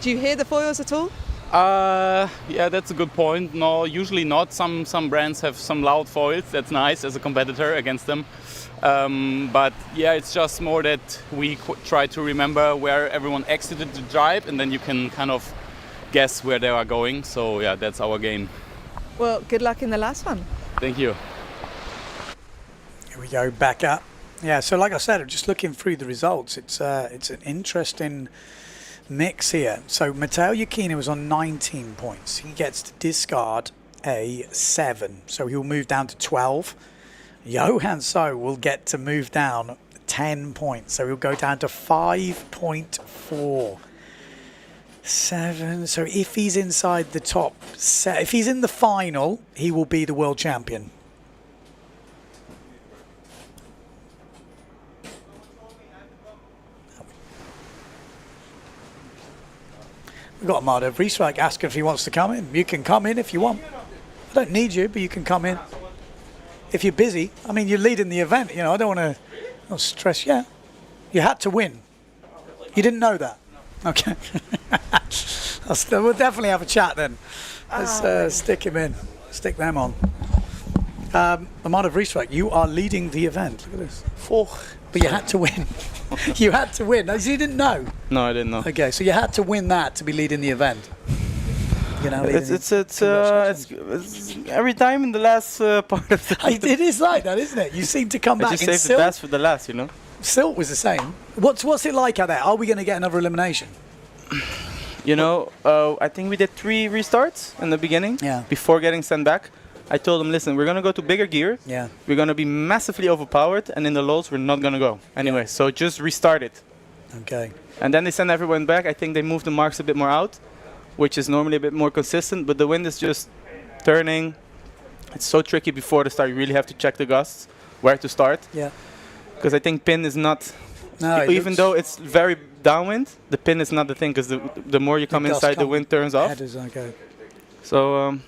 you hear the foils at all? That's a good point. No, usually not. Some brands have some loud foils. That's nice as a competitor against them. But it's just more that we try to remember where everyone exited the jibe, and then you can kind of guess where they are going. So that's our game. Well, good luck in the last one. Thank you. Here we go, back up. Yeah, so like I said, I'm just looking through the results. It's an interesting mix here. So Matteo Iachino was on 19 points. He gets to discard a 7, so he'll move down to 12. Johan So will get to move down 10 points, so he'll go down to 5.4. 7. So if he's inside the top set, if he's in the final, he will be the world champion. We've got Amado Vrieswijk asking if he wants to come in. You can come in if you want. I don't need you, but you can come in. If you're busy, I mean, you're leading the event. I don't want to stress. Yeah, you had to win. You didn't know that. Okay. We'll definitely have a chat then. Let's stick him in. Stick them on. Amado Vrieswijk, you are leading the event. Look at this. 4. But you had to win. You had to win. You didn't know? No, I didn't know. Okay, so you had to win that to be leading the event. It's every time in the last part of the It is like that, isn't it? You seem to come back. Just save the best for the last, Silt was the same. What's it like out there? Are we going to get another elimination? I think we did 3 restarts in the beginning before getting sent back. I told them, listen, we're going to go to bigger gear. Yeah. We're going to be massively overpowered, and in the lows, we're not going to go. Anyway, so just restart it. Okay. And then they send everyone back. I think they moved the marks a bit more out, which is normally a bit more consistent, but the wind is just turning. It's so tricky before the start. You really have to check the gusts, where to start. Yeah. Because I think pin is not, no, even though it's very downwind, the pin is not the thing, because the more you come inside, the wind turns off. Headers, okay. So,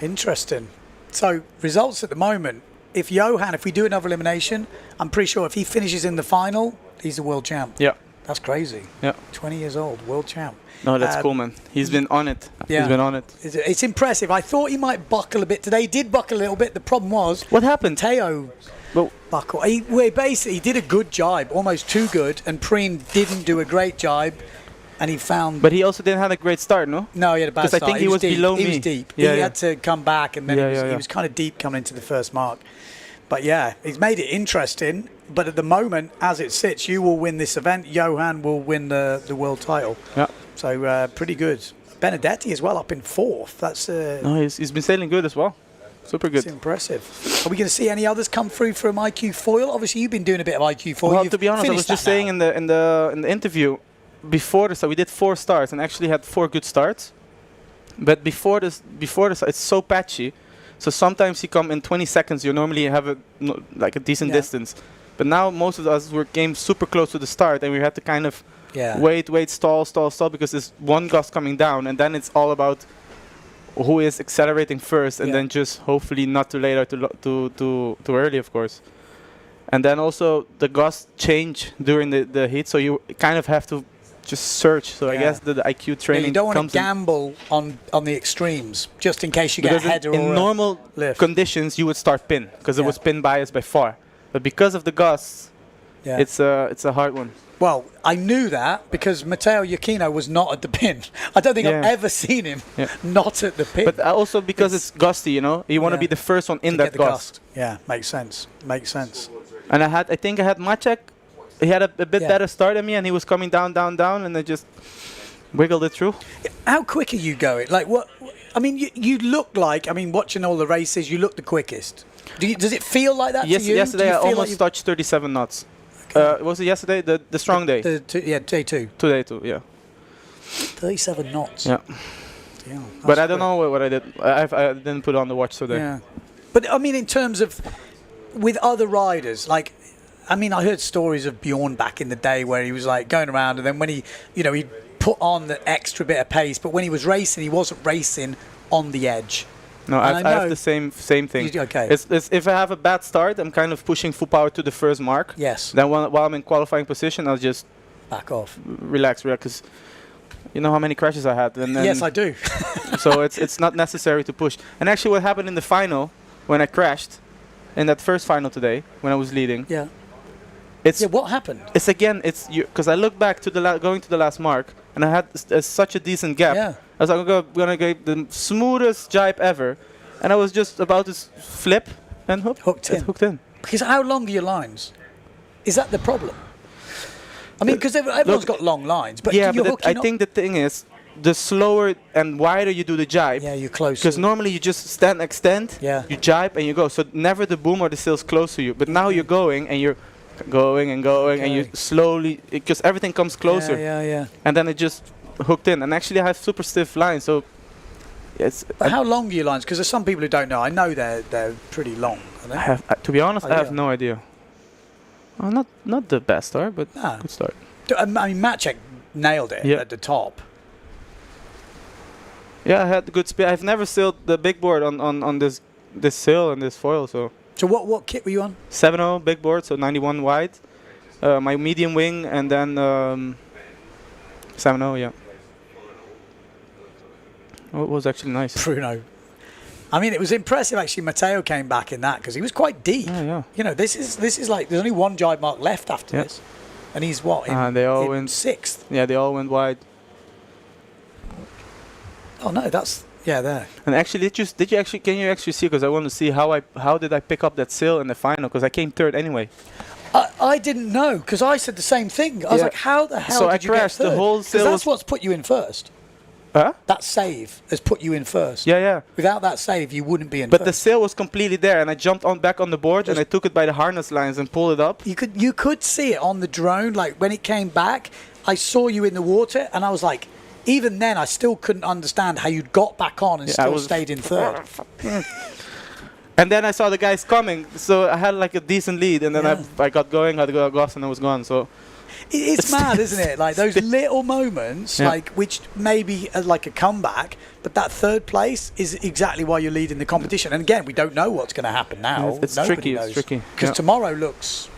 interesting. So, results at the moment. If we do another elimination, I'm pretty sure if he finishes in the final, he's the world champ. Yeah. That's crazy. Yeah. 20 years old, world champ. No, that's cool, man. He's been on it. Yeah. He's been on it. It's impressive. I thought he might buckle a bit today. He did buckle a little bit. The problem was... What happened? Teo buckle. He basically did a good jibe, almost too good, and Preen didn't do a great jibe, and he found... But he also didn't have a great start, no? No, he had a bad start. Because I think he was deep. below me. He was deep. Yeah, he had to come back, and then he was kind of deep coming into the first mark. But yeah, he's made it interesting. But at the moment, as it sits, you will win this event. Johan will win the world title. Yeah. So pretty good. Benedetti as well, up in 4th. That's no, he's been sailing good as well. Super good. It's impressive. Are we going to see any others come through from IQ Foil? Obviously, you've been doing a bit of IQ Foil. Well, to be honest, I was just saying in the interview before this, so we did 4 starts and actually had 4 good starts. But before this, it's so patchy. So sometimes you come in 20 seconds. You normally have a decent distance. But now most of us came super close to the start, and we had to kind of wait, stall, because there's one gust coming down, and then it's all about who is accelerating first, and then just hopefully not too late or too early, of course. And then also the gusts change during the heat, so you kind of have to just search. So I guess the IQ training. You don't want to gamble on the extremes, just in case you get a header or in normal conditions, you would start pin, because it was pin bias by far. But because of the gusts, Yeah. It's a hard one. Well, I knew that because Matteo Iachino was not at the pin. I don't think I've Yeah. ever seen him Yeah. not at the pin. But also because it's gusty, you know, you want to Yeah. be the first one in To that get the gust. Yeah, makes sense. Makes sense. And I think I had Maciek. He had a bit Yeah. better start than me, and he was coming down, and I just wiggled it through. How quick are you going? Like what? I mean, you look like. I mean, watching all the races, you look the quickest. Does it feel like that to you? Yesterday Do you I feel almost like touched 37 knots. Was it yesterday? The strong day. day two. Today too, yeah. 37 knots. Yeah. Yeah, But that's I don't quick. know what I did. I didn't put on the watch today. Yeah. But I mean, in terms of with other riders, like, I mean, I heard stories of Bjorn back in the day where he was like going around, and then when he, you know, he put on the extra bit of pace, but when he was racing, he wasn't racing on the edge. No, And I I have know- the same thing. Okay. It's if I have a bad start, I'm kind of pushing full power to the first mark. Yes. Then while I'm in qualifying position, I'll just back off, relax, because you know how many crashes I had. And then Yes, I do. So it's not necessary to push. And actually, what happened in the final when I crashed in that first final today when I was leading? Yeah. It's what happened? It's again. It's because I look back to the going to the last mark, and I had such a decent gap. Yeah. I was like, I'm gonna get the smoothest jibe ever, and I was just about to flip and hooked in. Because how long are your lines? Is that the problem? I mean, because everyone's got long lines, but yeah, you're but hooking I think the thing is, the slower and wider you do the jibe, yeah, you're closer. because normally you just extend, Yeah. you jibe and you go. So never the boom or the sail's close to you. But now you're going and you're going and going and you slowly, because everything comes closer. Yeah. And then it just hooked in. And actually I have super stiff lines, so it's. But how long are your lines? Because there's some people who don't know. I know they're pretty long. Are they? I have, to be honest, Oh, I have yeah. no idea. Not the best start, but good start. I mean, Maciek nailed it Yeah. at the top. Yeah, I had good speed. I've never sailed the big board on this sail and this foil, so. So what kit were you on? 7.0 big board, so 91 wide. My medium wing, and then 7.0, yeah. Oh, it was actually nice. Bruno. I mean, it was impressive actually. Matteo came back in that because he was quite deep. Yeah. You know, this is like there's only one jibe mark left after this, and he's what? They all in went sixth. Yeah, they all went wide. Oh no, that's there. And actually, can you actually see? Because I want to see how did I pick up that sail in the final? Because I came third anyway. I didn't know because I said the same thing. I was Yeah. like, how the hell So did I you get crashed, the third? whole 'Cause sail that's was- what's put you in first. Huh? That save has put you in first. Yeah. Without that save, you wouldn't be in But first. the sail was completely there, and I jumped back on the board, and I took it by the harness lines and pulled it up. You could see it on the drone. Like when it came back, I saw you in the water, and I was like, even then, I still couldn't understand how you'd got back on and Yeah, I still was- stayed in third. And then I saw the guys coming, so I had like a decent lead, and then I got going, had to go across, and I was gone. So It's mad, isn't it? Like those little moments, Yeah. like which maybe like a comeback, but that third place is exactly why you're leading the competition. And again, we don't know what's going to happen now. It's Nobody tricky, knows. it's tricky. Because Yeah. tomorrow looks.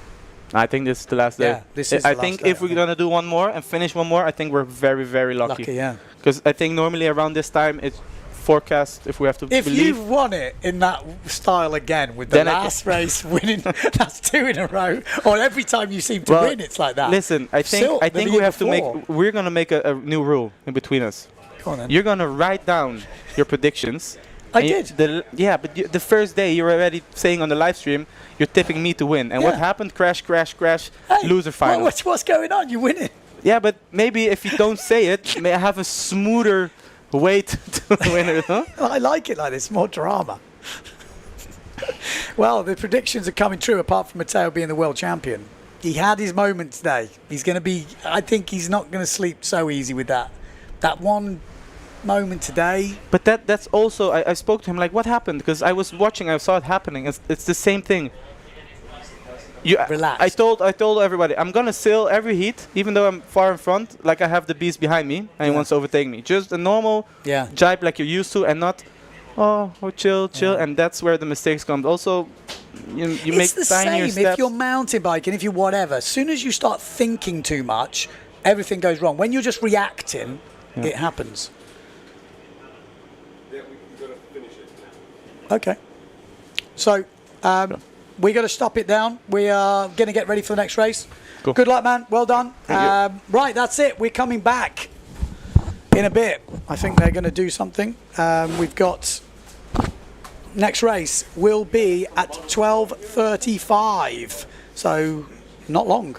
I think this is the last day. Yeah, this is I the think last day, if we're gonna do one more and finish one more, I think we're very, very lucky. Lucky, yeah. Because I think normally around this time it's forecast, if we have to If believe. you've won it in that style again with the Then I last race winning, that's 2 in a row. Or every time you seem to Well, win, it's like that. Listen, I think Silk, the we year have to before. we're gonna make a new rule in between us. Go on then. You're gonna write down your predictions. I and did. But the first day you're already saying on the live stream you're tipping me to win. And what Yeah. happened? Crash, Hey, loser final. What's going on? You're winning. Yeah, but maybe if you don't say it, may I have a smoother way to win it, huh? I like it like this, more drama. Well, the predictions are coming true apart from Matteo being the world champion. He had his moment today. He's going to be, I think he's not going to sleep so easy with that. That one moment today. But that's also, I spoke to him like, what happened? Because I was watching, I saw it happening. It's the same thing. Relax. I told everybody, I'm going to sail every heat, even though I'm far in front, like I have the beast behind me, and he wants to overtake me. Just a normal jibe like you're used to, and not, chill, and that's where the mistakes come. Also, you make It's the tinier same steps. if you're mountain biking, if you're whatever. As soon as you start thinking too much, everything goes wrong. When you're just reacting, it happens. Yeah, we've got to finish it now. Okay. So, we got to stop it down. We are going to get ready for the next race. Cool. Good luck, man. Well done. Thank you. Right, that's it. We're coming back in a bit. I think they're going to do something. We've got next race will be at 12:35. So not long.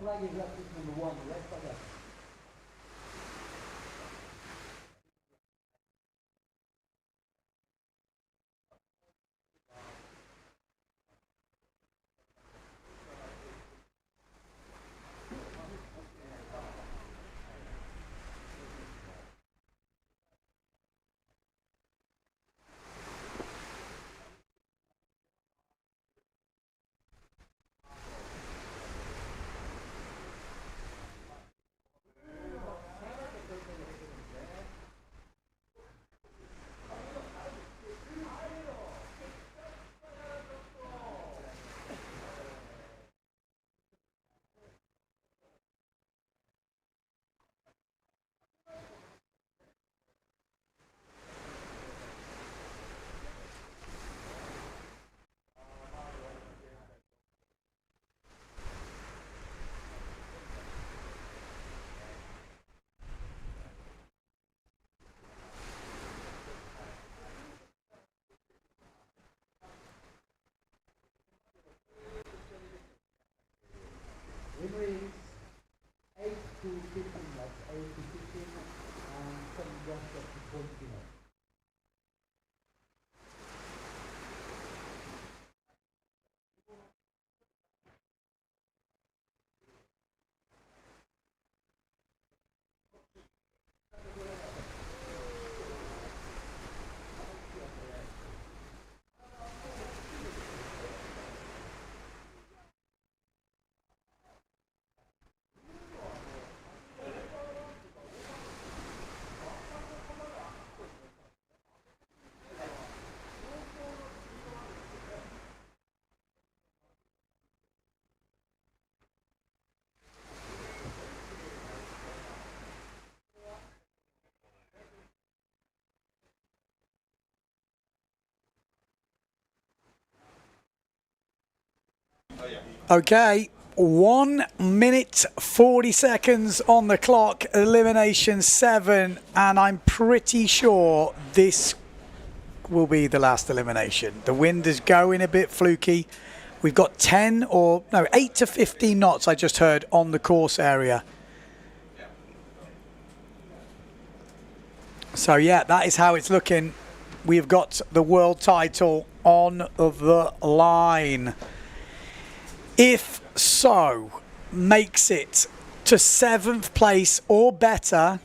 flag is up to number 1, red flag up. Winner is 8 to 15 laps, 8 to 15, and 7 jumps up to quarterfinals. Okay, 1 minute 40 seconds on the clock, elimination 7, and I'm pretty sure this will be the last elimination. The wind is going a bit fluky. We've got 8 to 15 knots I just heard on the course area. So yeah, that is how it's looking. We've got the world title on the line. If so, makes it to 7th place or better,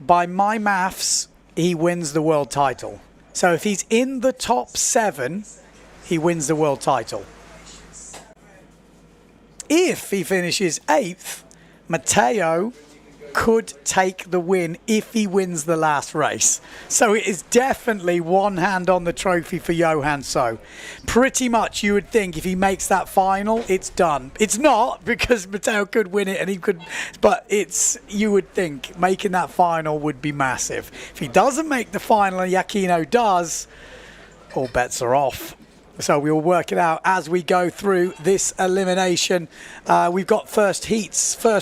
by my maths, he wins the world title. So if he's in the top 7, he wins the world title. If he finishes 8th, Matteo could take the win if he wins the last race. So it is definitely one hand on the trophy for Johan. So pretty much you would think if he makes that final, it's done. It's not, because Matteo could win it and he could, but you would think making that final would be massive. If he doesn't make the final and Giacchino does, all bets are off. So we'll work it out as we go through this elimination. We've got first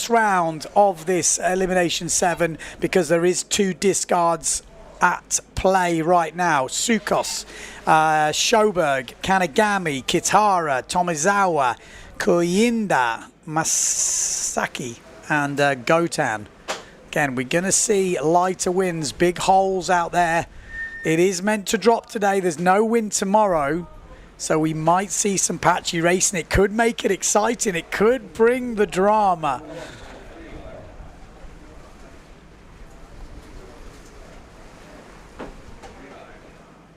round of this elimination 7, because there is 2 discards at play right now. Sukos, Schoberg, Kanagami, Kitara, Tomizawa, Koyinda, Masaki, and Gotan. Again, we're going to see lighter winds, big holes out there. It is meant to drop today. There's no wind tomorrow. So we might see some patchy racing. It could make it exciting. It could bring the drama.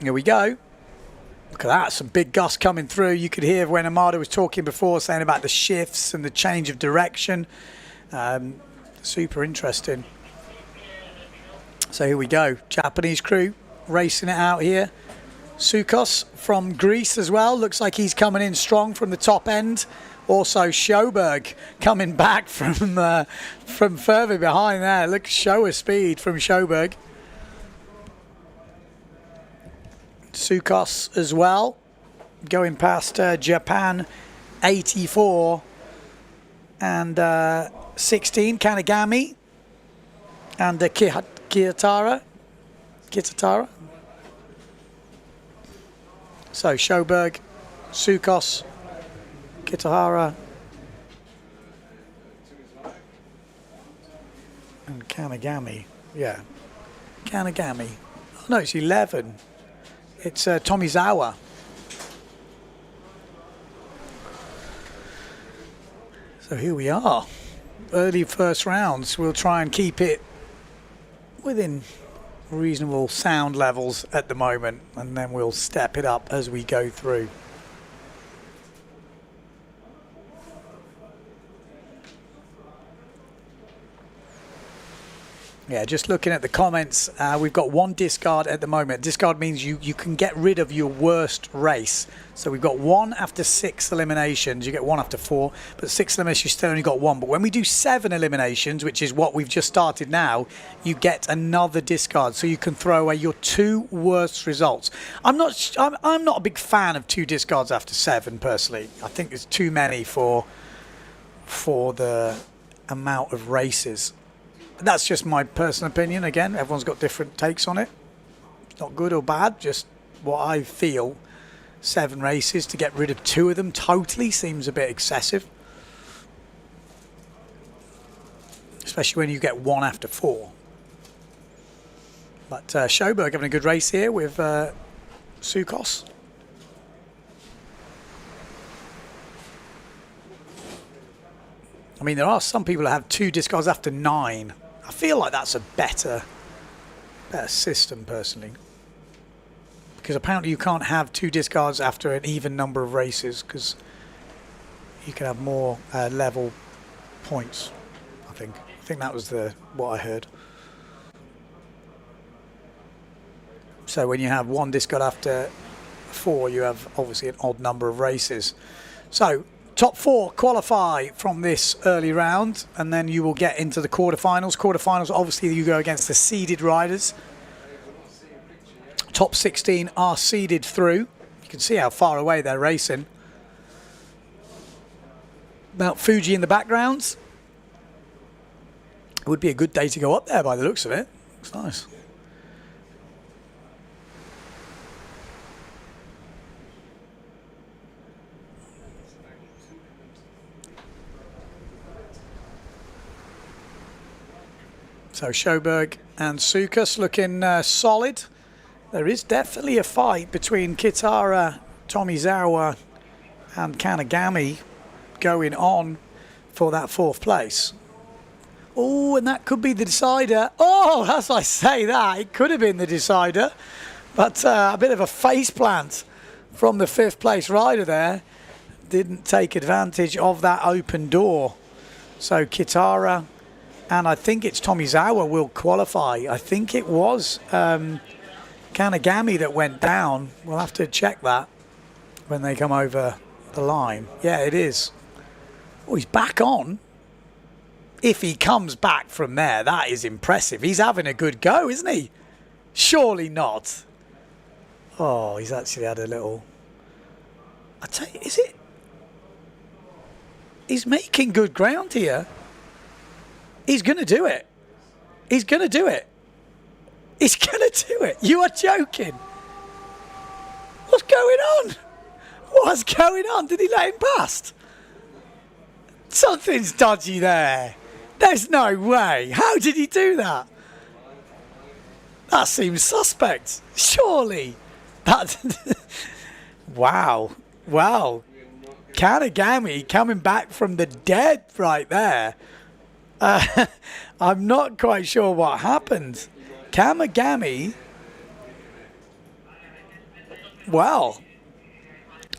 Here we go. Look at that, some big gusts coming through. You could hear when Amada was talking before, saying about the shifts and the change of direction. Super interesting. So here we go. Japanese crew racing it out here. Sukos from Greece as well. Looks like he's coming in strong from the top end. Also Schoberg coming back from further behind there. Look, show of speed from Schoberg. Sukos as well, going past Japan 84 and 16, Kanagami and Kitara. So Schoberg, Sukos, Kitahara, and Kanagami. Yeah. Kanagami. Oh, no, it's 11. It's Tomizawa. So here we are. Early first rounds. We'll try and keep it within reasonable sound levels at the moment, and then we'll step it up as we go through. Yeah, just looking at the comments, we've got one discard at the moment. Discard means you can get rid of your worst race. So we've got 1 after 6 eliminations. You get 1 after 4, but 6 eliminations, you still only got 1. But when we do 7 eliminations, which is what we've just started now, you get another discard. So you can throw away your 2 worst results. I'm not a big fan of 2 discards after 7, personally. I think it's too many for the amount of races. That's just my personal opinion. Again, everyone's got different takes on it. It's not good or bad, just what I feel. 7 races to get rid of 2 of them totally seems a bit excessive. Especially when you get 1 after 4. But Sjoberg having a good race here with Sukos. I mean, there are some people that have 2 discards after 9. I feel like that's a better system, personally. Because apparently you can't have 2 discards after an even number of races, because you can have more level points, I think. I think that was what I heard. So when you have 1 discard after 4, you have obviously an odd number of races. So top 4 qualify from this early round, and then you will get into the quarterfinals. Quarterfinals, obviously, you go against the seeded riders. Top 16 are seeded through. You can see how far away they're racing. Mount Fuji in the background. It would be a good day to go up there by the looks of it. Looks nice. So Sjoberg and Sukas looking solid. There is definitely a fight between Kitara, Tomizawa and Kanagami going on for that 4th place. Oh, and that could be the decider. Oh, as I say that, it could have been the decider. But a bit of a face plant from the 5th place rider there. Didn't take advantage of that open door. So Kitara, and I think it's Tomizawa will qualify. I think it was Kanagami that went down. We'll have to check that when they come over the line. Yeah, it is. Oh, he's back on. If he comes back from there, that is impressive. He's having a good go, isn't he? Surely not. Oh, he's actually had a little... I tell you, is it? He's making good ground here. He's going to do it. He's going to do it. He's going to do it. You are joking. What's going on? What's going on? Did he let him past? Something's dodgy there. There's no way. How did he do that? That seems suspect. Surely. That. Wow. Wow. Kanagami coming back from the dead right there. I'm not quite sure what happened. Kanagami, well,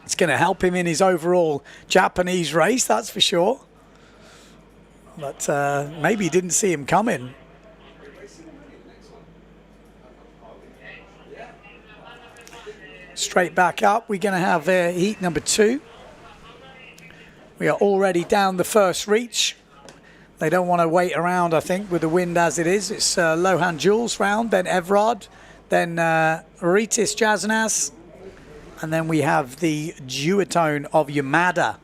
it's going to help him in his overall Japanese race, that's for sure. But maybe he didn't see him coming. Straight back up, we're going to have heat number 2. We are already down the first reach. They don't want to wait around, I think, with the wind as it is. It's Lohan Jules round, then Evrard, then Ritis Jasnas, and then we have the duotone of Yamada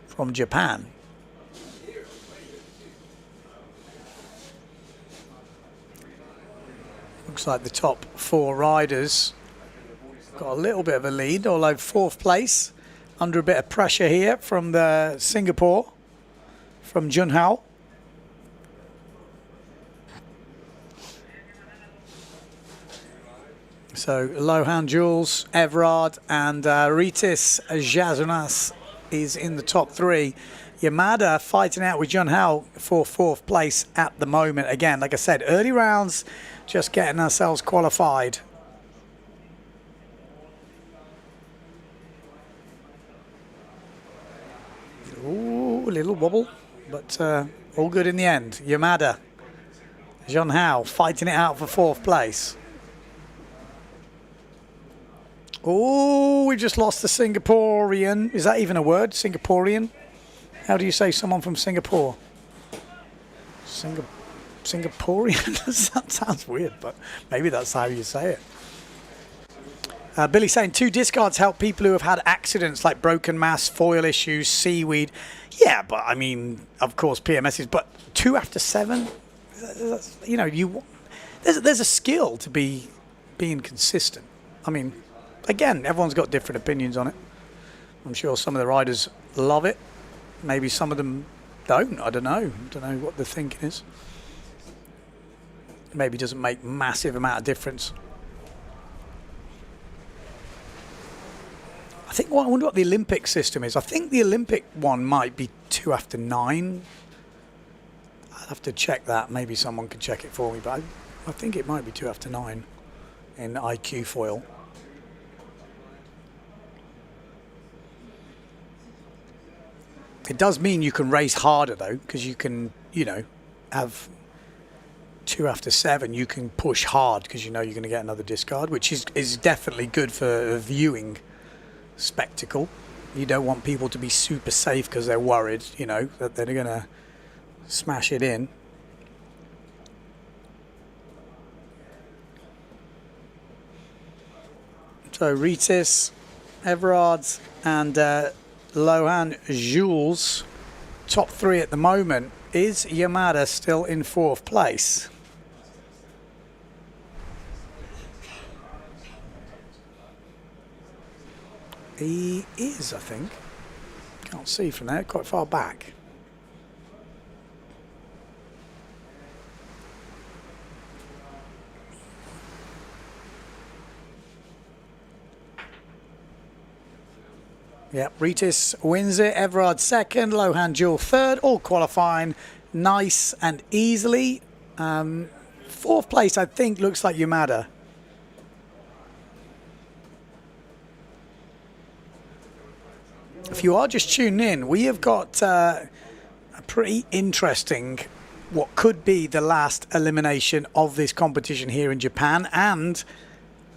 from Japan. Looks like the top 4 riders got a little bit of a lead, although 4th place under a bit of pressure here from the Singapore, from Junhao. So Lohan Jules, Everard, and Ritis Jazunas is in the top 3. Yamada fighting out with Jun Hao for 4th place at the moment. Again, like I said, early rounds, just getting ourselves qualified. Ooh, a little wobble, but all good in the end. Yamada, Jun Hao fighting it out for 4th place. Oh, we just lost the Singaporean. Is that even a word? Singaporean? How do you say someone from Singapore? Singaporean? That sounds weird, but maybe that's how you say it. Billy saying 2 discards help people who have had accidents like broken mass, foil issues, seaweed. Yeah, but I mean, of course, PMSs, but 2 after 7? You know, there's a skill to being consistent. I mean, again, everyone's got different opinions on it. I'm sure some of the riders love it. Maybe some of them don't. I don't know. What the thinking is. Maybe it doesn't make massive amount of difference. I wonder what the Olympic system is. I think the Olympic one might be 2 after 9. I'll have to check that. Maybe someone could check it for me, but I think it might be 2 after 9 in IQ foil. It does mean you can race harder though, because you can, you know, have 2 after 7. You can push hard because you know you're going to get another discard, which is definitely good for a viewing spectacle. You don't want people to be super safe because they're worried, you know, that they're going to smash it in. So Ritis, Everard, and Lohan Jules, top 3 at the moment. Is Yamada still in 4th place? He is, I think. Can't see from there, quite far back. Yep, Ritis wins it, Everard 2nd, Lohan Jewel 3rd, all qualifying nice and easily. 4th place, I think, looks like Yamada. If you are just tuning in, we have got a pretty interesting, what could be the last elimination of this competition here in Japan and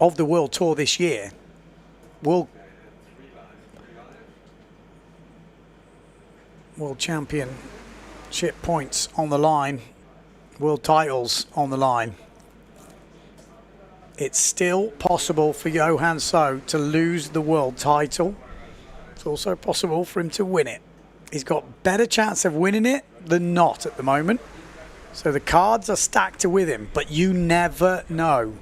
of the World Tour this year. World Championship points on the line, World titles on the line. It's still possible for Johan So to lose the world title. It's also possible for him to win it. He's got better chance of winning it than not at the moment. So the cards are stacked with him, but you never know.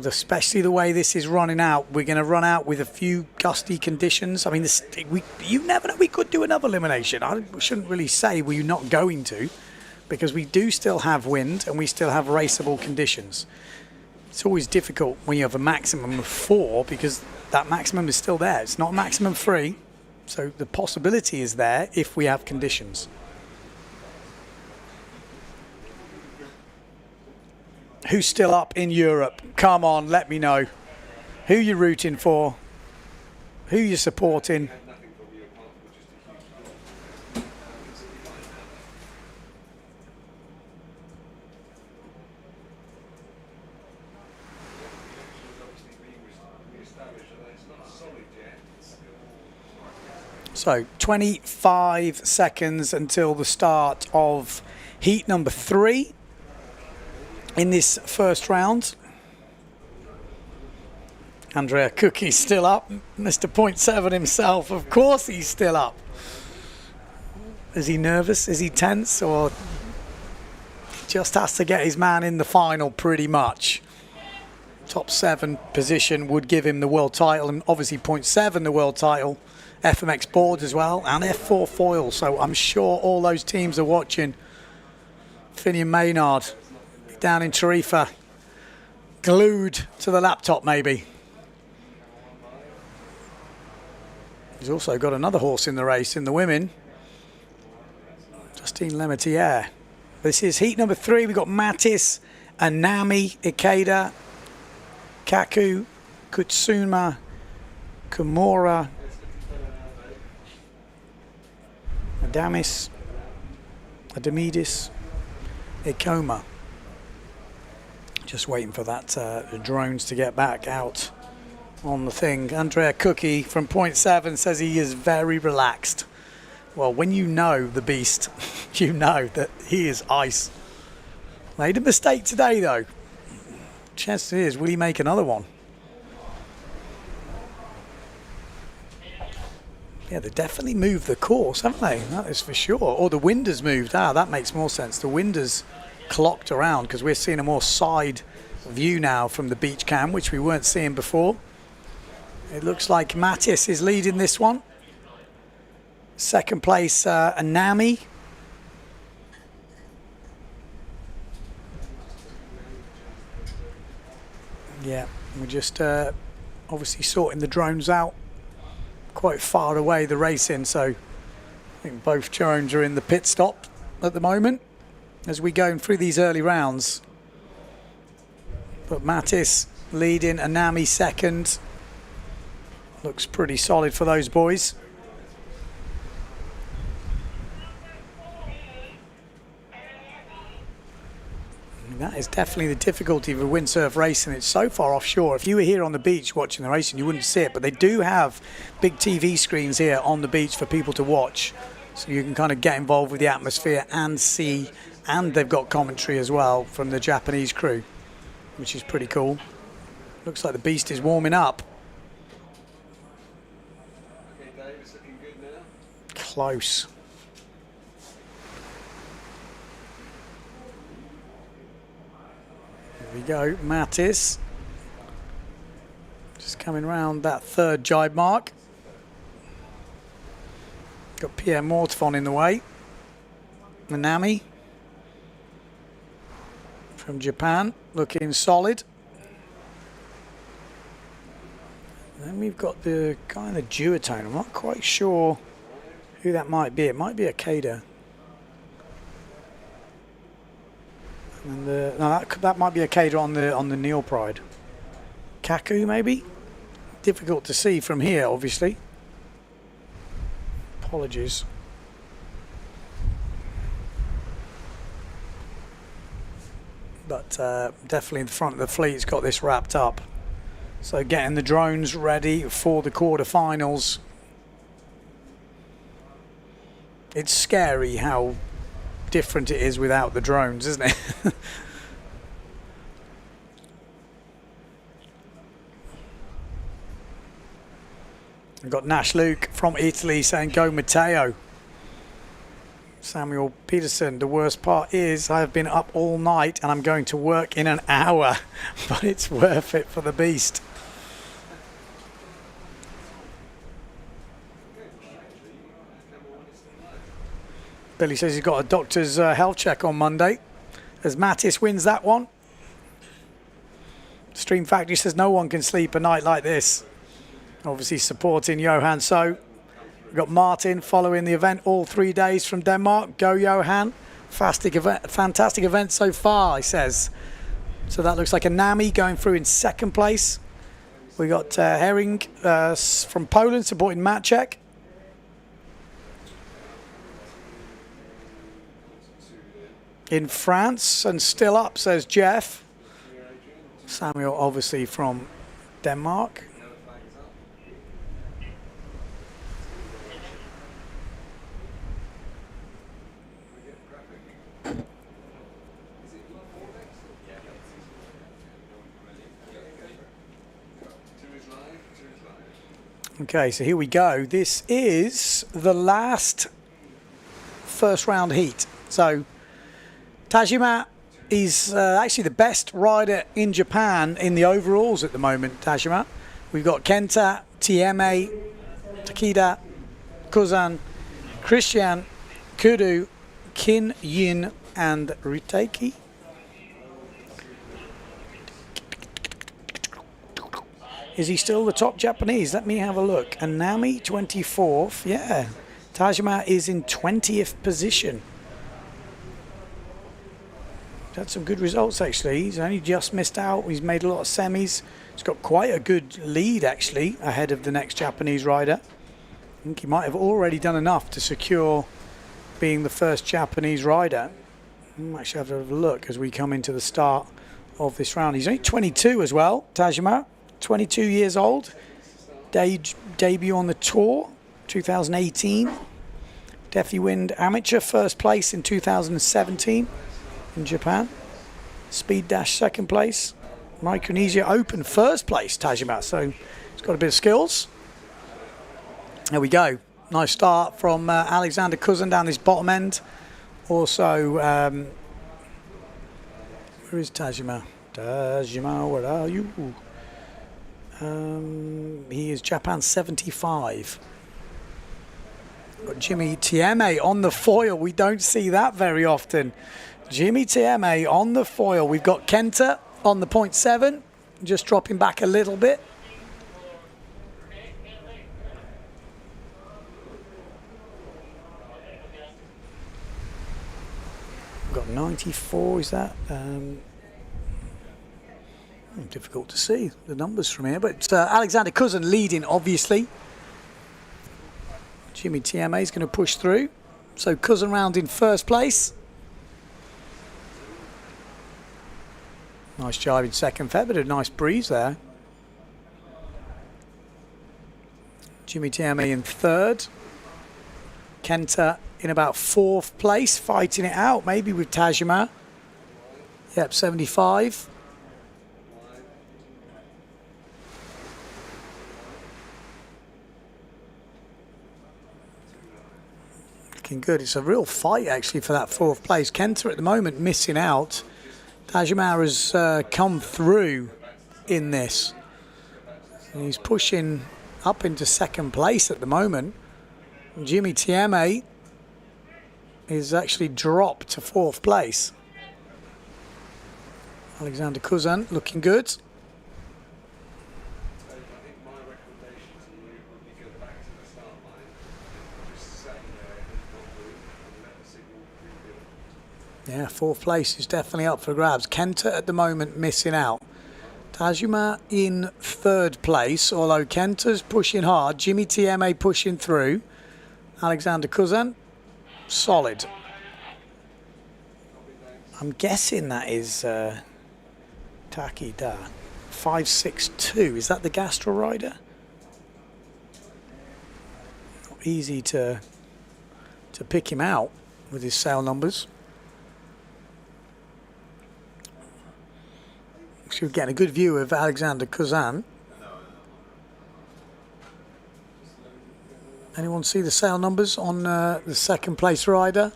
Especially the way this is running out. We're going to run out with a few gusty conditions. I mean, you never know. We could do another elimination. I shouldn't really say we're not going to, because we do still have wind and we still have raceable conditions. It's always difficult when you have a maximum of 4 because that maximum is still there. It's not maximum 3, so the possibility is there if we have conditions. Who's still up in Europe? Come on, let me know. Who you're rooting for? Who you're supporting? So 25 seconds until the start of heat number 3 in this first round. Andrea Cookie's still up. Mr. 0.7 himself, of course he's still up. Is he nervous? Is he tense? Or he just has to get his man in the final pretty much? Top 7 position would give him the world title, and obviously 0.7 the world title. FMX board as well, and F4 foil, so I'm sure all those teams are watching. Finian Maynard down in Tarifa, glued to the laptop, maybe. He's also got another horse in the race in the women. Justine Lemaitre. This is heat number 3. We've got Mattis, Anami, Ikeda, Kaku, Kutsuma, Kimura, Adamis, Adamidis, Ikoma. Just waiting for that the drones to get back out on the thing. Andrea Cookie from point 7 says he is very relaxed. Well, when you know the beast, you know that he is ice. Made a mistake today, though. Chances is, will he make another one? Yeah, they definitely moved the course, haven't they? That is for sure. Or the wind has moved. Ah, that makes more sense. The wind has clocked around because we're seeing a more side view now from the beach cam, which we weren't seeing before. It looks like Mattis is leading this one. Second place, Anami. Yeah, we're just obviously sorting the drones out. Quite far away the racing, so I think both drones are in the pit stop at the moment as we go through these early rounds. But Mattis leading, Anami second. Looks pretty solid for those boys. That is definitely the difficulty of a windsurf racing. It's so far offshore. If you were here on the beach watching the racing, you wouldn't see it. But they do have big TV screens here on the beach for people to watch. So you can kind of get involved with the atmosphere and see. And they've got commentary as well from the Japanese crew, which is pretty cool. Looks like the beast is warming up. Okay, Dave, it's looking good now. Close. Here we go, Mattis. Just coming around that third jibe mark. Got Pierre Mortefon in the way. Nanami from Japan, looking solid. Then we've got the guy in the duotone. I'm not quite sure who that might be. It might be Akeda. And no, that might be Akeda on the Neil Pride. Kaku maybe. Difficult to see from here, obviously. Apologies. But definitely in the front of the fleet's got this wrapped up. So getting the drones ready for the quarterfinals. It's scary how different it is without the drones, isn't it? We've got Nash Luke from Italy saying go Matteo. Samuel Peterson, the worst part is I have been up all night and I'm going to work in an hour, but it's worth it for the beast. Billy says he's got a doctor's health check on Monday as Mattis wins that one. Stream Factory says no one can sleep a night like this. Obviously supporting Johan. So we've got Martin following the event all 3 days from Denmark. Go Johan. Fantastic event so far, he says. So that looks like Anami going through in second place. We got Herring from Poland supporting Maciek. In France and still up, says Jeff. Samuel obviously from Denmark. Okay, so here we go. This is the last first round heat. So Tajima is actually the best rider in Japan in the overalls at the moment, Tajima. We've got Kenta, Tieme, Takeda, Kozan, Christian, Kudu, Kin Yin, and Riteki. Is he still the top Japanese? Let me have a look. Anami, 24th. Yeah. Tajima is in 20th position. Had some good results, actually. He's only just missed out. He's made a lot of semis. He's got quite a good lead, actually, ahead of the next Japanese rider. I think he might have already done enough to secure being the first Japanese rider. We'll actually have to have a look as we come into the start of this round. He's only 22 as well, Tajima. 22 years old. Debut on the tour, 2018. Defi Wind Amateur, first place in 2017 in Japan. Speed Dash, second place. Micronesia Open, first place, Tajima. So he's got a bit of skills. There we go. Nice start from Alexander Cousin down this bottom end. Also, where is Tajima? Tajima, where are you? He is Japan 75. Got Jimmy Tieme on the foil. We don't see that very often. Jimmy Tieme on the foil. We've got Kenta on the 0.7, just dropping back a little bit. We've got 94, is that? Difficult to see the numbers from here, but Alexander Cousin leading, obviously. Jimmy Tieme is going to push through. So Cousin round in first place. Nice jive in second, fair bit of nice breeze there. Jimmy Tieme in third. Kenta in about fourth place, fighting it out, maybe with Tajima. Yep, 75. Looking good. It's a real fight, actually, for that fourth place. Kenta at the moment missing out. Tajima has come through in this. And he's pushing up into second place at the moment. And Jimmy Tieme is actually dropped to fourth place. Alexander Cousin looking good. Yeah, fourth place is definitely up for grabs. Kenta at the moment missing out. Tajima in third place, although Kenta's pushing hard. Jimmy Tieme pushing through. Alexander Cousin, solid. I'm guessing that is Takida. 562, is that the Gastro rider? Not easy to pick him out with his sail numbers. So we're getting a good view of Alexander Cousin. Anyone see the sail numbers on the second place rider?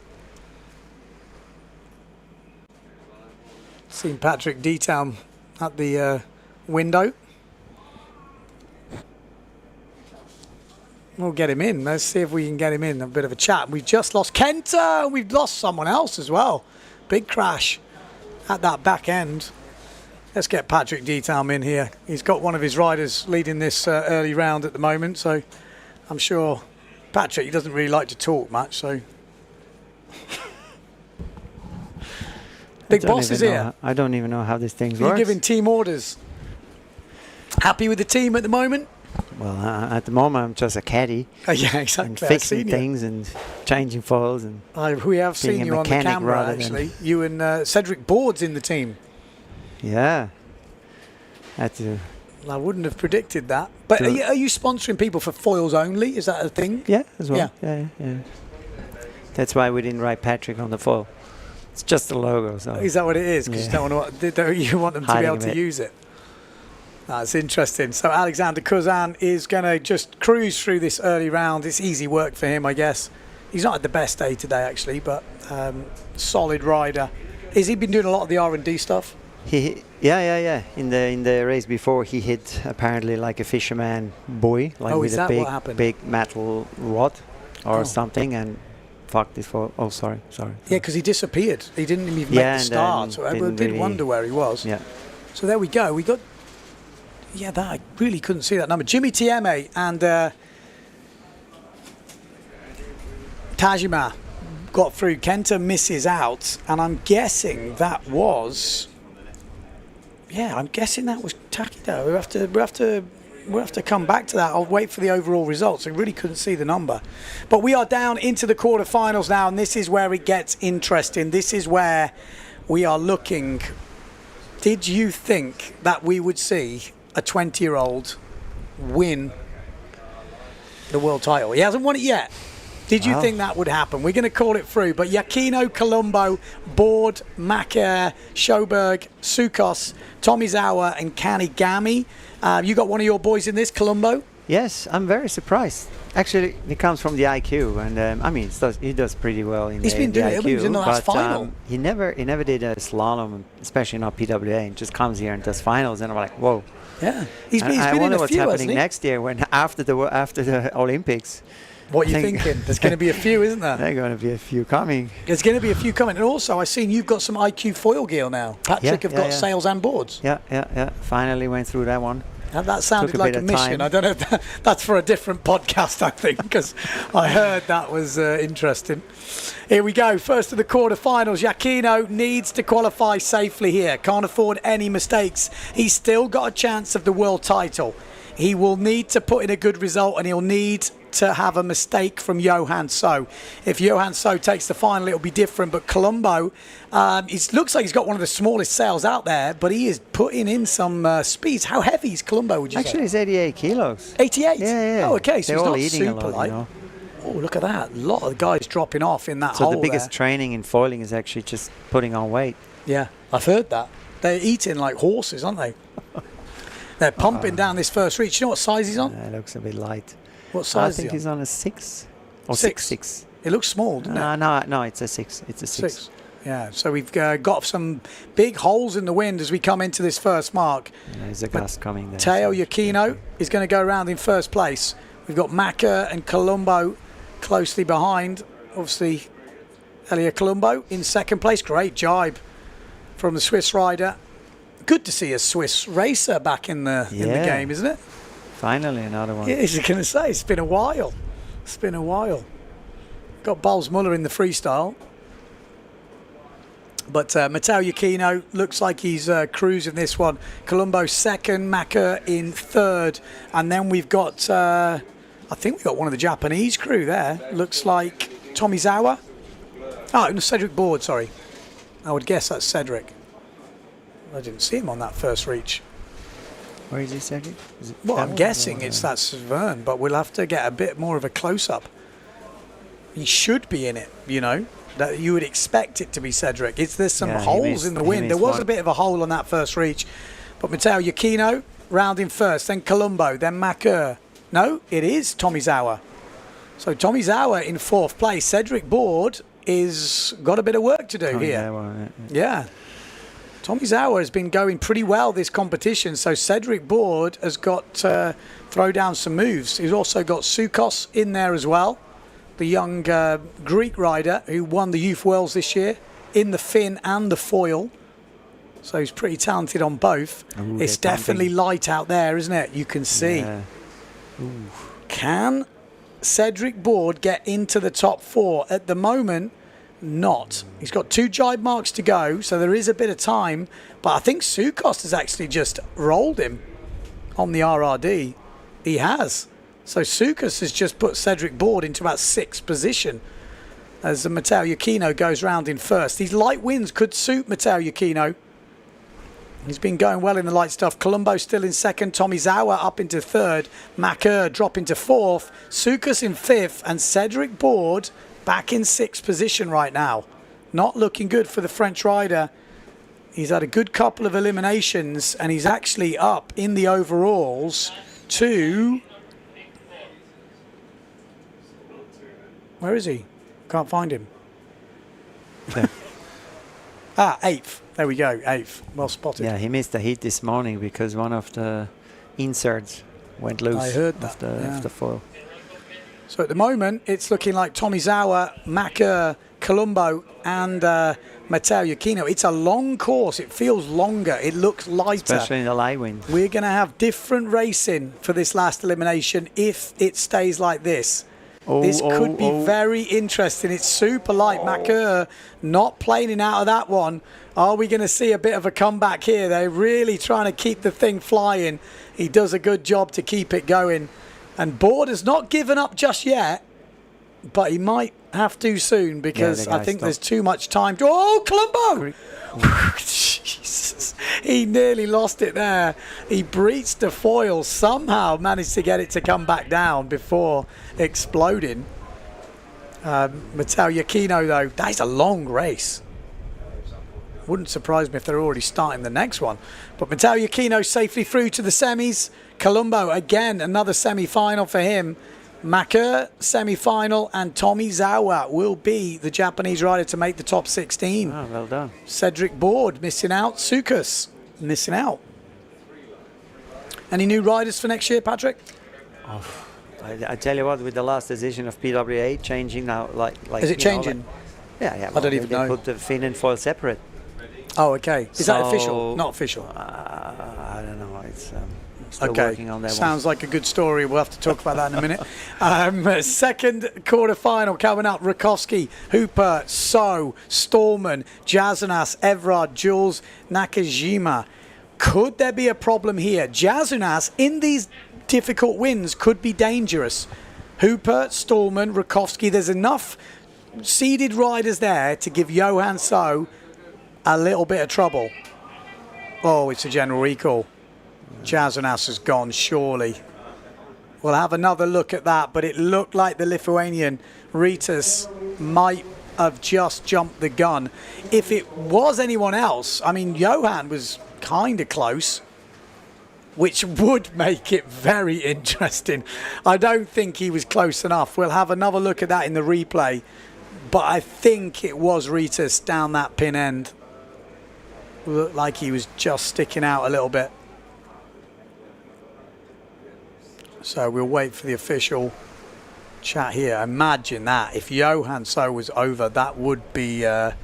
Seen Patrick D-Town at the window. We'll get him in. Let's see if we can get him in. A bit of a chat. We've just lost Kenta. We've lost someone else as well. Big crash at that back end. Let's get Patrick D-Town in here. He's got one of his riders leading this early round at the moment, so I'm sure Patrick, he doesn't really like to talk much, so. Big boss is here. I don't even know how this thing works. You're giving team orders. Happy with the team at the moment? Well, at the moment I'm just a caddy. Yeah, exactly. And fixing things and changing foils and. We have seen you on the camera actually. You and Cedric Board's in the team. Yeah. I wouldn't have predicted that. But are you sponsoring people for foils only? Is that a thing? Yeah, as well. Yeah. That's why we didn't write Patrick on the foil. It's just the logo. So. Is that what it is? Because you want them to be able to use it. That's interesting. So Alexander Cousin is going to just cruise through this early round. It's easy work for him, I guess. He's not had the best day today, actually, but solid rider. Has he been doing a lot of the R&D stuff? Yeah. In the race before, he hit apparently like a fisherman buoy, like with a big metal rod or something, and fucked it for. Oh, sorry. Yeah, because he disappeared. He didn't even make the start. So I did wonder where he was. Yeah. So there we go. We got Yeah, that I really couldn't see that number. Jimmy Tieme and Tajima got through. Kenta misses out, and I'm guessing that was. Yeah, I'm guessing that was Takido. We'll have to come back to that. I'll wait for the overall results. I really couldn't see the number. But we are down into the quarterfinals now, and this is where it gets interesting. This is where we are looking. Did you think that we would see a 20-year-old win the world title? He hasn't won it yet. Did you think that would happen? We're going to call it through. But Yakino, Colombo, Board, Macaire, Schoberg, Sukos, Tomizawa, and Kanigami. You got one of your boys in this, Colombo? Yes, I'm very surprised. Actually, he comes from the IQ, and I mean, he does pretty well in He's been doing the IQ. He was in the last final. He never did a slalom, especially not PWA, and just comes here and does finals, and I'm like, whoa. Yeah, he's been I wonder in a what's few, happening next year when after the Olympics. What are you thinking? There's going to be a few, isn't there? There are going to be a few coming. There's going to be a few coming. And also, I've seen you've got some IQ foil gear now. Patrick have got sails and boards. Yeah. Finally went through that one. And that sounded like a mission. Time. I don't know if that's for a different podcast, I think, because I heard that was interesting. Here we go. First of the quarterfinals. Yakino needs to qualify safely here. Can't afford any mistakes. He's still got a chance of the world title. He will need to put in a good result, and he'll need to have a mistake from Johan So. If Johan So takes the final, it'll be different. But Colombo, it looks like he's got one of the smallest sails out there, but he is putting in some speeds. How heavy is Colombo, would you say? Actually, it's 88 kilos. 88? Yeah. Oh, okay, so They're all he's not eating super a lot, light. you know. Oh, look at that. A lot of guys dropping off in that so hole the biggest there. training in foiling is actually just putting on weight. Yeah, I've heard that. They're eating like horses, aren't they? They're pumping down this first reach. You know what size he's on? It looks a bit light. What size I think is he on? he's on a 6. Or Six. 6. It looks small, doesn't it? No, it's a 6. It's a 6. Yeah, so we've got some big holes in the wind as we come into this first mark. There's a gust coming there. Teo Yakino is going to go around in first place. We've got Maka and Colombo closely behind. Obviously, Elia Colombo in second place. Great jibe from the Swiss rider. Good to see a Swiss racer back in the game, isn't it? Finally, another one. Yeah, I was going to say, it's been a while. Got Bols Muller in the freestyle. But Matteo Yakino looks like he's cruising this one. Colombo second, Maka in third. And then we've got, I think we've got one of the Japanese crew there. Looks like Tomizawa. Oh, no, Cedric Board, sorry. I would guess that's Cedric. I didn't see him on that first reach. Where is he, Cedric? Well, I'm guessing that's Vern, but we'll have to get a bit more of a close-up. He should be in it, you know. That you would expect it to be Cedric. There's some holes in the wind. There was a bit of a hole on that first reach. But Matteo Yakino rounding first, then Colombo, then Makur. No, it is Tomizawa. So Tomizawa in fourth place. Cedric Board is got a bit of work to do here. Yeah. Tomizawa has been going pretty well this competition, so Cedric Board has got to throw down some moves. He's also got Sukos in there as well, the young Greek rider who won the Youth Worlds this year in the fin and the foil. So he's pretty talented on both. Ooh, it's definitely light out there, isn't it? You can see. Yeah. Can Cedric Board get into the top four? At the moment, not. He's got 2 jibe marks to go, so there is a bit of time. But I think Sukos has actually just rolled him on the RRD. He has. So Sukos has just put Cedric Board into about 6th position as Matteo Yakino goes round in first. These light winds could suit Matteo Yakino. He's been going well in the light stuff. Colombo still in second. Tomizawa up into third. Makur drop into fourth. Sukos in fifth. And Cedric Board back in 6th position right now. Not looking good for the French rider. He's had a good couple of eliminations and he's actually up in the overalls to... Where is he? Can't find him. 8th. There we go, 8th. Well spotted. Yeah, he missed the heat this morning because one of the inserts went loose. I heard that. Of the foil. So at the moment, it's looking like Tomizawa, Makur, Colombo and Matteo Iachino. It's a long course. It feels longer. It looks lighter. Especially in the light wind. We're going to have different racing for this last elimination if it stays like this. This could be very interesting. It's super light. Macker not planing out of that one. Are we going to see a bit of a comeback here? They're really trying to keep the thing flying. He does a good job to keep it going. And Board has not given up just yet, but he might have to soon because I think there's too much time. Oh, Colombo! Jesus. He nearly lost it there. He breached the foil, somehow managed to get it to come back down before exploding. Matteo Iachino, though, that's a long race. Wouldn't surprise me if they're already starting the next one. But Matteo Iachino safely through to the semis. Colombo, again, another semi-final for him. Macker, semi-final, and Tomizawa will be the Japanese rider to make the top 16. Oh, well done. Cedric Board missing out. Sukas missing out. Any new riders for next year, Patrick? Oh, I tell you what, with the last decision of PWA changing now, like is it changing? Yeah. I don't even know. They put the fin and foil separate. Oh, okay. Is that official? Not official. I don't know. It's still okay. working on that. Sounds like a good story. We'll have to talk about that in a minute. Second quarter-final coming up. Rakowski, Hooper, So, Stallman, Jazunas, Evrard, Jules, Nakajima. Could there be a problem here? Jazunas, in these difficult wins, could be dangerous. Hooper, Stallman, Rakowski. There's enough seeded riders there to give Johan So a little bit of trouble. Oh, it's a general recall. Jazunas has gone, surely. We'll have another look at that, but it looked like the Lithuanian Ritas might have just jumped the gun. If it was anyone else, I mean, Johan was kind of close, which would make it very interesting. I don't think he was close enough. We'll have another look at that in the replay, but I think it was Ritas down that pin end. Looked like he was just sticking out a little bit. So we'll wait for the official chat here. Imagine that. If Johan So was over, that would be... that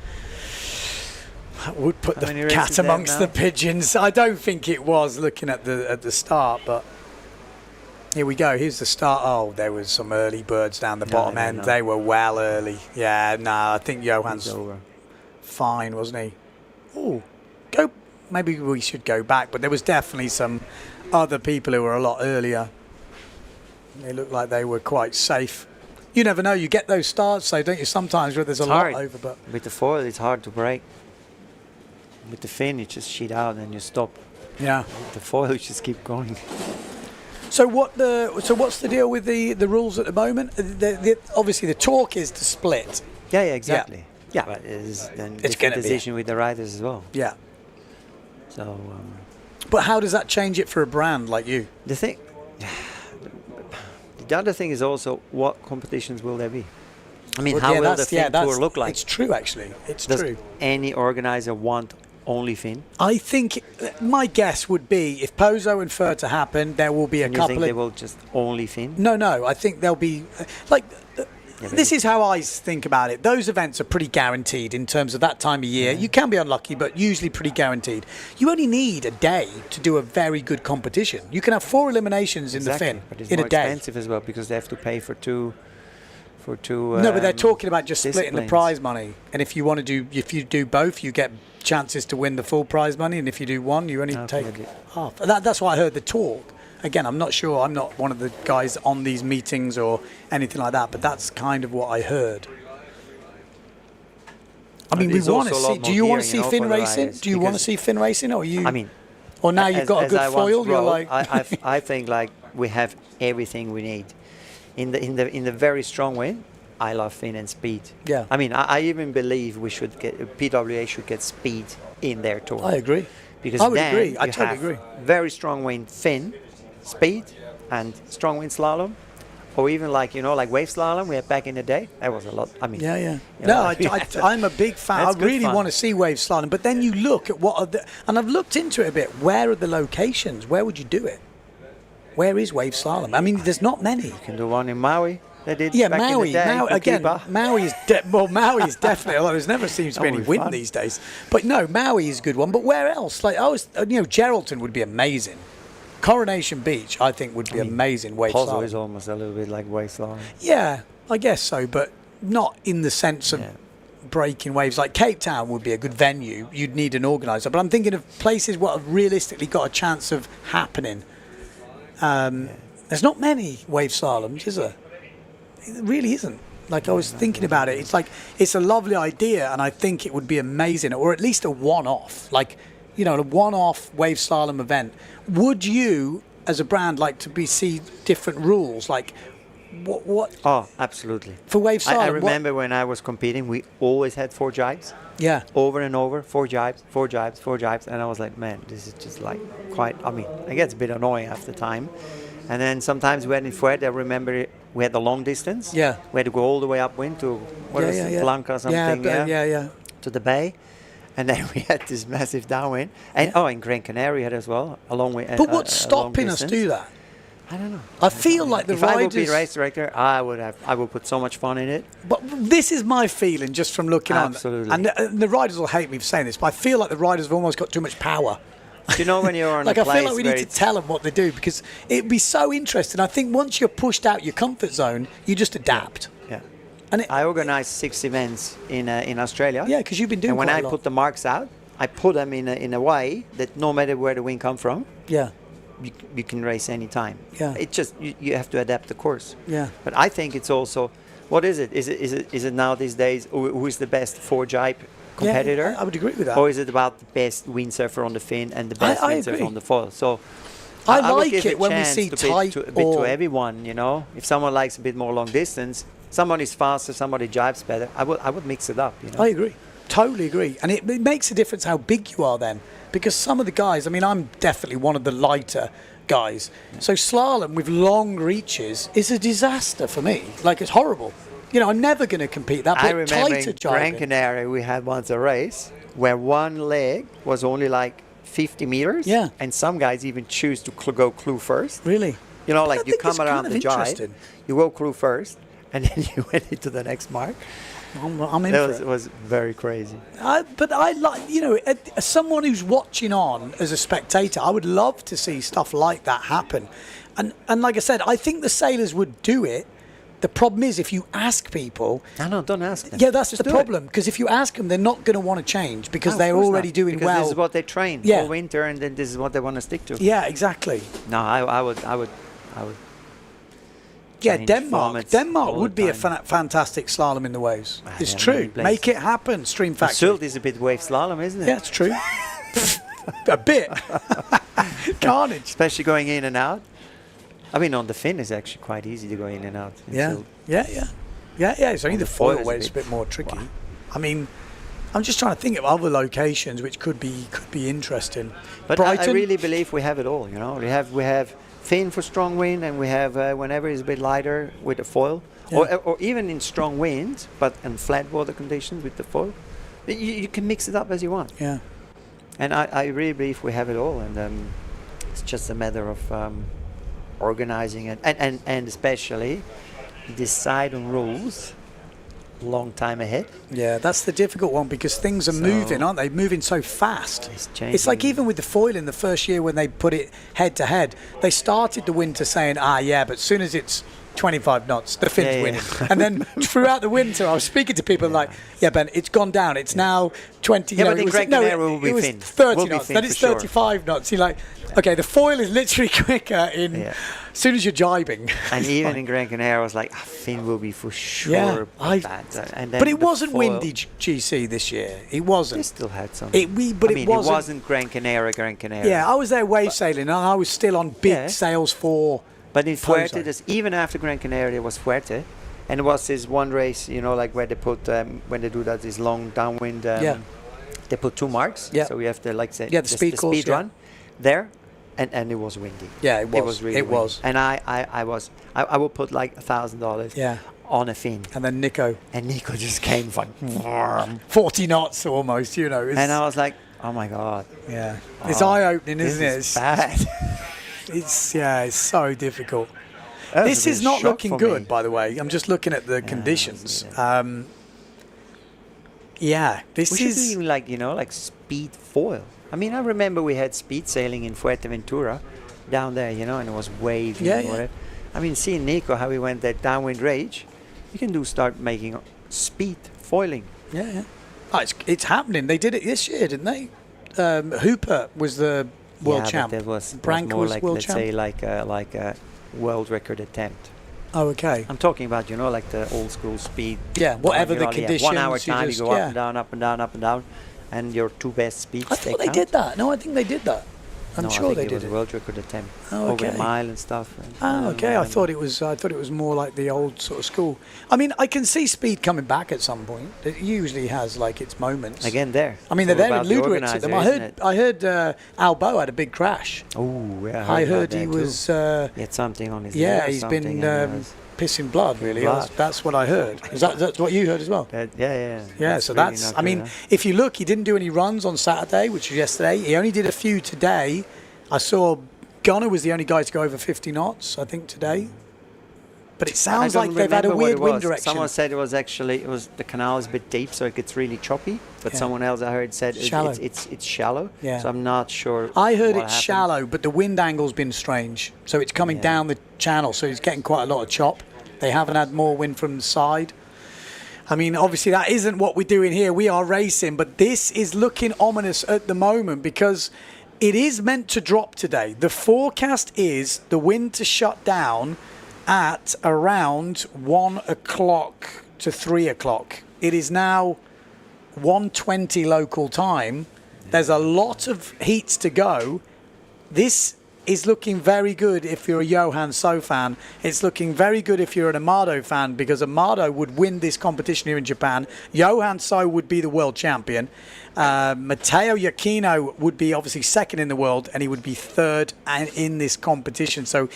would put the cat amongst the pigeons. I don't think it was looking at the start, but... Here we go. Here's the start. Oh, there was some early birds down the bottom end. They were well early. Yeah, no, I think Johan's fine, wasn't he? Oh, go. Maybe we should go back, but there was definitely some other people who were a lot earlier. They looked like they were quite safe. You never know. You get those starts, though, don't you? Sometimes where there's a lot over, but with the foil, it's hard to break. With the fin, you just sheet out and you stop. Yeah. With the foil, you just keep going. So what's the deal with the rules at the moment? Obviously, the talk is to split. Yeah, exactly. Yeah, but it's going to decision with the riders as well. Yeah. So. But how does that change it for a brand like you? The other thing is also what competitions will there be? I mean, how will the Fin Tour look like? It's true, actually. Does any organizer want only Fin? I think my guess would be if Pozo and Fur to happen, there will be a couple of... You think they will just only Fin? No. I think there'll be... this is how I think about it. Those events are pretty guaranteed in terms of that time of year. You can be unlucky, but usually pretty guaranteed. You only need a day to do a very good competition. You can have 4 eliminations in the Fin but it's in more a day. expensive as well because they have to pay for two. No, but they're talking about just splitting the prize money. And if you do both, you get chances to win the full prize money. And if you do one, you only take half. That's why I heard the talk. Again, I'm not sure. I'm not one of the guys on these meetings or anything like that, but that's kind of what I heard. I mean, we want to see. Do you want to see Fin racing? Do you want to see Fin racing, or you? I mean, or now you've got a good foil. You're like. I think like we have everything we need. In the very strong way, I love Fin and speed. Yeah. I mean, I even believe we should get PWA should get speed in their tour. I agree. Because I would then agree. I you totally have agree. Very strong wind Fin, speed, and strong wind slalom, or even like wave slalom we had back in the day. That was a lot. I mean, I'm a big fan. I really want to see wave slalom, but then you look at and I've looked into it a bit. Where are the locations? Where would you do it? Where is wave slalom? I mean, there's not many. You can do one in Maui. they did Yeah, back Maui. in the day. Again, Kukiba. Maui is Maui is definitely. Although there never seems to be any That would be wind fun. these days. But no, Maui is a good one. But where else? Like Geraldton would be amazing. Coronation Beach, I think, would be amazing. Wave Pozo slalom. is almost a little bit like wave slalom. Yeah, I guess so, but not in the sense of breaking waves. Like Cape Town would be a good venue. You'd need an organizer. But I'm thinking of places what have realistically got a chance of happening. There's not many wave slaloms, is there? It really isn't. Like I was thinking about it. It's like it's a lovely idea, and I think it would be amazing, or at least a one-off. Like, a one-off wave slalom event. Would you, as a brand, like to see different rules? Like, what? Oh, absolutely. For wave slalom, I remember when I was competing, we always had 4 jibes. Yeah. Over and over, 4 jibes, 4 jibes, 4 jibes, and I was like, man, this is just like quite. I mean, it gets a bit annoying after time. And then sometimes we had in Fuerte, I remember we had the long distance. Yeah. We had to go all the way upwind to Blanca or something. Yeah. To the bay. And then we had this massive downwind. And in Gran Canaria had as well, along with. But what's stopping us do that? I don't know. I feel like the if riders. I would be race director, I would put so much fun in it. But this is my feeling just from looking Absolutely. on. And the riders will hate me for saying this, but I feel like the riders have almost got too much power. Do you know when you're on like a I place feel like we need to tell them what they do because it'd be so interesting. I think once you're pushed out your comfort zone, you just adapt. Yeah. And I organized 6 events in Australia. Yeah, because you've been doing. And when quite I a lot. put the marks out, I put them in a way that no matter where the wind come from, you can race any time. Yeah. It just you have to adapt the course. Yeah. But I think it's also, what is it? Is it now these days who is the best 4 jibe competitor? Yeah, I would agree with that. Or is it about the best windsurfer on the fin and the best I windsurfer agree. on the foil? So I would like give it a when we chance see to tight a bit or- to everyone. If someone likes a bit more long distance, somebody's faster, somebody jibes better. I would mix it up. I agree. Totally agree. And it makes a difference how big you are then. Because some of the guys, I mean, I'm definitely one of the lighter guys. So slalom with long reaches is a disaster for me. Like, it's horrible. I'm never going to compete that. I But remember tighter in Gran jibing. Canaria we had once a race where one leg was only like 50 meters. Yeah. And some guys even choose to go clue first. Really? Like I you think come it's around kind of the jibe, interesting. you go clue first, and then you went into the next mark. I'm in That for it. was very crazy. But I like, as someone who's watching on as a spectator, I would love to see stuff like that happen. And like I said, I think the sailors would do it. The problem is if you ask people... No, don't ask them. Yeah, that's Just the do problem. Because if you ask them, they're not going to want to change because No, of they're course already not, doing because well. this is what they train all winter, and then this is what they want to stick to. Yeah, exactly. No, I would. Yeah, change Denmark. formats Denmark all would the be a time. fantastic slalom in the waves. It's yeah, true. many places. Make it happen, Stream Factory. Sult is a bit wave slalom, isn't it? Yeah, it's true. A bit. Carnage. Especially going in and out. I mean, on the fin is actually quite easy to go in and out. in Yeah. Sult. Yeah. It's only On the the foil foil is way a it's a bit- bit more tricky. I mean, I'm just trying to think of other locations which could be interesting. But I Brighton. really believe we have it all. We have fin for strong wind, and we have whenever it's a bit lighter with the foil, or even in strong wind, but in flat water conditions with the foil. You can mix it up as you want. Yeah. And I really believe we have it all, and it's just a matter of organizing it, and especially decide on rules long time ahead. Yeah, that's the difficult one because things are moving, aren't they? Moving so fast. It's like even with the foil in the first year when they put it head to head, they started the winter saying, but as soon as it's 25 knots, the Finns winning. And then throughout the winter, I was speaking to people like, Ben, it's gone down. It's now 20. But in Gran Canaria will be it was Finn. 30 Will be knots. Finn Then for it's sure. 35 knots. You're like, okay, the foil is literally quicker as soon as you're jibing. And even in Gran Canaria, I was like, Finn will be for sure. Yeah, And then but it the wasn't foil- windy GC this year. It wasn't. They still had some. It wasn't. It wasn't Gran Canaria. Yeah, I was there wave sailing, and I was still on big sails for. But in Fuerte. Fuerte, even after Gran Canaria, there was Fuerte, and it was this one race, like where they put when they do that this long downwind. They put 2 marks. Yeah. So we have to the speed course, speed run there, and it was windy. Yeah, it was. It was really windy. was. And I would put like $1,000. Yeah. On a fin. And then Nico just came like 40 knots almost, And I was like, oh my god. Yeah. It's eye-opening, this isn't it? is bad. It's so difficult. This is not shock looking for good, me. by the way. I'm just looking at the conditions. This We should is... do like, like speed foil. I mean, I remember we had speed sailing in Fuerteventura down there, and it was wavy. Yeah, and yeah. whatever. I mean, seeing Nico, how he went that downwind rage, you can start making speed foiling. Yeah. Oh, it's happening. They did it this year, didn't they? Hooper was the world champ. But that was Branca more was like, world let's champ. say, like a world record attempt. Oh, okay. I'm talking about, like the old school speed. Yeah, whatever the You have conditions. 1 hour you time, just- you go up and down, up and down, up and down, and your two best speeds. I thought they did that. No, I think they did that. I'm no, sure I think they it did was a world record attempt. Oh, Over okay. a mile and stuff. Oh, okay. I thought it was more like the old sort of school. I mean, I can see speed coming back at some point. It usually has like its moments. Again, there. I mean, It's they're all there in about the Ludwig's at them. organizer, I heard Albo had a big crash. Oh, yeah. I heard he was. he had something on his leg Yeah, or he's something, been and he was- pissing blood. Really, Blood. That's what I heard. Is that's what you heard as well? Yeah. Yeah, so really that's. not I mean, good, huh? if you look, he didn't do any runs on Saturday, which was yesterday. He only did a few today. I saw Gunnar was the only guy to go over 50 knots, I think, today. But it sounds I like don't they've had a remember what weird it wind was. direction. Someone said it was the canal is a bit deep, so it gets really choppy. But Yeah. someone else I heard said Shallow. it's shallow. Yeah. So I'm not sure. I heard what it's happened. shallow, but the wind angle's been strange. So it's coming down the channel, so it's getting quite a lot of chop. They haven't had more wind from the side. I mean, obviously that isn't what we're doing here. We are racing, but this is looking ominous at the moment because it is meant to drop today. The forecast is the wind to shut down at around 1 o'clock to 3 o'clock. It is now 1:20 local time. There's a lot of heats to go. This is looking very good if you're a Johan So fan. It's looking very good if you're an Amado fan because Amado would win this competition here in Japan. Johan So would be the world champion. Matteo Iachino would be obviously second in the world and he would be third in this competition. So,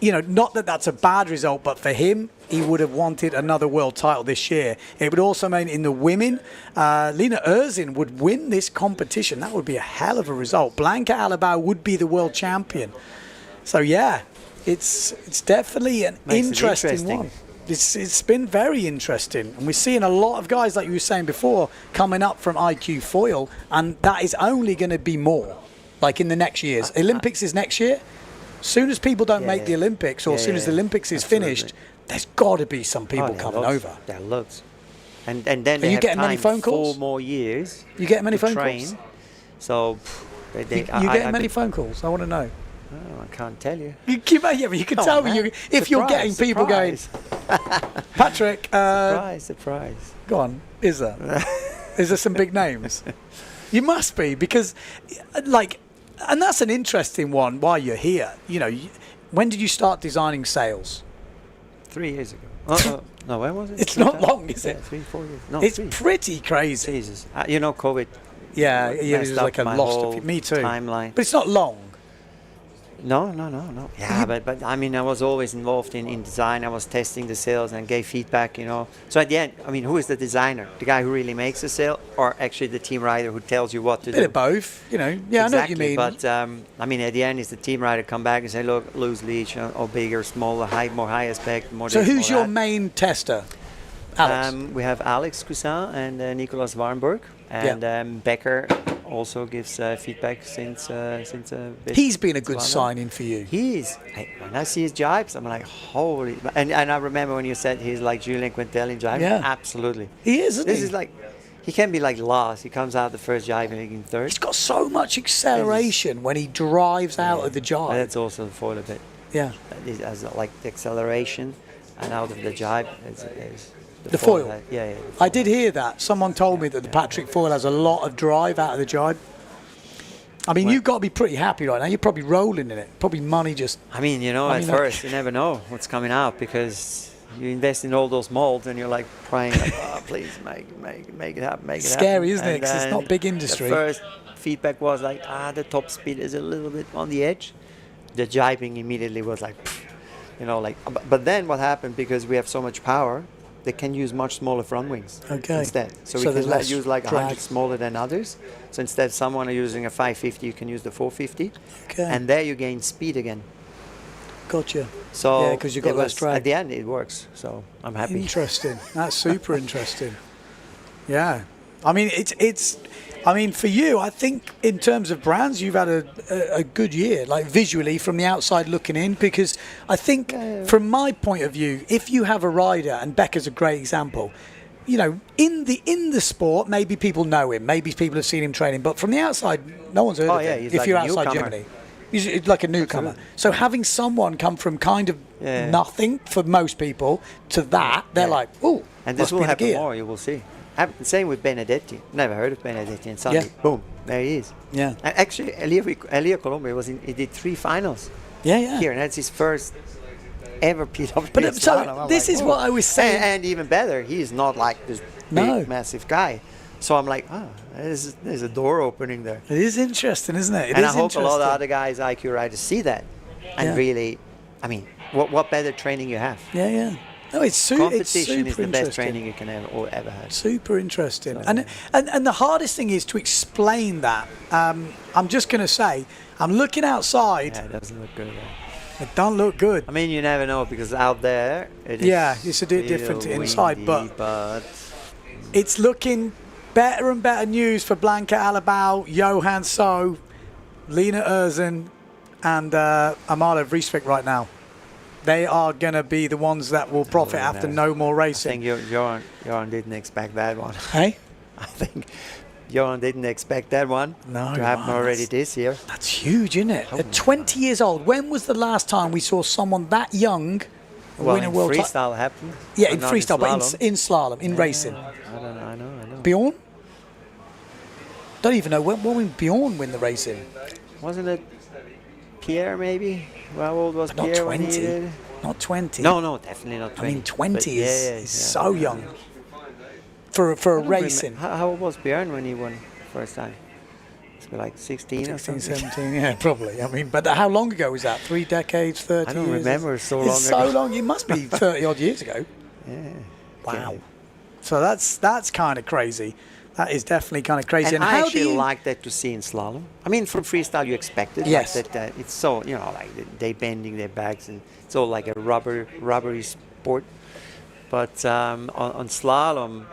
not that that's a bad result, but for him, he would have wanted another world title this year. It would also mean in the women, Lena Erzin would win this competition. That would be a hell of a result. Blanca Alabao would be the world champion. So yeah, it's definitely an interesting one. It's been very interesting, and we're seeing a lot of guys, like you were saying before, coming up from IQ foil, and that is only going to be more, like in the next years. Olympics is next year. Soon as people don't make the Olympics, or as soon as the Olympics is finished, there's got to be some people coming over. There are loads. And then Are they you have getting many time phone calls? 4 more years. You get many to phone train. calls? So You getting many phone calls? I want to know. Oh, I can't tell you. You can tell me if you're getting people going. Patrick, surprise. Go on. Is there? Is there some big names? You must be because, and that's an interesting one. While you're here, when did you start designing sails? 3 years ago. No, when was it? It's not long, is it? 3, 4 years. No, it's 3. pretty crazy. Jesus, COVID. Yeah, it was messed like up a my lost. whole Me too. Timeline. But it's not long. No. Yeah, but I mean, I was always involved in design. I was testing the sails and gave feedback, So at the end, I mean, who is the designer? The guy who really makes the sail, or actually the team rider who tells you what to do? Bit of both, Yeah, exactly. I know what you mean. But I mean, at the end, is the team rider come back and say, look, loose leech, or bigger, smaller, more high aspect, more. So this, who's more your that. main tester? Alex. We have Alex Cousin and Nicolas Warnberg, and Becker also gives feedback since a bit. He's been a good while now. signing for you. He is. When I see his jibes, I'm like, holy. And I remember when you said he's like Julien Quintel in jibes. Yeah. Absolutely. He is, isn't This he? is like, he can be like last. He comes out the first jibe and making third. He's got so much acceleration when he drives out of the jibe. And that's also the foil a bit. Yeah. It has like the acceleration and out of the jibe is The foil? Yeah. I did hear that. Someone told me that the Patrick foil has a lot of drive out of the jibe. I mean, you've got to be pretty happy right now. You're probably rolling in it. Probably money just... I mean, at first you never know what's coming out because you invest in all those molds and you're like praying, like, oh, please make it happen, make it happen. Scary, isn't it? Because it's not big industry. The first feedback was like, the top speed is a little bit on the edge. The jibing immediately was like, but then what happened, because we have so much power, they can use much smaller front wings instead. So we there's can less use like drag. 100 smaller than others. So instead someone using a 550, you can use the 450. Okay. And there you gain speed again. Gotcha. So yeah, because you got it less was- drag. At the end, it works. So I'm happy. Interesting. That's super interesting. Yeah. I mean, it's. I mean, for you, I think in terms of brands, you've had a good year, like visually from the outside looking in. Because I think, from my point of view, if you have a rider, and Becca's a great example, you know, in the sport, maybe people know him, maybe people have seen him training, but from the outside, no one's heard of him. he's If like you're a outside newcomer. Germany, he's like a newcomer. Absolutely. So having someone come from kind of Yeah. nothing for most people to that, they're like, oh, And this will happen more, you will see. Same with Benedetti. Never heard of Benedetti, and suddenly, boom, there he is. Yeah. And actually, Elia Colombo he did 3 finals. Yeah. Here, and that's his first ever PWA But so slalom. I'm this like, is whoa. what I was saying. And even better, he's not like this big, massive guy. So I'm like, there's a door opening there. It is interesting, isn't it? And I hope a lot of other guys, IQ riders, see that. And Yeah. really, I mean, what better training you have? Yeah. No, it's super Competition is the best interesting. training you can ever have. Super interesting. And the hardest thing is to explain that. I'm just going to say, I'm looking outside. Yeah, it doesn't look good. Yeah. It don't look good. I mean, you never know, because out there, it is It's a bit different to real inside, windy, but it's looking better and better news for Blanca Alabau, Johan So, Lena Erzen, and Amala Vriesvik right now. They are going to be the ones that will profit after no more racing. I think Johan didn't expect that one. Hey? I think Johan didn't expect that one to happen already this year. That's huge, isn't it? At 20 years old, when was the last time we saw someone that young win a world title? freestyle happened. Yeah, but in not freestyle, but slalom. in slalom, in racing. I don't know, I know. Bjorn? Don't even know when will Bjorn win the racing? Wasn't it Pierre maybe? How old was Not Pierre when he 20. did it? Not 20. No, definitely not 20. I mean, 20 But is so young for a racing. How old was Björn when he won first time? It's like 16 or 16, something. 17, yeah, probably. I mean, but how long ago was that? 3 decades, 30 I don't years? remember so long It's so ago. long. It must be 30 odd years ago. Yeah. Wow. So that's kind of crazy. That is definitely kind of crazy. And And I how do actually you... like that to see in slalom. I mean, from freestyle you expect it. Yes. Like that, it's so, like they bending their backs, and it's all like a rubbery sport. But on slalom,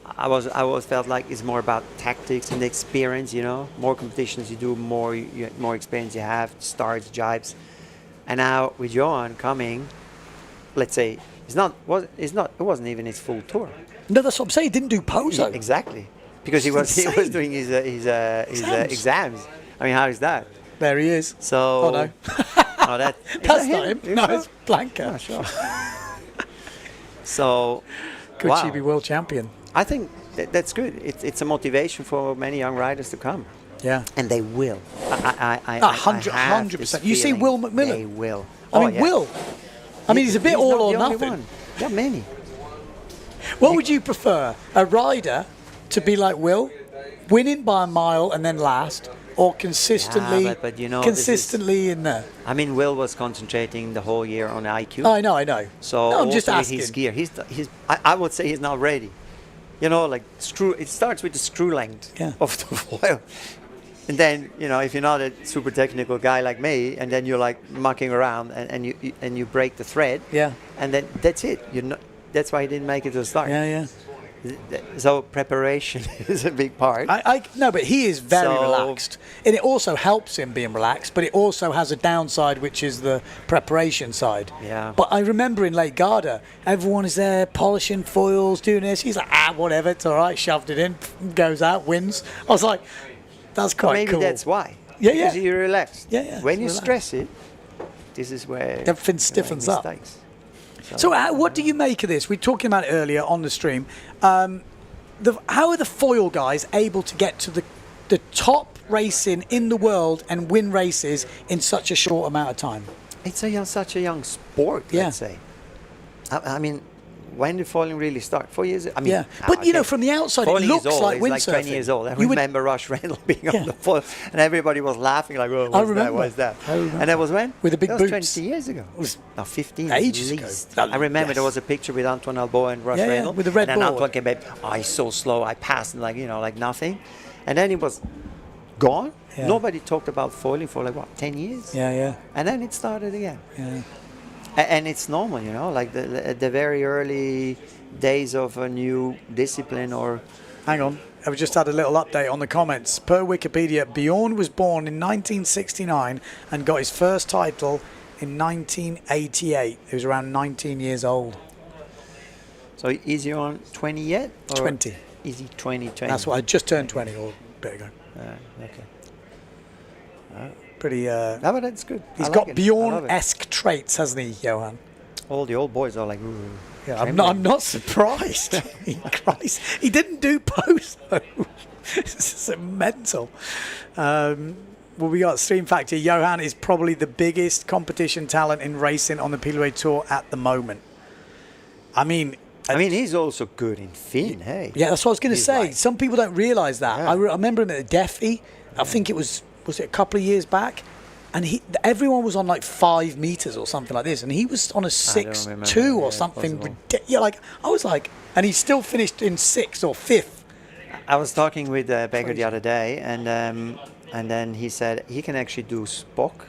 I always felt like it's more about tactics and experience. More competitions you do, more experience you have, starts, jibes. And now with Johan coming, let's say it wasn't even his full tour. No, that's what I'm saying. He didn't do Pozo. Exactly, because he was doing his exams. I mean, how is that? There he is. So. Oh no. That's not him. No, it's Blanca. Oh, sure. So. Could she be world champion? I think that's good. It's a motivation for many young riders to come. Yeah. And they will. I 100%. You see Will McMillan? They will. I mean, Will. I mean, he's a bit all or nothing. There are many. What would you prefer? A rider to be like Will, winning by a mile and then last, or consistently, but consistently in there? I mean, Will was concentrating the whole year on IQ. I know. So no, I'm just also with asking. his gear, I would say he's not ready. Like screw. It starts with the screw length of the foil. And then, if you're not a super technical guy like me, and then you're like mucking around and you break the thread, and then that's it. That's why he didn't make it to the start. Yeah. So preparation is a big part. No, but he is very relaxed, and it also helps him being relaxed. But it also has a downside, which is the preparation side. Yeah. But I remember in Lake Garda, everyone is there polishing foils, doing this. He's like, whatever, it's all right. Shoved it in, goes out, wins. I was like, that's quite cool. Maybe that's why. Yeah. Because you're relaxed. Yeah. When you stress it, this is where everything stiffens up. Mistakes. So what do you make of this? We were talking about it earlier on the stream. How are the foil guys able to get to the top racing in the world and win races in such a short amount of time? It's such a young sport, let's say. I mean, when did foiling really start? 4 years? I mean, but from the outside, it looks like windsurfing. Like 20 years old. I remember Rush Randall being on the foil, and everybody was laughing like, "Oh, what's that? And that was when? With the big that was boots. 20 years ago. No, 15 ages at least. ago. I remember there was a picture with Antoine Albo and Rush Randall. with the red and then board. Antoine came back. He's so slow. I passed, like nothing. And then he was gone. Yeah. Nobody talked about foiling for like, what, 10 years? Yeah. And then it started again. Yeah. And it's normal, you know, like the very early days of a new discipline or... Hang on. I've just had a little update on the comments. Per Wikipedia, Bjorn was born in 1969 and got his first title in 1988. He was around 19 years old. So is he on 20 yet? Or 20. Is he 20? That's what I just turned 20 or a bit ago. Okay. Pretty. No, but that's good. He's I got like it. I love it. Bjorn-esque traits, hasn't he, Johan? All the old boys are like, ooh. Yeah, I'm not surprised. Christ, he didn't do poso. This is mental. Well, we got Stream Factor. Johan is probably the biggest competition talent in racing on the PWA Tour at the moment. I mean, he's also good in Finn, hey? Yeah, that's what I was going to say. Like, some people don't realise that. Yeah. I remember him at the Defi. I think it was it a couple of years back? And everyone was on like 5 meters or something like this, and he was on a 6.2 or something ridiculous. Yeah, like I was like, and he still finished in 6th or 5th. I was talking with Becker the other day, and then he said he can actually do Spock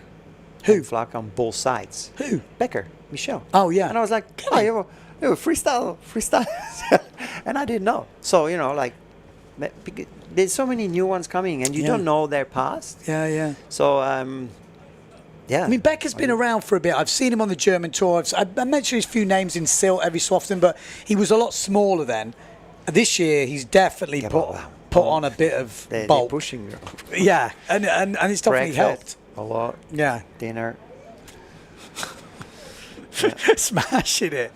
and Flak on both sides. Who? Becker, Michel. Oh yeah. And I was like, oh, you're freestyle, and I didn't know. So you know, like, there's so many new ones coming, and you don't know their past. Yeah. So yeah. I mean, Becker's been around for a bit. I've seen him on the German tour. I mentioned his few names in Silt every so often, but he was a lot smaller then. This year, he's definitely put on a bit of bulk. They're pushing you. Yeah, and it's definitely helped. A lot. Yeah. Dinner. Smashing it.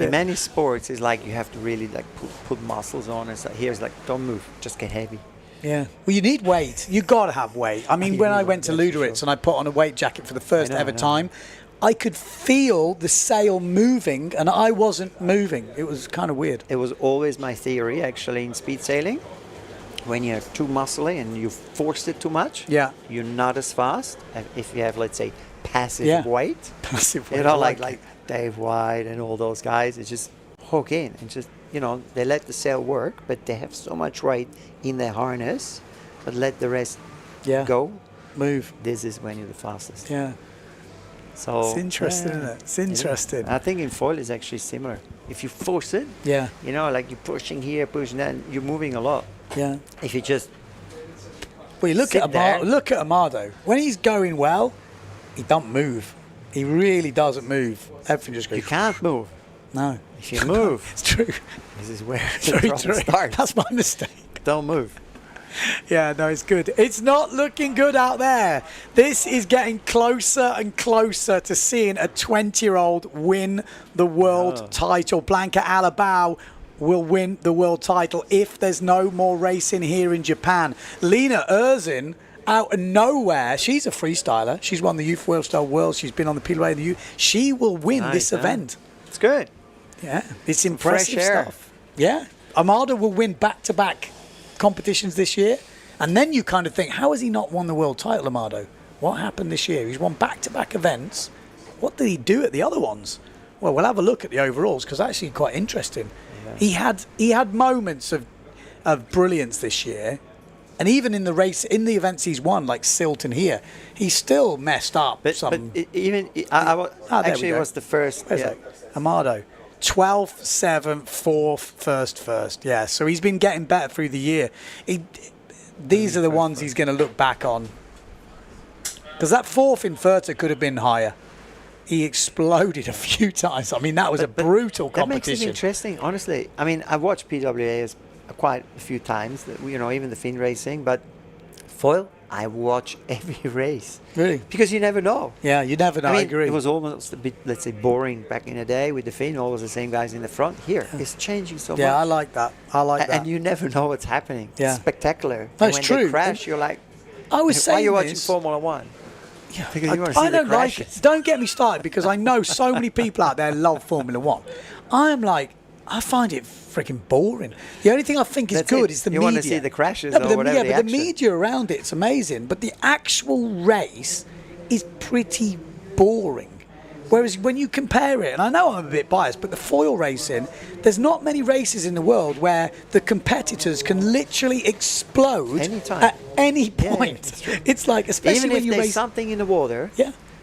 In many sports, it's like you have to really like put muscles on. It's like, here's like, don't move, just get heavy. Yeah. Well, you need weight. You got to have weight. I mean, when I went to Luderitz and I put on a weight jacket for the first ever time, I could feel the sail moving and I wasn't moving. It was kind of weird. It was always my theory, actually, in speed sailing. When you're too muscly and you force it too much, you're not as fast. If you have, let's say, passive weight. Passive weight. You know, like Dave White and all those guys, it's just hook in and just, you know, they let the sail work, but they have so much weight in their harness, but let the rest go. Move. This is when you're the fastest. Yeah. So it's interesting, isn't it? It's interesting. I think in foil is actually similar. If you force it, you know, like you're pushing here, pushing that, you're moving a lot. Yeah. If you just look at Amado. When he's going well, he don't move. He really doesn't move. Everything just goes. You can't move. No. If you move, it's true. This is where Very the true. starts. That's my mistake. Don't move. Yeah, no, it's good. It's not looking good out there. This is getting closer and closer to seeing a 20-year-old win the world title. Blanca Alabao will win the world title if there's no more racing here in Japan. Lena Erzin, out of nowhere, she's a freestyler. She's won the Youth World Star World. She's been on the PWA and the Youth. She will win this event. It's good. Yeah, it's impressive Fresh air. stuff. Yeah, Amado will win back-to-back competitions this year, and then you kind of think, how has he not won the world title, Amado? What happened this year? He's won back-to-back events. What did he do at the other ones? Well, we'll have a look at the overalls because that's actually quite interesting. Yeah. He had moments of brilliance this year, and even in the race, in the events he's won, like Silton here, he still messed up. But it was the first. Amado. 12th, 7th, 4th, first. Yeah, so he's been getting better through the year. These are the ones he's going to look back on. Because that 4th in Furta could have been higher. He exploded a few times. I mean, that was a brutal competition. That makes it interesting, honestly. I mean, I've watched PWAs quite a few times, you know, even the Finn racing, but foil, I watch every race. Really? Because you never know. Yeah, you never know. I agree. It was almost a bit, let's say, boring back in the day with the Finn, always the same guys in the front. Here, it's changing so much. Yeah, I like that. And you never know what's happening. Yeah. It's spectacular. No, and it's when true. They crash, you're like, I was saying why are you watching this? Formula One? Yeah, Because you want to see I the don't like crashes. it. Don't get me started because I know so many people out there love Formula One. I am like, I find it freaking boring. The only thing I think is good is the media. You want to see the crashes No, or whatever but the media around it's amazing. But the actual race is pretty boring. Whereas when you compare it, and I know I'm a bit biased, but the foil racing, there's not many races in the world where the competitors can literally explode at any point. It's like, especially even when if you there's race something in the water,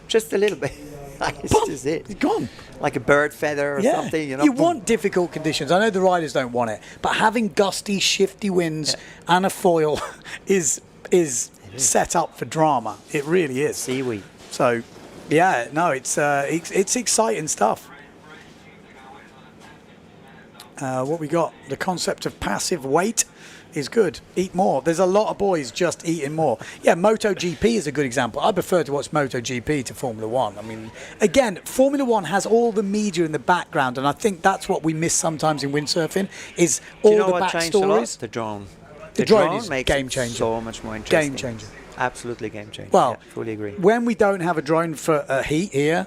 just a little bit. It's just it. It's gone. Like a bird feather or something, you know. You want difficult conditions. I know the riders don't want it, but having gusty, shifty winds and a foil is set up for drama. It really is. Seaweed. So, yeah, no, it's exciting stuff. What we got? The concept of passive weight is good. Eat more. There's a lot of boys just eating more. Yeah, MotoGP is a good example. I prefer to watch MotoGP to Formula One. I mean, again, Formula One has all the media in the background, and I think that's what we miss sometimes in windsurfing, is all the backstories. The drone. The drone is makes game it changer. so much more interesting. Game changer. Absolutely game changer. Well, yeah, fully agree. When we don't have a drone for a heat here,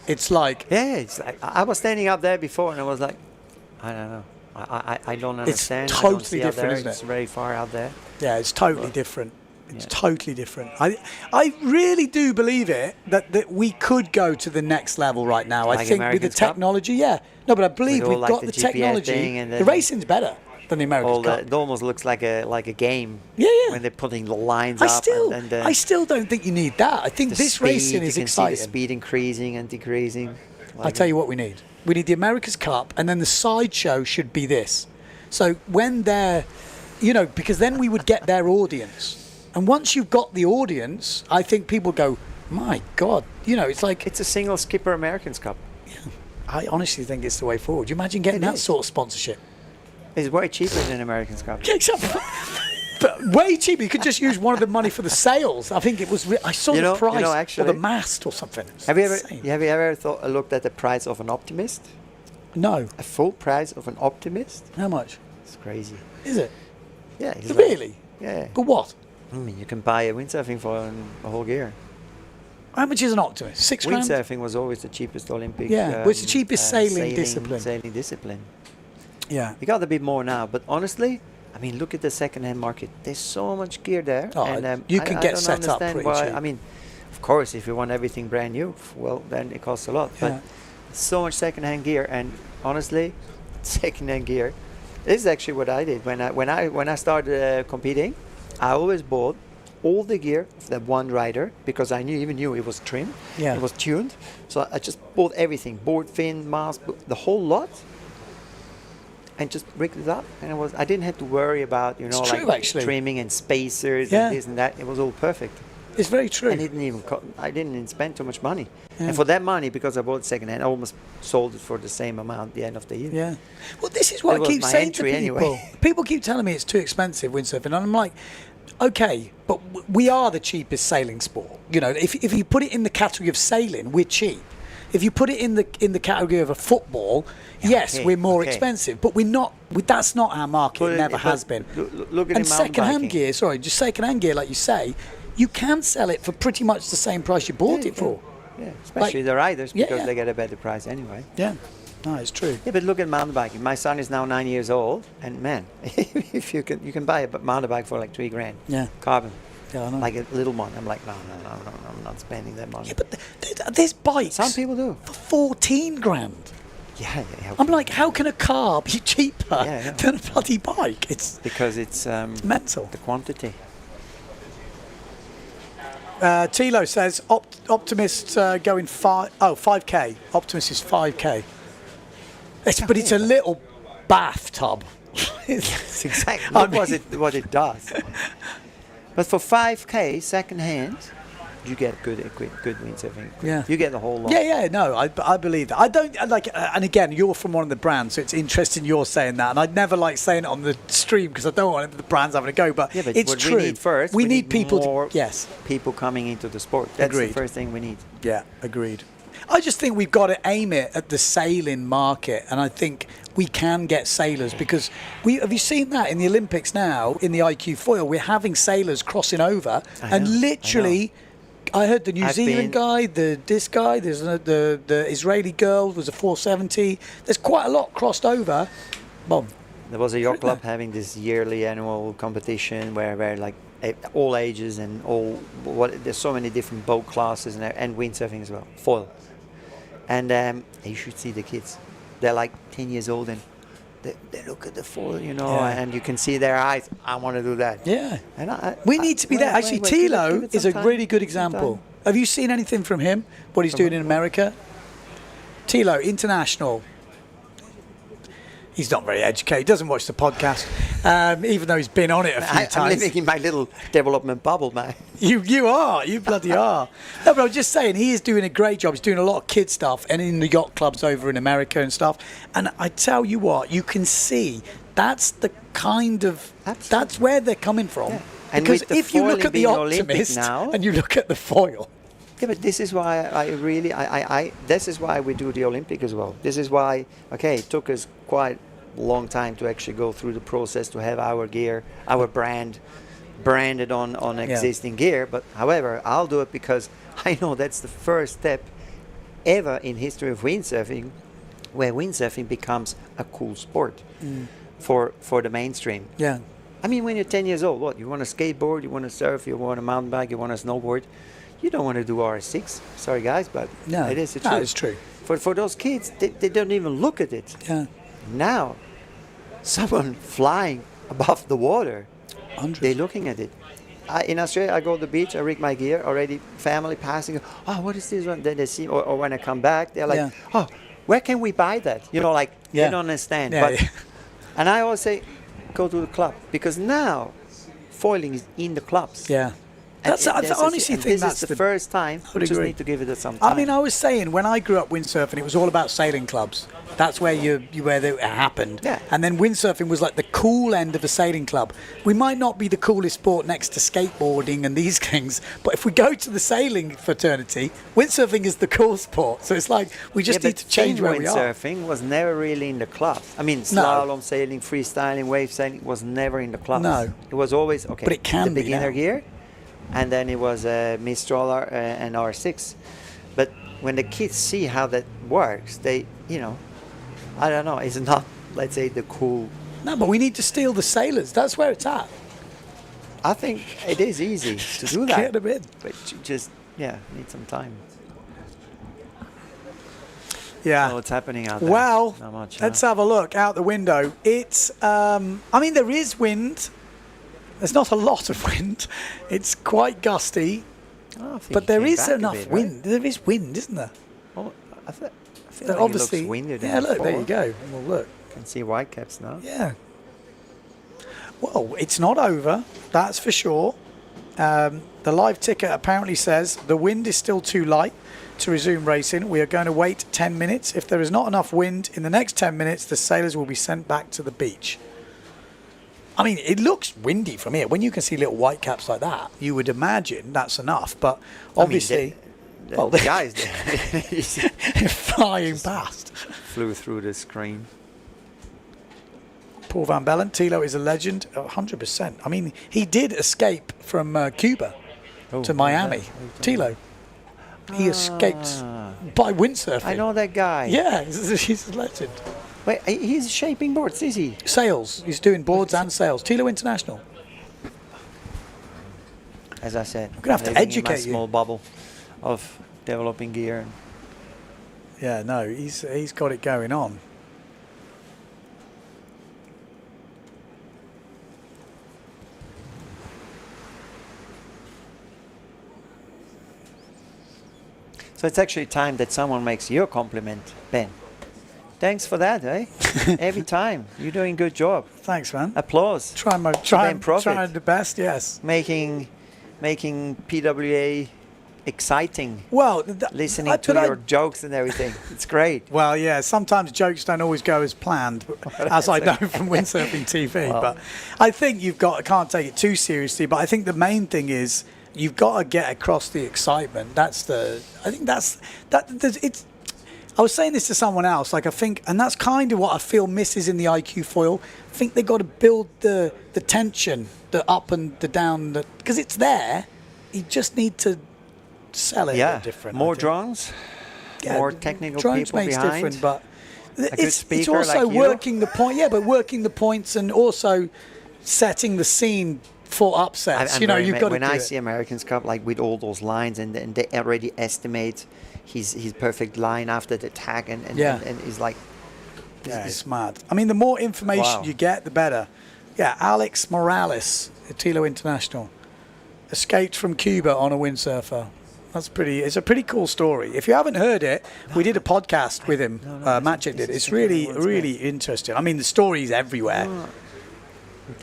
it's like... Yeah, it's like, I was standing up there before and I was like, I don't know. I don't understand. It's totally different, isn't it? It's very far out there. Yeah, it's totally different. It's totally different. I really do believe it that we could go to the next level right now. Like I think with the technology, No, but I believe we've got the technology. The racing's better than the American Cup. It almost looks like a game. Yeah. When they're putting the lines up. I still don't think you need that. I think this racing is exciting. See the speed increasing and decreasing. I tell you what we need. We need the America's Cup, and then the sideshow should be this. So when they're, because then we would get their audience. And once you've got the audience, I think people go, my God, it's like... It's a single skipper Americans Cup. Yeah. I honestly think it's the way forward. You imagine getting that sort of sponsorship? It's way cheaper than Americans Cup. Yeah, exactly. But way cheaper. You could just use one of the money for the sales. I think it was... I saw the price actually, or the mast or something. Have you ever looked at the price of an optimist? No. A full price of an optimist? How much? It's crazy. Is it? Yeah. Really? Yeah. But what? I mean, you can buy a windsurfing for a whole gear. How much is an optimist? $6 grand? Windsurfing was always the cheapest Olympic. Yeah, it's the cheapest sailing discipline. Sailing discipline. Yeah. You got a bit more now, but honestly, I mean, look at the second-hand market. There's so much gear there. Oh, and, you can get set up pretty cheap. I mean, of course, if you want everything brand new, well, then it costs a lot. Yeah. But so much second-hand gear, and honestly, second-hand gear. This is actually what I did when I started competing. I always bought all the gear of that one rider because I knew it was trimmed, it was tuned. So I just bought everything: board, fin, mast, the whole lot, and just rigged it up. And I didn't have to worry about trimming and spacers and this and that. It was all perfect. It's very true. And I didn't even spend too much money. Yeah. And for that money, because I bought secondhand, I almost sold it for the same amount at the end of the year. Yeah. Well, this is what I keep saying to people. Anyway. People keep telling me it's too expensive windsurfing, and I'm like, okay, but we are the cheapest sailing sport. If you put it in the category of sailing, we're cheap. If you put it in the category of a football, we're more expensive, but we're not. That's not our market. It never has been. Look at and second-hand gear. Sorry, just second-hand gear, like you say. You can sell it for pretty much the same price you bought it for. Yeah, especially the riders because they get a better price anyway. Yeah, no, it's true. Yeah, but look at mountain biking. My son is now 9 years old, and man, if you can buy a mountain bike for like $3 grand. Yeah, carbon. Yeah, I know. Like a little one. I'm like, no, I'm not spending that money. Yeah, but there's bikes. Some people do for 14 grand. Yeah. I'm like, how can a car be cheaper than a bloody bike? It's because it's mental. The quantity. Tilo says Optimist going 5k. Optimist is 5k. But it's a little bathtub. It's exactly what it does. But for 5k second hand, you get good windsurfing. Yeah, you get the whole lot. Yeah. No, I believe that. I don't like. And again, you're from one of the brands, so it's interesting you're saying that. And I'd never like saying it on the stream because I don't want the brands having a go. But it's what true. We need first. We need people more people coming into the sport. That's agreed. The first thing we need. Yeah, agreed. I just think we've got to aim it at the sailing market, and I think we can get sailors because have you seen that in the Olympics now in the IQ foil? We're having sailors crossing over and literally. I heard the New Zealand guy, this guy, there's the Israeli girl was a 470. There's quite a lot crossed over. Boom. There was a yacht club having this yearly annual competition where like all ages and there's so many different boat classes and windsurfing as well, foil. And you should see the kids. They're like 10 years old and they look at the foil, you know, and you can see their eyes. I want to do that. Yeah. And we need to be there. Actually, Thilo is a really good example. Have you seen anything from him, what he's doing in America? Thilo, international. He's not very educated. He doesn't watch the podcast, even though he's been on it a few times. I'm living in my little development bubble, man. You are. You bloody are. No, but I was just saying, he is doing a great job. He's doing a lot of kid stuff and in the yacht clubs over in America and stuff. And I tell you what, you can see that's the kind of, that's where they're coming from. Yeah. And because if you look at the optimist now, and you look at the foil. Yeah, but this is why this is why we do the Olympic as well. This is why, okay, it took us quite a long time to actually go through the process to have our gear, our branded on existing gear. But however, I'll do it because I know that's the first step ever in history of windsurfing, where windsurfing becomes a cool sport for the mainstream. Yeah. I mean, when you're 10 years old, what, you want to skateboard, you want to surf, you want to mountain bike, you want to snowboard, you don't want to do RS6. Sorry, guys, but it is the truth. No, it's true. For those kids, they don't even look at it. Yeah. Now, someone flying above the water, they're looking at it. In Australia, I go to the beach, I rig my gear, already family passing, oh, what is this one? Then they see, or when I come back, they're like, oh, where can we buy that? You know, like, they don't understand. Yeah, but, and I always say, go to the club, because now foiling is in the clubs. Yeah. I honestly think that's the first time. We just need to give it some time. I mean, I was saying when I grew up windsurfing, it was all about sailing clubs. That's where it happened. Yeah. And then windsurfing was like the cool end of a sailing club. We might not be the coolest sport next to skateboarding and these things, but if we go to the sailing fraternity, windsurfing is the cool sport. So it's like we just need to change where we are. Windsurfing was never really in the clubs. I mean, slalom sailing, freestyling, wave sailing was never in the clubs. No. It was always but it can the be beginner now. gear. And then it was Mistral and R6. But when the kids see how that works, they, you know, I don't know, it's not, let's say, the cool. No, but we need to steal the sailors. That's where it's at. I think it is easy to do that. Get them in. But you just, need some time. Yeah. So what's happening out there? Well, not much, let's have a look out the window. It's, I mean, there is wind. There's not a lot of wind. It's quite gusty, but there is enough wind. Right? There is wind, isn't there? Oh, I feel like obviously, it looks windier than yeah, look, before. there you go. Well, look. You can see whitecaps now. Yeah. Well, it's not over, that's for sure. The live ticker apparently says the wind is still too light to resume racing. We are going to wait 10 minutes. If there is not enough wind in the next 10 minutes, the sailors will be sent back to the beach. I mean, it looks windy from here. When you can see little white caps like that, you would imagine that's enough. But obviously, the guys flying past. Flew through the screen. Paul Van Bellen, Thilo is a legend, 100%. I mean, he did escape from Cuba to Miami. Thilo. He escaped by windsurfing. I know that guy. Yeah, he's a legend. Wait, he's shaping boards, is he? Sails. He's doing boards and sails. Thilo International. As I said, I'm going to have to educate in my small bubble of developing gear. Yeah, no, he's got it going on. So it's actually time that someone makes you a compliment, Ben. Thanks for that, eh? Every time. You're doing a good job. Thanks, man. Applause. Trying the best, yes. Making PWA exciting. Well, listening to your jokes and everything. It's great. Well, yeah, sometimes jokes don't always go as planned, as I know from Windsurfing TV. Well. But I think I can't take it too seriously, but I think the main thing is you've got to get across the excitement. I was saying this to someone else, like I think, and that's kind of what I feel misses in the IQ foil. I think they've got to build the tension, the up and the down, because it's there. You just need to sell it a bit different. More drones, more technical drones people makes behind. Different, but it's also like working the point. Yeah, but working the points and also setting the scene for upsets. You know, you've got to when do I it. see Americans Cup like with all those lines and they already estimate his perfect line after the tag and he's like, yeah, it's mad. I mean, the more information you get, the better. Yeah, Alex Morales, Tilo International, escaped from Cuba on a windsurfer. That's it's a pretty cool story. If you haven't heard it, we did a podcast with him. Magic did. It's really interesting. I mean, the story's everywhere.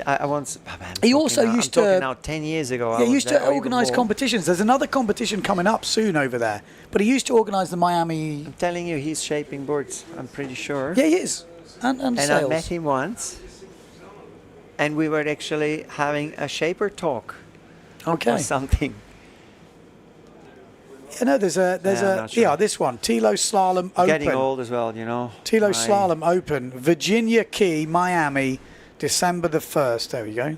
I once. He also used to. I'm talking now 10 years ago. Yeah, he used to organise competitions. There's another competition coming up soon over there. But he used to organise the Miami. I'm telling you, he's shaping boards. I'm pretty sure. Yeah, he is. And I met him once, and we were actually having a shaper talk. Okay. Or something. Yeah, no, there's a this one, Tilo Slalom Open. Getting old as well, you know. Tilo Slalom Open, Virginia Key, Miami, December the 1st. There we go.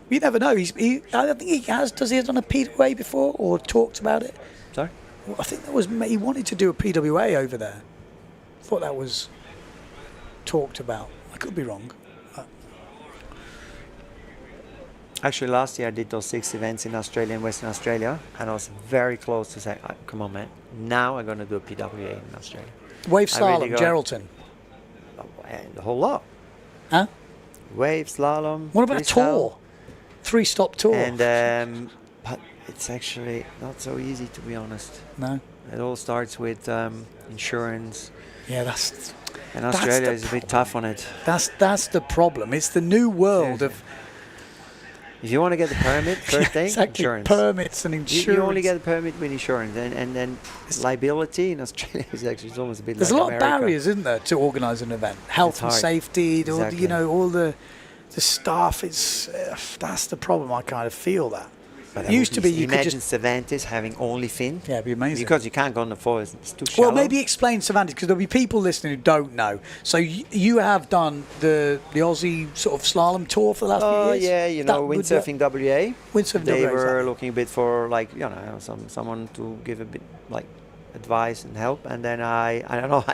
You never know. I think he has. Does he have done a PWA before or talked about it? Sorry? Well, I think that was he wanted to do a PWA over there. I thought that was talked about. I could be wrong. Actually, last year I did those 6 events in Australia and Western Australia, and I was very close to say, come on, man, now I'm going to do a PWA in Australia. Wave slalom, Geraldton. The whole lot. Huh? Wave slalom. What about a tour? 3-stop tour. And but it's actually not so easy, to be honest. No. It all starts with insurance. Yeah, and Australia is a bit tough on it. That's the problem. It's the new world of. If you want to get the permit, first thing, exactly. Insurance. Permits and insurance. You only get a permit with insurance, and then liability in Australia is actually almost a bit. There's like a lot America. of barriers, isn't there, to organise an event? Health and safety, exactly. you know, all the staff. It's that's the problem. I kind of feel that. But it used to be you could imagine just Cervantes having only fin. Yeah, it'd be amazing. Because you can't go on the floor; it's too shallow. Well, maybe explain Cervantes, because there'll be people listening who don't know. So you have done the Aussie sort of slalom tour for the last few years. Yeah, you know, windsurfing WA. Windsurfing they WA. were looking a bit for someone to give a bit like advice and help, and then I don't know.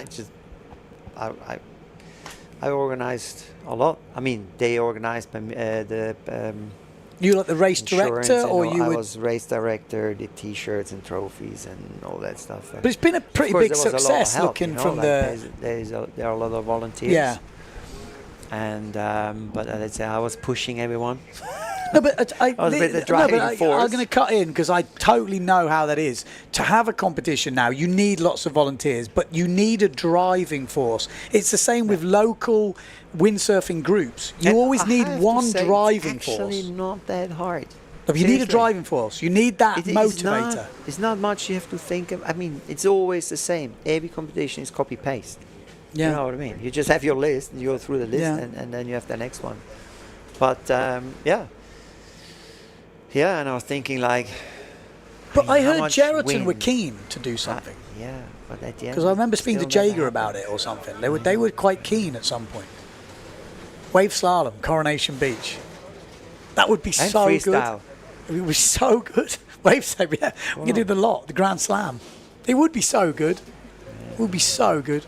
I organized a lot. I mean, they organized the. You like the race director, or I you would? was race director, did T-shirts and trophies and all that stuff. But it's been a pretty big success, looking from the. There are a lot of volunteers. Yeah. And but let's say I was pushing everyone. No, but I was a bit the driving force. I'm going to cut in because I totally know how that is. To have a competition now, you need lots of volunteers, but you need a driving force. It's the same with local windsurfing groups. You always need one driving force. It's actually not that hard. No, you need a driving force. You need that motivator. It's not much you have to think of. I mean, it's always the same. Every competition is copy-paste. Yeah. You know what I mean? You just have your list, and you go through the list, and then you have the next one. But, yeah, and I was thinking like... But I heard Geraldton were keen to do something. Yeah, but at the end... Because I remember speaking to Jager about it or something. They were quite keen at some point. Wave slalom, Coronation Beach. That would be so freestyle. Good. It was so good. Wave slalom, yeah. We could do the lot, the Grand Slam. It would be so good. It would be so good.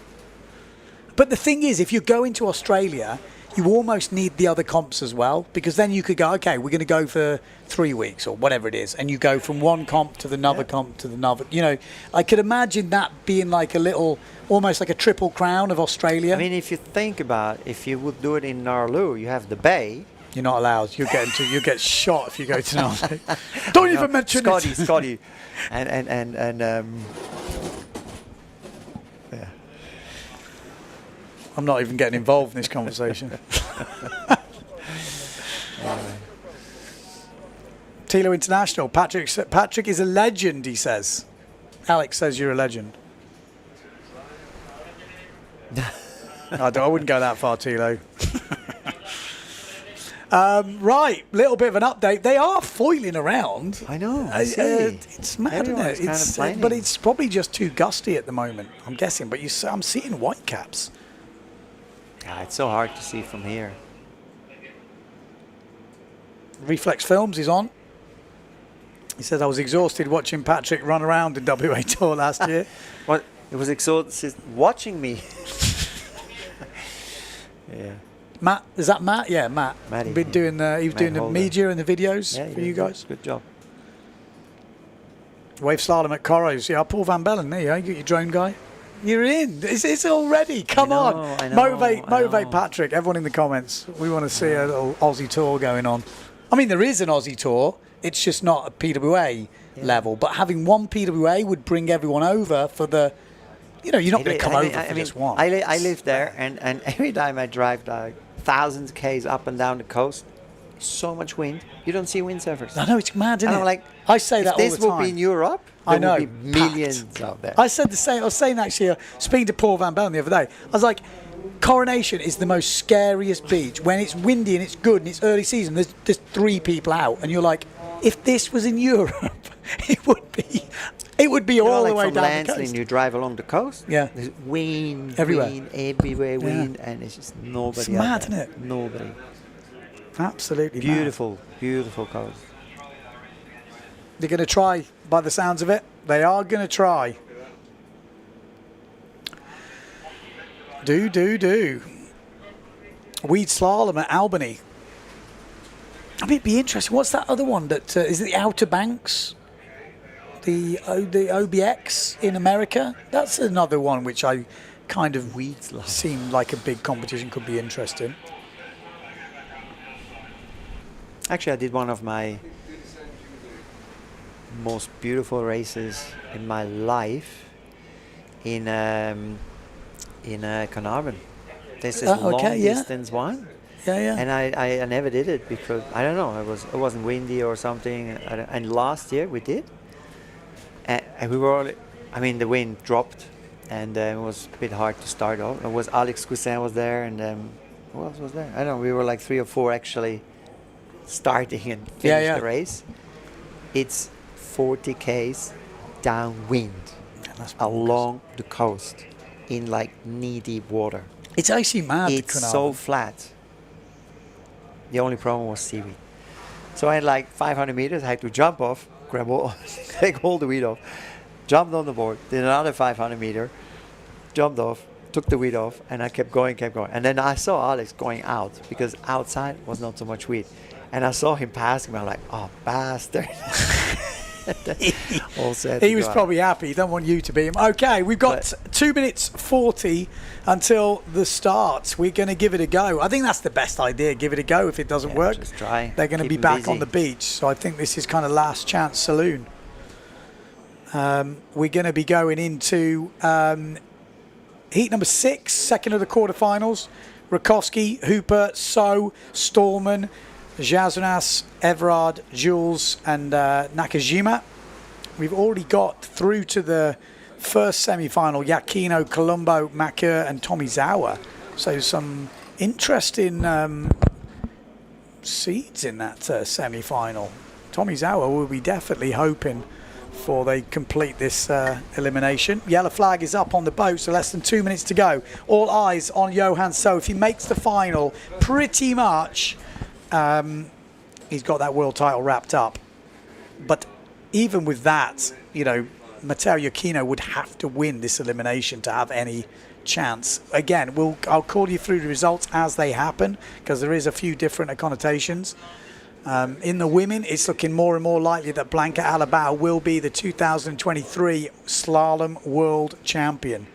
But the thing is, if you go into Australia, you almost need the other comps as well, because then you could go, okay, we're going to go for 3 weeks or whatever it is, and you go from one comp to the another comp to the another. You know, I could imagine that being like a little, almost like a triple crown of Australia. I mean, if you think about, if you would do it in Nauru, you have the bay. You're not allowed. You get shot if you go to Nauru. Don't even mention Scotty, it. Scotty, and yeah. I'm not even getting involved in this conversation. Tilo International. Patrick is a legend, he says. Alex says you're a legend. I wouldn't go that far, Tilo. Right, little bit of an update. They are foiling around. I know. It's mad, isn't it? It's but it's probably just too gusty at the moment, I'm guessing. But I'm seeing white caps. Yeah, it's so hard to see from here. Reflex Films is on. He says, I was exhausted watching Patrick run around in WA Tour last year. What? It was exhausted watching me. Yeah. Matt, is that Matt? Yeah, Matt. Matty, Been doing he was doing the media and the videos for you guys. Good job. Wave slalom at Corros. Yeah, Paul Van Bellen. There you go. You got your drone guy. You're in. It's already. Come on. I know, Motivate Patrick. Everyone in the comments. We want to see a little Aussie tour going on. I mean, there is an Aussie tour. It's just not a PWA level. But having one PWA would bring everyone over for the. You're not going to come over for just one. I live there, and every time I drive like thousands of k's up and down the coast, so much wind. You don't see windsurfers. I know, it's mad, isn't and it? I'm like, I say that all the time. If this would be in Europe, I there know, would be millions out there. I said the same. I was saying actually, speaking to Paul Van Bellen the other day, I was like, Coronation is the most scariest beach. When it's windy and it's good and it's early season, there's 3 people out, and you're like, if this was in Europe, it would be all the way from down Lansing, the coast. you drive along the coast. Yeah. There's wind Everywhere. wind, and it's just nobody. It's out mad, there. isn't it? Nobody. Absolutely beautiful coast. They're going to try, by the sounds of it. They are going to try. Do. Weed slalom at Albany. I mean, it'd be interesting. What's that other one? That is it the Outer Banks? The OBX in America? That's another one which I kind of seem like a big competition could be interesting. Actually, I did one of my most beautiful races in my life in Carnarvon. This is long distance one. Yeah. And I never did it because I don't know. It wasn't windy or something. And last year we did, and we were all. I mean, the wind dropped, and it was a bit hard to start off. It was Alex Cousin was there, and who else was there? I don't know. We were like 3 or 4 actually starting and finish the race. It's 40 k's downwind along the coast in like knee-deep water. It's actually mad. It's so flat. The only problem was seaweed. So I had like 500 meters. I had to jump off, grab all, take all the weed off, jumped on the board, did another 500 meter, jumped off, took the weed off, and I kept going. And then I saw Alex going out because outside was not so much weed. And I saw him passing me. I'm like, oh, bastard. All set. He was probably happy. He don't want you to be him. Okay, we've got 2 minutes 40 until the start. We're going to give it a go. I think that's the best idea. Give it a go. If it doesn't work, just try. They're going to be back on the beach. So I think this is kind of last chance saloon. We're going to be going into heat number 6, second of the quarterfinals. Rakowski, Hooper, So, Stallman, Jazunas, Everard, Jules, and Nakajima. We've already got through to the first semi-final. Yakino, Colombo, Makur, and Tomizawa. So some interesting seeds in that semi-final. Tomizawa will be definitely hoping for they complete this elimination. Yellow flag is up on the boat, so less than 2 minutes to go. All eyes on Johan So. If he makes the final, pretty much he's got that world title wrapped up. But even with that, Matteo Yakino would have to win this elimination to have any chance. Again, I'll call you through the results as they happen because there is a few different connotations. In the women, it's looking more and more likely that Blanca Alabao will be the 2023 Slalom World Champion.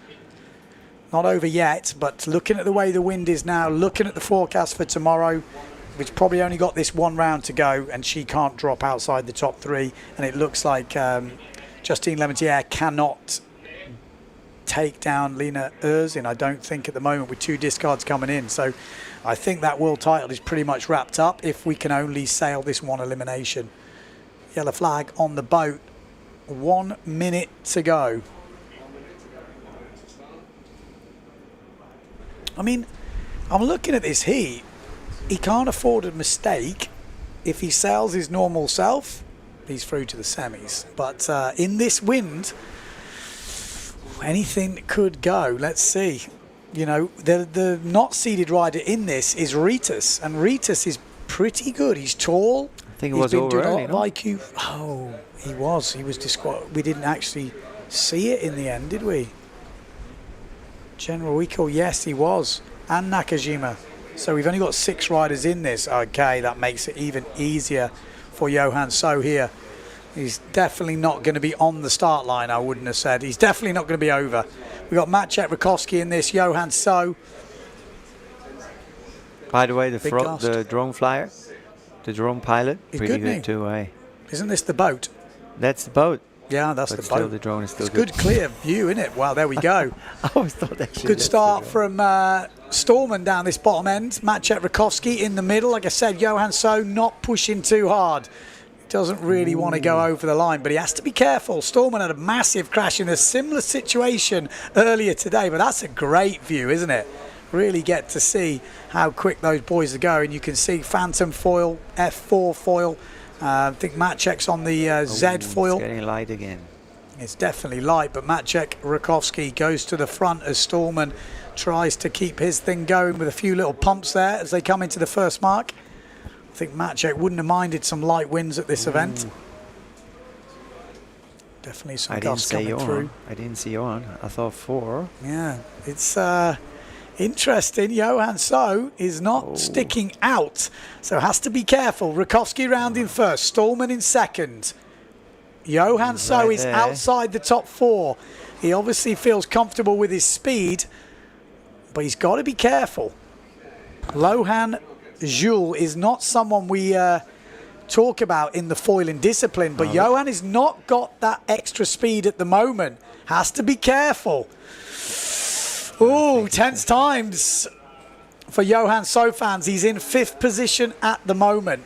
Not over yet, but looking at the way the wind is now, looking at the forecast for tomorrow, which probably only got this one round to go, and she can't drop outside the top 3. And it looks like Justine Lemaitre cannot take down Lena Erzin, I don't think, at the moment, with 2 discards coming in. So I think that world title is pretty much wrapped up if we can only sail this one elimination. Yellow flag on the boat. 1 minute to go. I mean, I'm looking at this heat. He can't afford a mistake. If he sails his normal self, he's through to the semis. But in this wind, anything could go. Let's see. The not seeded rider in this is Ritas, and Ritas is pretty good. He's tall. I think it was over early, no? IQ. Oh, he was. He was disqualified. We didn't actually see it in the end, did we? General Wiko, yes, he was. And Nakajima. So we've only got 6 riders in this. Okay, that makes it even easier for Johan So here. He's definitely not going to be on the start line, I wouldn't have said. He's definitely not going to be over. We've got Maciej Rakowski in this, Johan So. By the way, the drone flyer, the drone pilot, He's pretty good too, eh? Isn't this the boat? That's the boat. Yeah, that's but the still boat. The drone is still it's good. Clear view, isn't it? Wow, there we go. I always thought that. Good start from Storman down this bottom end. Maciej Rakowski in the middle. Like I said, Johan So not pushing too hard. Doesn't really want to go over the line, but he has to be careful. Storman had a massive crash in a similar situation earlier today, but that's a great view, isn't it? Really get to see how quick those boys are going. You can see Phantom foil, F4 foil. I think Maciej's on the Z foil. It's getting light again. It's definitely light, but Maciej Rakowski goes to the front as Storman tries to keep his thing going with a few little pumps there as they come into the first mark. I think Maciej wouldn't have minded some light winds at this event. Definitely some gusts coming through. I didn't see on. I thought 4. Yeah, it's interesting. Johan So is not sticking out, so has to be careful. Rakowski round in first, Storman in second. Johan So is outside the top 4. He obviously feels comfortable with his speed, but he's got to be careful. Lohan Jules is not someone we talk about in the foiling discipline, but Johan has not got that extra speed at the moment. Has to be careful. Oh, tense times for Johan So fans. He's in 5th position at the moment.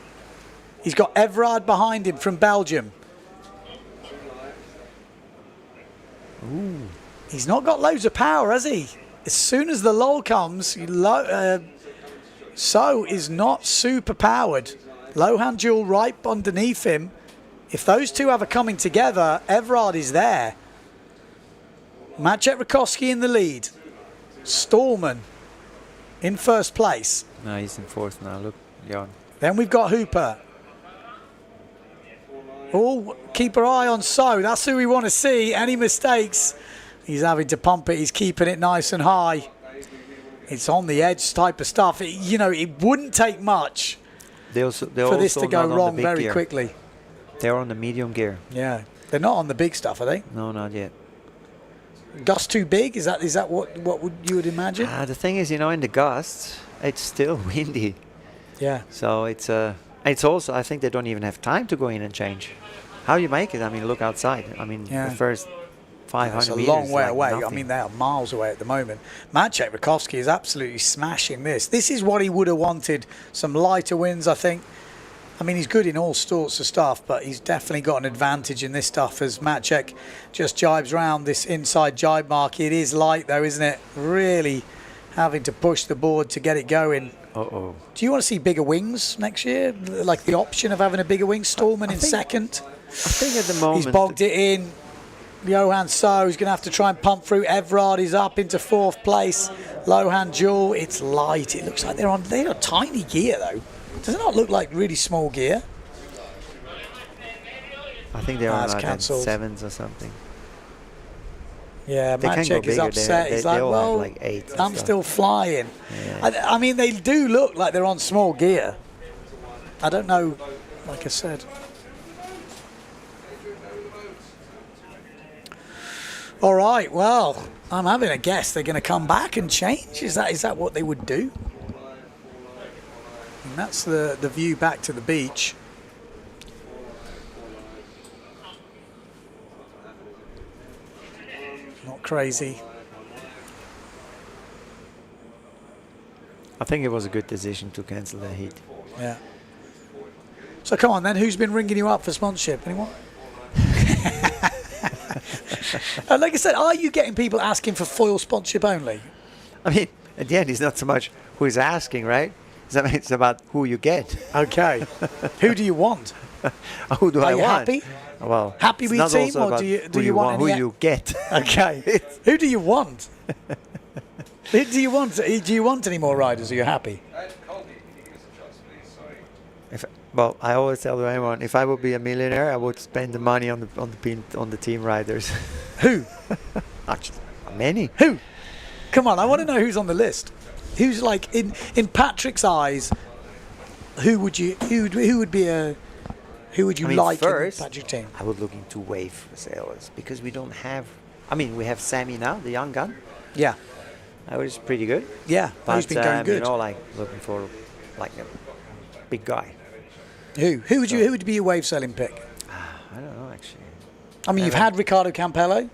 He's got Everard behind him from Belgium. Ooh. He's not got loads of power, has he? As soon as the lull comes, So is not super powered. Lohan Jules right underneath him. If those two have a coming together, Everard is there. Maciej Rakowski in the lead. Storman in first place. No, he's in 4th now. Look, Jan. Then we've got Hooper. Oh, keep our eye on So. That's who we want to see. Any mistakes, he's having to pump it. He's keeping it nice and high. It's on the edge type of stuff. It wouldn't take much they're for this to go wrong very quickly. They're on the medium gear. Yeah, they're not on the big stuff, are they? No, not yet. Gust too big? Is that what you would imagine? The thing is, in the gusts, it's still windy. Yeah. So it's also, I think they don't even have time to go in and change. How you make it? I mean, look outside. I mean, the first 500 meters. It's a long way away. Nothing. I mean, they are miles away at the moment. Maciej Rakowski is absolutely smashing this. This is what he would have wanted. Some lighter winds, I think. I mean, he's good in all sorts of stuff, but he's definitely got an advantage in this stuff as Maciej just jibes round this inside jibe mark. It is light, though, isn't it? Really having to push the board to get it going. Uh-oh. Do you want to see bigger wings next year? Like the option of having a bigger wing? Storman in second. I think at the moment... He's bogged it in. Johan So is going to have to try and pump through. Everard is up into 4th place. Lohan Jules, it's light. It looks like they're on tiny gear, though. Does it not look like really small gear? I think they're on like 7s or something. Yeah, Maciej is upset. He's like, well, like 8. I'm still flying. Yeah. I mean, they do look like they're on small gear. I don't know, like I said. All right, well, I'm having a guess they're going to come back and change. Is that what they would do? And that's the view back to the beach. Not crazy. I think it was a good decision to cancel the heat. Yeah. So come on then, who's been ringing you up for sponsorship? Anyone? Like I said, are you getting people asking for foil sponsorship only? I mean, at the end, it's not so much who is asking, right? It's about who you get. Okay. Who do you want? Who do I want? Happy? Well, happy with your team, or do you want who you get? Okay. Who do you want? Who do you want? Do you want any more riders? Are you happy? Well, I always tell everyone, if I would be a millionaire, I would spend the money on the team riders. Who? Actually, many. Who? Come on, I want to know who's on the list. Who's like in Patrick's eyes? Who would you like first, in the Patrick team? I would look into wave sailors because we don't have. I mean, we have Sammy now, the young gun. Yeah. Which is pretty good. Yeah, but he's been going good. You know, like looking for like a big guy. Who would be your wave sailing pick? I don't know actually. I mean, you've had Ricardo Campello.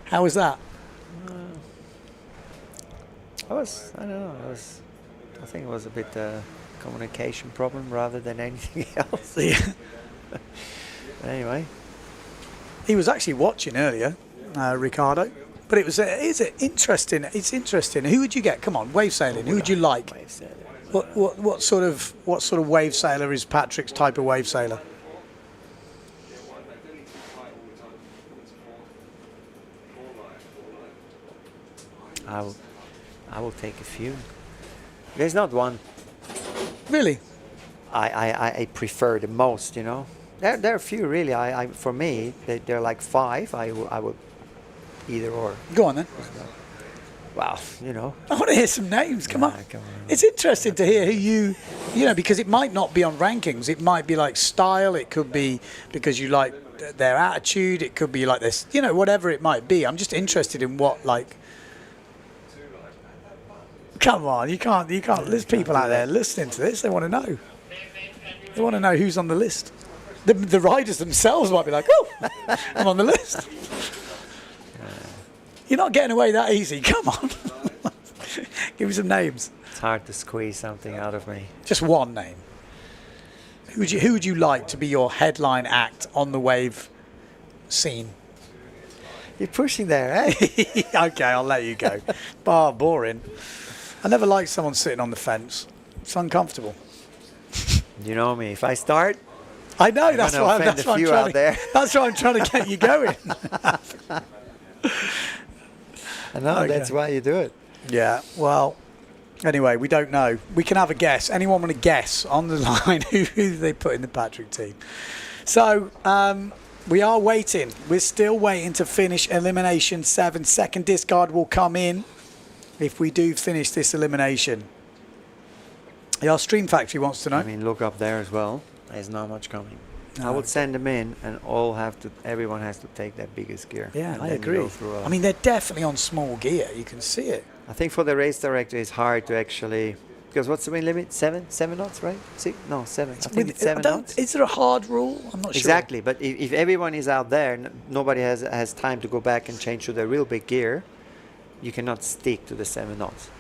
How was that? I don't know. I think it was a bit communication problem rather than anything else. Yeah. Anyway, he was actually watching earlier, Ricardo. But it's interesting. It's interesting. Who would you get? Come on, wave sailing. Who would you like? Wave sailor. What sort of wave sailor is Patrick's type of wave sailor? I will take a few. There's not one. Really? I prefer the most. You know, there are a few really. For me, they're like 5. I would either or. Go on then. Well, you know. I want to hear some names. Come on. It's interesting to hear who you know, because it might not be on rankings. It might be like style. It could be because you like their attitude. It could be like this, you know, whatever it might be. I'm just interested in what, like. Come on, you can't. There's people out there listening to this. They want to know. They want to know who's on the list. The riders themselves might be like, oh, I'm on the list. You're not getting away that easy. Come on. Give me some names. It's hard to squeeze something out of me. Just one name. Who would you like to be your headline act on the wave scene? You're pushing there, eh? Okay, I'll let you go. Boring. I never liked someone sitting on the fence. It's uncomfortable. You know me. If I start, I know. That's why I'm trying to get you going. I know, that's why you do it. Yeah, well, anyway, we don't know. We can have a guess. Anyone want to guess on the line who they put in the Patrick team? So, we are waiting. We're still waiting to finish Elimination 7. Second discard will come in if we do finish this elimination. Our Stream Factory wants to know. I mean, look up there as well. There's not much coming. I would send them in, and everyone has to take their biggest gear. Yeah, I agree. I mean, they're definitely on small gear. You can see it. I think for the race director, it's hard to actually, because what's the wind limit? 7 knots, right? 6? No, 7. I think it's 7 knots. Is there a hard rule? I'm not sure. Exactly, but if everyone is out there, nobody has time to go back and change to the real big gear. You cannot stick to the 7 knots.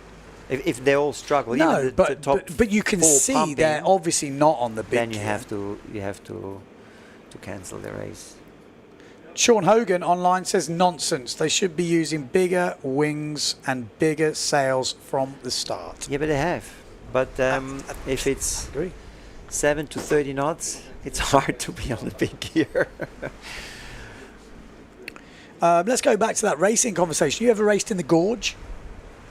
If they all struggle, no, even but you can see pumping, they're obviously not on the big. Then you have to cancel the race. Sean Hogan online says nonsense. They should be using bigger wings and bigger sails from the start. Yeah, but they have. But if it's 7 to 30 knots, it's hard to be on the big gear. Let's go back to that racing conversation. You ever raced in the gorge?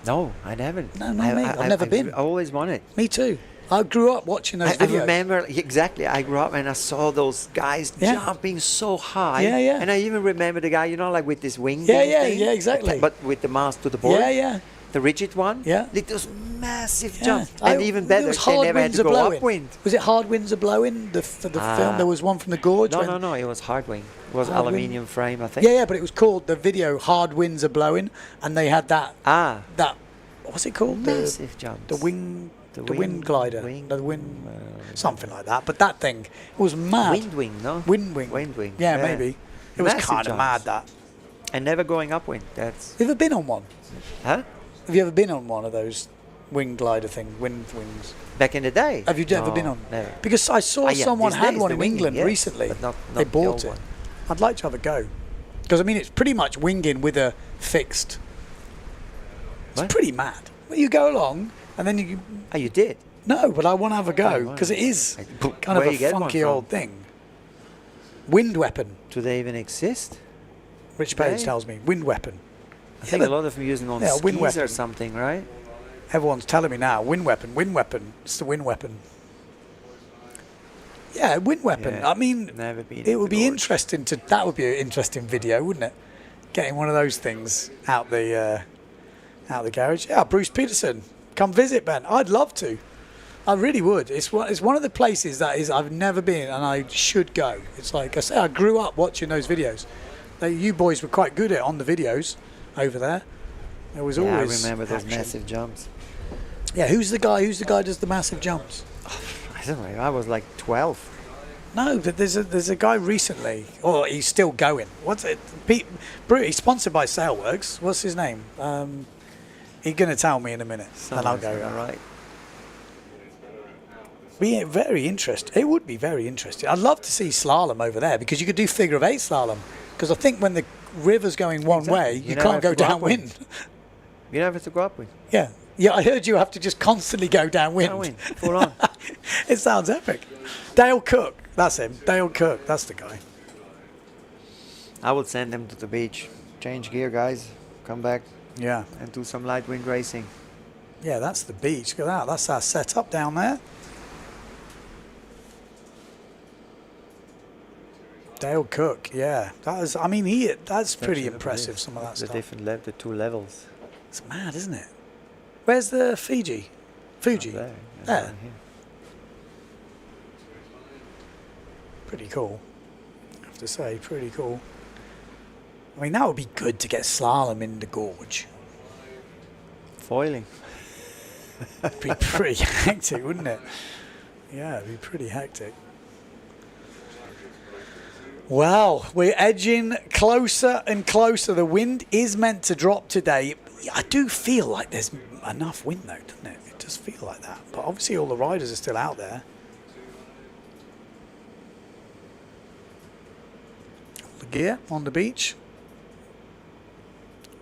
No, I haven't. No, not me. I've never been. I always wanted. Me too. I grew up watching those videos. I remember, exactly, I grew up and I saw those guys jumping so high. Yeah, yeah. And I even remember the guy, you know, like with this wing thing. Yeah, exactly. But with the mast to the board. Yeah. The rigid one. Yeah. Like those massive jumps. And even better, they never had to go upwind. Was it hard winds are blowing for the film? There was one from the gorge? No, it was hard wing. It was aluminium frame, I think. Yeah, but it was called, the video, Hard Winds Are Blowing. And they had that, what's it called? Massive jumps. The wind glider. Something like that. But that thing, it was mad. Wind wing, no? Wind wing. Yeah, maybe. It was kind of mad, that. And never going upwind. That's. You ever been on one? Huh? Have you ever been on one of those wing glider wind wings? Back in the day? Have you ever been on? Never. Because I saw someone had one in England recently. But not they bought it. I'd like to have a go. Because, I mean, it's pretty much winging with a fixed. It's pretty mad. Well, you go along and then you. Oh, you did? No, but I want to have a go because it is kind of a funky old thing. Wind weapon. Do they even exist? Rich Page tells me. Wind weapon. I think a lot of them using on skis or something, right? Everyone's telling me now. Wind weapon. It's the wind weapon. Yeah, wind weapon. Yeah, I mean, it would be interesting that would be an interesting video, wouldn't it? Getting one of those things out the Out the garage. Yeah, Bruce Peterson. Come visit, Ben. I'd love to. I really would. It's one of the places that is I've never been and I should go. It's like I say, I grew up watching those videos. You boys were quite good at on the videos over there. There was always. I remember those action. massive jumps. Yeah, who's the guy who does the massive jumps? I don't know. I was like 12. No, but there's a guy recently. Oh, he's still going. What's it? He's sponsored by Sailworks. What's his name? He's going to tell me in a minute, and I'll go. All right. Be very interesting. It would be very interesting. I'd love to see slalom over there because you could do figure of 8 slalom. Because I think when the river's going one way, you can't go downwind. You never have to go upwind. Yeah. Yeah, I heard you have to just constantly go downwind. Downwind, full on. It sounds epic. Dale Cook, that's him. Dale Cook, that's the guy. I would send them to the beach. Change gear, guys. Come back. Yeah. And do some light wind racing. Yeah, that's the beach. Look at that. That's our setup down there. Dale Cook, yeah. That's pretty impressive, some of that the stuff. Different the 2 levels. It's mad, isn't it? Where's the Fuji? There. There. Pretty cool. I have to say, pretty cool. I mean, that would be good to get slalom in the gorge. Foiling. It'd be pretty hectic, wouldn't it? Yeah, it'd be pretty hectic. Well, we're edging closer and closer. The wind is meant to drop today. I do feel like there's enough wind though, doesn't it? It does feel like that. But obviously all the riders are still out there. All the gear on the beach.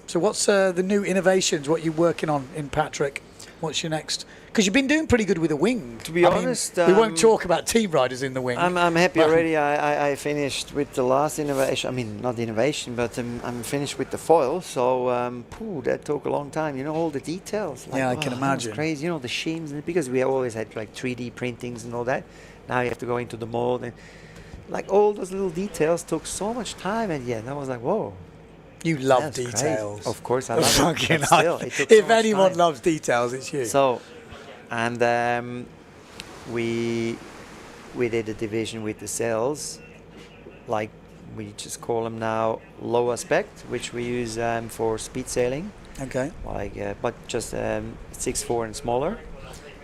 So what's the new innovations? What are you working on in Patrick? What's your next? Because you've been doing pretty good with the wing. To be honest, we won't talk about team riders in the wing. I'm happy already. I finished with the last innovation. I mean, not innovation, but I'm finished with the foil. So that took a long time. You know, all the details. Like, yeah, I can imagine. It's crazy. You know, the shims, because we always had like 3D printings and all that. Now you have to go into the mold, and like all those little details took so much time. And yeah, I was like, whoa. You love details. Crazy. Of course, I love it. But still, it took if so anyone time. loves details, it's you. So, and we did a division with the sails, like we just call them now low aspect, which we use for speed sailing. Okay. Like, but just 6'4" and smaller.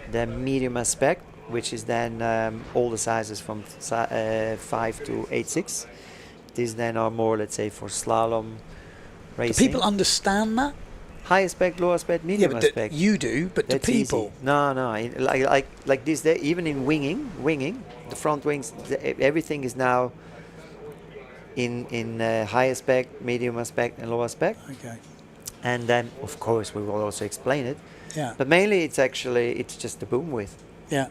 Then medium aspect, which is then all the sizes from 5 to 8'6". These then are more, let's say, for slalom racing. Do people understand that? High aspect, low aspect, medium aspect. You do, but that's do people? Easy. No. Like this, even in winging, the front wings, everything is now in high aspect, medium aspect, and low aspect. Okay. And then, of course, we will also explain it. Yeah. But mainly, it's just the boom width. Yeah.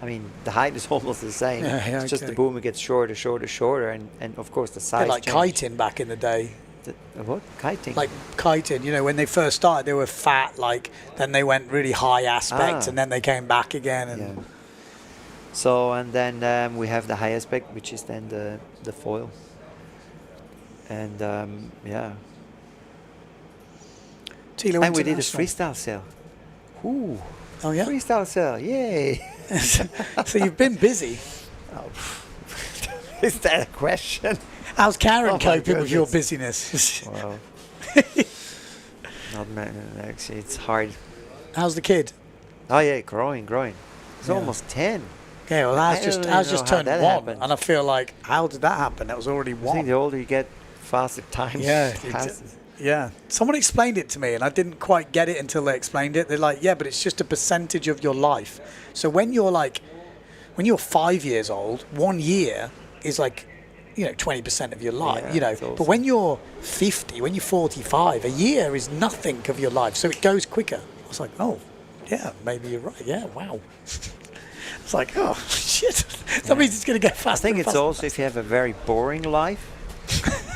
I mean, the height is almost the same. Yeah, it's just the boom gets shorter, and of course the size. Like kiting back in the day. What? Kiting? Like kiting, you know, when they first started, they were fat, then they went really high aspect, and then they came back again. And yeah. So, and then we have the high aspect, which is then the foil. And yeah. And we did a freestyle sail. Ooh. Oh yeah? Freestyle sail, yay. So you've been busy. Oh, is that a question? How's Karen coping with your busyness? Well, actually, it's hard. How's the kid? Oh yeah, growing. It's almost 10. Okay, well that's just turned 1, happened. and I feel like, how did that happen? That was already 1. I think the older you get, faster time passes. Yeah, someone explained it to me, and I didn't quite get it until they explained it. They're like, yeah, but it's just a percentage of your life. So when you're 5 years old, 1 year is like, 20% of your life, Awesome. But when you're 50, when you're 45, a year is nothing of your life. So it goes quicker. I was like, oh, yeah, maybe you're right. Yeah, wow. It's like, oh, shit. That means it's going to get faster. I think it's also if you have a very boring life,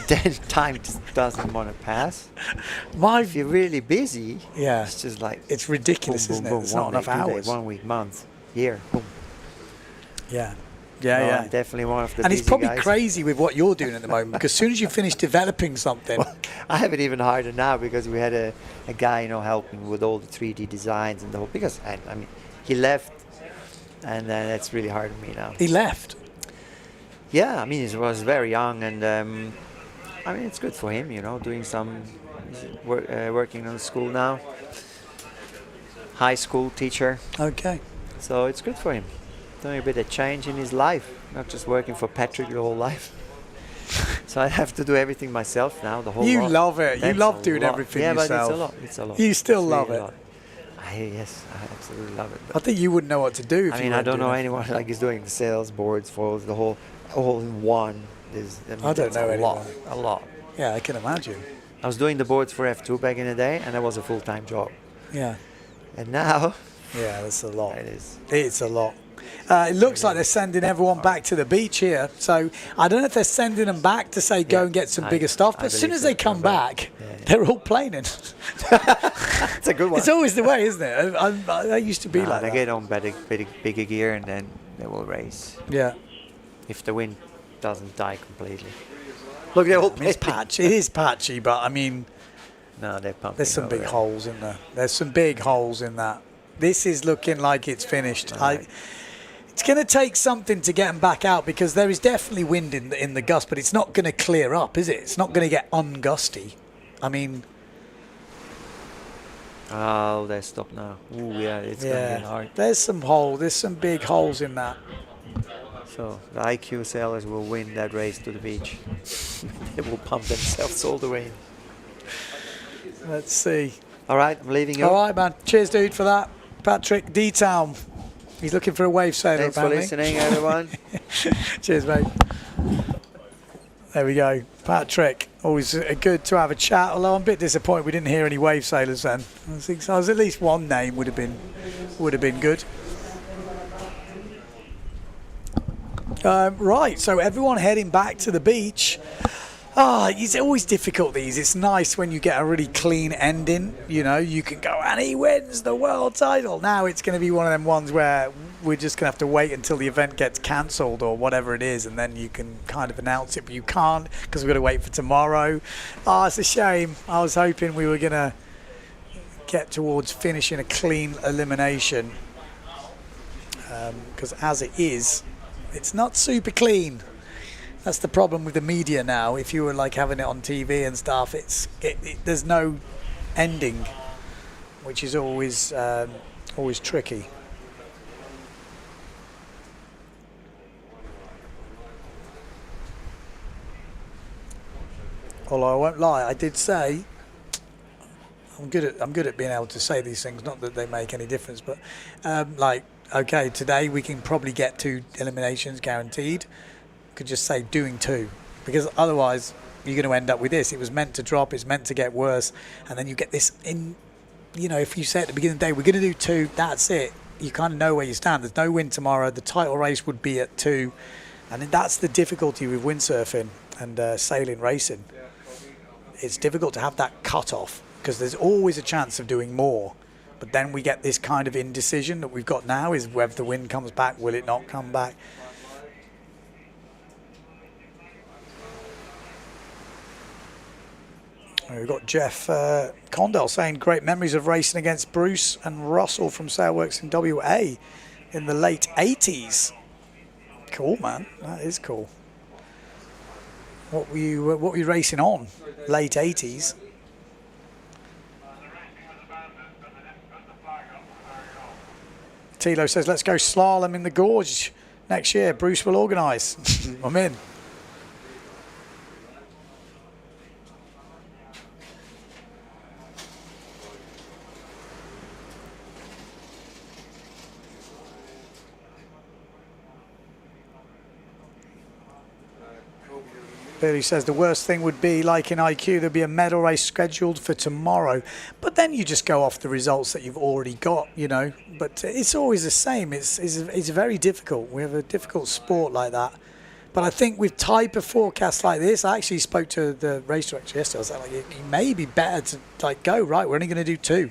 then time just doesn't want to pass. If you're really busy, it's just like... It's ridiculous, boom, isn't it? boom, It's not enough hours. 1 week, month, year, boom. Yeah. Yeah, No, yeah. I'm definitely one of the And it's busy probably guys. crazy with what you're doing at the moment, because as soon as you finish developing something, I have it even harder now because we had a guy, helping with all the 3D designs and the whole. Because I mean, he left, and that's really hard on me now. he left. Yeah, I mean, he was very young, and I mean, it's good for him, doing some working on school now. High school teacher. Okay. So it's good for him. Doing a bit of change in his life, not just working for Patrick the whole life. So I have to do everything myself now, the whole You lot. love it. You That's love a doing lot. everything yeah, yourself. but it's a lot. It's a lot. You still It's love really it. a lot. Yes, I absolutely love it. I think you wouldn't know what to do if I you mean, I weren't don't know doing it. anyone like is doing the sales boards for the whole all in one. I don't that's know a anyone. lot, a lot. Yeah, I can imagine. I was doing the boards for F2 back in the day, and that was a full-time job. Yeah. And now, yeah, that's a lot. It is. It's a lot. It looks like they're sending everyone back to the beach here. So I don't know if they're sending them back to say go and get some bigger stuff. But as soon as they come back, they're all planing. It's a good one. It's always the way, isn't it? I used to be like they that. get on bigger gear, and then they will race. Yeah. If the wind doesn't die completely. Look, they're all It's patchy. It is patchy, but I mean, no, they're pumping. there's some big over. holes in there. There's some big holes in that. This is looking like it's finished. It's going to take something to get them back out, because there is definitely wind in the gust, but it's not going to clear up, is it? It's not going to get ungusty. I mean... Oh, they're stopped now. Ooh, yeah, it's going to be hard. There's some big holes in that. So the IQ sailors will win that race to the beach. They will pump themselves all the way in. Let's see. All right, I'm leaving you. All right, man. Cheers, dude, for that. Patrick D-Town. He's looking for a wave sailor, Thanks for apparently. listening, everyone. Cheers, mate. There we go. Patrick, always good to have a chat, although I'm a bit disappointed we didn't hear any wave sailors then. I think so. At least one name would have been good. Right, so everyone heading back to the beach. It's always difficult, these. It's nice when you get a really clean ending. You can go, and he wins the world title. Now it's going to be one of them ones where we're just going to have to wait until the event gets cancelled or whatever it is, and then you can kind of announce it, but you can't because we've got to wait for tomorrow. It's a shame. I was hoping we were going to get towards finishing a clean elimination, because as it is, it's not super clean. That's the problem with the media now. If you were like having it on TV and stuff, there's no ending, which is always tricky. Although I won't lie, I did say I'm good at being able to say these things. Not that they make any difference, but okay, today we can probably get 2 eliminations guaranteed. Could just say doing 2, because otherwise you're going to end up with this. It was meant to drop, it's meant to get worse, and then you get this in. If you say at the beginning of the day we're going to do 2, that's it. You kind of know where you stand. There's no win tomorrow. The title race would be at 2, and that's the difficulty with windsurfing and sailing racing. It's difficult to have that cut off because there's always a chance of doing more. But then we get this kind of indecision that we've got now, is whether the wind comes back, will it not come back? We've got Jeff Condell saying great memories of racing against Bruce and Russell from Sailworks in WA in the late 80s. Cool, man. That is cool. What were you racing on? Late 80s. Tilo says, let's go slalom in the gorge next year. Bruce will organise. I'm in. Billy says the worst thing would be, like in IQ, there'd be a medal race scheduled for tomorrow. But then you just go off the results that you've already got, But it's always the same. It's very difficult. We have a difficult sport like that. But I think with type of forecasts like this, I actually spoke to the race director yesterday. I was like, it may be better to go, right, we're only going to do 2.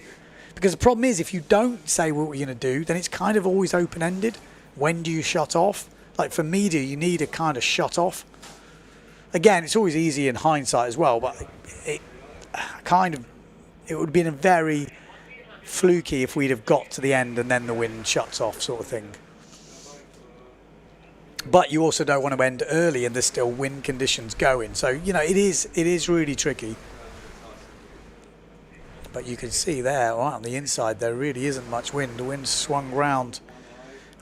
Because the problem is, if you don't say what we're going to do, then it's kind of always open-ended. When do you shut off? Like for media, you need a kind of shut off. Again, it's always easy in hindsight as well, but it would have been a very fluky if we'd have got to the end and then the wind shuts off sort of thing. But you also don't want to end early and there's still wind conditions going. So, you know, it is really tricky. But you can see there, right on the inside, there really isn't much wind. The wind swung round.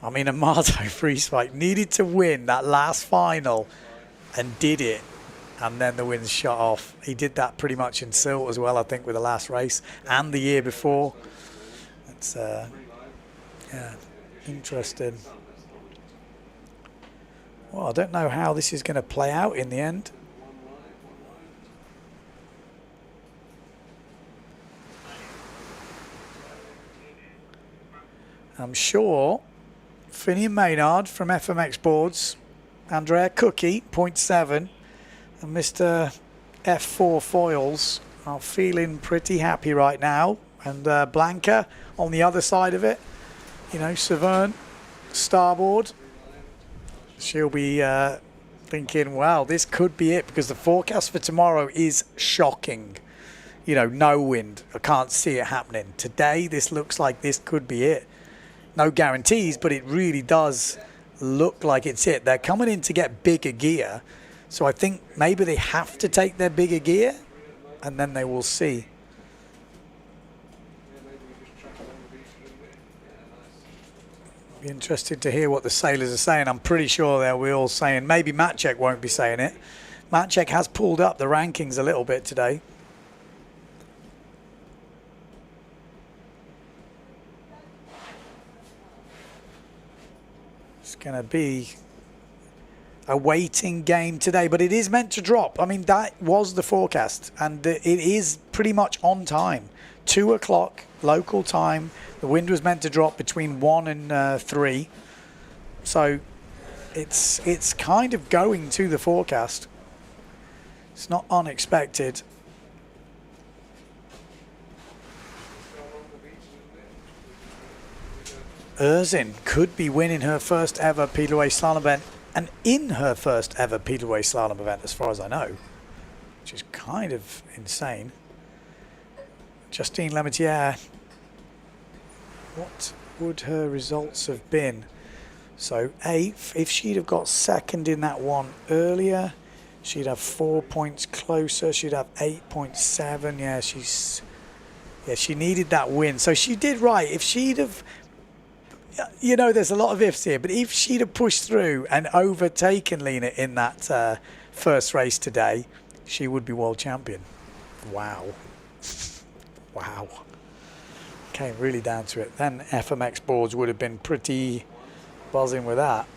I mean, Amato Freespike needed to win that last final and did it. And then the wind shut off. He did that pretty much in Silt as well, I think, with the last race and the year before. It's, yeah, interesting. Well, I don't know how this is going to play out in the end. I'm sure Finian Maynard from FMX Boards, Andrea Cookie, 0.7, and Mr. F4 Foils are feeling pretty happy right now. And Blanca on the other side of it, you know, Severn, starboard. She'll be thinking, wow, this could be it, because the forecast for tomorrow is shocking. You know, no wind. I can't see it happening. Today, this looks like this could be it. No guarantees, but it really does look like it's it. They're coming in to get bigger gear, so I think maybe they have to take their bigger gear, and then they will see. Be interested to hear what the sailors are saying. I'm pretty sure they're all saying, maybe Matchek won't be saying it. Matchek has pulled up the rankings a little bit today. It's going to be a waiting game today, but it is meant to drop. I mean, that was the forecast, and it is pretty much on time. 2 o'clock local time. The wind was meant to drop between 1 and 3. So it's kind of going to the forecast. It's not unexpected. Erzin could be winning her first ever PWA Slalom event, and in her first ever PWA Slalom event, as far as I know, which is kind of insane. Justine Lemaitre, what would her results have been? So 8th, if she'd have got second in that one earlier, she'd have 4 points closer. She'd have 8.7. Yeah, she needed that win. So she did right. If she'd have, you know, there's a lot of ifs here, but if she'd have pushed through and overtaken Lena in that first race today, she would be world champion. Wow. Wow. Came really down to it. Then FMX Boards would have been pretty buzzing with that.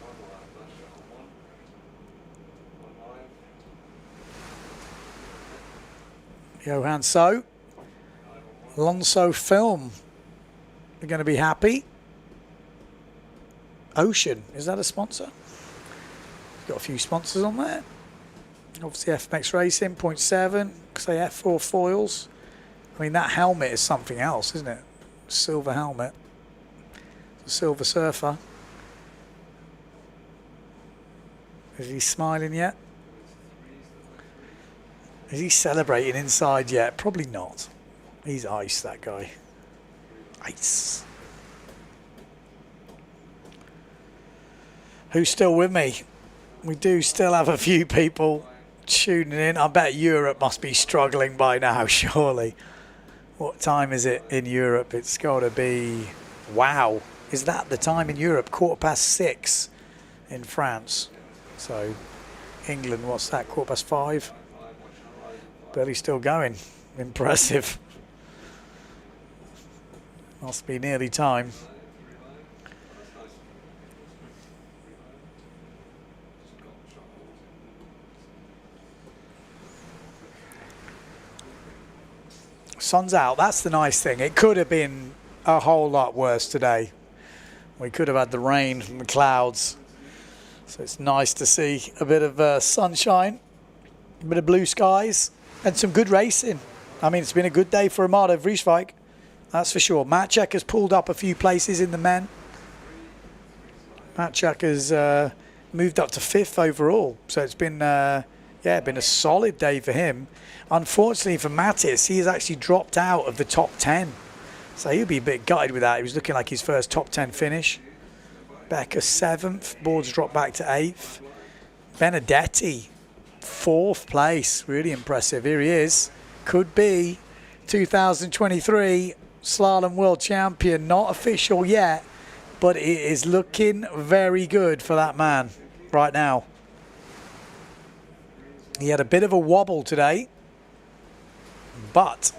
Johan So. Alonso Film. They're going to be happy. Ocean, is that a sponsor? Got a few sponsors on there. Obviously FMX Racing, 0.7. Say F4 Foils. I mean, that helmet is something else, isn't it? Silver helmet. The Silver Surfer. Is he smiling yet? Is he celebrating inside yet? Probably not. He's ice, that guy. Ice. Who's still with me? We do still have a few people tuning in. I bet Europe must be struggling by now, surely. What time is it in Europe? It's got to be... Wow. Is that the time in Europe? 6:15 in France. So, England, what's that? 5:15? Barely still going. Impressive. Must be nearly time. Sun's out. That's the nice thing. It could have been a whole lot worse today. We could have had the rain from the clouds. So it's nice to see a bit of sunshine, a bit of blue skies, and some good racing. I mean, it's been a good day for Amato Vreeswijk, that's for sure. Matchek has pulled up a few places in the men. Matchek has moved up to 5th overall. So it's been, been a solid day for him. Unfortunately for Mattis, he has actually dropped out of the top 10. So he'll be a bit gutted with that. He was looking like his first top 10 finish. Becker 7th, Boards dropped back to 8th. Benedetti, 4th place, really impressive. Here he is, could be 2023 Slalom World Champion, not official yet, but it is looking very good for that man right now. He had a bit of a wobble today, but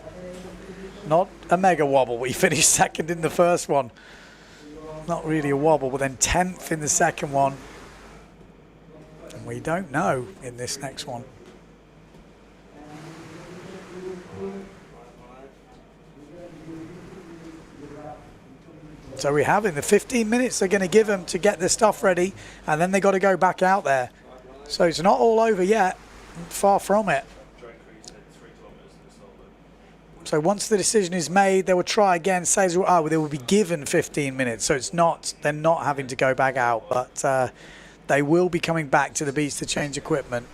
not a mega wobble. He finished 2nd in the first one. Not really a wobble, but then 10th in the second one. And we don't know in this next one. So we have in the 15 minutes they're going to give them to get their stuff ready, and then they got to go back out there. So it's not all over yet, far from it. So once the decision is made, they will try again. Say they will be given 15 minutes. So it's not, they're not having to go back out, but they will be coming back to the beach to change equipment.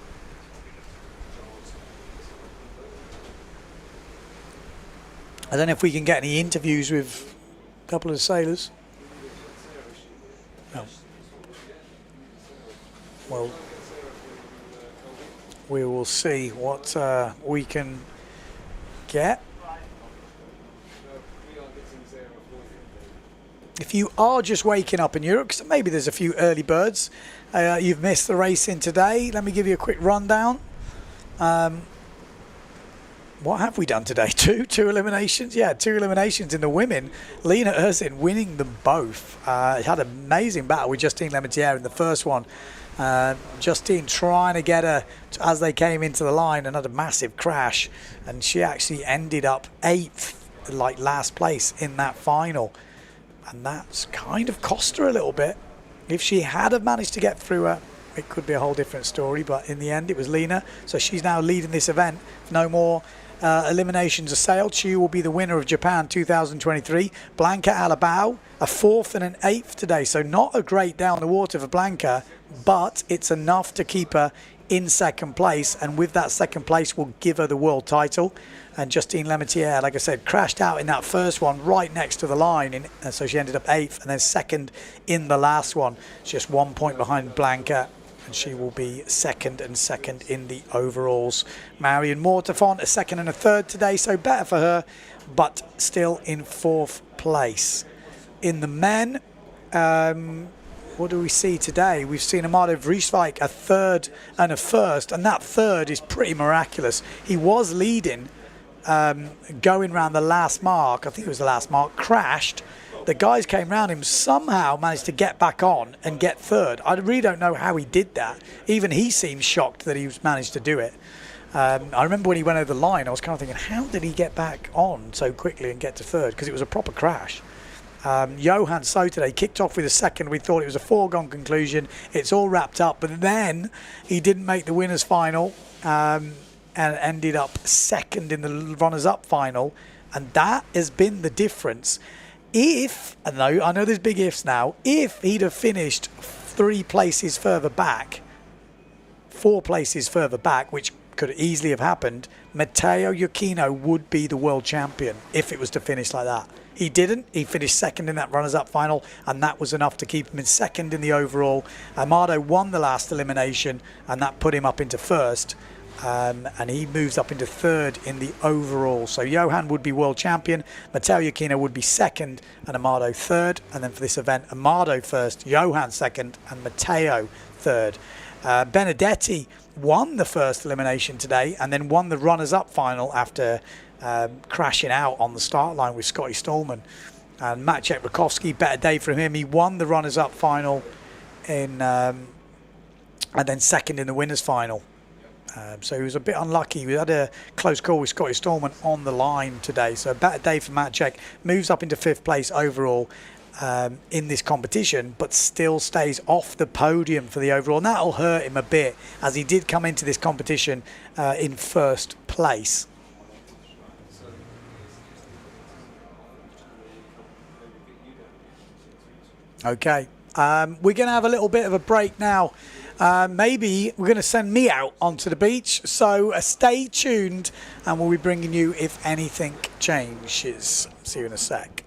I don't know if we can get any interviews with a couple of sailors. No. Well, we will see what we can get. If you are just waking up in Europe, because maybe there's a few early birds, you've missed the racing today. Let me give you a quick rundown. What have we done today? Two eliminations? Yeah, 2 eliminations in the women. Lena Ersin winning them both. Had an amazing battle with Justine Lemaitre in the first one. Justine trying to get her as they came into the line and had a massive crash. And she actually ended up 8th, like last place in that final. And that's kind of cost her a little bit. If she had have managed to get through her, it could be a whole different story. But in the end, it was Lena. So she's now leading this event. No more eliminations are sailed. She will be the winner of Japan 2023. Blanca Alabao, a 4th and an 8th today. So not a great day on the water for Blanca, but it's enough to keep her in 2nd place. And with that 2nd place, will give her the world title. And Justine Lemaitre, like I said, crashed out in that first one right next to the line. So she ended up 8th and then 2nd in the last one. Just 1 point behind Blanca. And she will be 2nd and 2nd in the overalls. Marion Mortafont, a 2nd and a 3rd today. So better for her, but still in 4th place. In the men, what do we see today? We've seen Amado Vrieswijk, a 3rd and a 1st. And that 3rd is pretty miraculous. He was leading. Going around the last mark, I think it was the last mark, crashed. The guys came around him, somehow managed to get back on and get 3rd. I really don't know how he did that. Even he seemed shocked that he managed to do it. I remember when he went over the line, I was kind of thinking, how did he get back on so quickly and get to 3rd? Because it was a proper crash. Johan So today kicked off with a 2nd. We thought it was a foregone conclusion. It's all wrapped up. But then he didn't make the winners' final. And ended up 2nd in the runners-up final, and that has been the difference. If, I know there's big ifs now, if he'd have finished 4 places further back, which could easily have happened, Matteo Iuchino would be the world champion if it was to finish like that. He didn't. He finished 2nd in that runners-up final, and that was enough to keep him in 2nd in the overall. Amado won the last elimination, and that put him up into 1st. And he moves up into 3rd in the overall. So Johan would be world champion, Matteo Iuchino would be 2nd, and Amado 3rd. And then for this event, Amado 1st, Johan 2nd, and Matteo 3rd. Benedetti won the first elimination today, and then won the runners-up final after crashing out on the start line with Scotty Stallman. And Maciej Rakowski, better day for him. He won the runners-up final and then 2nd in the winners' final. So he was a bit unlucky. We had a close call with Scotty Stallman on the line today. So a better day for Maciej. Moves up into 5th place overall in this competition, but still stays off the podium for the overall. And that'll hurt him a bit, as he did come into this competition in 1st place. Okay. We're going to have a little bit of a break now. Maybe we're going to send me out onto the beach. So stay tuned and we'll be bringing you if anything changes. See you in a sec.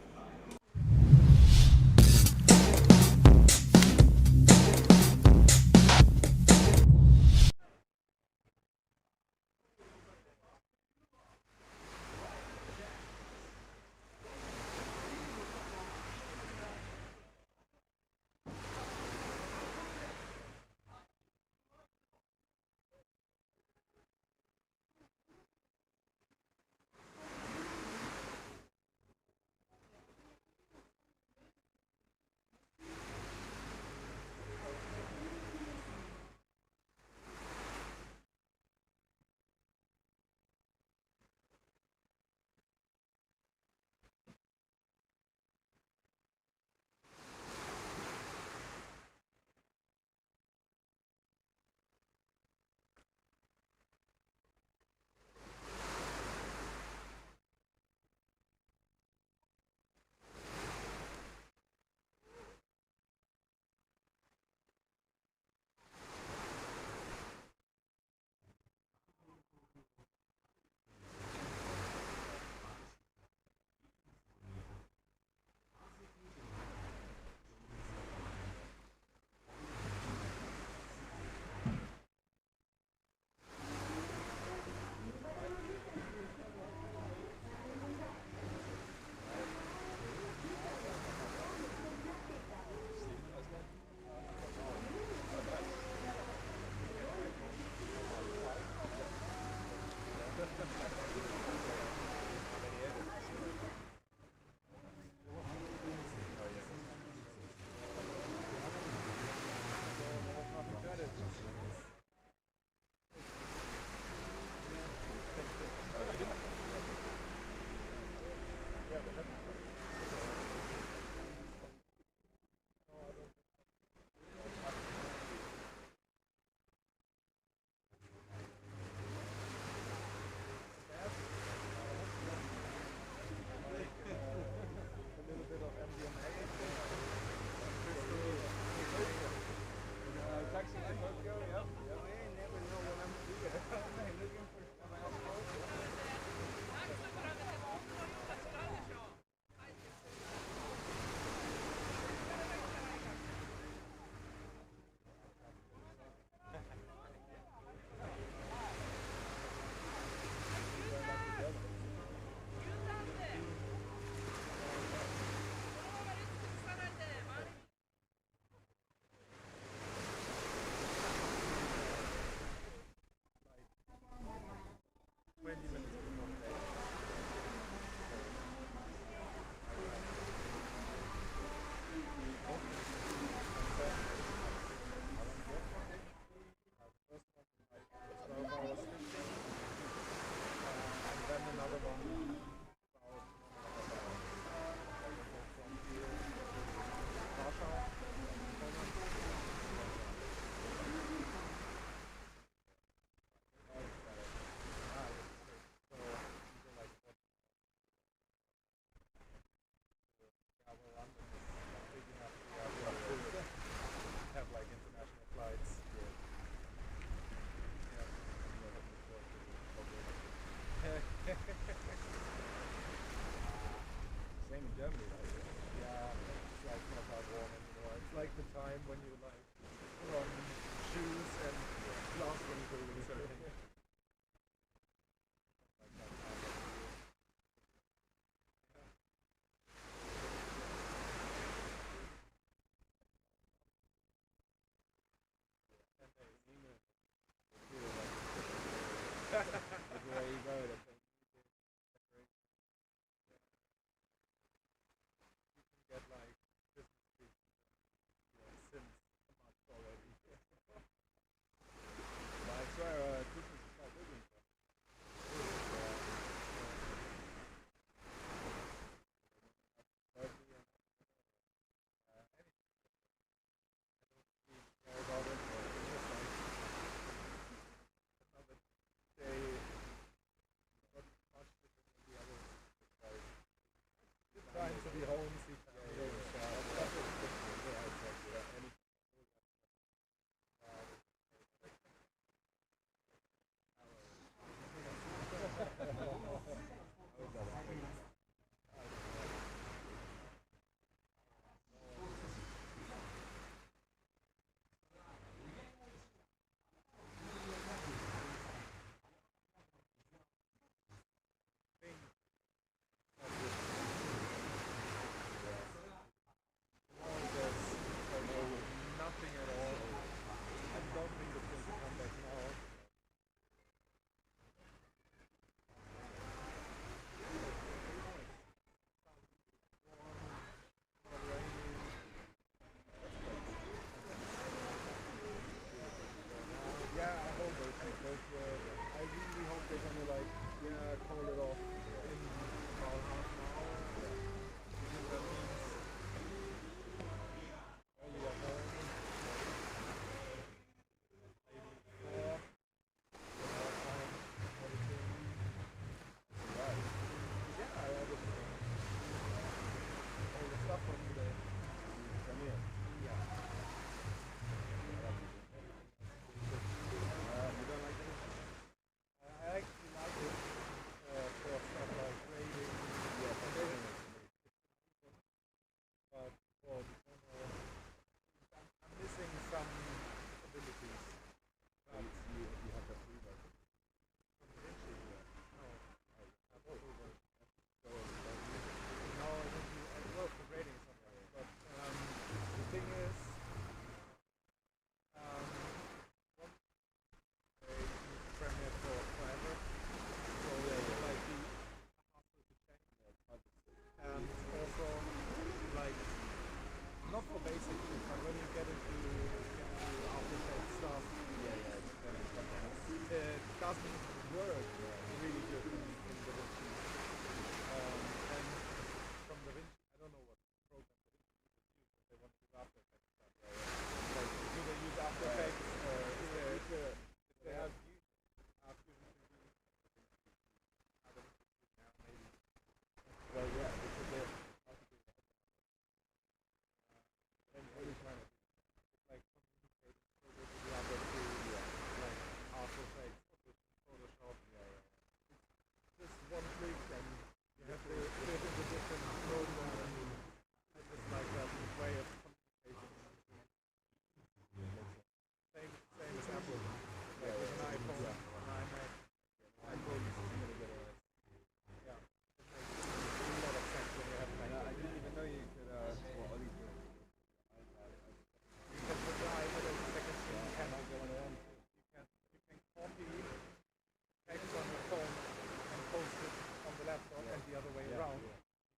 laptop and the other way around. You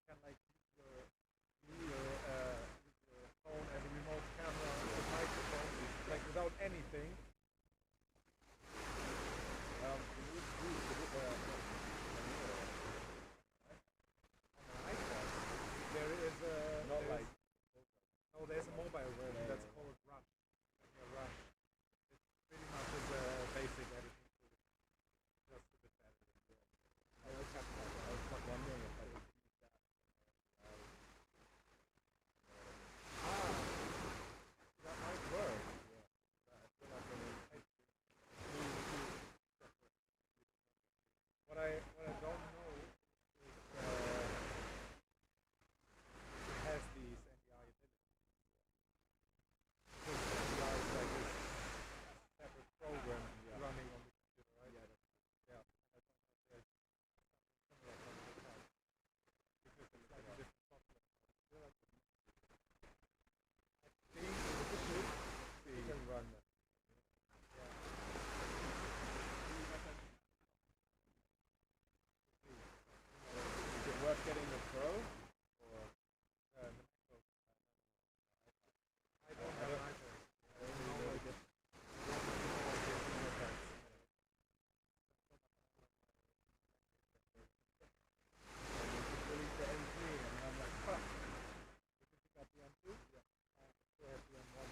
can like use your phone as a remote camera, the microphone, like without anything. On an iPad, there is a there's a mobile version that's called Rush. Rush. It's pretty much is a basic editing tool, just a bit better. I was wondering if I would use that. That might work. What I don't know is it has these NDI abilities. Because NDI is like this separate program running on the computer, right? Yeah. And I don't know if there's something similar on the side. Because it's like a different software. I think you can run that. Is it worth getting the Pro or the MacBook? I don't have an iPad. I only know like it. Release the M3 and I'm like, fuck. Because you got the M2? Yeah. I still have the M1.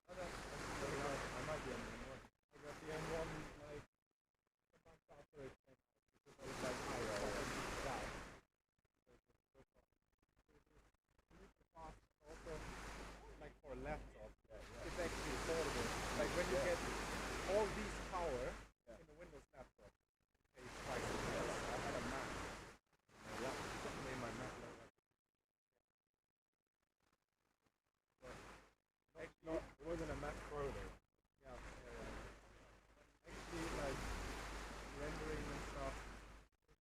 Oh no, I might be on the M1. I got the M1 like a month after it came out because I was like, I fucking die. Also, like for a laptop, it's actually affordable. Like when you get all these power in a Windows laptop, it pays twice as much. I had a Mac. Made my Mac like that. But actually, it wasn't a Mac Pro though. Yeah. Actually, like rendering and stuff,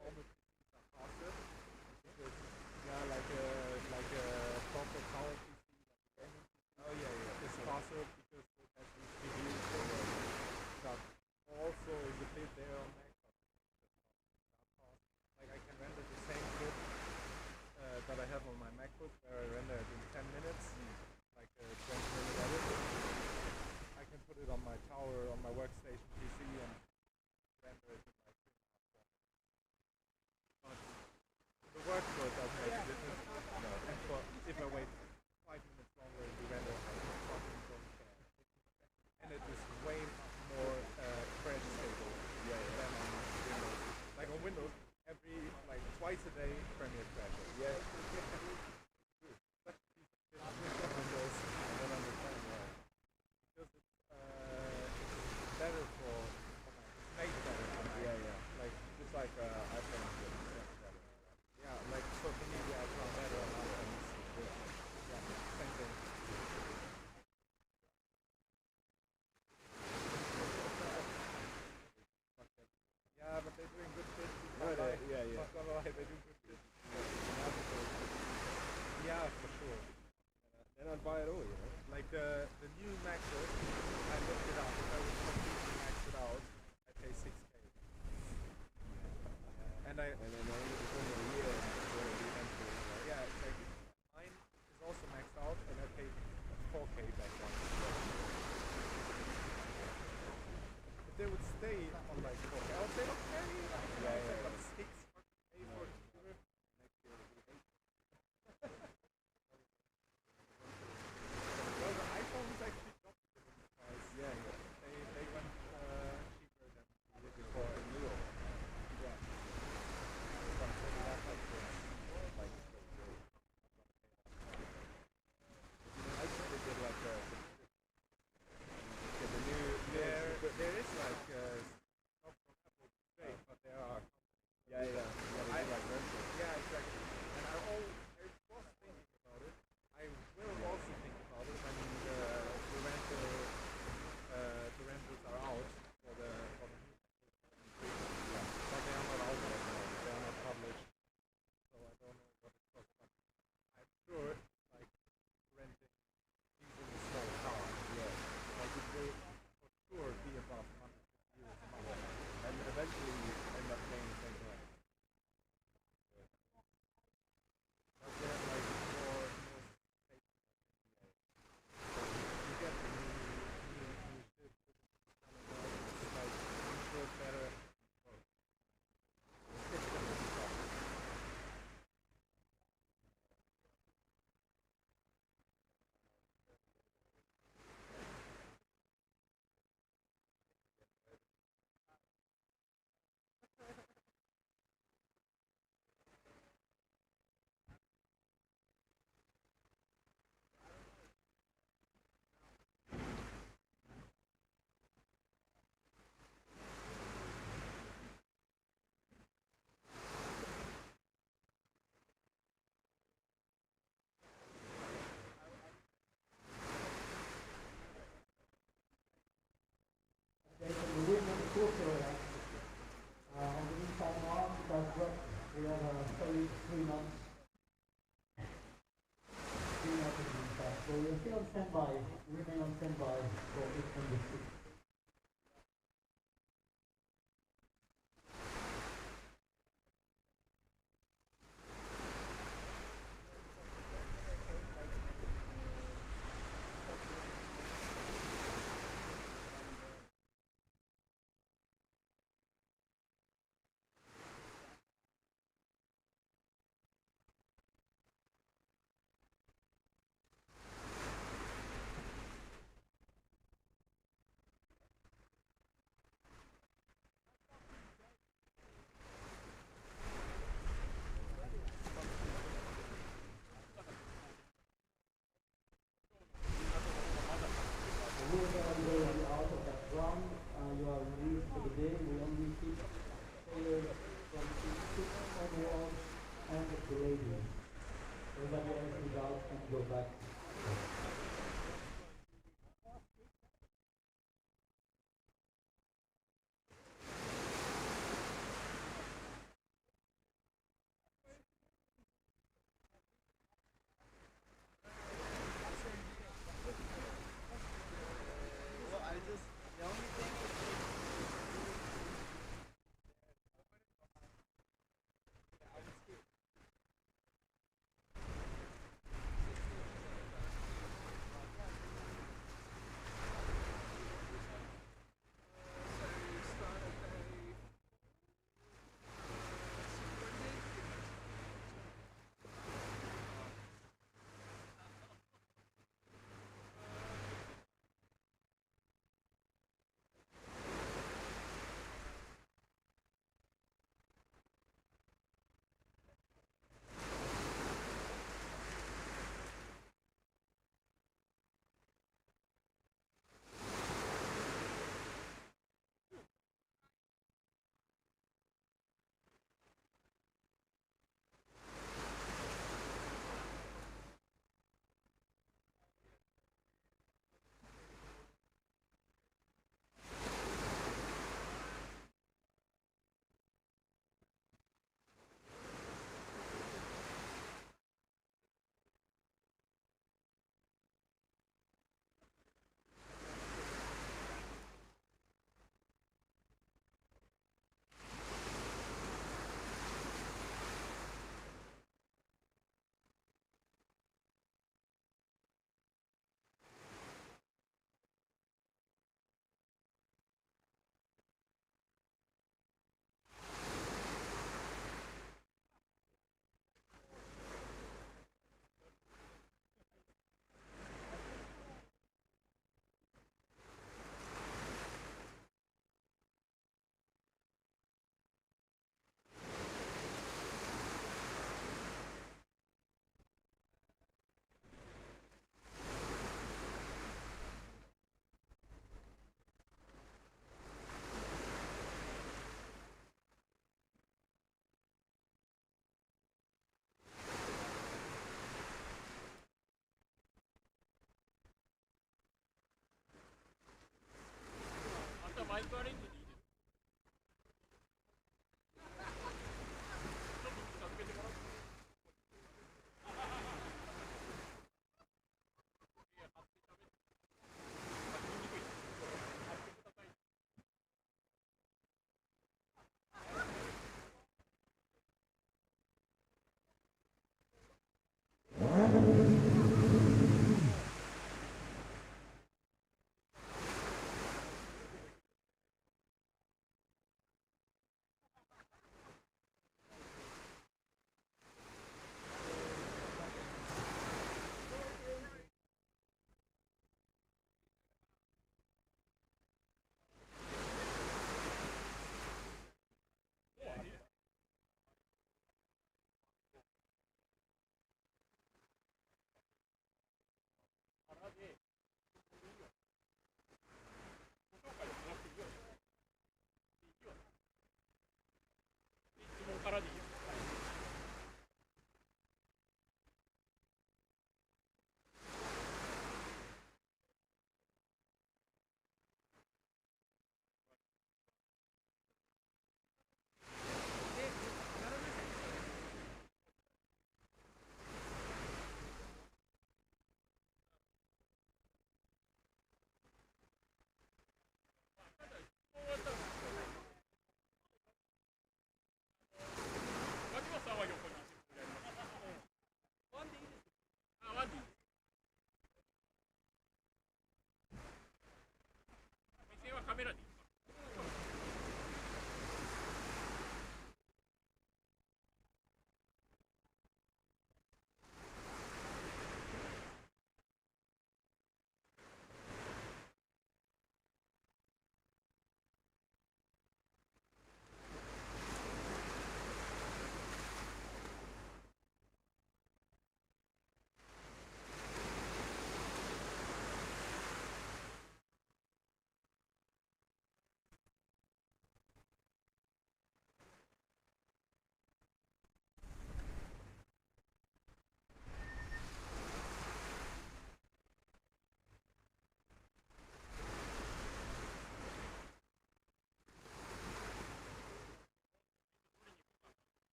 normal PCs are faster. Because, like a proper power PC, like a gaming PC. Oh yeah. It's faster because it has these GPUs that also is a bit there on Mac, but it's not that fast. Like I can render the same clip that I have on my MacBook, where I render it in 10 minutes, like a 20-minute edit. I can put it on my tower, on my workstation PC, and render it in like 2.5 hours. But the workflow doesn't make a difference. No. And for, if I wait 5 minutes longer in the render, I fucking don't care. And it is way more crash stable than on Windows. Like on Windows, twice a day Premiere crashes. Yeah. Such a piece of shit on Windows. I don't understand why. Because it's better for Mac. It's made better for Mac. Yeah. Like just like iPhone. Yeah, like social media is not better on iPhones. Yeah, same thing. Yeah, but they're doing good shit. Yeah. Not gonna lie, they do good shit. only 3 months. 3 months has been passed. So we're still on standby. Remain on standby for 806. Whoever will be out of that round, you are released for the day. We only keep players from team 6 onwards and the ladies. Everybody else is out and go back.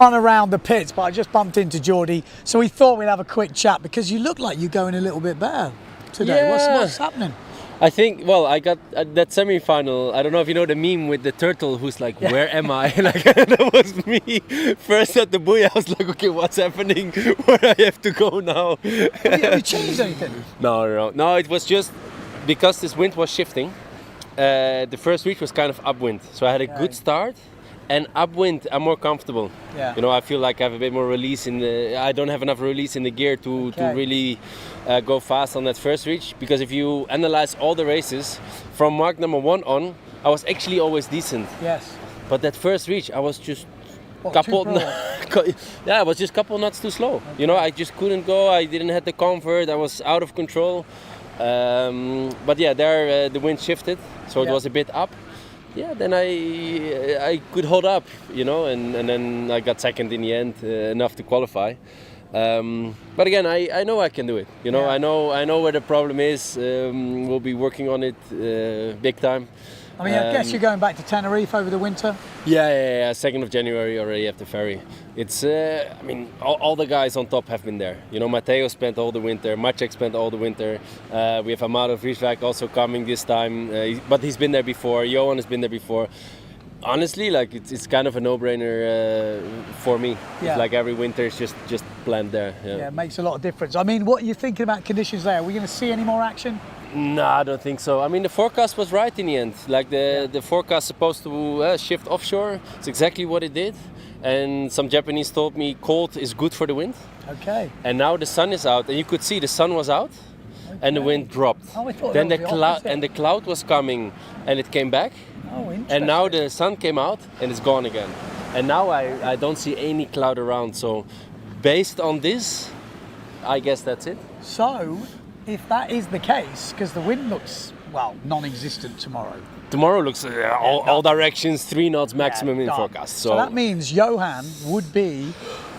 run around the pits, but I just bumped into Geordie, so we thought we'd have a quick chat because you look like you're going a little bit better today. What's happening? I think, well, I got that semi-final. I don't know if you know the meme with the turtle who's like, where am I? Like, that was me. First at the buoy, I was like, okay, what's happening? Where I have to go now? Have you changed anything? No, it was just because this wind was shifting. The first reach was kind of upwind. So I had a good start. And upwind, I'm more comfortable. Yeah. You know, I feel like I have a bit more release in the. I don't have enough release in the gear to really go fast on that first reach. Because if you analyze all the races from mark number 1 on, I was actually always decent. Yes. But that first reach, I was just I was just couple knots too slow. Okay. You know, I just couldn't go. I didn't have the comfort. I was out of control. But yeah, there the wind shifted, so it was a bit up. Yeah, then I could hold up, you know, and then I got second in the end, enough to qualify. But again, I know I can do it. You know, I know where the problem is. We'll be working on it big time. I mean, I guess you're going back to Tenerife over the winter? Yeah. 2nd of January already after ferry. It's, I mean, all the guys on top have been there. You know, Matteo spent all the winter, Maciek spent all the winter. We have Amado Vrieswijk also coming this time, but he's been there before. Johan has been there before. Honestly, like it's kind of a no-brainer for me. Yeah. It's like every winter is just planned there. Yeah, it makes a lot of difference. I mean, what are you thinking about conditions there? Are we going to see any more action? No, I don't think so. I mean, the forecast was right in the end. Like the forecast supposed to shift offshore. It's exactly what it did. And some Japanese told me cold is good for the wind. Okay. And now the sun is out, and you could see the sun was out, and the wind dropped. Oh, I thought then that was the cloud was coming, and it came back. Oh, interesting. And now the sun came out, and it's gone again. And now I don't see any cloud around. So, based on this, I guess that's it. So, if that is the case, because the wind looks, well, non-existent tomorrow. Tomorrow looks all directions, 3 knots maximum in forecast. So that means Johan would be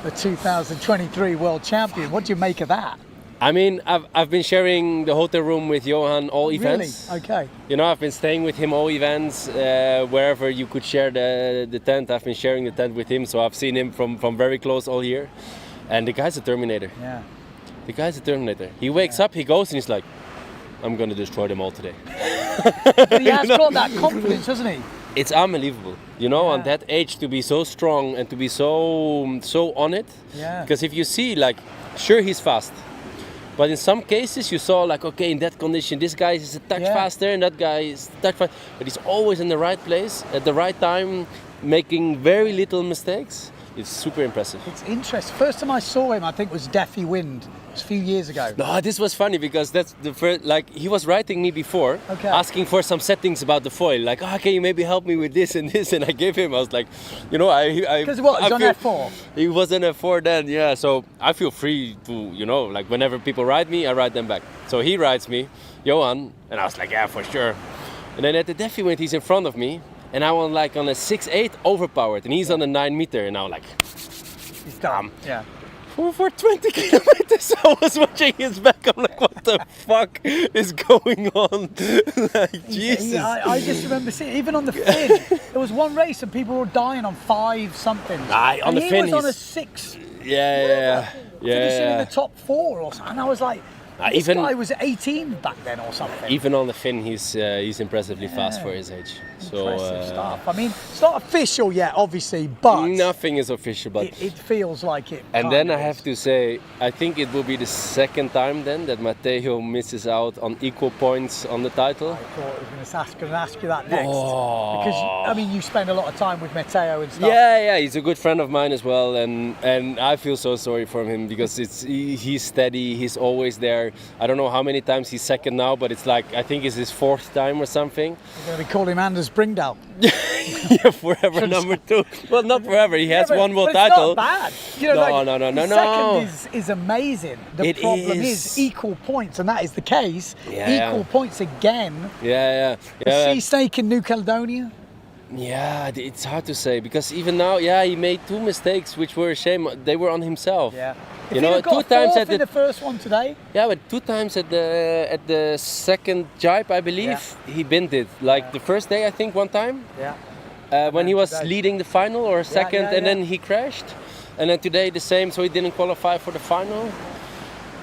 the 2023 world champion. What do you make of that? I mean, I've been sharing the hotel room with Johan all events. Really? Okay. You know, I've been staying with him all events, wherever you could share the tent. I've been sharing the tent with him, so I've seen him from very close all year. And the guy's a Terminator. Yeah. The guy's a Terminator. He wakes up, he goes, and he's like, I'm going to destroy them all today. But he has got that confidence, hasn't he? It's unbelievable, you know, on that age to be so strong and to be so on it. Yeah. Because if you see, like, sure, he's fast. But in some cases you saw like, okay, in that condition, this guy is a touch faster and that guy is a touch faster. But he's always in the right place at the right time, making very little mistakes. It's super impressive. It's interesting. First time I saw him, I think, was Deafy Wind. It was a few years ago. No, this was funny because that's the first, like, he was writing me before, asking for some settings about the foil. Like, oh, can you maybe help me with this and this? And I gave him, I was like, you know, Because what, he's on F4? He was on F4 then, yeah. So I feel free to, you know, like, whenever people write me, I write them back. So he writes me, Johan, and I was like, yeah, for sure. And then at the Deafy Wind, he's in front of me, and I was like on a 6.8 overpowered, and he's on a 9 meter, and I'm like, he's dumb. Yeah. For 20 kilometers, I was watching his back. I'm like, what the fuck is going on? Like, Jesus. Yeah, I just remember seeing, even on the fin, there was one race and people were dying on 5 something. On the fin, he was on a 6. Yeah. Finishing in the top 4 or something. And I was like, this guy was 18 back then or something. Even on the fin, he's impressively fast for his age. Impressive stuff. I mean, it's not official yet, obviously, but nothing is official. But it feels like it. And then I have to say, I think it will be the second time then that Matteo misses out on equal points on the title. I thought I was going to ask you that next, because I mean, you spend a lot of time with Matteo and stuff. Yeah, he's a good friend of mine as well, and I feel so sorry for him because he's steady, he's always there. I don't know how many times he's second now, but it's like, I think it's his 4th time or something. You're going to be calling him Anders Bringdahl. Yeah, forever number 2. Well, not forever. He has one more title. It's not bad. You know, no. Second is amazing. The problem is equal points, and that is the case. Equal points again. Yeah. The Sea Snake in New Caledonia. Yeah, it's hard to say because even now, he made 2 mistakes which were a shame. They were on himself. Yeah. You know, 2 times at the first one today. Yeah, but 2 times at the second jibe, I believe, he bent it. Like the first day, I think 1 time. Yeah. when he was today. leading the final or second, yeah, and then he crashed. And then today the same, so he didn't qualify for the final.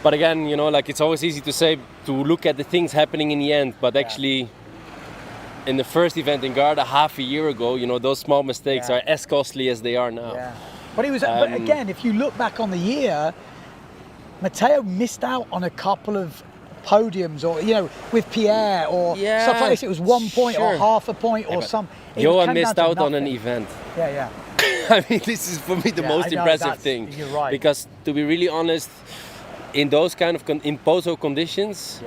But again, you know, like it's always easy to say, to look at the things happening in the end, but actually in the first event in Garda half a year ago, you know, those small mistakes are as costly as they are now. Yeah. But he was. But again, if you look back on the year, Matteo missed out on a couple of podiums, or you know, with Pierre or stuff like this. It was 1 point or half a point or some. Johan missed out on an event. Yeah. I mean, this is for me the most impressive thing. You're right. Because to be really honest, in those kind of in Pozo conditions,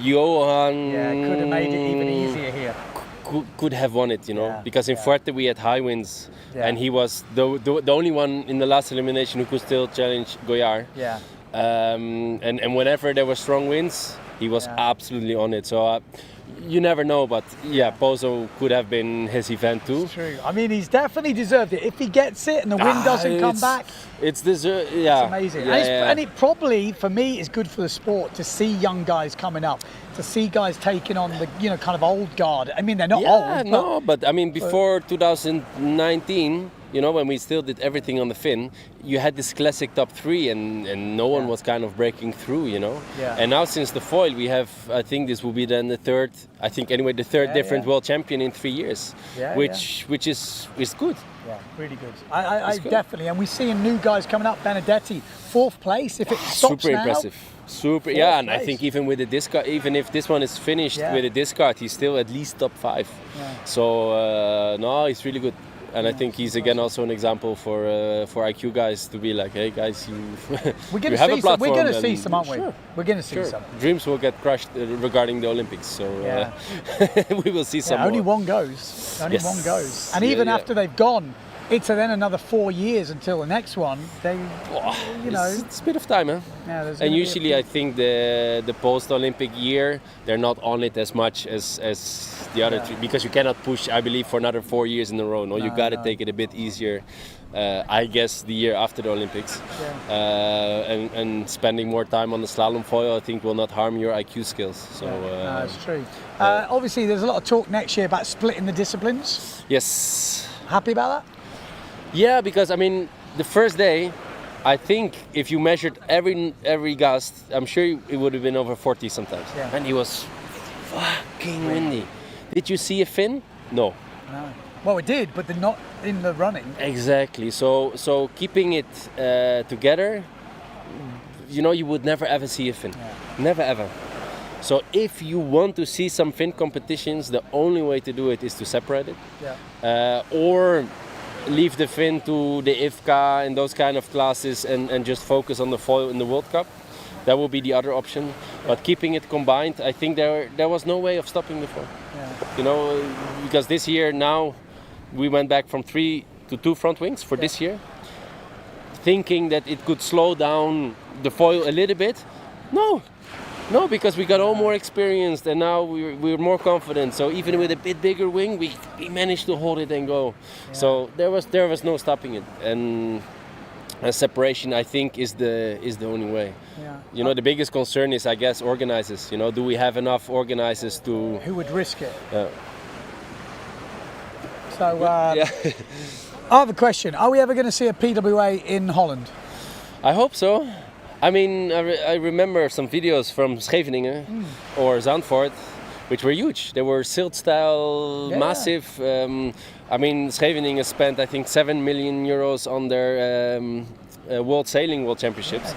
Johan could have made it even easier here. Could have won it, you know, because in Fuerte we had high winds, and he was the only one in the last elimination who could still challenge Goyard. Yeah. And whenever there were strong winds, he was absolutely on it. So you never know, but Pozo could have been his event too. It's true. I mean, he's definitely deserved it. If he gets it and the wind doesn't come back, it's deserved. Yeah, it's amazing. Yeah, and it probably, for me, is good for the sport to see young guys coming up, to see guys taking on the kind of old guard. I mean, they're not old. But I mean, before 2019. You know, when we still did everything on the fin, you had this classic top three, and no one was kind of breaking through, you know. Yeah. And now since the foil, we have, I think this will be then the third different world champion in 3 years, which is good. Yeah, really good. I definitely, and we're seeing new guys coming up. Benedetti, 4th place. If it stops super now, impressive. Super, and I think even with the discard, even if this one is finished with a discard, he's still at least top 5. Yeah. So no, he's really good. And I think he's again also an example for IQ guys to be like, hey guys, you have a platform. We're going to see some, aren't we? Sure. We're going to see some. Dreams will get crushed regarding the Olympics, so we will see some. Only more. one goes. Only one goes. And even after they've gone, it's then another 4 years until the next one. They, it's a bit of time, huh? Yeah, and usually I think the post-Olympic year, they're not on it as much as the other three, because you cannot push, I believe, for another 4 years in a row. No, you got to take it a bit easier. I guess the year after the Olympics, and spending more time on the slalom foil, I think, will not harm your IQ skills. So that's true. Obviously, there's a lot of talk next year about splitting the disciplines. Yes. Happy about that? Yeah, because I mean, the first day, I think if you measured every gust, I'm sure it would have been over 40 sometimes. Yeah. And it was fucking windy. Did you see a fin? No. Well, it did, but they're not in the running. Exactly. So keeping it together, you know, you would never ever see a fin. Yeah. Never ever. So if you want to see some fin competitions, the only way to do it is to separate it. Yeah. Or leave the fin to the IFCA and those kind of classes and just focus on the foil in the World Cup. That would be the other option. But keeping it combined, I think there was no way of stopping the foil. Yeah. You know, because this year now we went back from 3 to 2 front wings for this year, thinking that it could slow down the foil a little bit. No, because we got all more experienced and now we're more confident. So even with a bit bigger wing, we managed to hold it and go. Yeah. So there was no stopping it. And separation, I think, is the only way. Yeah. You know, the biggest concern is, I guess, organizers. You know, do we have enough organizers to? Who would risk it? So I have a question. Are we ever going to see a PWA in Holland? I hope so. I mean, I remember some videos from Scheveningen or Zandvoort, which were huge. They were silt style, massive. I mean, Scheveningen spent, I think, 7 million euros on their World Championships.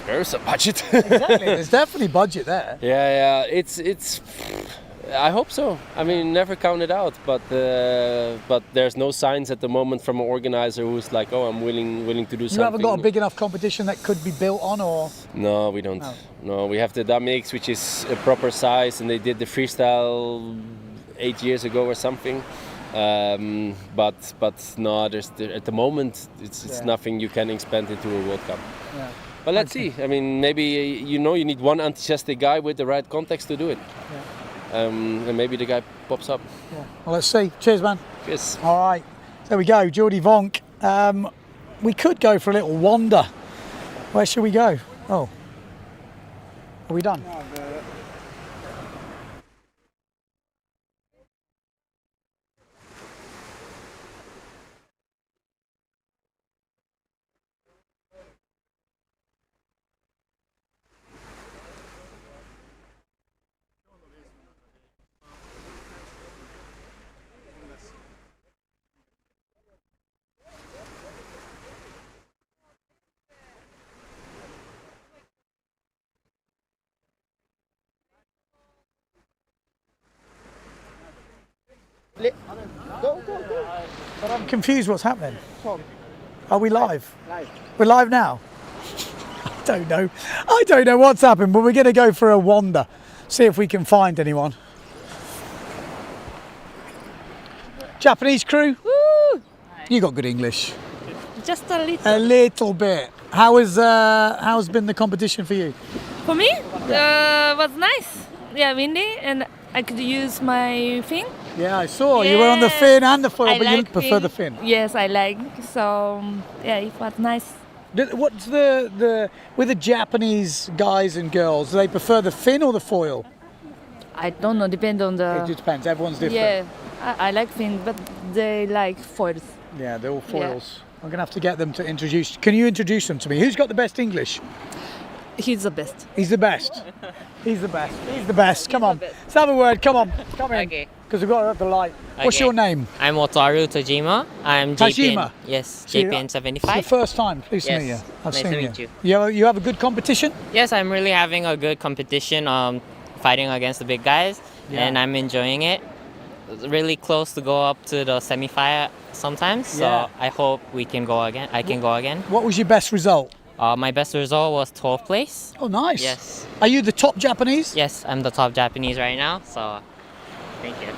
There's a budget. Exactly, there's definitely budget there. Yeah, it's. I hope so. I mean, never count it out, but there's no signs at the moment from an organizer who's like, oh, I'm willing to do something. You haven't got a big enough competition that could be built on, or? No, we don't. No, we have the Damix, which is a proper size, and they did the freestyle 8 years ago or something. But no, at the moment it's nothing you can expand into a World Cup. Yeah. But let's see. I mean, maybe you need one enthusiastic guy with the right context to do it. Yeah. And maybe the guy pops up. Yeah. Well, let's see. Cheers, man. Cheers. All right. There we go, Jordi Vonk. We could go for a little wander. Where should we go? Oh. Are we done? But I'm confused what's happening. Are we live? We're live now? I don't know what's happened, but we're going to go for a wander. See if we can find anyone. Japanese crew? Woo! You got good English. Just a little. A little bit. How's been the competition for you? For me, was nice. Yeah, windy, and I could use my fin. Yeah, I saw you were on the fin and the foil, but you prefer the fin. Yes, I like. So yeah, it was nice. What's the with the Japanese guys and girls? Do they prefer the fin or the foil? I don't know. Depends on the. It just depends. Everyone's different. Yeah, I like fin, but they like foils. Yeah, they're all foils. Yeah. I'm gonna have to get them to introduce. Can you introduce them to me? Who's got the best English? He's the best. He's the best. He's the best. He's the best. Come on. Let's have a word. Come on. Come in. Okay. Because we've got her at the light. What's your name? I'm Otaru Tojima. I'm Tajima. JPN. Yes, JPN 75. It's the first time. Pleased to meet you. I've nice seen to meet you. You have a good competition? Yes, I'm really having a good competition. Fighting against the big guys, and I'm enjoying it. Really close to go up to the semi-final sometimes. So I hope we can go again. I can go again. What was your best result? My best result was 12th place. Oh, nice. Yes. Are you the top Japanese? Yes, I'm the top Japanese right now. So, thank you.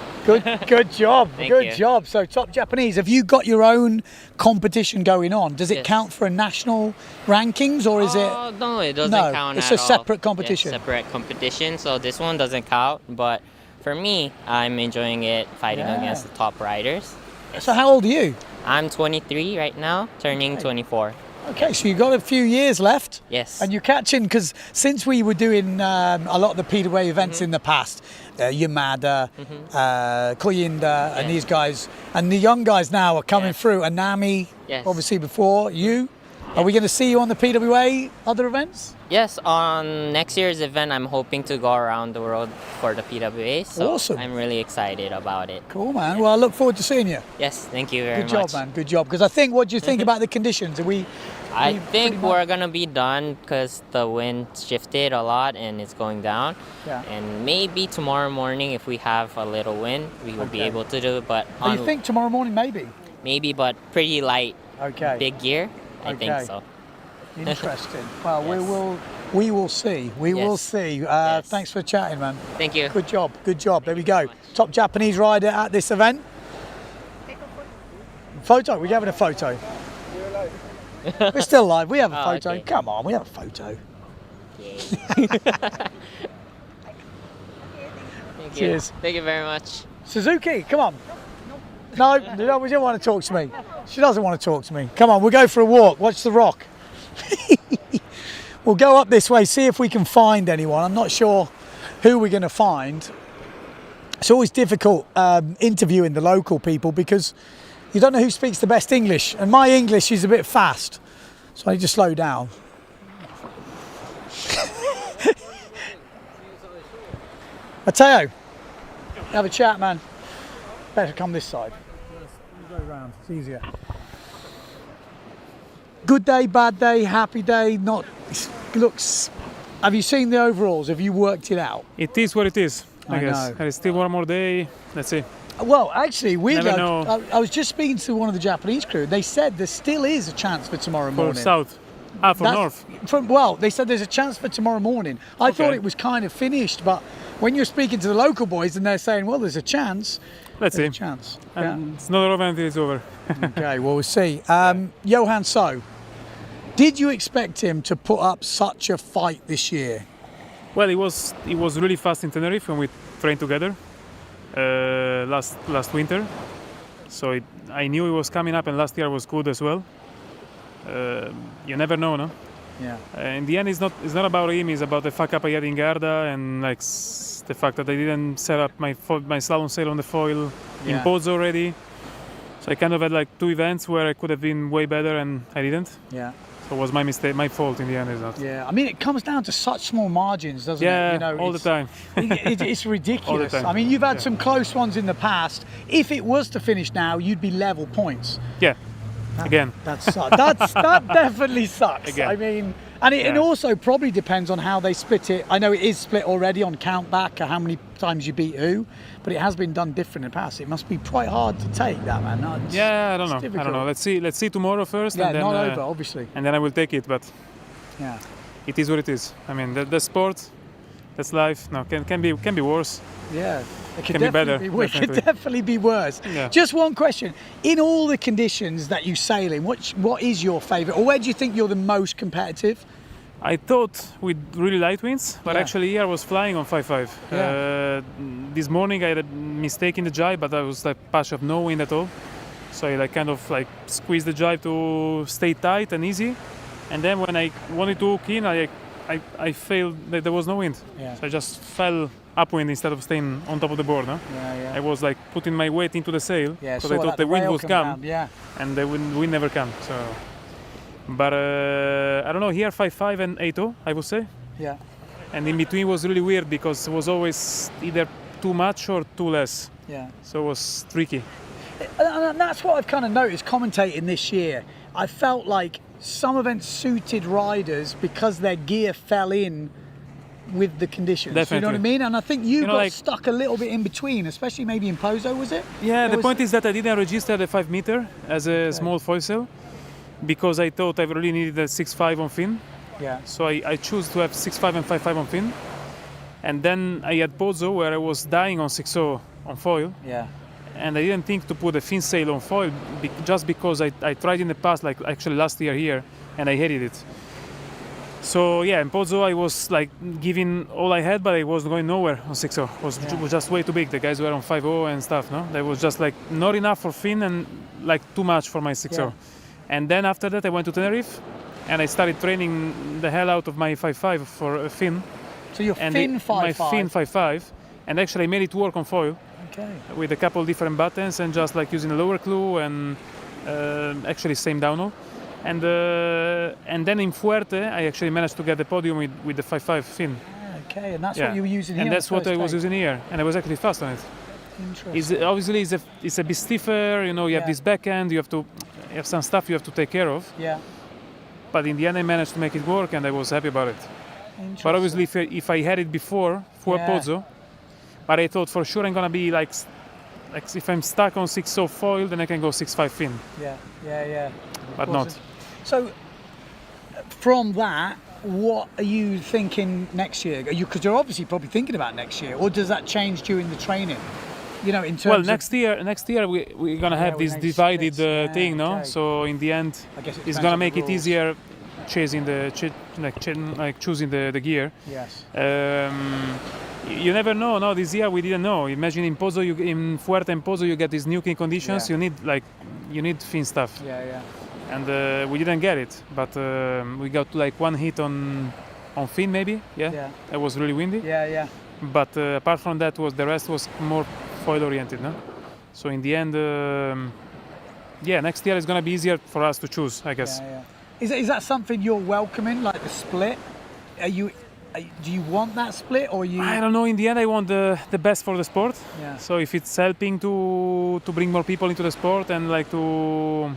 Good job. Thank Good you. job. So, top Japanese. Have you got your own competition going on? Does it count for a national rankings, or is it? No, it doesn't count. It's at a all. separate competition. Yes, separate competition. So this one doesn't count. But for me, I'm enjoying it fighting against the top riders. So, how old are you? I'm 23 right now, turning 24. Okay, so you've got a few years left. Yes. And you're catching, because since we were doing a lot of the PWA events in the past, Yamada, Koyinda, and these guys, and the young guys now are coming through, and Nami, obviously before you. Are we going to see you on the PWA other events? Yes, on next year's event, I'm hoping to go around the world for the PWA. So Awesome. I'm really excited about it. Cool, man. Well, I look forward to seeing you. Yes, thank you very Good much. job, man. Good job. Because I think, what do you think about the conditions? I think we're going to be done because the wind shifted a lot and it's going down. Yeah. And maybe tomorrow morning, if we have a little wind, we will be able to do it. But you think tomorrow morning, maybe? Maybe, but pretty light. Okay. Big gear. I think so. Interesting. Well, we will see. We will see. Thanks for chatting, man. Thank you. Good job. Good job. There we go. Top Japanese rider at this event. Photo. We're having a photo. We're still live. We have a photo. Okay. Come on, we have a photo. Thank Cheers. You. Thank you very much. Suzuki, come on. No, you don't want to talk to me. She doesn't want to talk to me. Come on, we'll go for a walk. Watch the rock. We'll go up this way, see if we can find anyone. I'm not sure who we're going to find. It's always difficult interviewing the local people because you don't know who speaks the best English. And my English is a bit fast, so I need to slow down. Mateo, have a chat, man. Better come this side. Go round, it's easier. Good day, bad day, happy day, not, looks, have you seen the overalls? Have you worked it out? It is what it is, I guess. know. There is still one more day. Let's see. Well, actually, weirdly, Never know. I was just speaking to one of the Japanese crew. They said there still is a chance for tomorrow morning. For south. For north. They said there's a chance for tomorrow morning. I thought it was kind of finished, but when you're speaking to the local boys and they're saying, well, there's a chance. Let's see. A chance. And it's another event, it's over. Okay, well, we'll see. Johan So, did you expect him to put up such a fight this year? Well, it was really fast in Tenerife when we trained together last winter. So I knew it was coming up, and last year was good as well. You never know, no? Yeah. In the end, it's not about him. It's about the fuck up I had in Garda and like the fact that I didn't set up my slalom sail on the foil in pods already. So I kind of had like two events where I could have been way better and I didn't. Yeah. So it was my mistake, my fault in the end. Is that? Yeah. I mean, it comes down to such small margins, doesn't it? Yeah, You know, all the time. It's ridiculous. All the time. I mean, you've had some close ones in the past. If it was to finish now, you'd be level points. Yeah. Again. That definitely sucks. Again. I mean, And it also probably depends on how they split it. I know it is split already on count back, how many times you beat who, but it has been done different in the past. It must be quite hard to take that, man. No, I don't know. I don't know. Let's see tomorrow first. Yeah, and then, not over, obviously. And then I will take it, but yeah, it is what it is. I mean, the sport, that's life. No, can be worse. Yeah, it can be better. It could definitely be worse. Yeah. Just one question: in all the conditions that you sail in, what is your favourite, or where do you think you're the most competitive? I thought with really light winds, but actually here I was flying on 5.5. Yeah. This morning I had a mistake in the jibe, but I was like patch of no wind at all. So I kind of squeezed the jibe to stay tight and easy. And then when I wanted to hook in, I failed. There was no wind. Yeah. So I just fell upwind instead of staying on top of the board. No? Yeah. I was putting my weight into the sail because I thought the wind would come, down. Yeah. and the wind never came. So. But I don't know, here 5.5 and 8.0, I would say. Yeah. And in between was really weird because it was always either too much or too less. Yeah. So it was tricky. And that's what I've kind of noticed commentating this year. I felt like some events suited riders because their gear fell in with the conditions. Definitely. You know what I mean? And I think you got like, stuck a little bit in between, especially maybe in Pozo, was it? Yeah, the point is that I didn't register the 5 meter as a small foil sail, because I thought I really needed a 6.5 on fin. Yeah. So I chose to have 6.5 and 5.5 on fin. And then I had Pozo where I was dying on 6.0 on foil. Yeah. And I didn't think to put a fin sail on foil just because I tried in the past, like actually last year here, and I hated it. So yeah, in Pozo I was giving all I had, but I was going nowhere on 6.0. It was just way too big. The guys were on 5.0 and stuff, no? That was just not enough for fin and too much for my 6.0. Yeah. And then after that I went to Tenerife and I started training the hell out of my 5.5 for a fin. So your and fin 5.5? My fin 5.5, and actually I made it work on foil. Okay. With a couple different buttons and just using a lower clue and actually same downhole. And then in Fuerte I actually managed to get the podium with the 5.5 fin. Okay, and that's what you were using here. And that's what I was using here, and I was actually fast on it. Obviously it's a bit stiffer, you have this back end, you have some stuff you have to take care of. Yeah. But in the end I managed to make it work and I was happy about it. But obviously if I had it before Pozo, but I thought for sure I'm gonna be if I'm stuck on 6.0 foil, then I can go 6.5 fin. Yeah. But not. So from that, what are you thinking next year? Because you're obviously probably thinking about next year, or does that change during the training? In terms well, next year we're gonna have this divided thing, no? Okay. So in the end, it's gonna make it easier choosing the gear. Yes. You never know. No, this year we didn't know. Imagine in Pozo, in Fuerte and Pozo, you get these nuking conditions. Yeah. You need fin stuff. Yeah. And we didn't get it, but we got one hit on fin maybe. Yeah. It was really windy. Yeah. But apart from that, the rest was more foil oriented, no? So in the end, next year is gonna be easier for us to choose, I guess. Yeah. Is that something you're welcoming, like the split? Do you want that split, or you? I don't know. In the end, I want the best for the sport. Yeah. So if it's helping to bring more people into the sport and to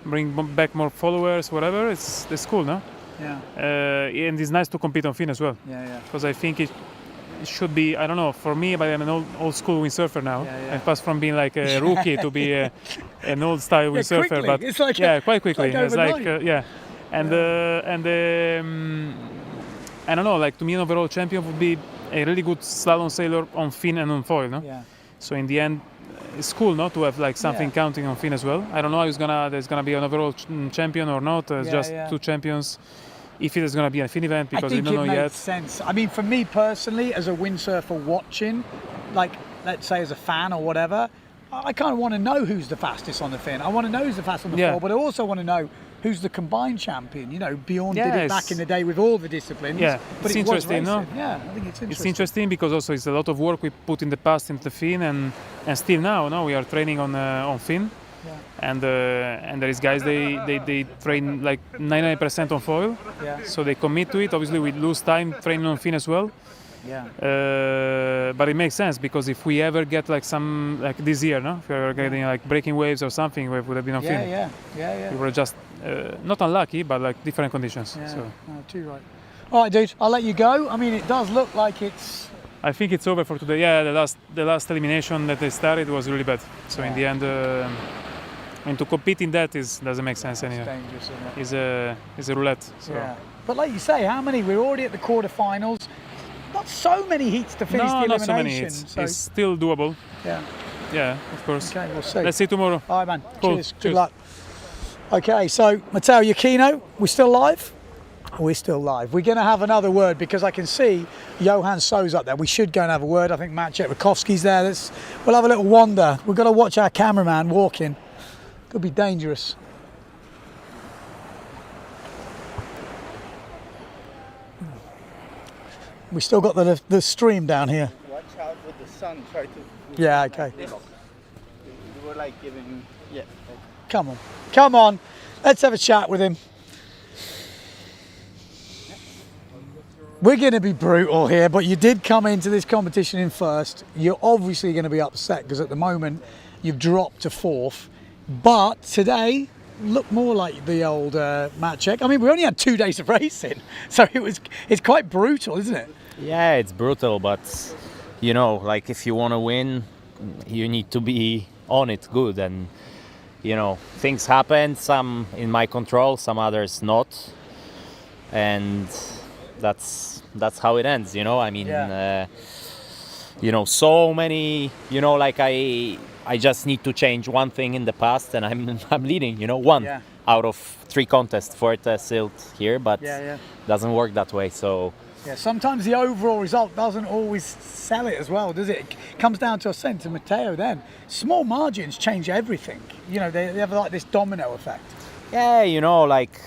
bring back more followers, whatever, it's cool, no? Yeah. And it's nice to compete on fin as well. Yeah. Because I think it should be, I don't know, for me, but I'm an old school windsurfer now. Yeah. I passed from being a rookie to be an old style windsurfer. Quickly. But it's quite quickly. It's overnight. I don't know, to me an overall champion would be a really good slalom sailor on fin and on foil, no? Yeah. So in the end, it's cool, not to have something counting on fin as well. I don't know if there's gonna be an overall champion or not. It's just two champions. If it is going to be a fin event, because we don't know yet. I think it makes sense. I mean, for me personally, as a windsurfer watching, let's say as a fan or whatever, I kind of want to know who's the fastest on the fin. I want to know who's the fastest on the foil, but I also want to know who's the combined champion. Bjorn did it back in the day with all the disciplines. Yeah, but it's interesting, no? Yeah, I think it's interesting. It's interesting because also it's a lot of work we put in the past into the fin, and still now we are training on fin. Yeah. And there is guys they train 99% on foil, so they commit to it. Obviously we lose time training on fin as well. Yeah. But it makes sense because if we ever get some this year, no, if we are getting breaking waves or something, we would have been on fin. Yeah. We were just not unlucky, but like different conditions. Yeah, So no, too right. All right, dude, I'll let you go. I mean, it does look like it's... I think it's over for today. Yeah, the last elimination that they started was really bad. So in the end, I mean, to compete in that doesn't make sense anyway. It's dangerous, It's a roulette. So. Yeah. But like you say, how many? We're already at the quarterfinals. Not so many heats to finish the elimination. Not so many heats. So. It's still doable. Yeah. Yeah, of course. Okay, we'll see. Let's see tomorrow. All right, man. Cool. Cheers. Good luck. Okay, so Matteo Iachino, we're still live? We're still live. We're going to have another word because I can see Johan So's up there. We should go and have a word. I think Matt Chetwikovsky's there. We'll have a little wander. We've got to watch our cameraman walking. Could be dangerous. We still got the stream down here. Watch out with the sun. Try to. Yeah, okay. You were like giving. Yeah. Come on. Come on. Let's have a chat with him. We're going to be brutal here, but you did come into this competition in first. You're obviously going to be upset because at the moment you've dropped to fourth. But today, look more like the old Matt Cech. I mean, we only had 2 days of racing, so it's quite brutal, isn't it? Yeah, it's brutal, but you know, like if you want to win, you need to be on it good, and you know, things happen. Some in my control, some others not, and that's how it ends. You know, I mean, you know, so many. You know, like I just need to change one thing in the past, and I'm leading. You know, one out of 3 contests, fourth silt here, but doesn't work that way. So. Yeah, sometimes the overall result doesn't always sell it as well, does it? It comes down to a sense of Matteo then. Small margins change everything. You know, they have like this domino effect. Yeah, you know, like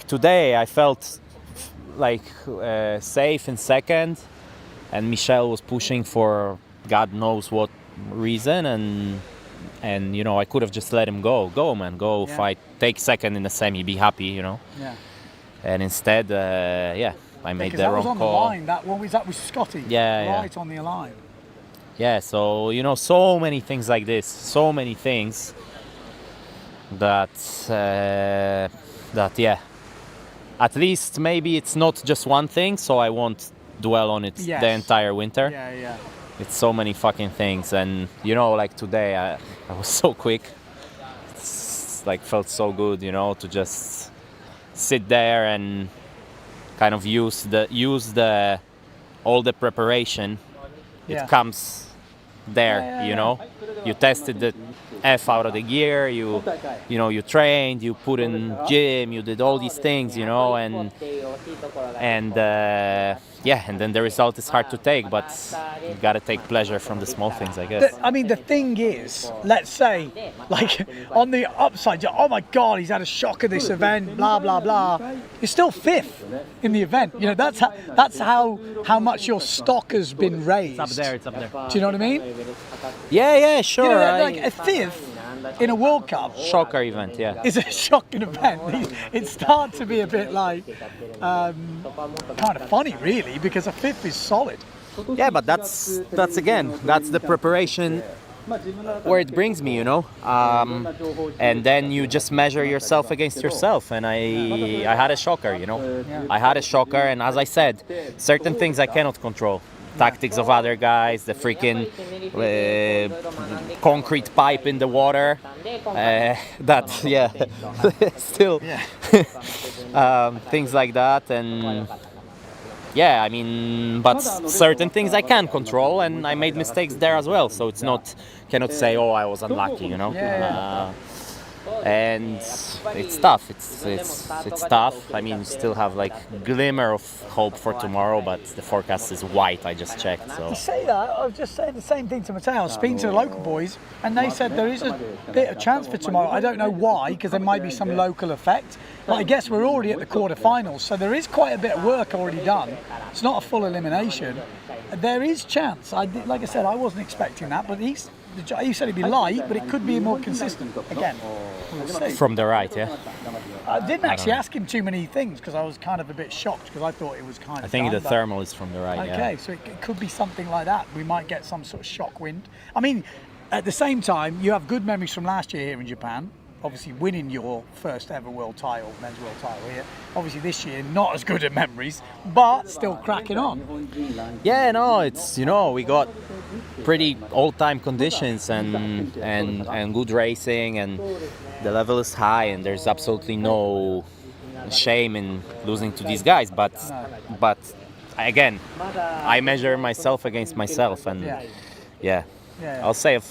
today I felt like safe in second, and Michel was pushing for God knows what reason, and you know, I could have just let him go man, go fight, take second in the semi, be happy, you know. Yeah. And instead, I made the wrong call. That was on the line. That one was Scotty. Right on the line. Yeah, so you know, so many things like this, so many things that at least maybe it's not just one thing, so I won't dwell on it the entire winter. Yeah. It's so many fucking things, and you know, like today I was so quick. It's like felt so good, you know, to just sit there and kind of use all the preparation. It comes there, you know. You tested the F out of the gear, you know, you trained, you put in gym, you did all these things, you know, and then the result is hard to take, but you gotta take pleasure from the small things, I guess. I mean, the thing is, let's say, like on the upside, oh my God, he's had a shock at this event, blah blah blah. You're still 5th in the event. You know, that's how much your stock has been raised. It's up there. Do you know what I mean? Yeah, sure. You know, like a 5th in a World Cup. Shocker event, yeah. It's a shocking event. It starts to be a bit like kind of funny, really, because a 5th is solid. Yeah, but that's the preparation where it brings me, you know. And then you just measure yourself against yourself, and I had a shocker, you know. I had a shocker, and as I said, certain things I cannot control. Tactics of other guys, the freaking concrete pipe in the water, still things like that, and yeah, I mean, but certain things I can control, and I made mistakes there as well, so it's not, cannot say, oh, I was unlucky, you know. And it's tough. It's tough. I mean, you still have like glimmer of hope for tomorrow, but the forecast is white. I just checked. So. You say that, I was just saying the same thing to Matteo. I was speaking to the local boys, and they said there is a bit of chance for tomorrow. I don't know why, because there might be some local effect. But I guess we're already at the quarterfinals, so there is quite a bit of work already done. It's not a full elimination. There is chance. Like I said, I wasn't expecting that, but he said it'd be light, but it could be more consistent. Again, we'll see. From the right, yeah. I didn't actually ask him too many things because I was kind of a bit shocked because I thought it was kind of. I think done, the thermal is from the right. Okay, so it could be something like that. We might get some sort of shock wind. I mean, at the same time, you have good memories from last year here in Japan. obviously winning your first ever world title, men's world title here. Obviously this year not as good at memories, but still cracking on. Yeah, no, it's we got pretty all-time conditions and good racing, and the level is high, and there's absolutely no shame in losing to these guys. But again, I measure myself against myself, and yeah. I'll save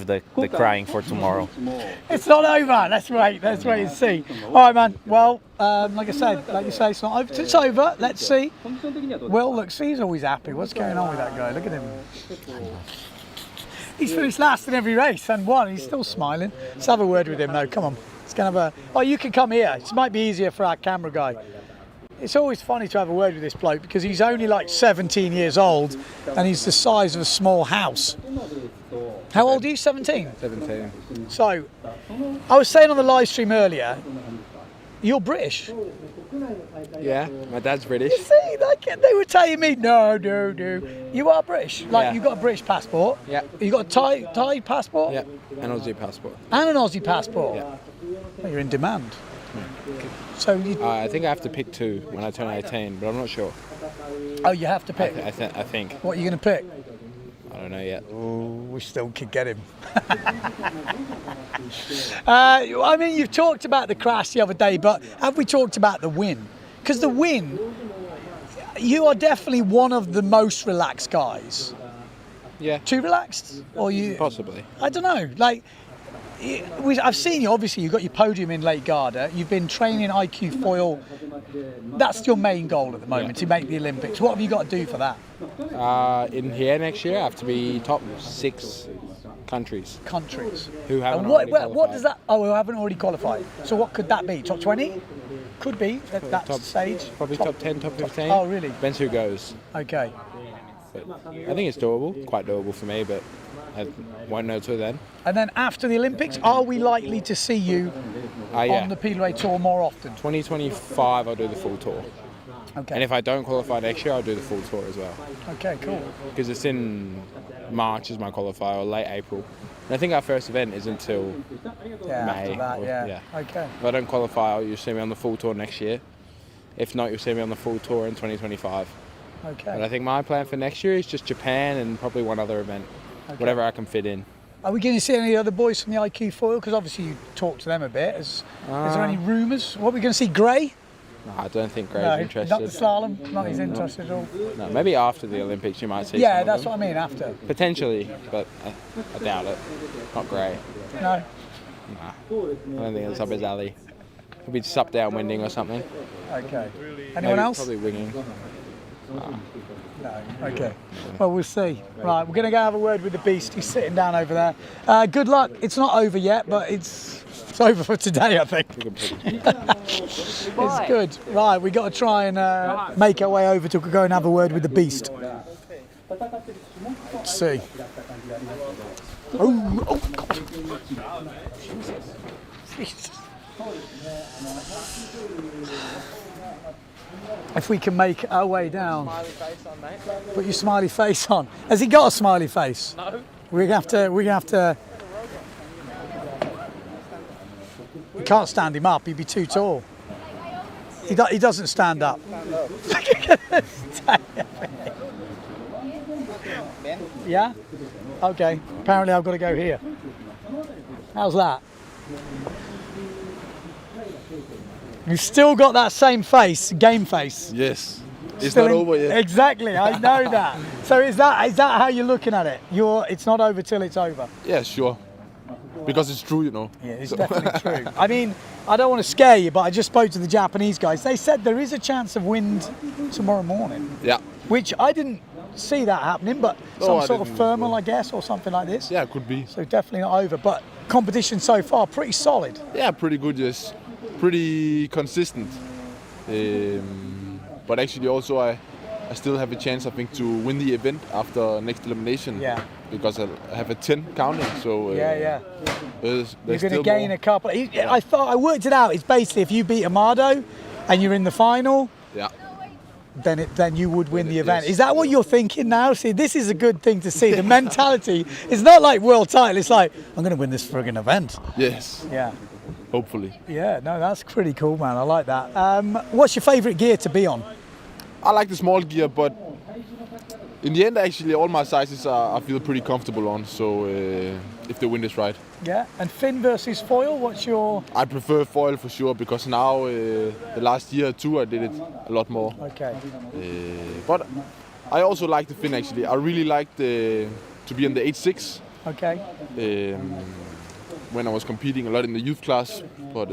the crying for tomorrow. It's not over. Let's wait and see. All right, man. Well, like you say, it's not over. It's over. Let's see. Will, look, he's always happy. What's going on with that guy? Look at him. He's finished last in every race and won. He's still smiling. Let's have a word with him, though. Come on. It's kind of a. Oh, you can come here. It might be easier for our camera guy. It's always funny to have a word with this bloke because he's only like 17 years old and he's the size of a small house. How old are you? 17? 17. So, I was saying on the live stream earlier, you're British. Yeah, my dad's British. You see, they were telling me, no. You are British. Yeah. You've got a British passport. Yeah. You got a Thai passport? Yeah, an Aussie passport. And an Aussie passport? Yeah. Well, you're in demand. So I think I have to pick 2 when I turn 18, but I'm not sure. Oh, you have to pick? I think. What are you going to pick? I don't know yet. Oh, we still could get him. I mean, you've talked about the crash the other day, but have we talked about the win? Because the win, you are definitely one of the most relaxed guys. Yeah. Too relaxed? Or you? Possibly. I don't know. I've seen you, obviously, you've got your podium in Lake Garda. You've been training IQ foil. That's your main goal at the moment, to make the Olympics. What have you got to do for that? In here next year, I have to be top 6 countries. Who haven't already qualified. What does that... Oh, who haven't already qualified. So what could that be? Top 20? Could be at that stage. Probably top 10, top 15. Oh, really? Depends who goes. Okay. But I think it's doable, quite doable for me, but I won't know till then. And then after the Olympics, are we likely to see you on the PWA Tour more often? 2025, I'll do the full tour. Okay. And if I don't qualify next year, I'll do the full tour as well. Okay, cool. Because it's in March is my qualifier, or late April. And I think our first event is until May. After that, yeah. Okay. If I don't qualify, you'll see me on the full tour next year. If not, you'll see me on the full tour in 2025. Okay. But I think my plan for next year is just Japan and probably one other event, whatever I can fit in. Are we going to see any other boys from the IQ foil? Because obviously you talked to them a bit. Is there any rumours? What are we going to see? Gray? No, I don't think Gray's interested. Not the slalom? Not he's interested at all? No, maybe after the Olympics you might see Yeah, some that's of them. what I mean, after. Potentially, but I doubt it. Not Gray. No? Nah. I don't think it's up his alley. He'll be just up downwinding or something. Okay. Anyone else? Probably winging. No. Okay. Well, we'll see. Right, we're going to go have a word with the beast. He's sitting down over there. Good luck. It's not over yet, but it's over for today, I think. It's good. Right, we got to try and make our way over to go and have a word with the beast. Let's see. Oh God. Jesus. If we can make our way down. Put your smiley face on. Has he got a smiley face? No. We're gonna have to. We can't stand him up. He'd be too tall. He doesn't stand up. Yeah. Okay. Apparently, I've got to go here. How's that? You've still got that same face, game face. Yes. It's Still not over yet. Exactly, I know that. So is that how you're looking at it? It's not over till it's over. Yeah, sure. Because it's true, you know. Yeah, it's definitely true. I mean, I don't want to scare you, but I just spoke to the Japanese guys. They said there is a chance of wind tomorrow morning. Yeah. Which I didn't see that happening, but some sort of thermal, I guess, or something like this. Yeah, it could be. So definitely not over. But competition so far, pretty solid. Yeah, pretty good, yes. Pretty consistent. But actually also I still have a chance, I think, to win the event after next elimination. Yeah. Because I have a 10 counting, so there's You're going to still gain more. a couple. I worked it out. It's basically if you beat Amado and you're in the final, Yeah. then you would win the event. Is that what you're thinking now? See, this is a good thing to see. The mentality is not like world title. It's like, I'm going to win this friggin' event. Yes. Yeah. hopefully. Yeah, no, that's pretty cool, man. I like that. What's your favourite gear to be on? I like the small gear, but in the end, actually, all my sizes I feel pretty comfortable on. So if the wind is right. Yeah, and fin versus foil, what's your... I prefer foil for sure, because now the last year or two I did it a lot more. Okay. But I also like the fin actually. I really liked to be on the 8.6. Okay. When I was competing a lot in the youth class, but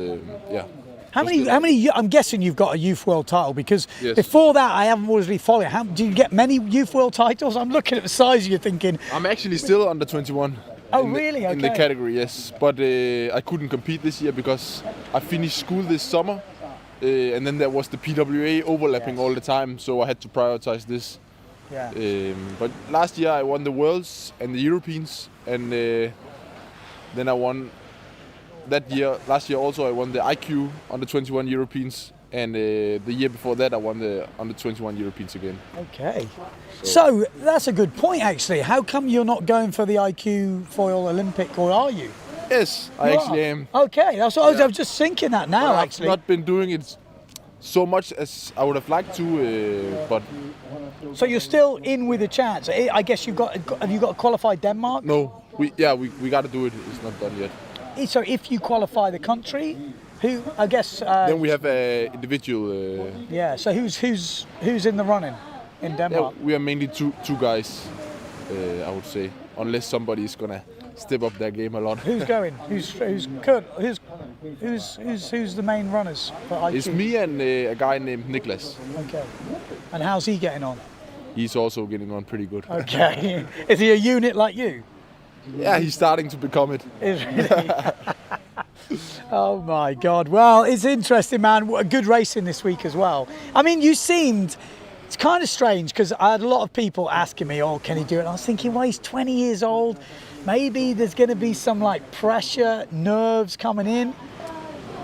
yeah. How many? I'm guessing you've got a youth world title, because Yes. before that I haven't always really followed. Do you get many youth world titles? I'm looking at the size of you thinking. I'm actually still under 21. Oh, really? In the Okay. category, yes. But I couldn't compete this year because I finished school this summer, and then there was the PWA overlapping all the time, so I had to prioritize this. Yeah. But last year I won the Worlds and the Europeans, and then I won last year also I won the IQ under 21 Europeans, and the year before that I won the under 21 Europeans again. Okay. So that's a good point, actually. How come you're not going for the IQ foil Olympic, or are you? Yes, I actually am. Okay, that's what I was just thinking that now, Well, actually. I've not been doing it so much as I would have liked to, but So you're still in with a chance. I guess have you got qualified Denmark? no, we got to do it. It's not done yet. So if you qualify the country, who I guess? Then we have a individual. Yeah. So who's in the running in Denmark? We are mainly two guys, I would say, unless somebody is gonna step up their game a lot. Who's going? Who's the main runners for IQ? It's me and a guy named Niklas. Okay. And how's he getting on? He's also getting on pretty good. Okay. Is he a unit like you? Yeah, he's starting to become it. Is really? Oh my God. Well, it's interesting, man. Good racing this week as well. I mean, it's kind of strange, because I had a lot of people asking me, oh, can he do it? And I was thinking, well, he's 20 years old. Maybe there's going to be some like pressure, nerves coming in.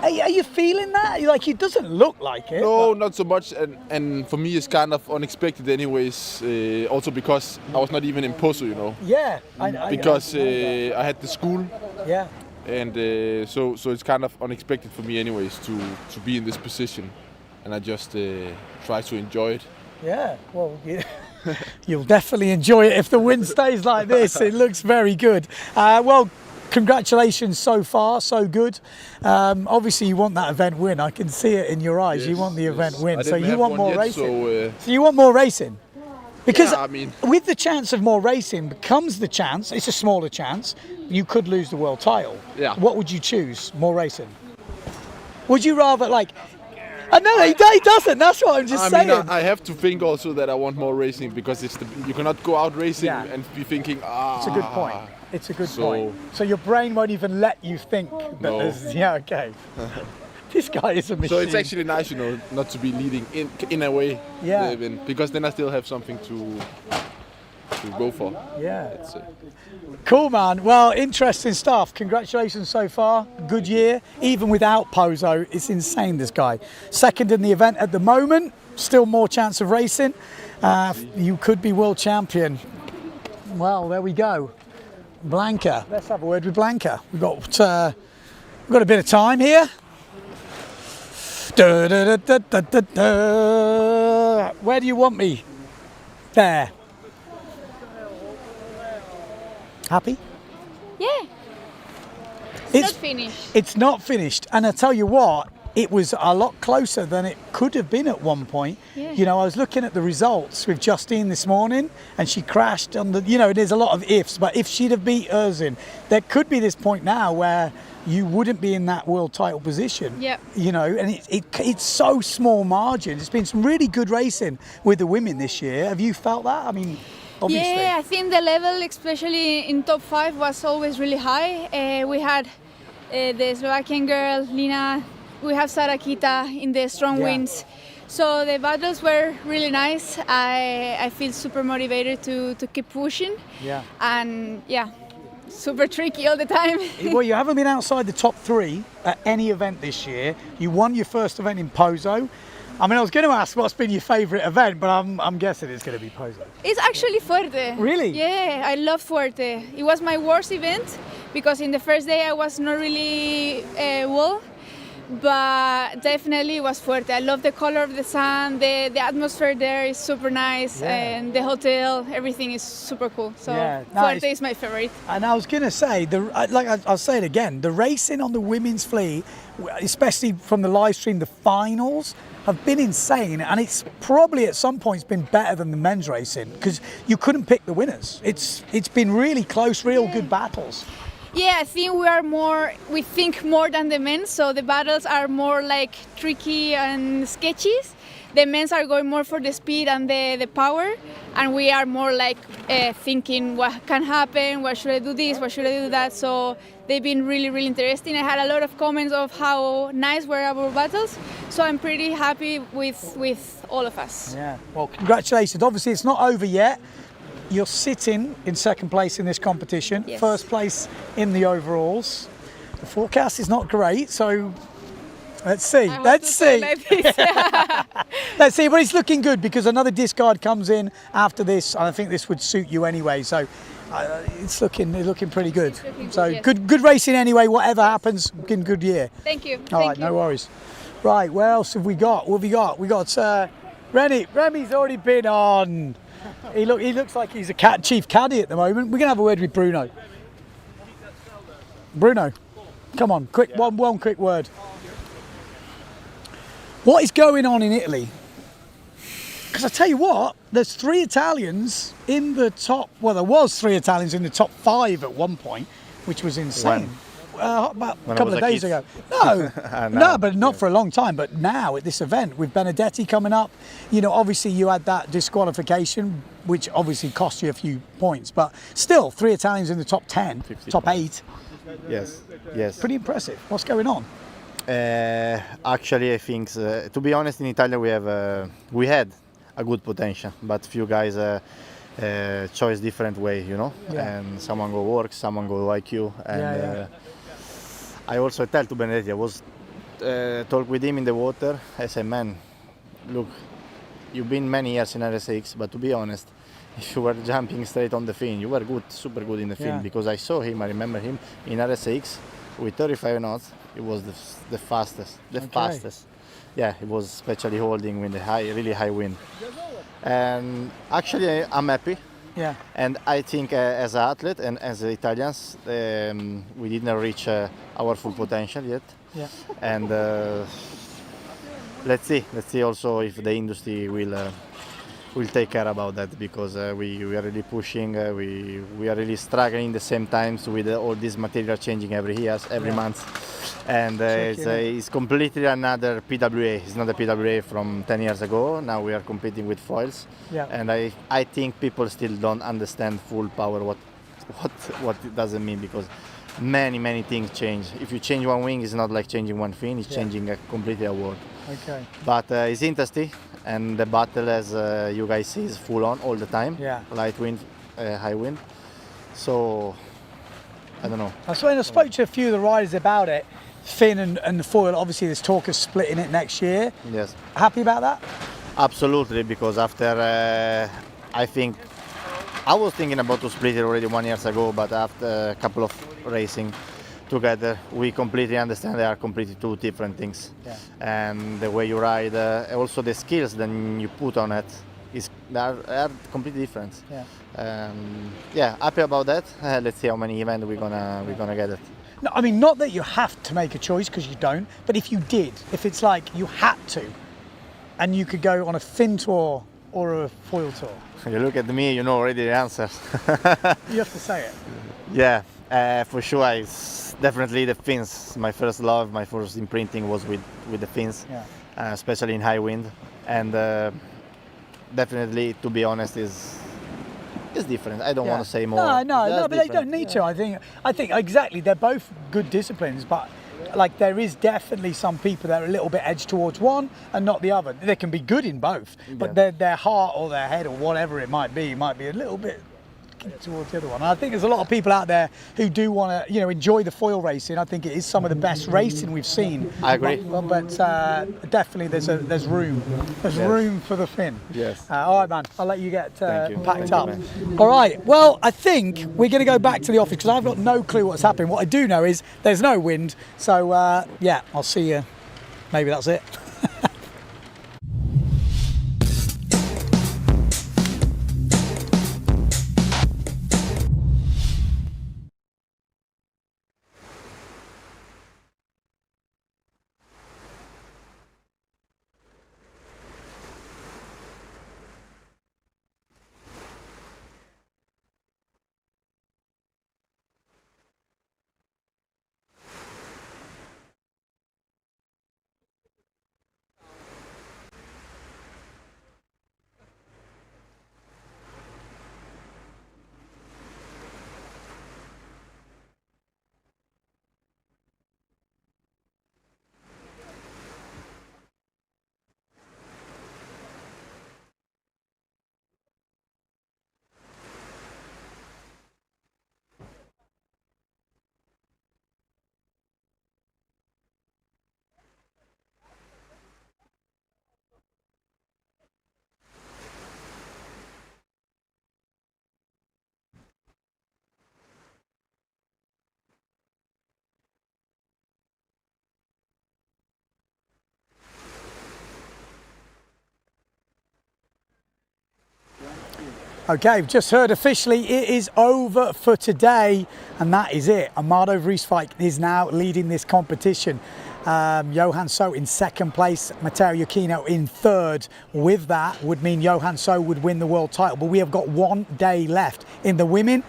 Are you feeling that? Like, it doesn't look like it. No, not so much. And for me, it's kind of unexpected anyways. Also because I was not even in Poso, you know. Yeah. Because I had the school. Yeah. And so it's kind of unexpected for me anyways to be in this position. And I just try to enjoy it. Yeah, well, you'll definitely enjoy it if the wind stays like this. It looks very good. Well, congratulations so far, so good. Obviously, you want that event win. I can see it in your eyes. Yes, you want the event win. I So didn't you have want one more yet, racing. So you want more racing. Because yeah, I mean, with the chance of more racing becomes the chance, it's a smaller chance, you could lose the world title. Yeah. What would you choose? More racing? Would you rather, like... No, he doesn't. That's what I'm just saying. I mean, I have to think also that I want more racing, because you cannot go out racing and be thinking, It's a good point. It's a good point. So your brain won't even let you think that there's... Yeah, okay. This guy is a machine. So it's actually nice, you know, not to be leading in a way. Yeah. Because then I still have something to go for. Yeah. Cool, man. Well, interesting stuff. Congratulations so far. Good year. Even without Poso, it's insane, this guy. Second in the event at the moment. Still more chance of racing. You could be world champion. Well, there we go. Blanca. Let's have a word with Blanca. We've got a bit of time here. Where do you want me? There. Happy? Yeah. It's not finished. It's not finished. And I tell you what, it was a lot closer than it could have been at one point. Yeah. You know, I was looking at the results with Justine this morning, and she crashed on the, you know, there's a lot of ifs, but if she'd have beat Erzin, there could be this point now where you wouldn't be in that world title position. Yep. You know, and it's so small margins. It's been some really good racing with the women this year. Have you felt that? I mean, obviously. Yeah, I think the level, especially in top 5, was always really high. We had the Slovakian girl, Lina. We have Sara Kita in the strong winds. So the battles were really nice. I feel super motivated to keep pushing. Yeah. And yeah, super tricky all the time. Well, you haven't been outside the top 3 at any event this year. You won your first event in Poso. I mean, I was going to ask what's been your favourite event, but I'm guessing it's going to be Poso. It's actually Fuerte. Really? Yeah, I love Fuerte. It was my worst event because in the first day I was not really well, but definitely it was fuerte. I love the color of the sun, the atmosphere there is super nice, and the hotel, everything is super cool. So Fuerte is my favorite. And I was going to say, I'll say it again, the racing on the women's fleet, especially from the live stream, the finals, have been insane, and it's probably at some points been better than the men's racing because you couldn't pick the winners. It's been really close, real good battles. Yeah, I think we think more than the men, so the battles are more like tricky and sketchy. The men are going more for the speed and the power, and we are more like thinking what can happen, what should I do this, what should I do that. So they've been really, really interesting. I had a lot of comments of how nice were our battles, so I'm pretty happy with all of us. Yeah, well, congratulations. Obviously, it's not over yet. You're sitting in second place in this competition, first place in the overalls. The forecast is not great, so let's see. Let's see. Let's see, but it's looking good because another discard comes in after this, and I think this would suit you anyway. So it's looking pretty good. Good racing anyway. Whatever happens, good year. Thank you. All right, no worries. Right, where else have we got? What have we got? We got Rennie. Remy's already been on. He looks like he's a chief caddy at the moment. We're gonna have a word with Bruno. Bruno, come on, quick one quick word. What is going on in Italy? Because I tell you what, there's 3 Italians in the top. Well, there was 3 Italians in the top 5 at one point, which was insane. About a couple of days ago. No, no, but not for a long time. But now at this event with Benedetti coming up, you know, obviously you had that disqualification, which obviously cost you a few points. But still, 3 Italians in the top 10, top 8. Yes. Pretty impressive. What's going on? Actually, I think, to be honest, in Italy we had a good potential, but few guys chose different way, you know. And someone go work, someone go IQ, and. I also tell to Benedetti, I was talk with him in the water. I said, man, look, you've been many years in RSX, but to be honest, if you were jumping straight on the fin, you were good, super good in the fin, because I saw him, I remember him in RSX with 35 knots. It was the fastest, fastest. Yeah, it was especially holding with the really high wind. And actually, I'm happy. Yeah. And I think as an athlete and as Italians, we didn't reach our full potential yet. Yeah. And let's see also if the industry will take care about that, because we are really pushing, we are really struggling the same times with all this material changing every month, and it's completely another PWA. It's not a PWA from 10 years ago. Now we are competing with foils, and I think people still don't understand full power what it doesn't mean, because many things change. If you change one wing, it's not like changing one fin, it's changing completely a world. Okay. But it's interesting, and the battle, as you guys see, is full on all the time. Yeah. Light wind, high wind. So I don't know. I spoke to a few of the riders about it. Fin and the foil. Obviously, there's talk of splitting it next year. Yes. Happy about that? Absolutely, because after I think I was thinking about to split it already 1 year ago, but after a couple of racing together, we completely understand they are completely 2 different things. Yeah. And the way you ride, also the skills that you put on it, are completely different. Yeah. Happy about that. Let's see how many events we're gonna get it. No, I mean, not that you have to make a choice, because you don't, but if you did, if it's like you had to, and you could go on a fin tour or a foil tour. You look at me, you know already the answer. You have to say it. Yeah, for sure. It's definitely the fins. My first love, my first imprinting was with the fins, especially in high wind, and definitely, to be honest, is different. I don't want to say more. No, but they don't need to. I think exactly. They're both good disciplines, but like there is definitely some people that are a little bit edged towards one and not the other. They can be good in both, but their heart or their head or whatever it might be a little bit looking towards the other one. And I think there's a lot of people out there who do want to, you know, enjoy the foil racing. I think it is some of the best racing we've seen. I agree. But definitely there's room. There's room for the fin. Yes. All right, man. I'll let you get packed Thank up. you, All right. Well, I think we're going to go back to the office because I've got no clue what's happening. What I do know is there's no wind. So, yeah, I'll see you. Maybe that's it. Okay, we've just heard officially it is over for today, and that is it. Amado Vreeswijk is now leading this competition. Johan So in second place, Matteo Iuchino in third. With that would mean Johan So would win the world title, but we have got 1 day left. In the women,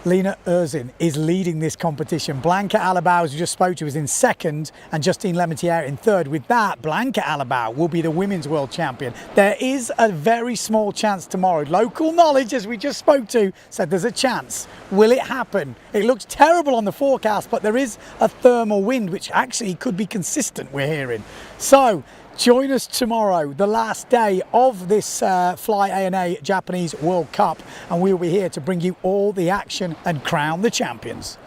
Lena Erzin is leading this competition. Blanca Alabau, as we just spoke to, is in second, and Justine Lemaitre in third. With that, Blanca Alabau will be the women's world champion. There is a very small chance tomorrow. Local knowledge, as we just spoke to, said there's a chance. Will it happen? It looks terrible on the forecast, but there is a thermal wind, which actually could be consistent, we're hearing. So, join us tomorrow, the last day of this Fly ANA Japanese World Cup, and we'll be here to bring you all the action and crown the champions.